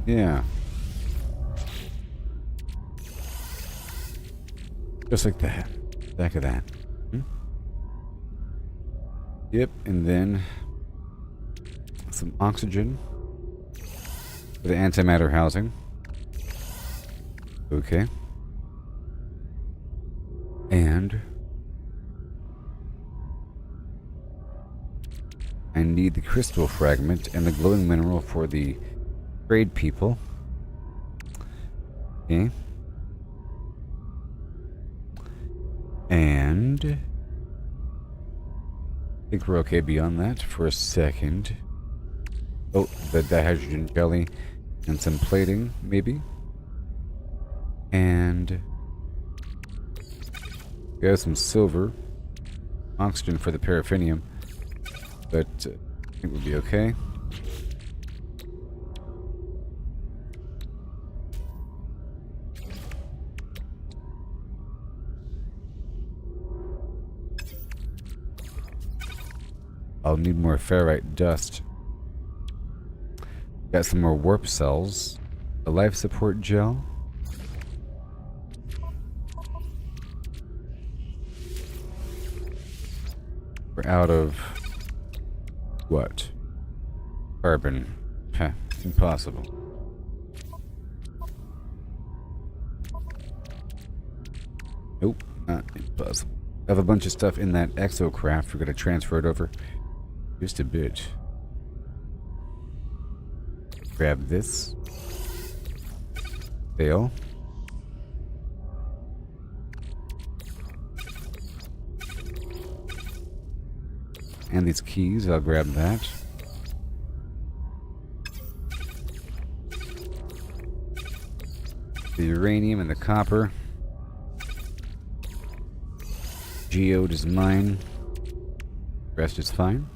Speaker 1: Yeah. Just like that. Back of that. Yep, and then some oxygen for the antimatter housing. Okay. And I need the crystal fragment and the glowing mineral for the trade people. Okay. And I think we're okay beyond that for a second. Oh, the dihydrogen jelly and some plating, maybe. And we have some silver. Oxygen for the paraffinium. But I think we'll be okay. I'll need more ferrite dust. Got some more warp cells. A life support gel. We're out of what? Carbon. Heh, impossible. Nope, not impossible. I have a bunch of stuff in that Exocraft. We're gonna transfer it over just a bit. Grab this. Fail. And these keys, I'll grab that. The uranium and the copper. Geode is mine. Rest is fine.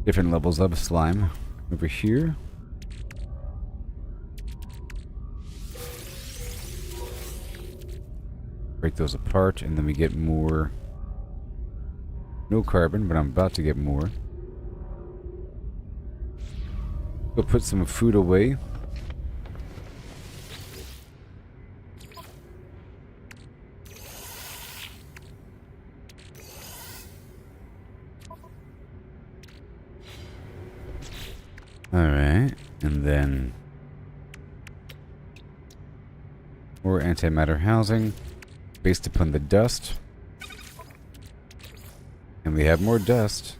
Speaker 1: Different levels of slime. Over here. Break those apart, and then we get more. No carbon, but I'm about to get more. Go put some food away. Alright, and then more antimatter housing based upon the dust. And we have more dust.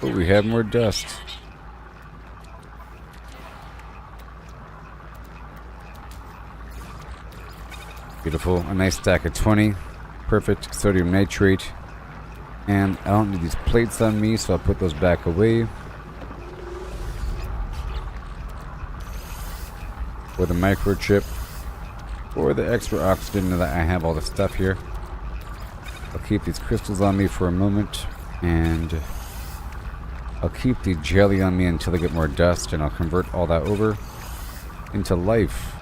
Speaker 1: Oh, we have more dust. Beautiful. A nice stack of 20. Perfect. Sodium nitrate. And I don't need these plates on me, so I'll put those back away. For the microchip. For the extra oxygen, now that I have all the stuff here. I'll keep these crystals on me for a moment. And I'll keep the jelly on me until I get more dust. And I'll convert all that over into life.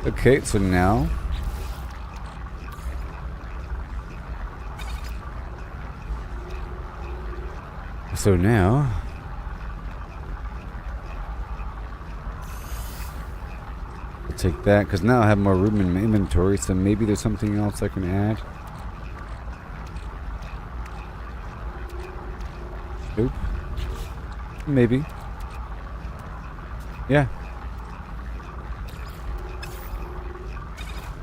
Speaker 1: Okay, so now I'll take that because now I have more room in my inventory, so maybe there's something else I can add. Nope. Maybe. Yeah.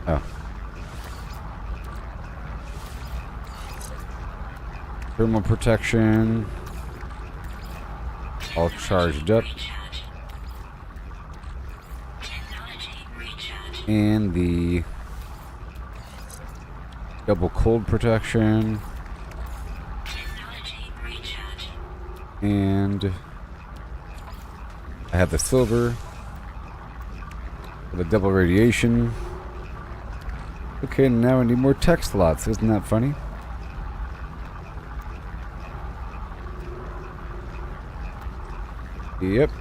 Speaker 1: Oh. Thermal protection. All charged up. And the double cold protection. And I have the silver for the double radiation. Okay, now I need more tech slots. Isn't that funny? Yep.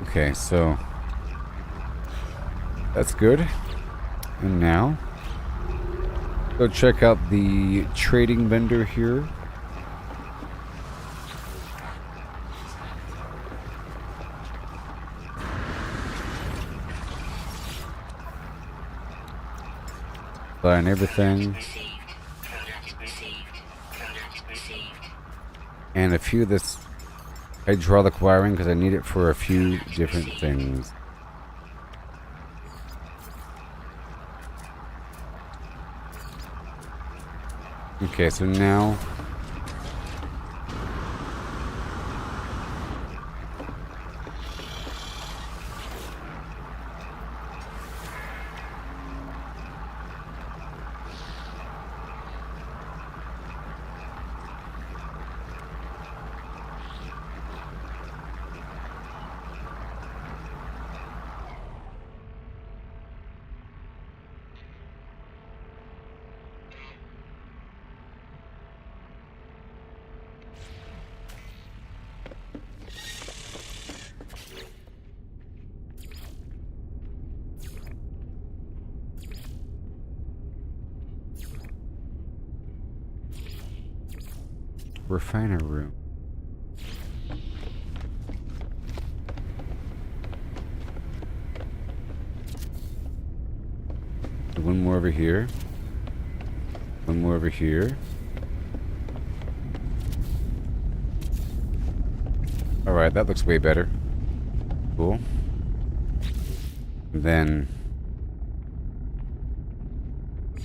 Speaker 1: Okay, so that's good. And now, go check out the trading vendor here. Buying everything. And a few of this hydraulic wiring because I need it for a few different things. Okay, so now refiner room. One more over here. One more over here. Alright, that looks way better. Cool. And then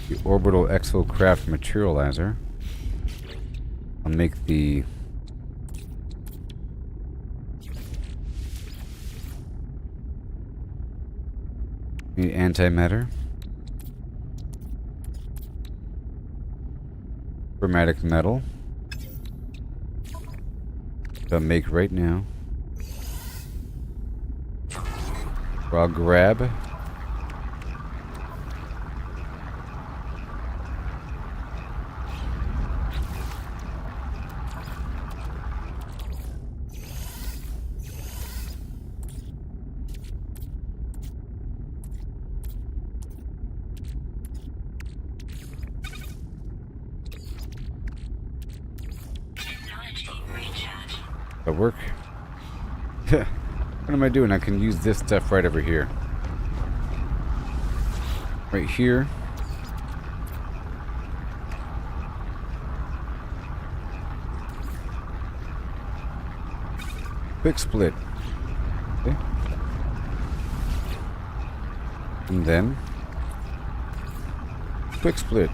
Speaker 1: the orbital Exocraft materializer. I'll make the antimatter. Chromatic metal. I'll make right now. I'll grab.
Speaker 2: Technology recharge.
Speaker 1: That work? What am I doing? I can use this stuff right over here. Right here. Quick split. Okay. And then quick split.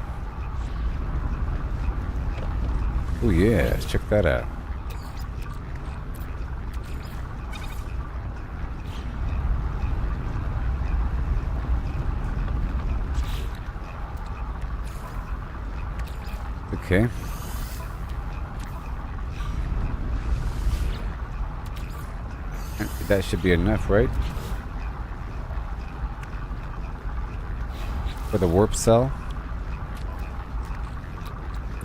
Speaker 1: Oh yeah, check that out. Okay. That should be enough, right? For the warp cell?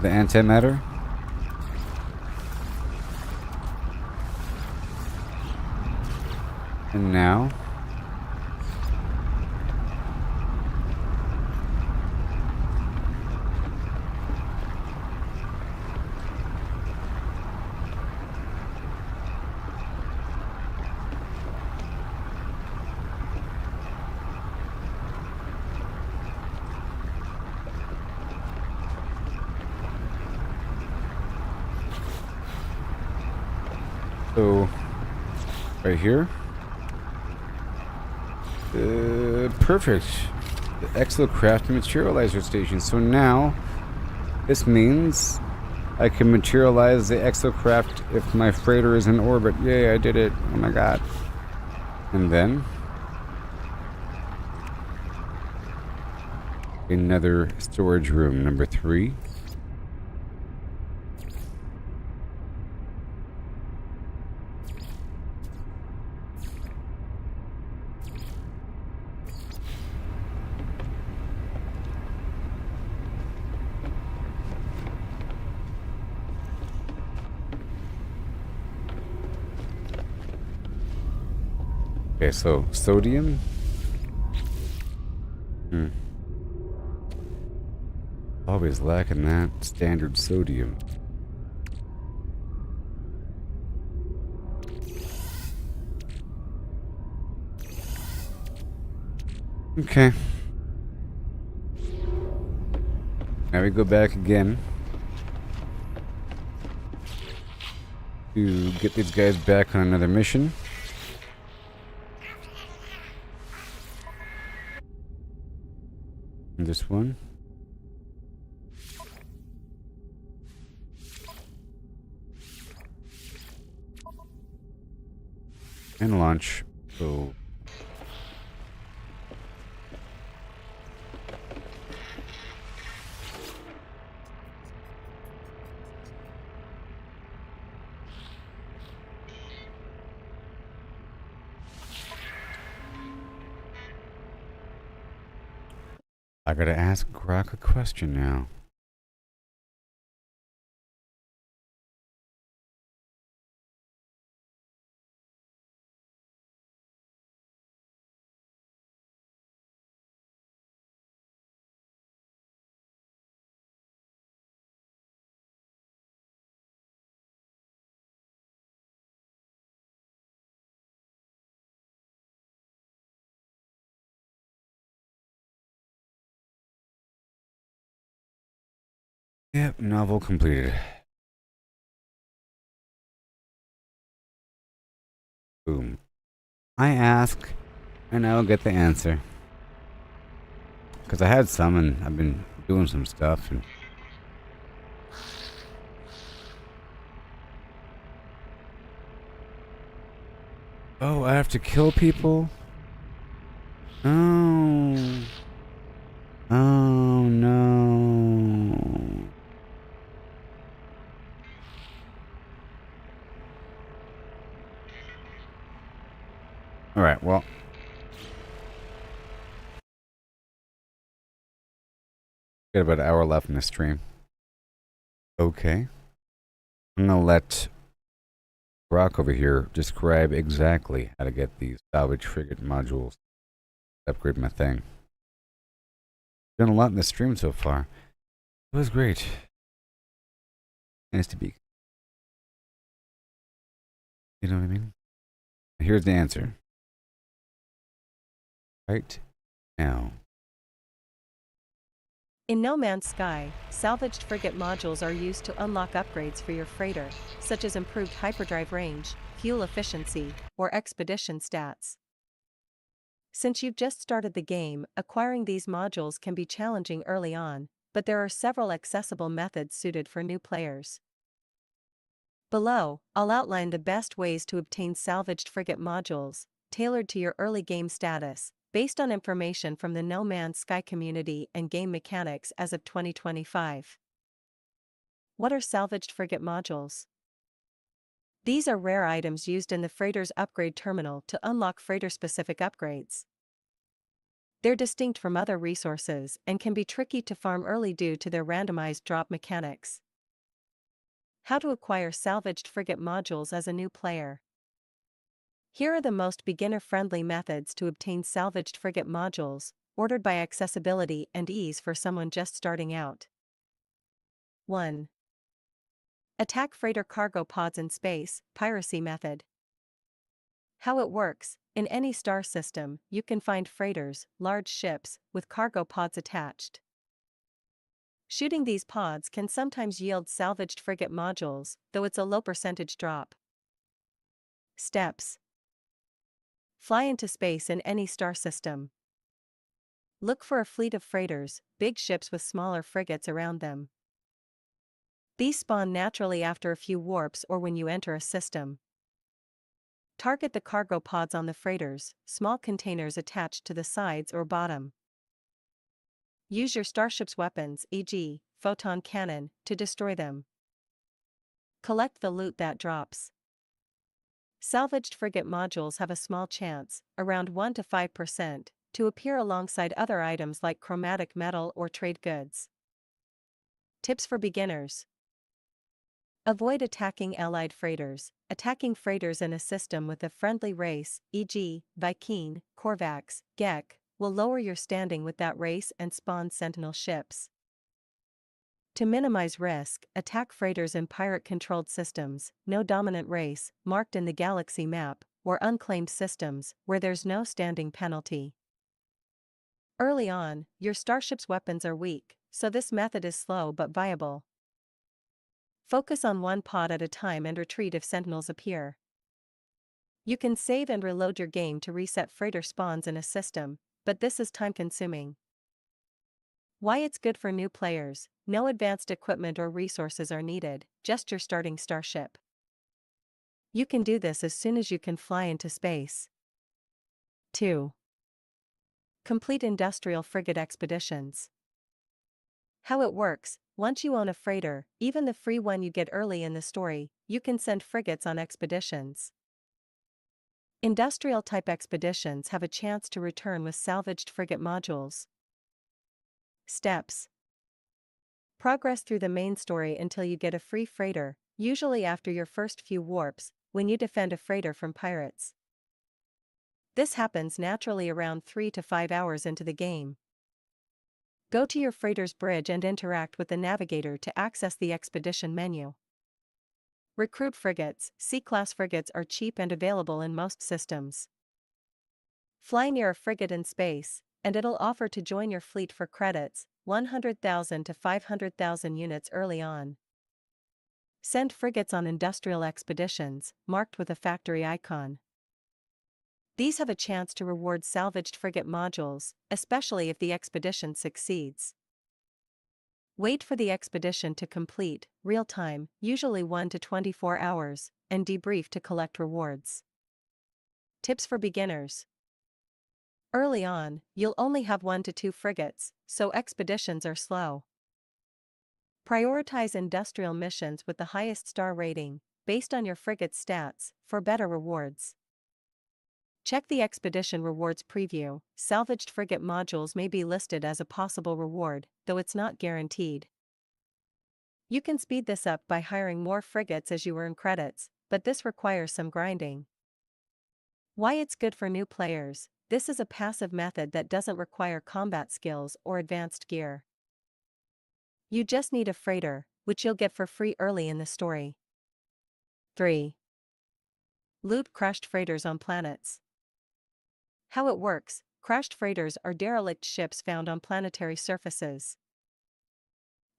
Speaker 1: The antimatter? And now so right here. Perfect. The Exocraft materializer station. So now this means I can materialize the Exocraft if my freighter is in orbit. Yay, I did it. Oh my god. And then another storage room, number 3. Okay, so sodium. Always lacking that standard sodium. Okay. Now we go back again to get these guys back on another mission. And this one. And launch. So I gotta ask Grok a question now. Yep, novel completed. Boom. I ask, and I will get the answer. Because I had some, and I've been doing some stuff. And oh, I have to kill people? Oh. Oh, no. Alright, well. Got about an hour left in the stream. Okay. I'm gonna let Brock over here describe exactly how to get these salvage frigate modules to upgrade my thing. Done a lot in the stream so far. It was great. Nice to be. You know what I mean? Here's the answer. Right now.
Speaker 3: In No Man's Sky, salvaged frigate modules are used to unlock upgrades for your freighter, such as improved hyperdrive range, fuel efficiency, or expedition stats. Since you've just started the game, acquiring these modules can be challenging early on, but there are several accessible methods suited for new players. Below, I'll outline the best ways to obtain salvaged frigate modules, tailored to your early game status, based on information from the No Man's Sky community and game mechanics as of 2025. What are salvaged frigate modules? These are rare items used in the freighter's upgrade terminal to unlock freighter-specific upgrades. They're distinct from other resources and can be tricky to farm early due to their randomized drop mechanics. How to acquire salvaged frigate modules as a new player. Here are the most beginner-friendly methods to obtain salvaged frigate modules, ordered by accessibility and ease for someone just starting out. 1. Attack freighter cargo pods in space, piracy method. How it works: in any star system, you can find freighters, large ships, with cargo pods attached. Shooting these pods can sometimes yield salvaged frigate modules, though it's a low percentage drop. Steps. Fly into space in any star system. Look for a fleet of freighters, big ships with smaller frigates around them. These spawn naturally after a few warps or when you enter a system. Target the cargo pods on the freighters, small containers attached to the sides or bottom. Use your starship's weapons, e.g., photon cannon, to destroy them. Collect the loot that drops. Salvaged frigate modules have a small chance, around 1 to 5%, to appear alongside other items like chromatic metal or trade goods. Tips for beginners. Avoid attacking allied freighters. Attacking freighters in a system with a friendly race, e.g., Viking, Korvax, Gek, will lower your standing with that race and spawn sentinel ships. To minimize risk, attack freighters in pirate-controlled systems, no dominant race, marked in the galaxy map, or unclaimed systems, where there's no standing penalty. Early on, your starship's weapons are weak, so this method is slow but viable. Focus on one pod at a time and retreat if sentinels appear. You can save and reload your game to reset freighter spawns in a system, but this is time-consuming. Why it's good for new players: no advanced equipment or resources are needed, just your starting starship. You can do this as soon as you can fly into space. 2. Complete industrial frigate expeditions. How it works: once you own a freighter, even the free one you get early in the story, you can send frigates on expeditions. Industrial-type expeditions have a chance to return with salvaged frigate modules. Steps. Progress through the main story until you get a free freighter, usually after your first few warps, when you defend a freighter from pirates. This happens naturally around 3 to 5 hours into the game. Go to your freighter's bridge and interact with the navigator to access the expedition menu. Recruit frigates. C-class frigates are cheap and available in most systems. Fly near a frigate in space, and it'll offer to join your fleet for credits, 100,000 to 500,000 units early on. Send frigates on industrial expeditions, marked with a factory icon. These have a chance to reward salvaged frigate modules, especially if the expedition succeeds. Wait for the expedition to complete, real time, usually 1 to 24 hours, and debrief to collect rewards. Tips for beginners. Early on, you'll only have 1 to 2 frigates, so expeditions are slow. Prioritize industrial missions with the highest star rating, based on your frigate's stats, for better rewards. Check the expedition rewards preview. Salvaged frigate modules may be listed as a possible reward, though it's not guaranteed. You can speed this up by hiring more frigates as you earn credits, but this requires some grinding. Why it's good for new players. This is a passive method that doesn't require combat skills or advanced gear. You just need a freighter, which you'll get for free early in the story. 3. Loot crashed freighters on planets. How it works: crashed freighters are derelict ships found on planetary surfaces.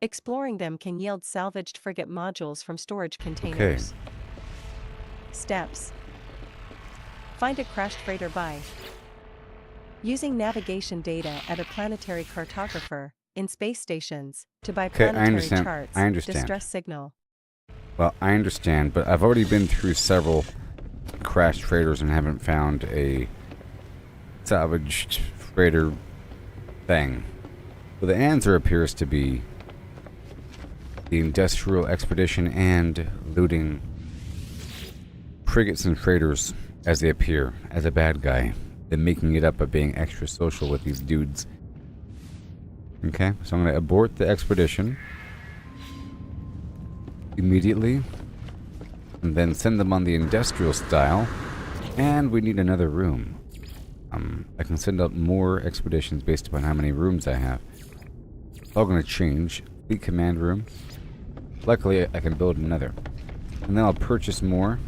Speaker 3: Exploring them can yield salvaged frigate modules from storage containers. Steps. Find a crashed freighter by using navigation data at a planetary cartographer, in space stations, to buy planetary charts,
Speaker 1: I understand.
Speaker 3: distress signal.
Speaker 1: Well, I understand, but I've already been through several crashed freighters and haven't found a salvaged freighter thing. Well, the answer appears to be the industrial expedition and looting frigates and freighters as they appear as a bad guy, then making it up by being extra social with these dudes. Okay, so I'm going to abort the expedition immediately, and then send them on the industrial style, and we need another room. I can send out more expeditions based upon how many rooms I have. It's all going to change. Fleet command room. Luckily, I can build another. And then I'll purchase more.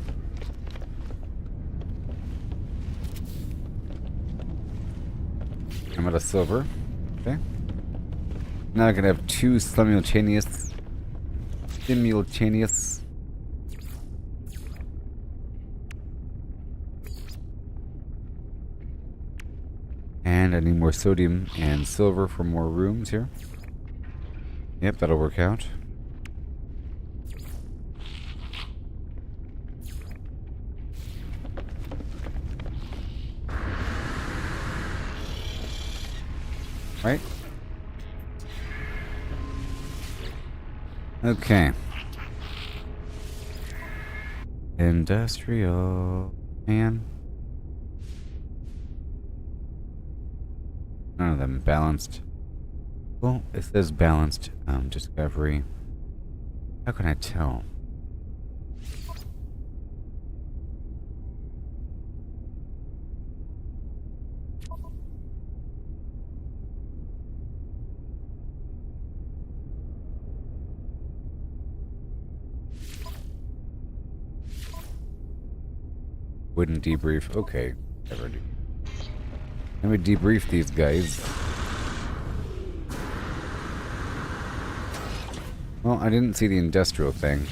Speaker 1: I'm out of silver. Okay. Now I can have 2 simultaneous. And I need more sodium and silver for more rooms here. Yep, that'll work out. Right? Okay. Industrial. Man. None of them balanced. Well, it says balanced. Discovery. How can I tell? Wouldn't debrief. Okay, never do. Let me debrief these guys. Well, I didn't see the industrial thing.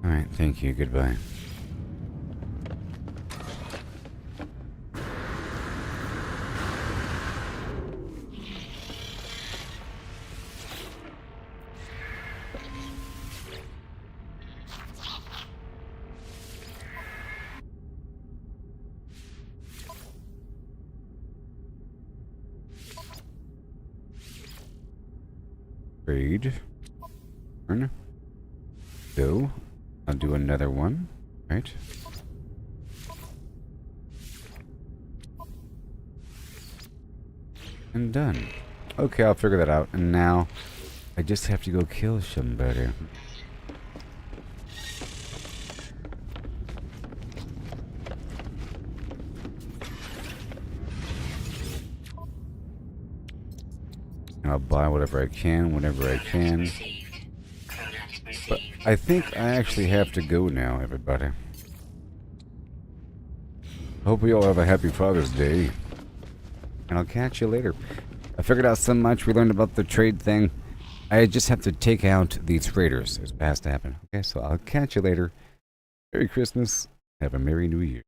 Speaker 1: Alright, thank you. Goodbye. Trade. Turn. Go. I'll do another one. Right. And done. Okay, I'll figure that out. And now I just have to go kill somebody. And I'll buy whatever I can, whenever I can. But I think I actually have to go now, everybody. Hope we all have a happy Father's Day. And I'll catch you later. I figured out so much. We learned about the trade thing. I just have to take out these traders. It's past to happen. Okay, so I'll catch you later. Merry Christmas. Have a Merry New Year.